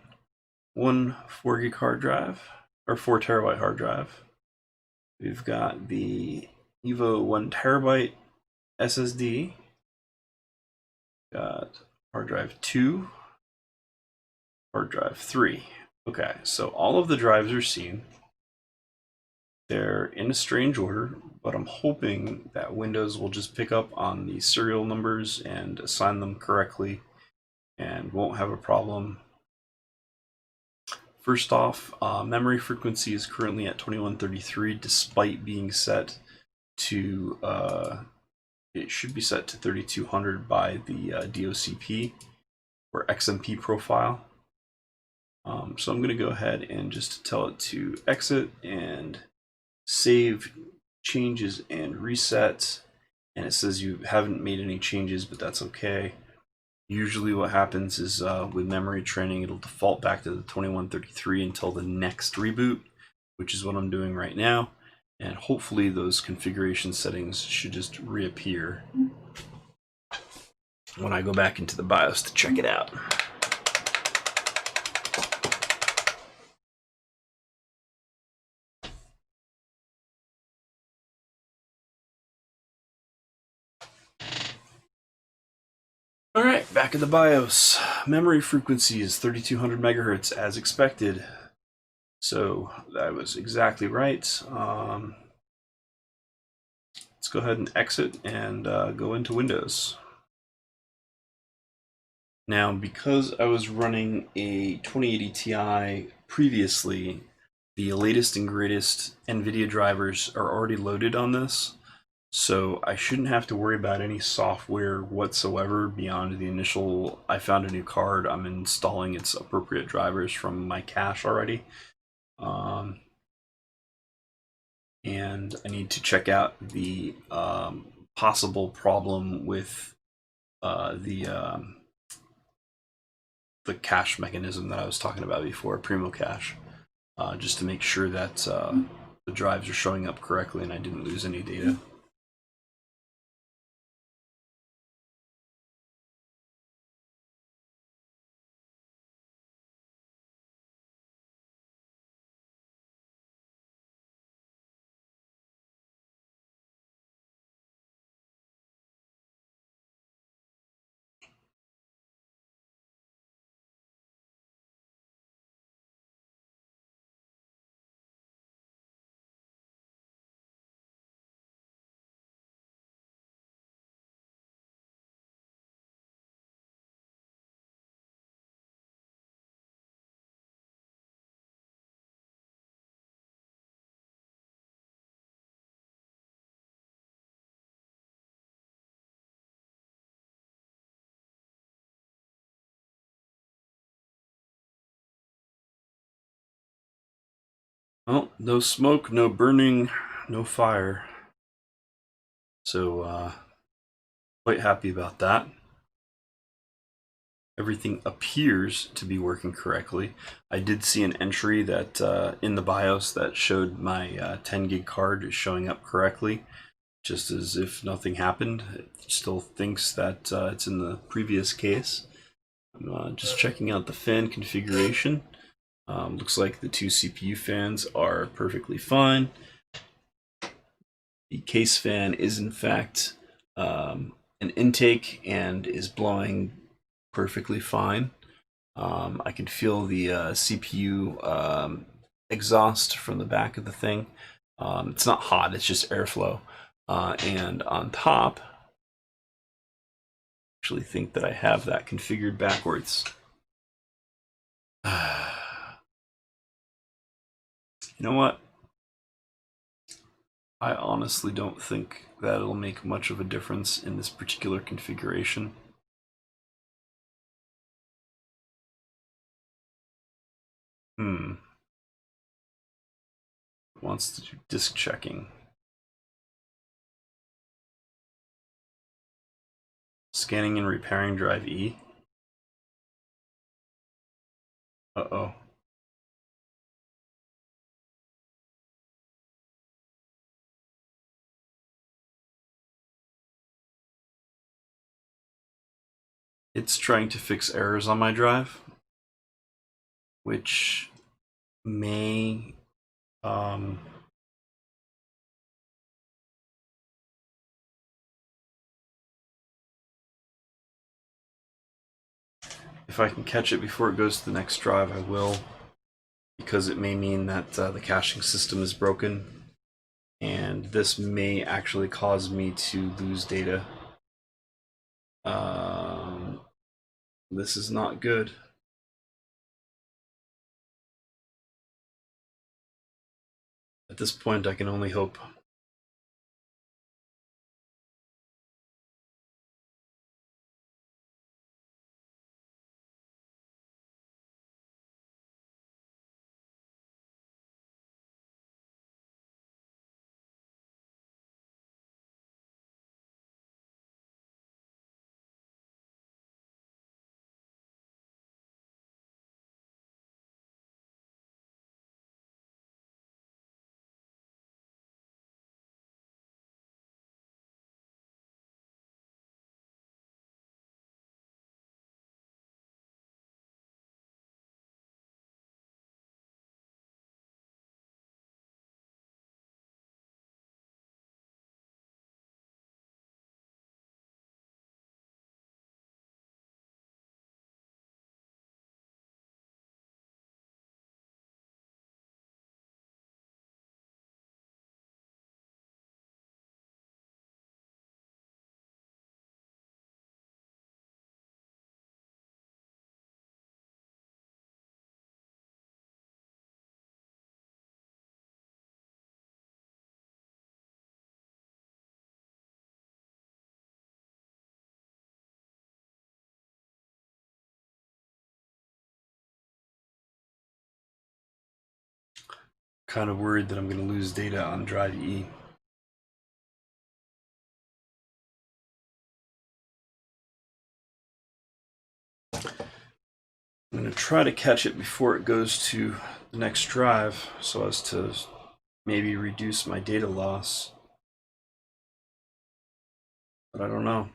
one 4 gig hard drive, or 4 terabyte hard drive. We've got the Evo 1 terabyte SSD. Got hard drive 2, hard drive 3. Okay, so all of the drives are seen. They're in a strange order, but I'm hoping that Windows will just pick up on the serial numbers and assign them correctly and won't have a problem. First off, memory frequency is currently at 2133 despite being set to, it should be set to 3200 by the DOCP or XMP profile. So I'm going to go ahead and just tell it to exit and save changes and reset. And it says you haven't made any changes, but that's okay. Usually what happens is with memory training, it'll default back to the 2133 until the next reboot, which is what I'm doing right now. And hopefully those configuration settings should just reappear when I go back into the BIOS to check it out. All right, back in the BIOS. Memory frequency is 3200 megahertz as expected. So that was exactly right. Let's go ahead and exit and go into Windows. Now, because I was running a 2080 Ti previously, the latest and greatest Nvidia drivers are already loaded on this. So I shouldn't have to worry about any software whatsoever beyond the initial, I found a new card, I'm installing its appropriate drivers from my cache already. And I need to check out the possible problem with the cache mechanism that I was talking about before, Primo Cache, just to make sure that the drives are showing up correctly and I didn't lose any data. Well, no smoke, no burning, no fire. So, quite happy about that. Everything appears to be working correctly. I did see an entry that in the BIOS that showed my 10 gig card is showing up correctly. just as if nothing happened. It still thinks that it's in the previous case. I'm just checking out the fan configuration. Looks like the two CPU fans are perfectly fine. The case fan is in fact an intake and is blowing perfectly fine. I can feel the CPU exhaust from the back of the thing. It's not hot, it's just airflow. And on top, I actually think that I have that configured backwards. You know what? I honestly don't think that it'll make much of a difference in this particular configuration. It wants to do disk checking. Scanning and repairing drive E. Uh-oh. It's trying to fix errors on my drive, which may if I can catch it before it goes to the next drive, I will, because it may mean that the caching system is broken, and this may actually cause me to lose data. This is not good. At this point, I can only hope. Kind of worried that I'm going to lose data on drive E. I'm going to try to catch it before it goes to the next drive so as to maybe reduce my data loss. But I don't know.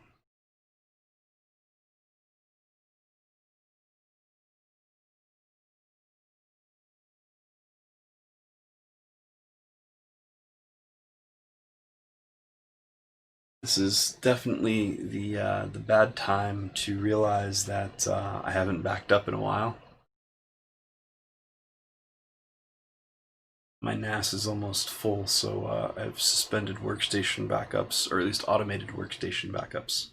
This is definitely the bad time to realize that I haven't backed up in a while. My NAS is almost full, so I've suspended workstation backups, or at least automated workstation backups.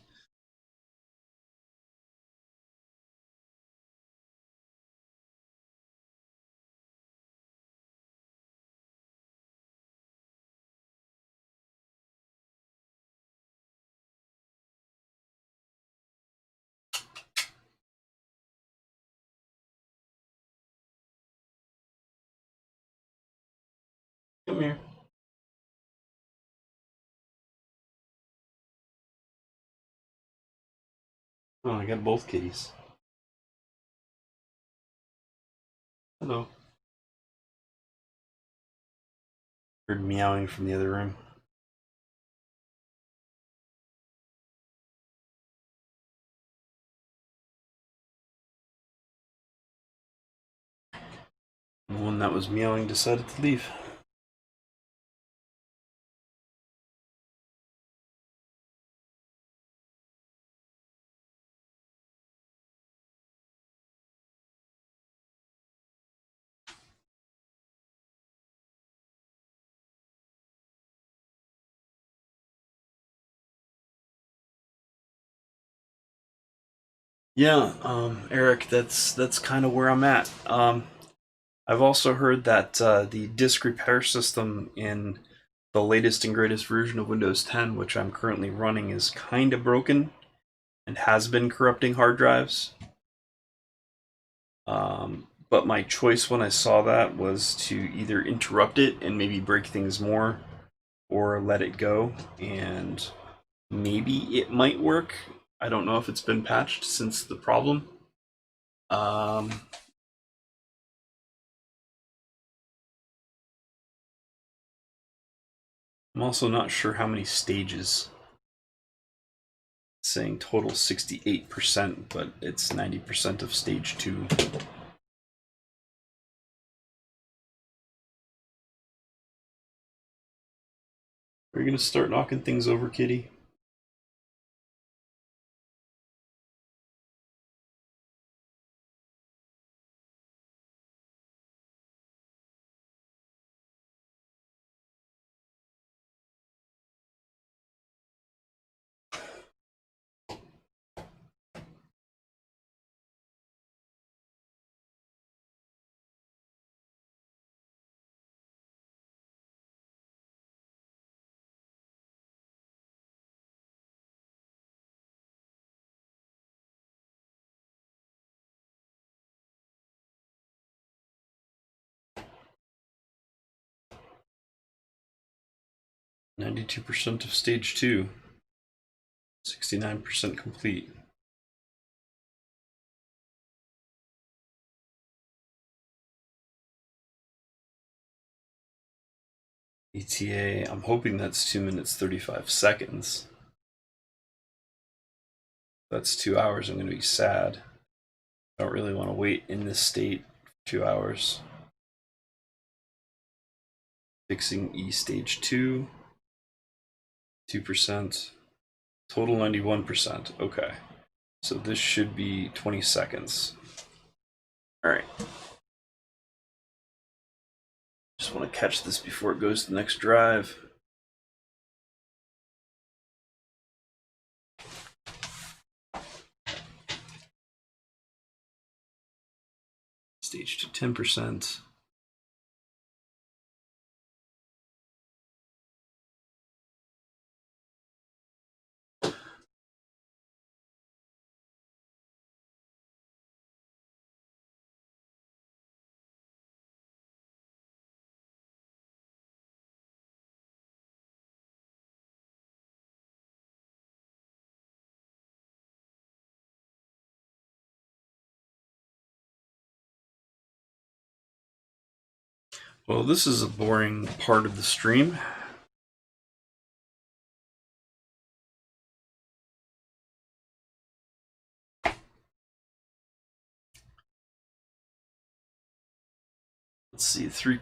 Come here. Oh, I got both kitties. Hello. Heard meowing from the other room. The one that was meowing decided to leave. Yeah, Eric, that's kind of where I'm at. I've also heard that the disk repair system in the latest and greatest version of Windows 10, which I'm currently running, is kind of broken and has been corrupting hard drives. But my choice when I saw that was to either interrupt it and maybe break things more, or let it go, and maybe it might work. I don't know if it's been patched since the problem. I'm also not sure how many stages. It's saying total 68%, but it's 90% of stage 2. Are you gonna start knocking things over, kitty? %92% of stage 2. 69% complete. ETA, I'm hoping that's 2 minutes 35 seconds. That's 2 hours, I'm going to be sad. I don't really want to wait in this state for 2 hours. Fixing E stage 2, 2%, total 91%. Okay, so this should be 20 seconds. All right. Just want to catch this before it goes to the next drive. Stage 2, 10%. Well, this is a boring part of the stream. Let's see, 3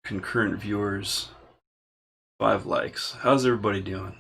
concurrent viewers, 5 likes. How's everybody doing?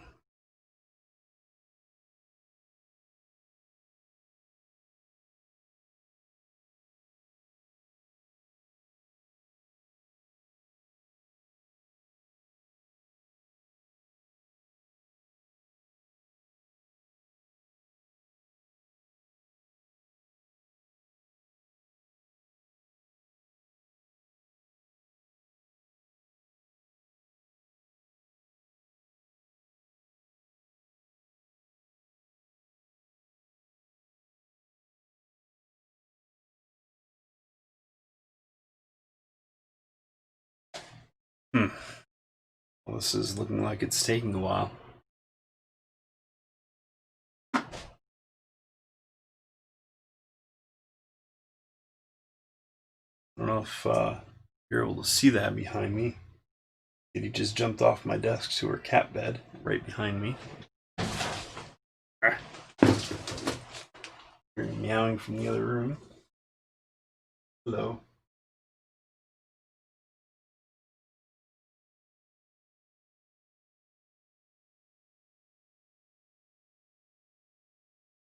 Well, this is looking like it's taking a while. I don't know if you're able to see that behind me. Kitty just jumped off my desk to her cat bed right behind me. You're meowing from the other room. Hello.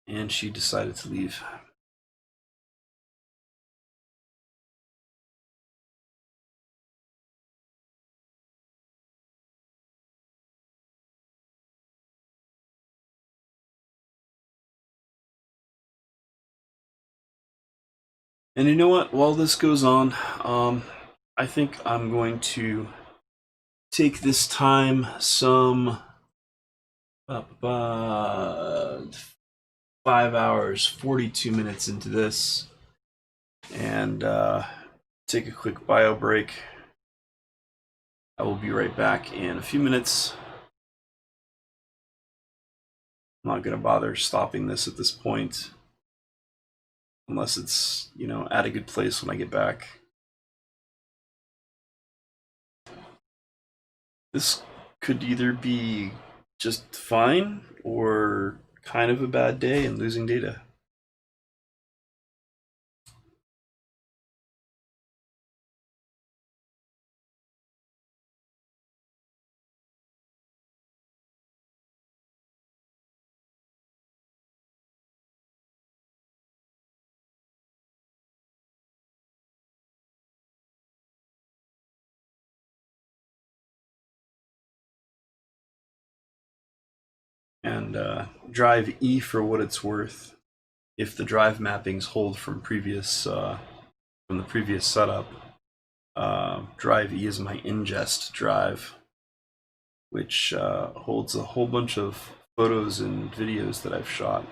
And she decided to leave. And you know what? While this goes on, I think I'm going to take this time some 5 hours, 42 minutes into this, and take a quick bio break. I will be right back in a few minutes. I'm not going to bother stopping this at this point unless it's, at a good place when I get back. This could either be just fine or kind of a bad day and losing data. And drive E, for what it's worth, if the drive mappings hold from the previous setup, drive E is my ingest drive, which holds a whole bunch of photos and videos that I've shot,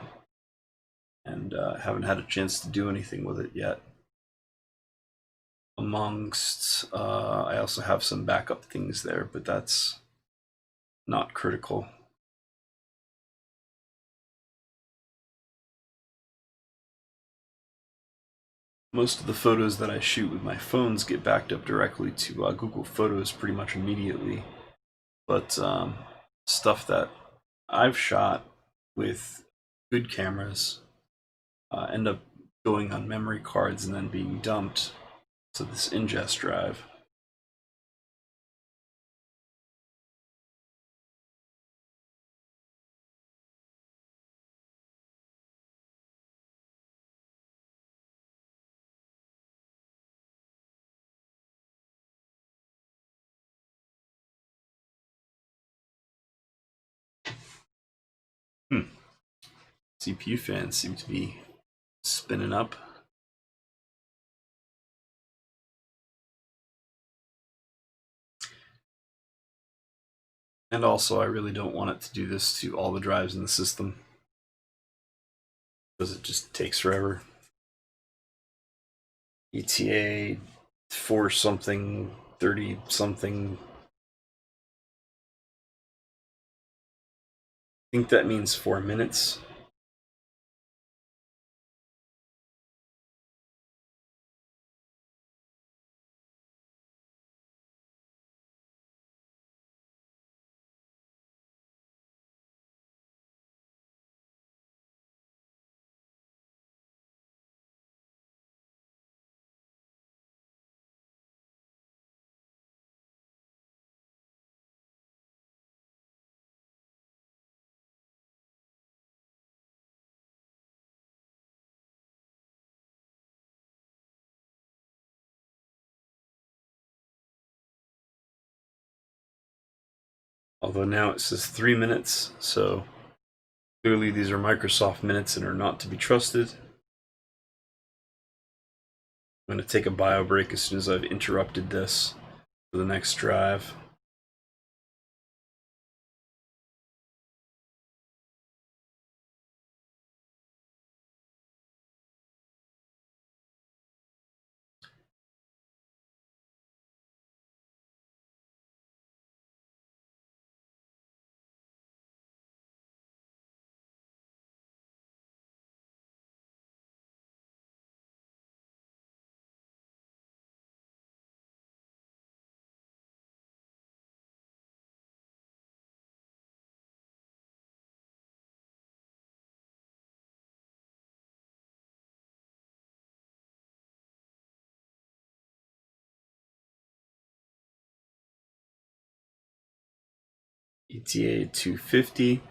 and haven't had a chance to do anything with it yet. Amongst, I also have some backup things there, but that's not critical. Most of the photos that I shoot with my phones get backed up directly to Google Photos pretty much immediately. But stuff that I've shot with good cameras end up going on memory cards and then being dumped to this ingest drive. CPU fans seem to be spinning up. And also, I really don't want it to do this to all the drives in the system, because it just takes forever. ETA 4 something, 30 something. I think that means 4 minutes. Although now it says 3 minutes, so clearly these are Microsoft minutes and are not to be trusted. I'm going to take a bio break as soon as I've interrupted this for the next drive. ETA 250.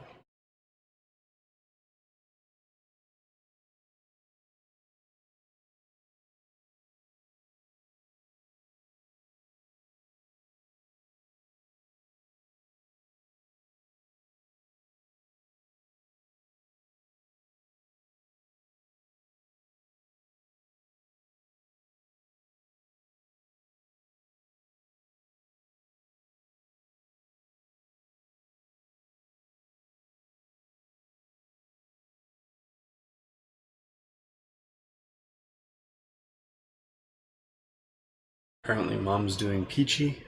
Apparently mom's doing peachy.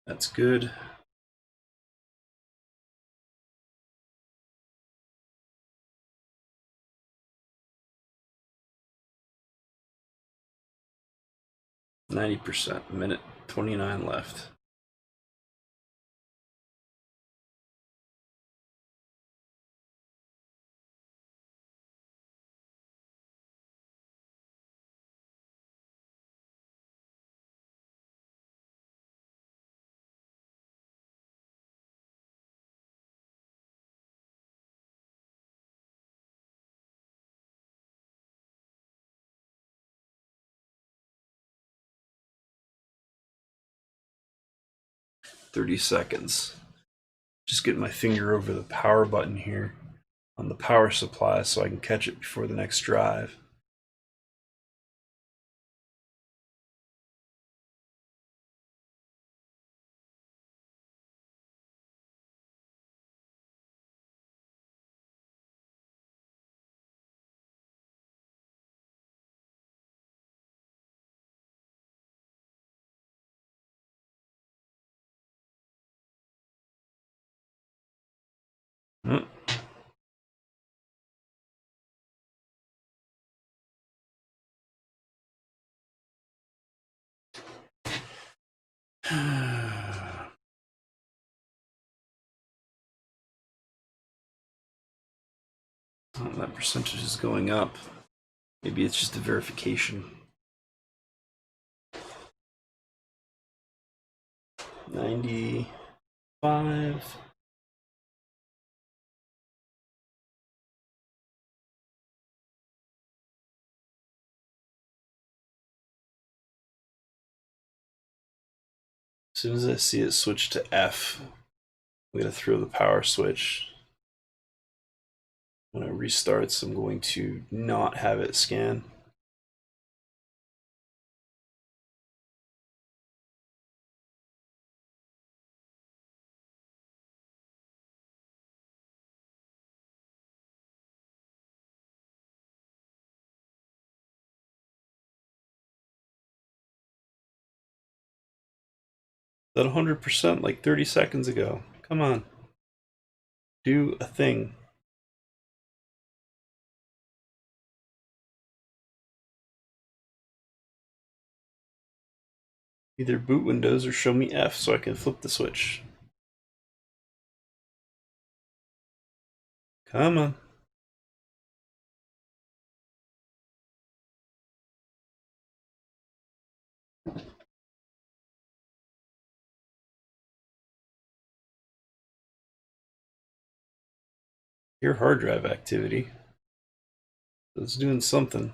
That's good. %, minute 29 left. $30. Just get my finger over the power button here on the power supply so I can catch it before the next drive. Mm. Oh, that percentage is going up. Maybe it's just a verification. 95. As soon as I see it switch to F, I'm going to throw the power switch. When it restarts, I'm going to not have it scan. That 100% like 30 seconds ago. Come on. Do a thing. Either boot Windows or show me F so I can flip the switch. Come on. Your hard drive activity. It's doing something.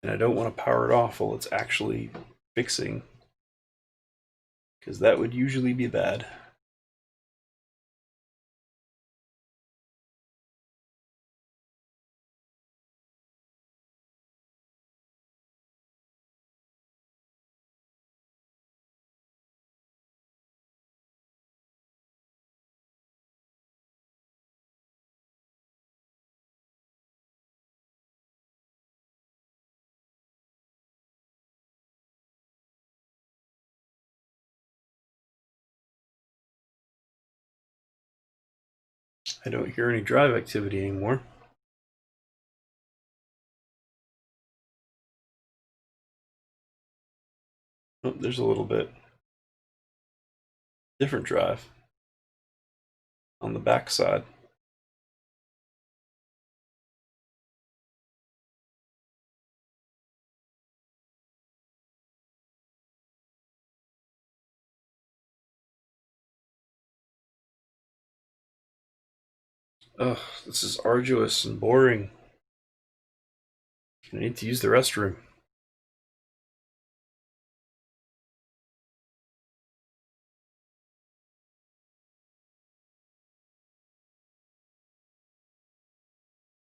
And I don't want to power it off while it's actually fixing, because that would usually be bad. I don't hear any drive activity anymore. Oh, there's a little bit. Different drive on the back side. Ugh, this is arduous and boring. I need to use the restroom.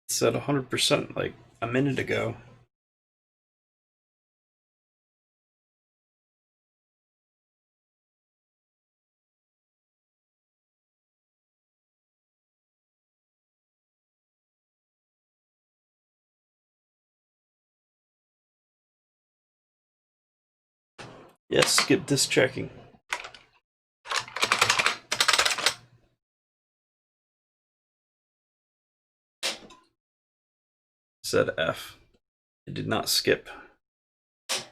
It said 100% like a minute ago. Yes, skip disk checking. Said F. It did not skip. All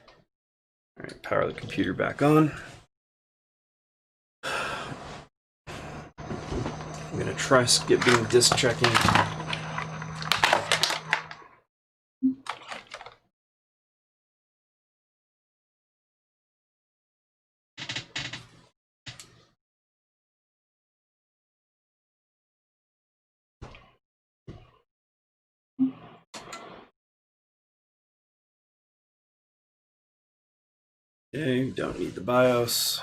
right, power the computer back on. I'm gonna try skipping disk checking. Okay, don't need the BIOS.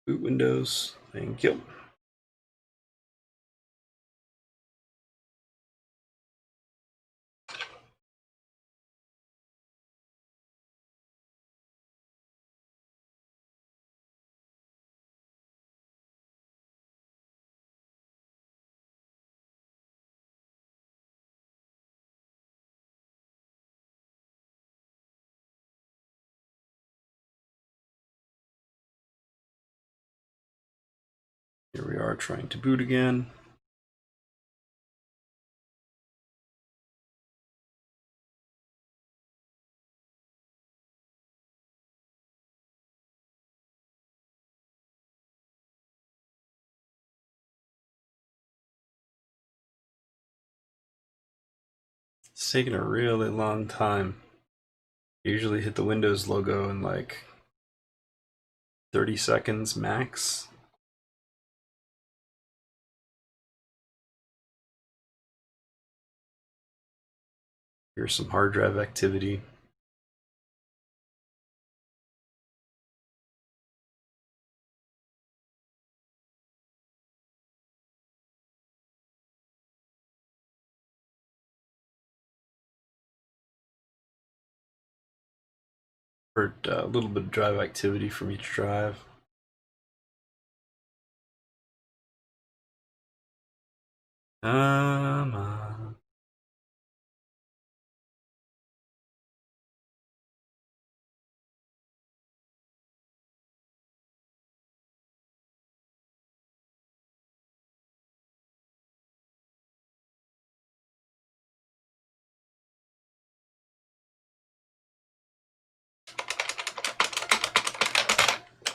Boot Windows, thank you. Here we are trying to boot again. It's taking a really long time. I usually hit the Windows logo in like 30 seconds max. Here's some hard drive activity. Heard a little bit of drive activity from each drive. Come on.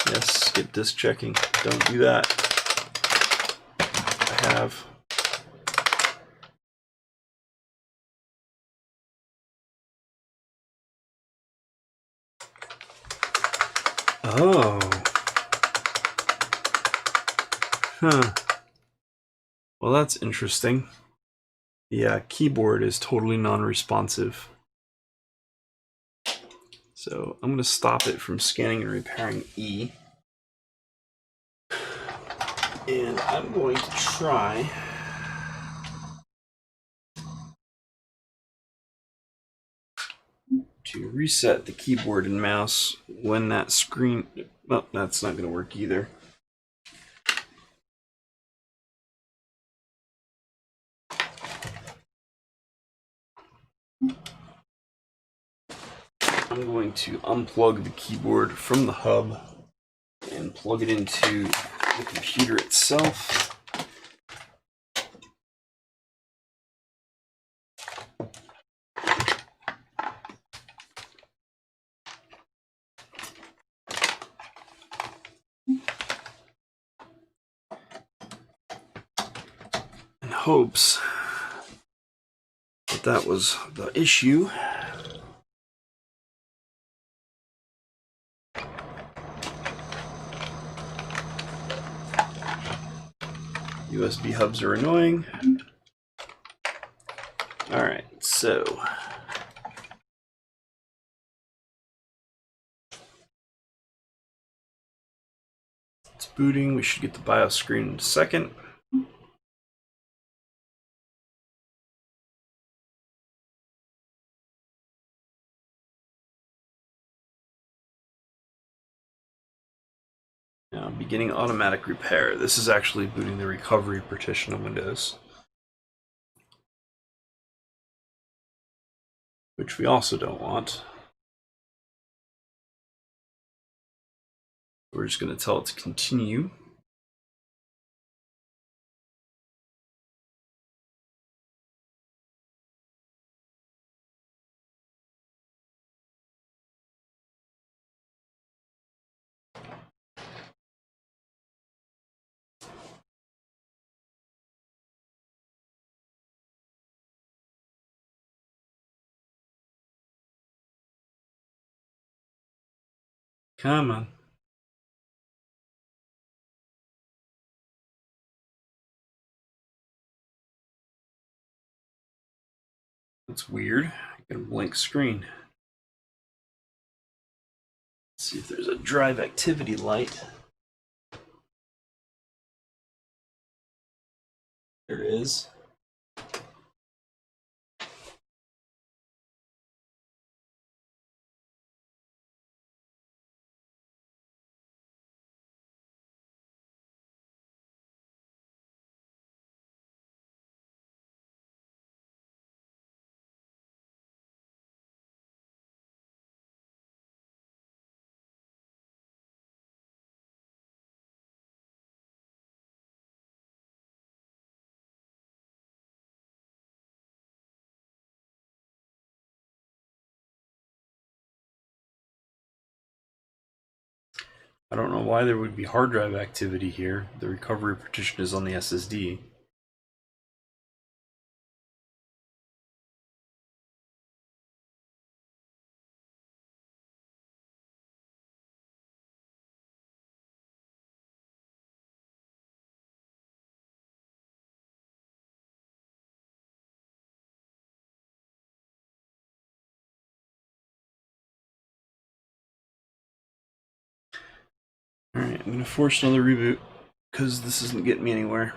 Yes, skip disk checking. Don't do that. I have. Oh. Huh. Well, that's interesting. The keyboard is totally non-responsive. So I'm going to stop it from scanning and repairing E. And I'm going to try to reset the keyboard and mouse when that screen... Well, that's not going to work either. I'm going to unplug the keyboard from the hub and plug it into the computer itself. In hopes that that was the issue. USB hubs are annoying. All right, so it's booting. We should get the BIOS screen in a second. Now, beginning automatic repair. This is actually booting the recovery partition of Windows, which we also don't want. we're just going to tell it to continue. Come on. That's weird. I got a blank screen. Let's see if there's a drive activity light. There is. I don't know why there would be hard drive activity here. The recovery partition is on the SSD. Alright, I'm going to force another reboot because this isn't getting me anywhere.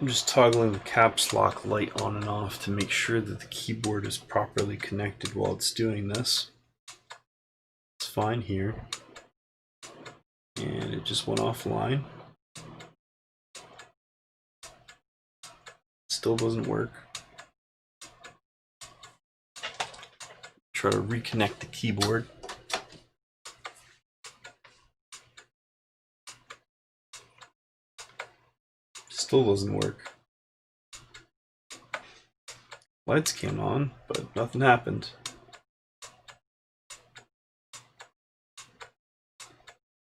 I'm just toggling the caps lock light on and off to make sure that the keyboard is properly connected while it's doing this. It's fine here. And it just went offline. Still doesn't work. Try to reconnect the keyboard. Still doesn't work. Lights came on, but nothing happened.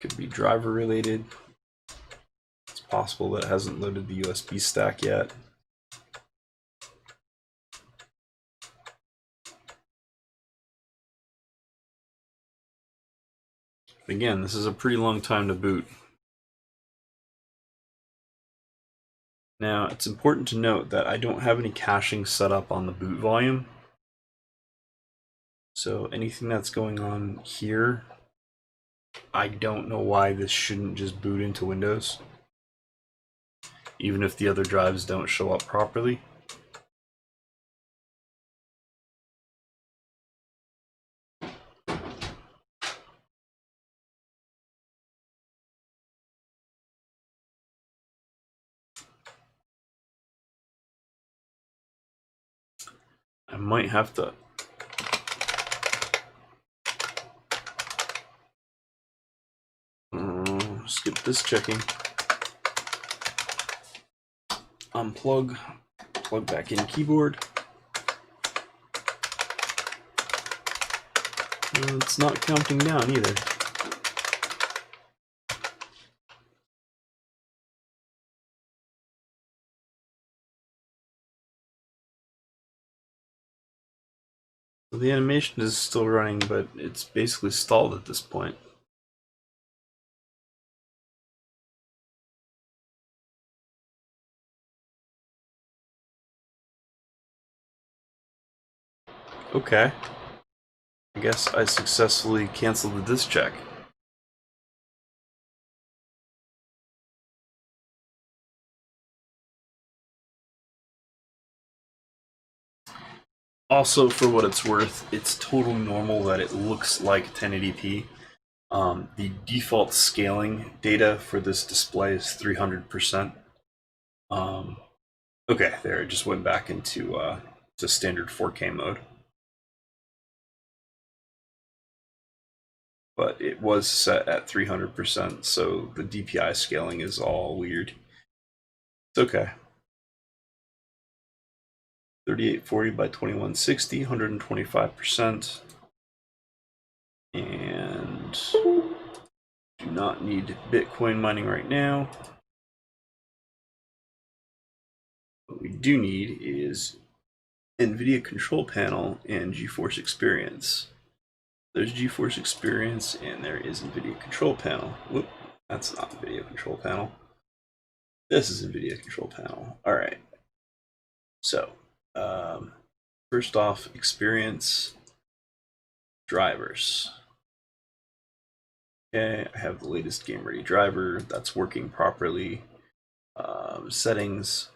Could be driver related. It's possible that it hasn't loaded the USB stack yet. Again, this is a pretty long time to boot. Now, it's important to note that I don't have any caching set up on the boot volume. So anything that's going on here, I don't know why this shouldn't just boot into Windows, even if the other drives don't show up properly. I might have to skip this checking. Unplug, plug back in keyboard. It's not counting down either. So the animation is still running, but it's basically stalled at this point. Okay. I guess I successfully canceled the disk check. Also, for what it's worth, it's totally normal that it looks like 1080p. The default scaling data for this display is 300%. Okay, there, it just went back into to standard 4K mode. But it was set at 300%, so the DPI scaling is all weird. It's okay. 3840 by 2160, 125%. And do not need Bitcoin mining right now. What we do need is Nvidia control panel and GeForce Experience. There's GeForce Experience and there is Nvidia control panel. Whoop, that's not Nvidia control panel. This is Nvidia control panel. All right. So, first off, Experience drivers. Okay, I have the latest Game Ready driver that's working properly. Settings.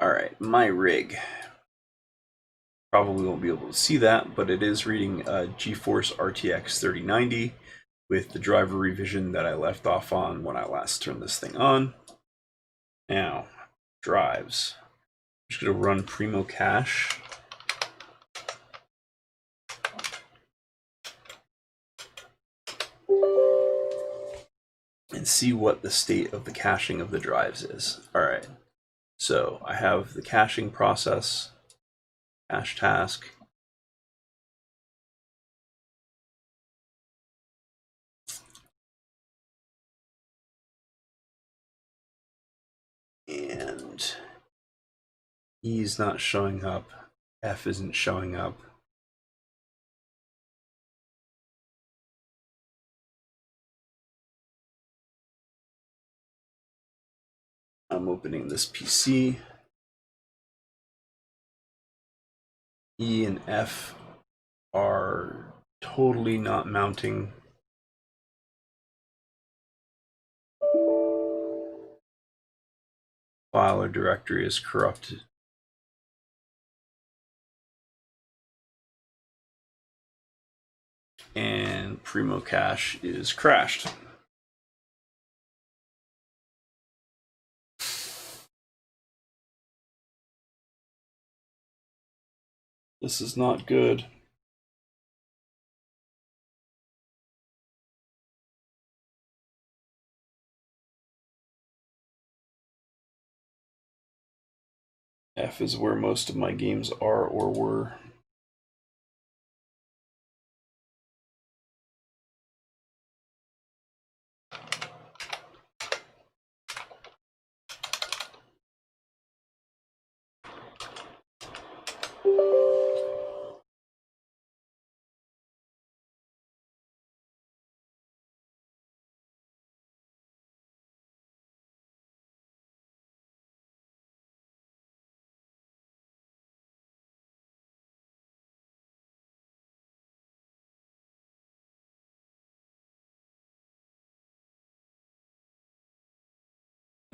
All right, my rig. Probably won't be able to see that, but it is reading GeForce RTX 3090 with the driver revision that I left off on when I last turned this thing on. Now, drives. I'm just going to run Primo Cache. And see what the state of the caching of the drives is. All right, so I have the caching process, cache task. And E is not showing up, F isn't showing up. I'm opening this PC. E and F are totally not mounting. File or directory is corrupted. And Primo Cache is crashed. This is not good. F is where most of my games are or were.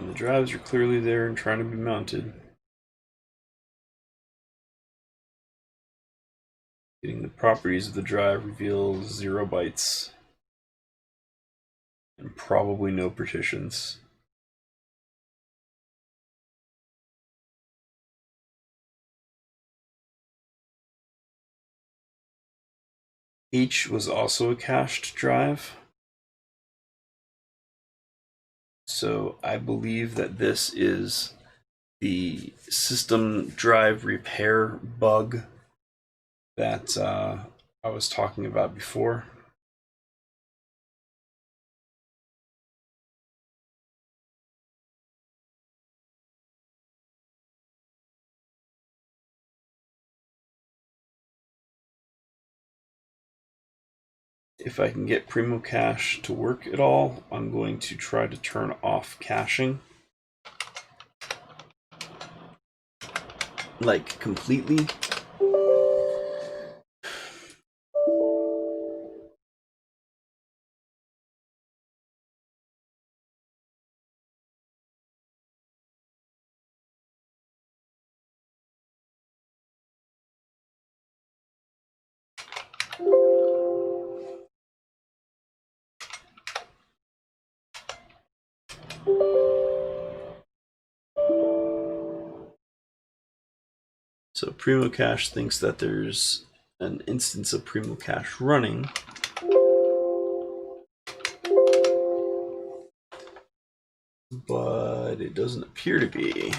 And the drives are clearly there and trying to be mounted. Getting the properties of the drive reveals 0 bytes and probably no partitions. H was also a cached drive. So I believe that this is the system drive repair bug that I was talking about before. If I can get Primo Cache to work at all, I'm going to try to turn off caching. Like completely. So Primo Cache thinks that there's an instance of Primo Cache running. But it doesn't appear to be.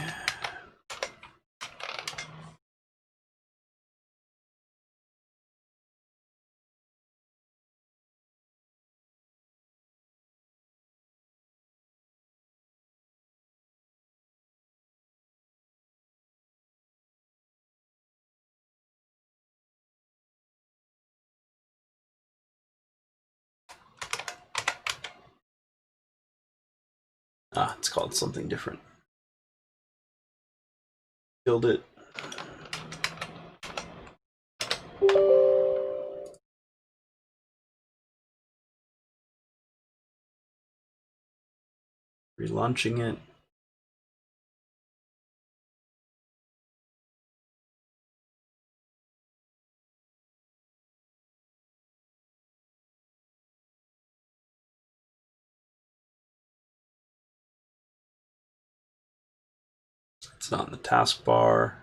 Ah, it's called something different. Killed it. Relaunching it. It's not in the taskbar.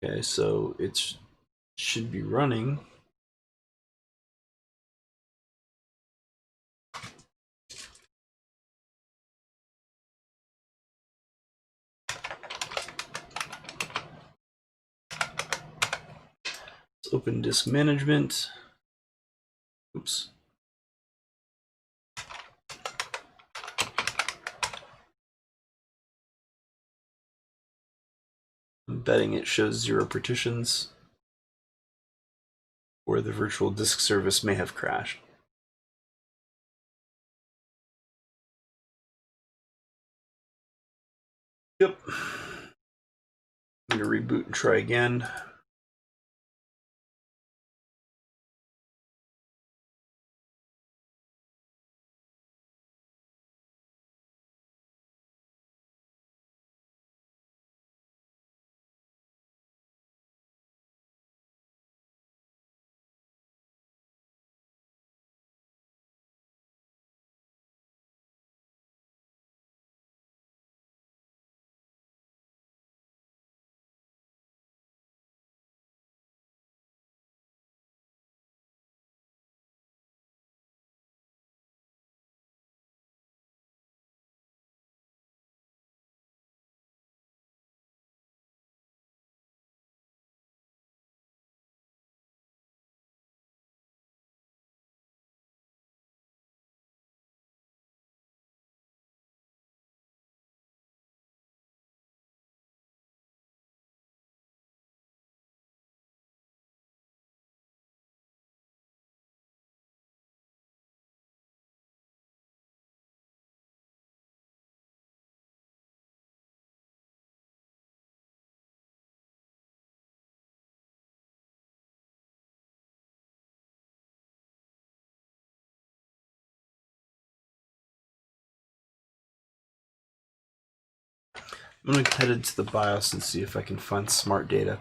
Okay, so it should be running. Let's open disk management. Oops. I'm betting it shows 0 partitions, or the virtual disk service may have crashed. Yep. I'm going to reboot and try again. I'm going to head into the BIOS and see if I can find smart data.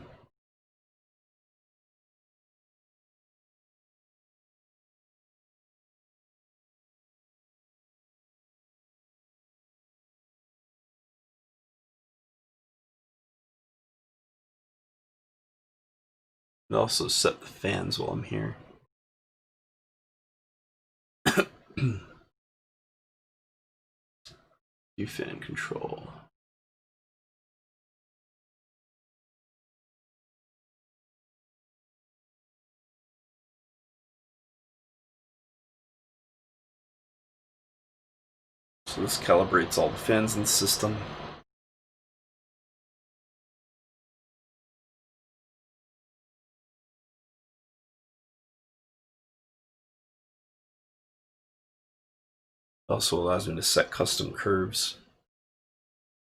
It also set the fans while I'm here. View fan control. So this calibrates all the fans in the system. It also allows me to set custom curves.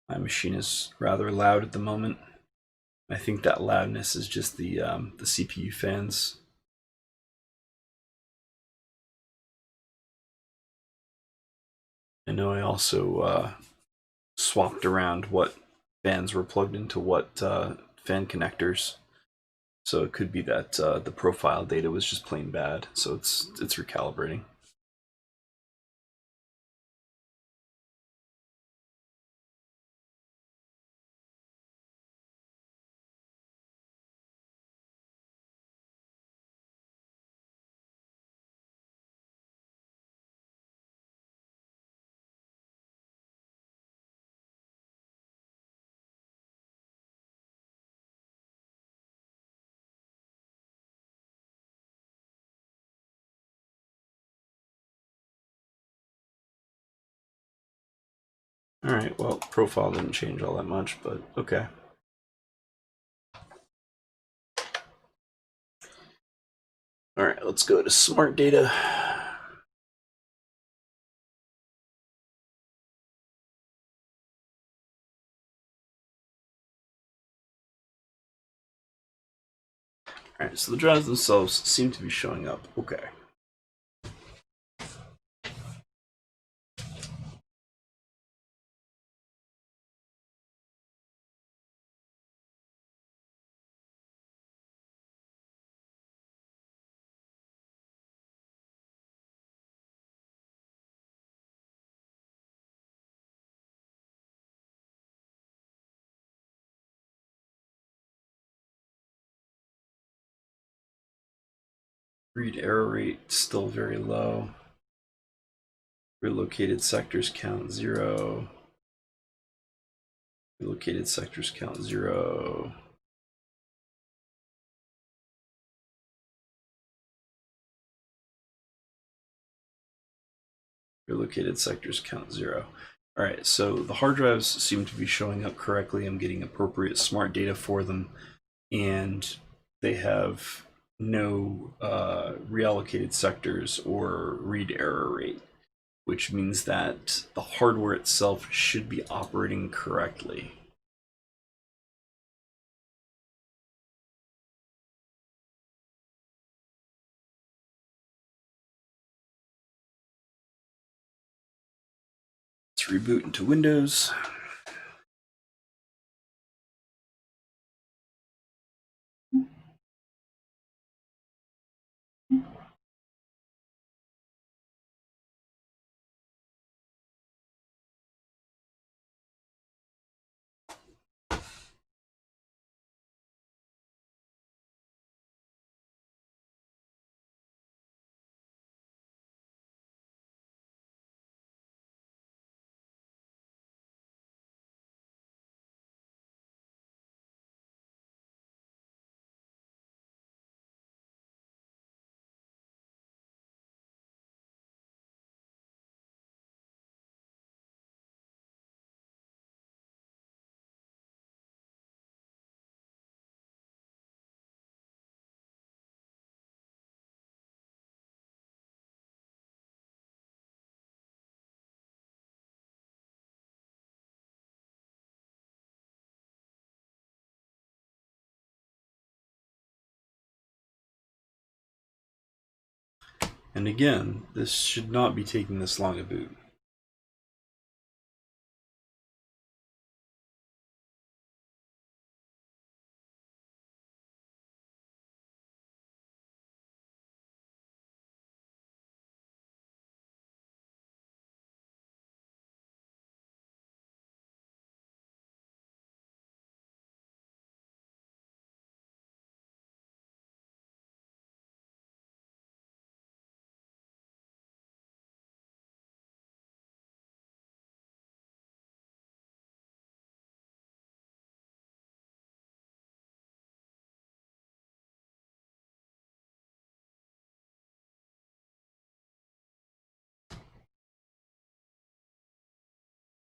My machine is rather loud at the moment. I think that loudness is just the CPU fans. I know I also swapped around what fans were plugged into what fan connectors. So it could be that the profile data was just plain bad. So it's recalibrating. All right, well, profile didn't change all that much, but okay. All right, let's go to smart data. All right, so the drives themselves seem to be showing up okay. Read error rate still very low. Relocated sectors count 0. Relocated sectors count 0. Relocated sectors count 0. All right, so the hard drives seem to be showing up correctly. I'm getting appropriate smart data for them, and they have no reallocated sectors or read error rate, which means that the hardware itself should be operating correctly. Let's reboot into Windows. And again, this should not be taking this long to boot.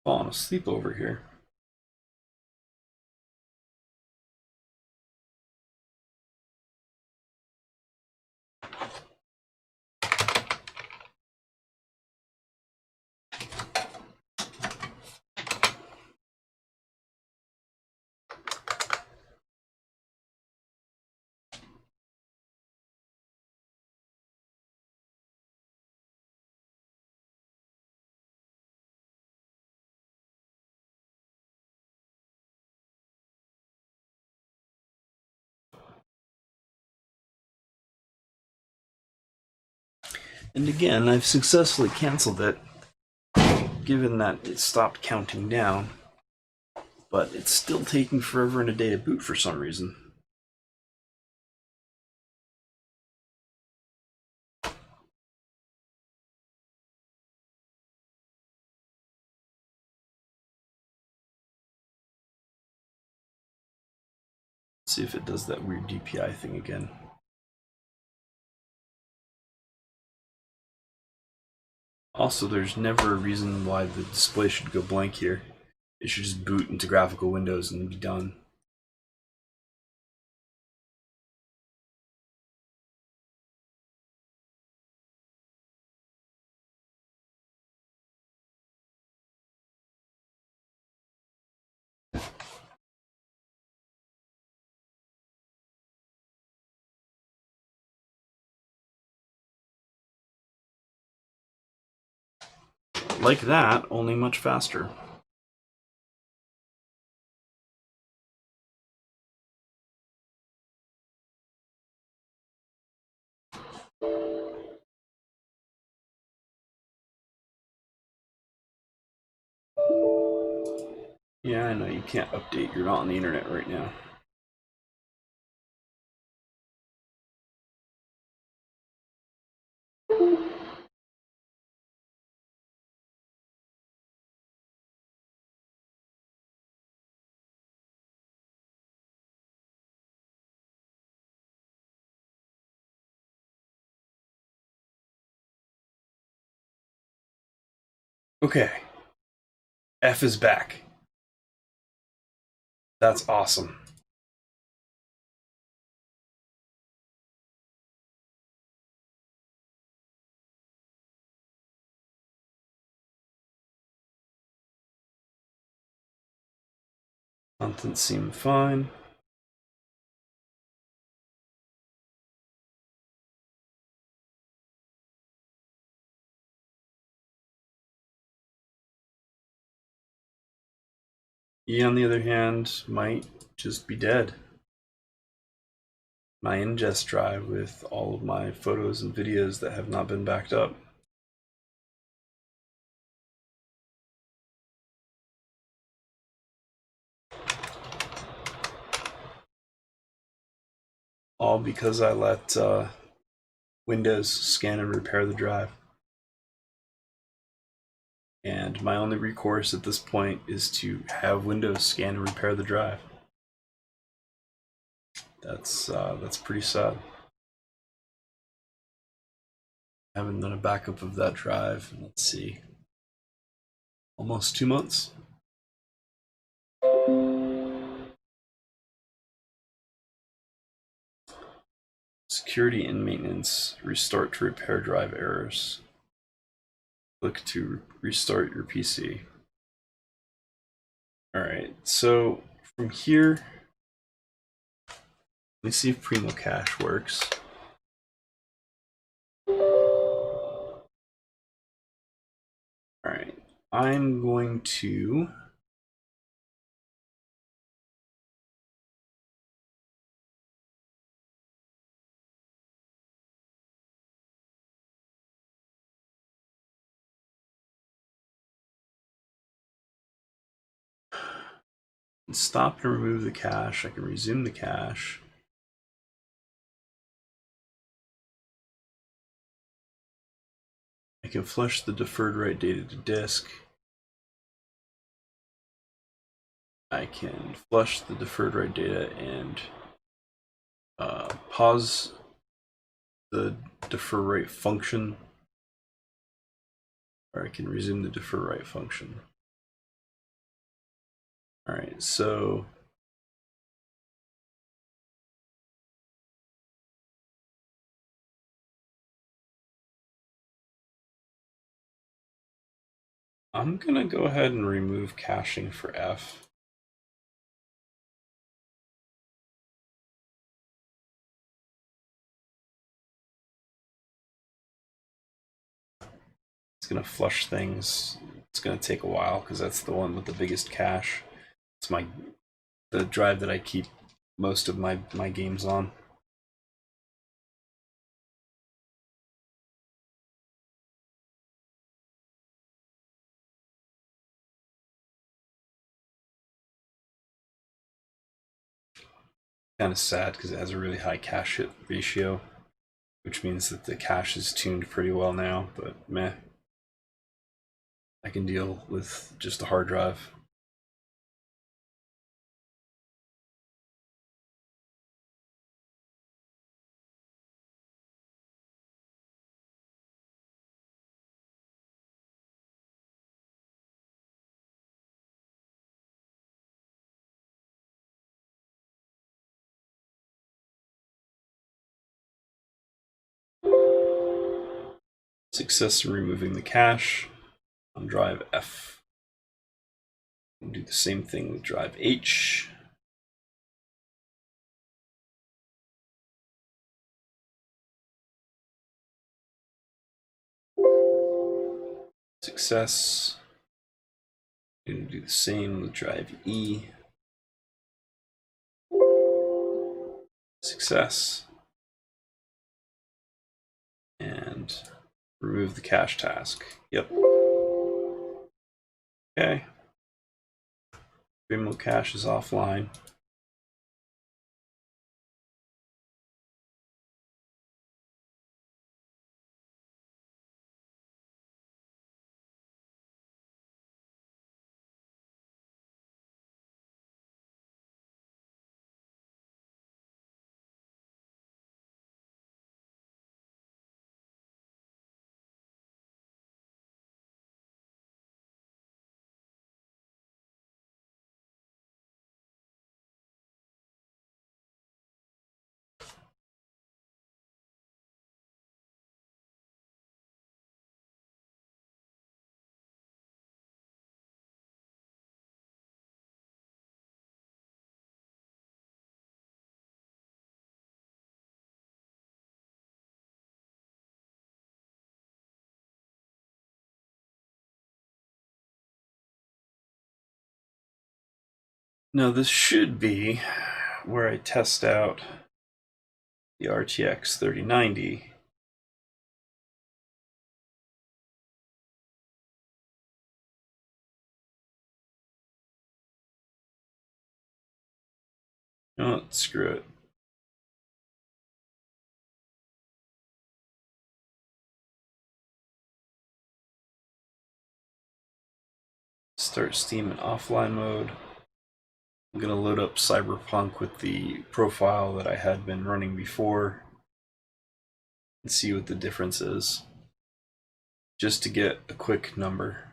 Falling asleep over here. And again, I've successfully canceled it, given that it stopped counting down, but it's still taking forever and a day to boot for some reason. Let's see if it does that weird DPI thing again. Also, there's never a reason why the display should go blank here. It should just boot into graphical windows and be done. Like that, only much faster. Yeah, I know you can't update. You're not on the internet right now. Okay. F is back. That's awesome. Content seemed fine. E, on the other hand, might just be dead. My ingest drive with all of my photos and videos that have not been backed up. All because I let Windows scan and repair the drive. And my only recourse at this point is to have Windows scan and repair the drive. That's pretty sad. I haven't done a backup of that drive. Let's see, almost 2 months. Security and maintenance. Restart to repair drive errors. Click to restart your PC. Alright, so from here, let me see if Primo Cache works. Alright, I'm going to stop and remove the cache. I can resume the cache. I can flush the deferred write data to disk. I can flush the deferred write data and pause the defer write function, or I can resume the defer write function. All right, so I'm gonna go ahead and remove caching for F. It's gonna flush things. It's gonna take a while because that's the one with the biggest cache. It's the drive that I keep most of my games on. Kind of sad because it has a really high cache hit ratio, which means that the cache is tuned pretty well now, but meh. I can deal with just a hard drive. Success in removing the cache on drive F. We'll do the same thing with drive H. Success. We're going to do the same with drive E. Success. And remove the cache task. Yep. Okay. Remote cache is offline. Now this should be where I test out the RTX 3090. Oh, screw it. Start Steam in offline mode. I'm going to load up Cyberpunk with the profile that I had been running before and see what the difference is, just to get a quick number.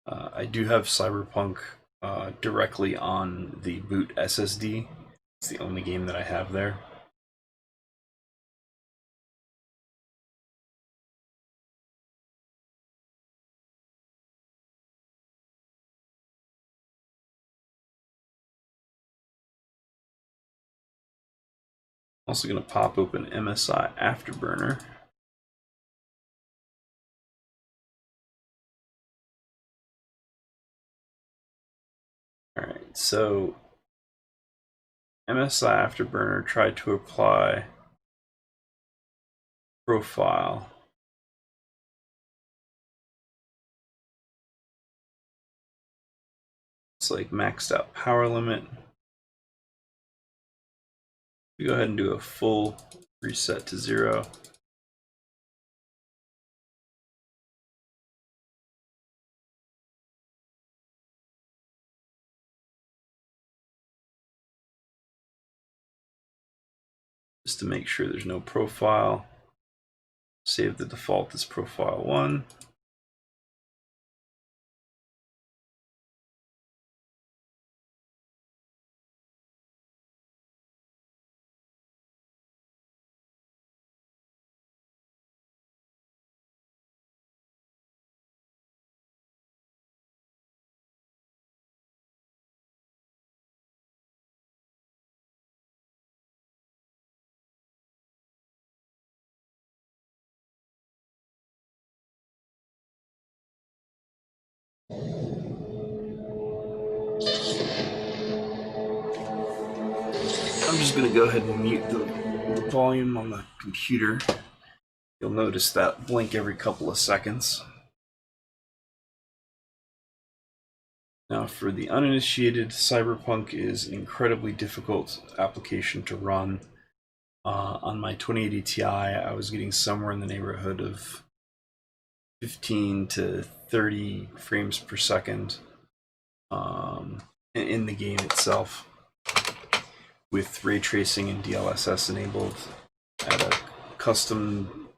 I do have Cyberpunk directly on the boot SSD. It's the only game that I have there. Also going to pop open MSI Afterburner. Alright, so MSI Afterburner tried to apply profile. It's like maxed out power limit. We go ahead and do a full reset to 0. Just to make sure there's no profile. Save the default as profile 1. I'm just going to go ahead and mute the volume on the computer. You'll notice that blink every couple of seconds. Now, for the uninitiated, Cyberpunk is an incredibly difficult application to run. On my 2080 Ti, I was getting somewhere in the neighborhood of 15 to 30 frames per second in the game itself, with ray tracing and DLSS enabled at a custom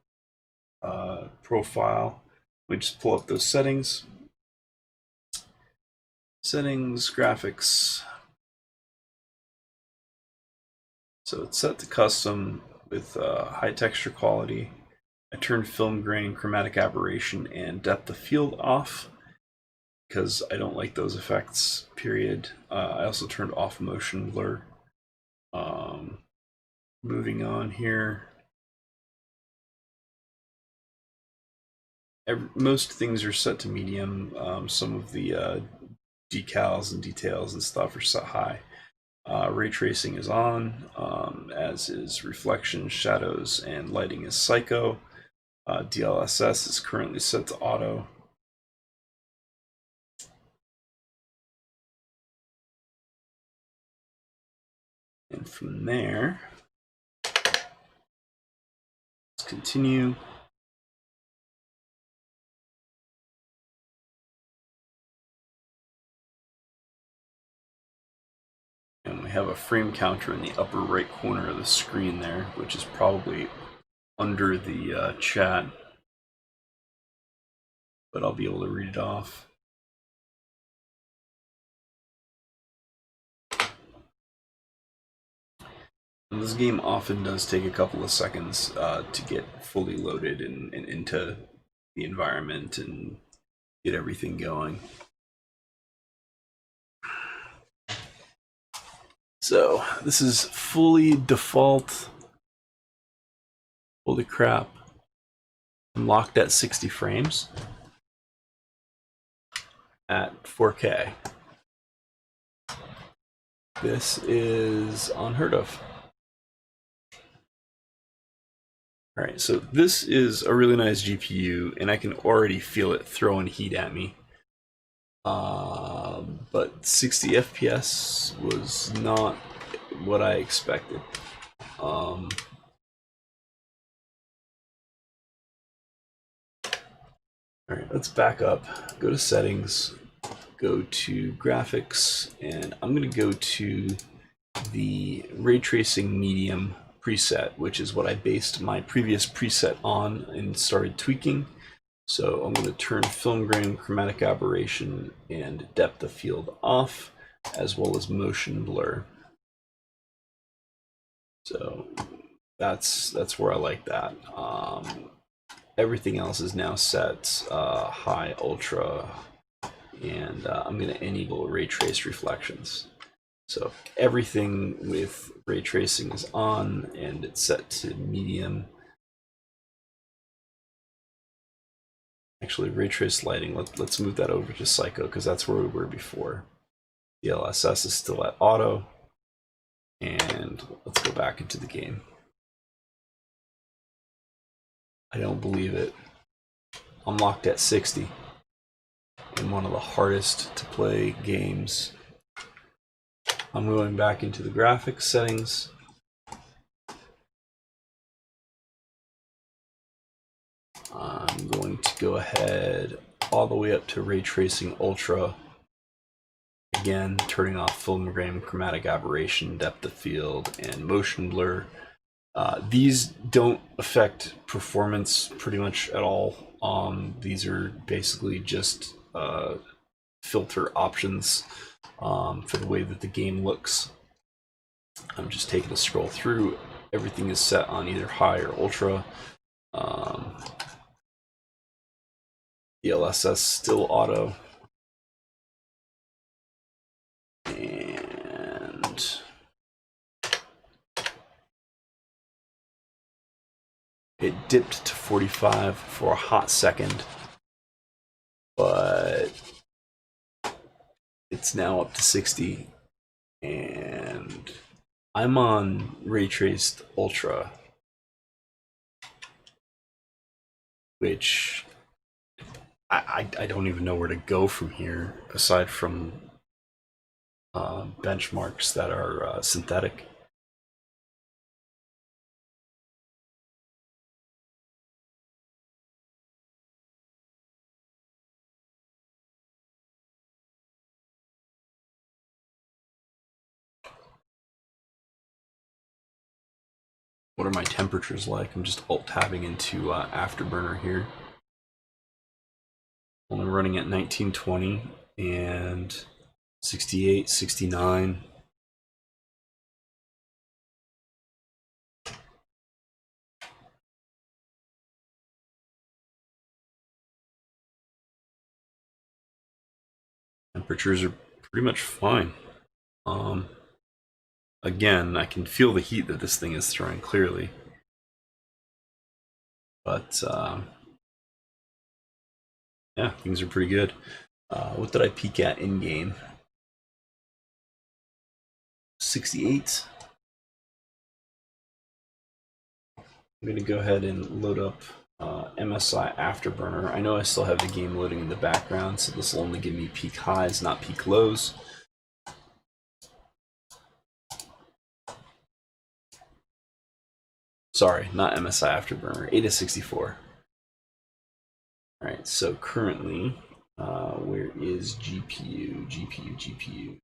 profile. We just pull up those settings. Settings, graphics. So it's set to custom with high texture quality. I turned film grain, chromatic aberration, and depth of field off because I don't like those effects, period. I also turned off motion blur. Moving on here. Most things are set to medium. Some of the decals and details and stuff are set high. Ray tracing is on, as is reflection, shadows, and lighting is psycho. DLSS is currently set to auto. And from there, let's continue. And we have a frame counter in the upper right corner of the screen there, which is probably under the chat, but I'll be able to read it off. And this game often does take a couple of seconds to get fully loaded and into the environment and get everything going. So this is fully default. Holy crap. I'm locked at 60 frames at 4K. This is unheard of. All right, so this is a really nice GPU, and I can already feel it throwing heat at me. But 60 FPS was not what I expected. All right, let's back up, go to settings, go to graphics, and I'm going to go to the ray tracing medium preset, which is what I based my previous preset on and started tweaking. So I'm going to turn film grain, chromatic aberration, and depth of field off, as well as motion blur. So that's where I like that. Everything else is now set high, ultra, and I'm going to enable ray trace reflections. So everything with ray tracing is on, and it's set to medium. Actually, ray trace lighting, let's move that over to psycho, because that's where we were before. The DLSS is still at auto, and let's go back into the game. I don't believe it. I'm locked at 60 in one of the hardest to play games. I'm going back into the graphics settings. I'm going to go ahead all the way up to ray tracing ultra. Again, turning off film grain, chromatic aberration, depth of field, and motion blur. These don't affect performance pretty much at all. These are basically just filter options for the way that the game looks. I'm just taking a scroll through. Everything is set on either high or ultra. DLSS still auto. And it dipped to 45 for a hot second, but it's now up to 60, and I'm on ray traced ultra, which I don't even know where to go from here aside from benchmarks that are synthetic. What are my temperatures like? I'm just alt-tabbing into Afterburner here. Only running at 1920 and 68, 69. Temperatures are pretty much fine. Again, I can feel the heat that this thing is throwing clearly. But yeah, things are pretty good. What did I peak at in game? 68. I'm going to go ahead and load up MSI Afterburner. I know I still have the game loading in the background, so this will only give me peak highs, not peak lows. Sorry, not MSI Afterburner, 8 to 64. Alright, so currently, where is GPU? GPU.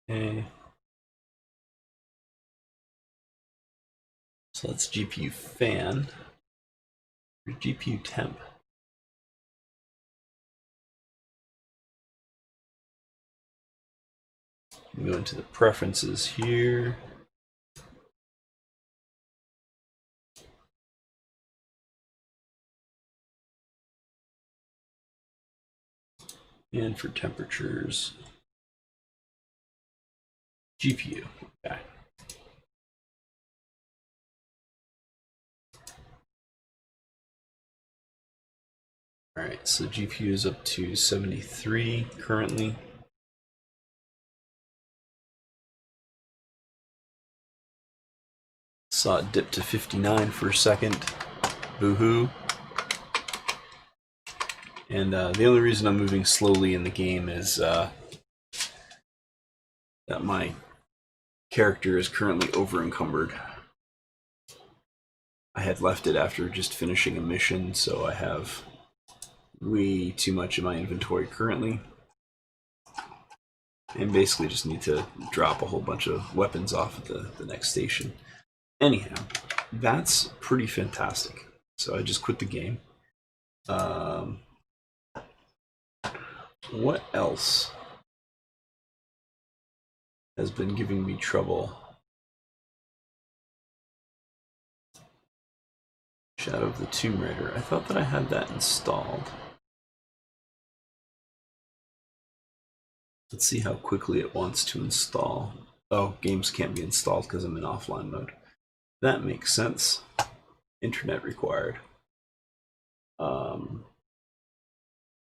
Okay. So that's GPU fan. Or GPU temp. Go into the preferences here. And for temperatures, GPU. Okay. All right, so GPU is up to 73 currently. Saw it dip to 59 for a second. Boo-hoo. And the only reason I'm moving slowly in the game is that my character is currently over-encumbered. I had left it after just finishing a mission, so I have way too much in my inventory currently. And basically just need to drop a whole bunch of weapons off at the next station. Anyhow, that's pretty fantastic. So I just quit the game. What else has been giving me trouble? Shadow of the Tomb Raider. I thought that I had that installed. Let's see how quickly it wants to install. Oh, games can't be installed because I'm in offline mode. That makes sense. Internet required.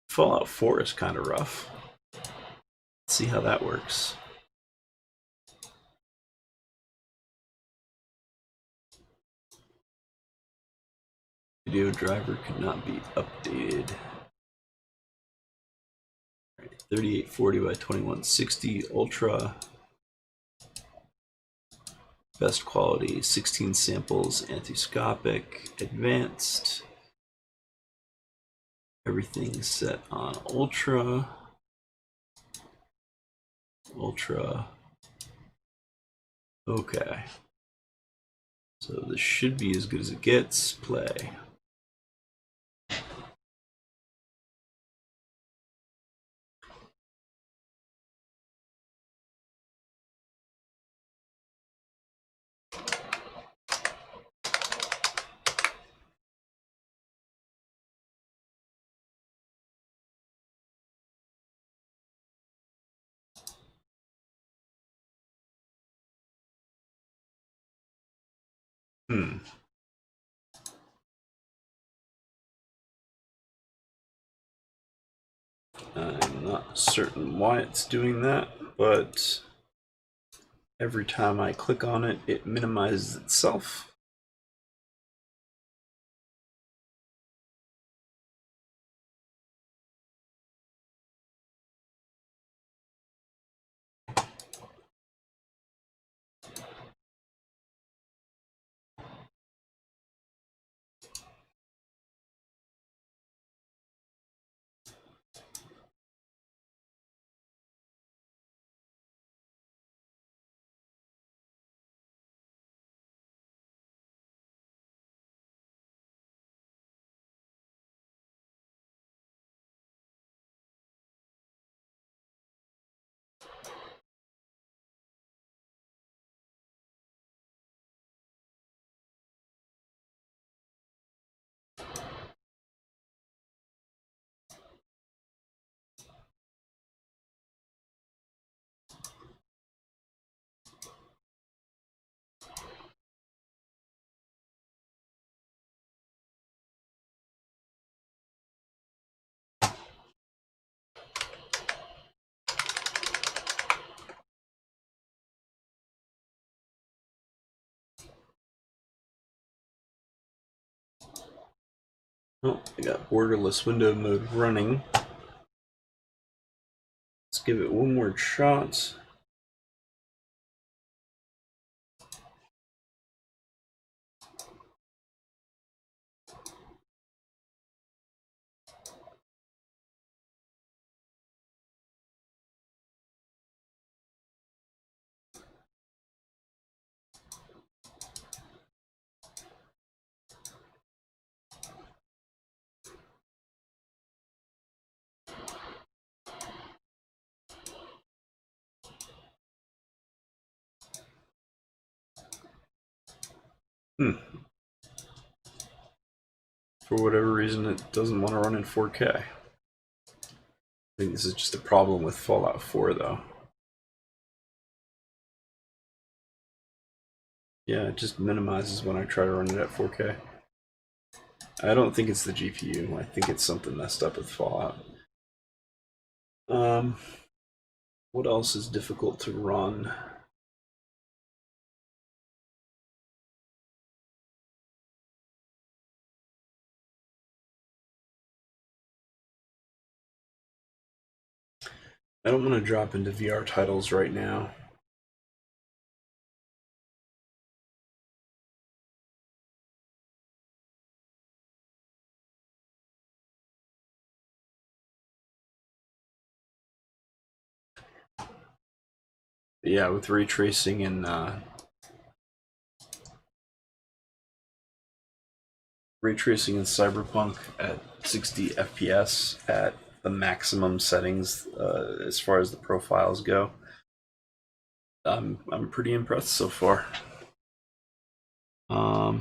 Fallout 4 is kind of rough. Let's see how that works. Video driver could not be updated. 3840 by 2160 Ultra. Best quality, 16 samples, anthoscopic, advanced. Everything set on Ultra. Okay. So this should be as good as it gets. Play. I'm Not certain why it's doing that, but every time I click on it, it minimizes itself. Oh, I got borderless window mode running. Let's give it one more shot. For whatever reason, it doesn't want to run in 4K. I think this is just a problem with Fallout 4, though. Yeah, it just minimizes when I try to run it at 4K. I don't think it's the GPU. I think it's something messed up with Fallout. What else is difficult to run? I don't want to drop into VR titles right now. But yeah, with ray tracing and Cyberpunk at 60 FPS at the maximum settings as far as the profiles go, I'm pretty impressed so far. I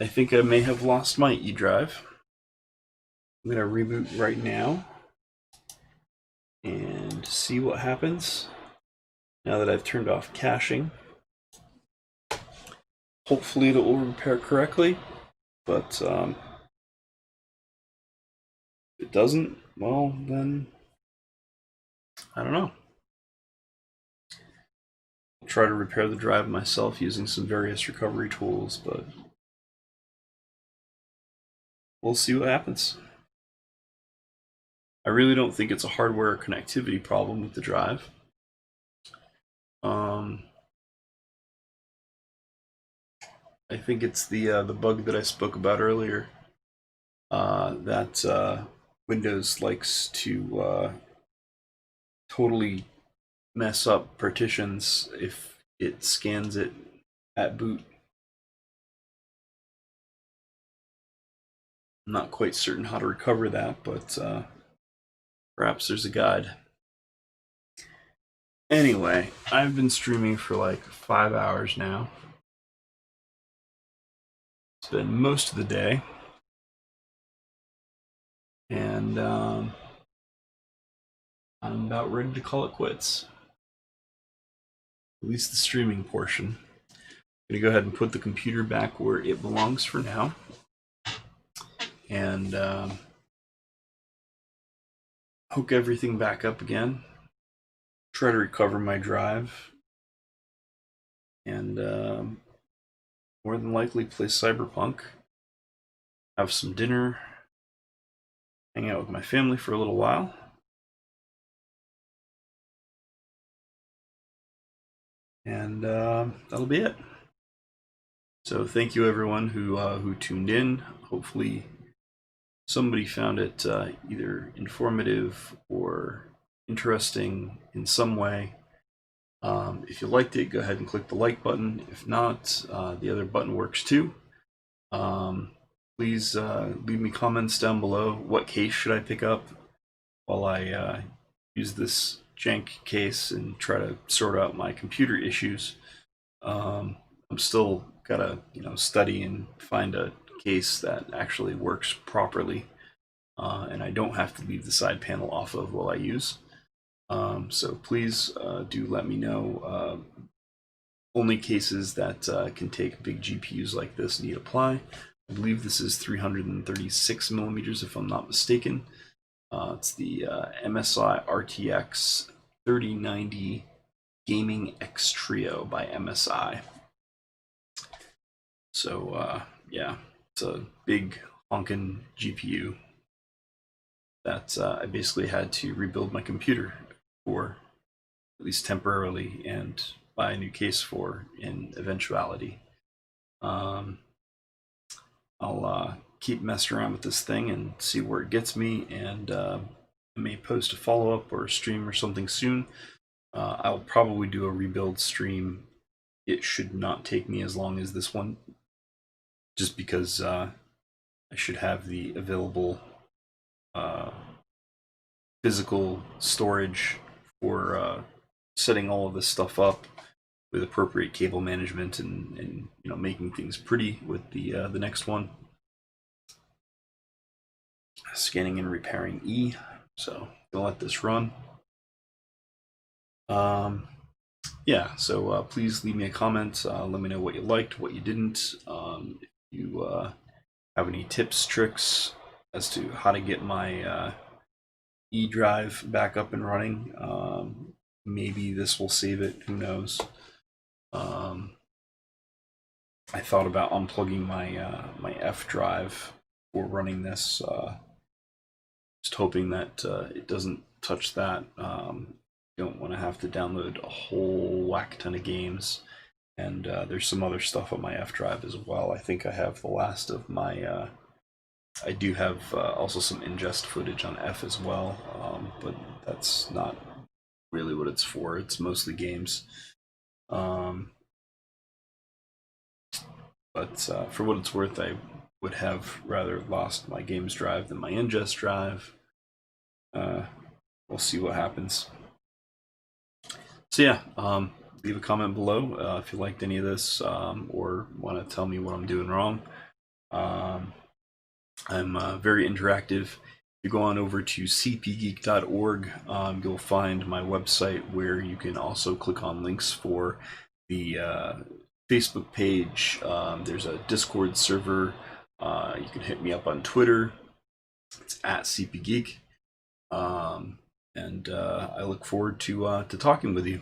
think I may have lost my eDrive. I'm gonna reboot right now and see what happens now that I've turned off caching. Hopefully it will repair correctly, but if it doesn't, well then, I don't know. I'll try to repair the drive myself using some various recovery tools, but we'll see what happens. I really don't think it's a hardware connectivity problem with the drive. I think it's the bug that I spoke about earlier, that Windows likes to totally mess up partitions if it scans it at boot. I'm not quite certain how to recover that, but perhaps there's a guide. Anyway, I've been streaming for like 5 hours now. It's been most of the day. And I'm about ready to call it quits. At least the streaming portion. I'm gonna go ahead and put the computer back where it belongs for now. And hook everything back up again, try to recover my drive, and more than likely play Cyberpunk, have some dinner, hang out with my family for a little while. And that'll be it. So thank you everyone who tuned in. Hopefully somebody found it either informative or interesting in some way. If you liked it, go ahead and click the like button. If not, the other button works too. Please leave me comments down below. What case should I pick up while I use this jank case and try to sort out my computer issues? I'm still gotta study and find a case that actually works properly, and I don't have to leave the side panel off of while I use. So please do let me know. Only cases that can take big GPUs like this need apply. I believe this is 336 millimeters if I'm not mistaken. It's the MSI RTX 3090 Gaming X Trio by MSI. So yeah, it's a big honkin' GPU that I basically had to rebuild my computer for, at least temporarily, and buy a new case for in eventuality. I'll keep messing around with this thing and see where it gets me, and I may post a follow-up or a stream or something soon. I'll probably do a rebuild stream. It should not take me as long as this one, just because I should have the available physical storage for setting all of this stuff up with appropriate cable management and making things pretty with the next one. Scanning and repairing E. So gonna let this run. Yeah, so please leave me a comment. Let me know what you liked, what you didn't. If you have any tips, tricks as to how to get my E drive back up and running, maybe this will save it. Who knows? I thought about unplugging my my F drive for running this. Just hoping that it doesn't touch that. Don't want to have to download a whole whack ton of games, and there's some other stuff on my F drive as well. I think I have the last of my. I do have also some ingest footage on F as well, but that's not really what it's for. It's mostly games. But for what it's worth, I would have rather lost my games drive than my ingest drive. We'll see what happens. So yeah, leave a comment below if you liked any of this, or want to tell me what I'm doing wrong. I'm very interactive. If you go on over to Cpgeek.org, you'll find my website where you can also click on links for the Facebook page. There's a Discord server. You can hit me up on Twitter. It's at Cpgeek. And I look forward to talking with you.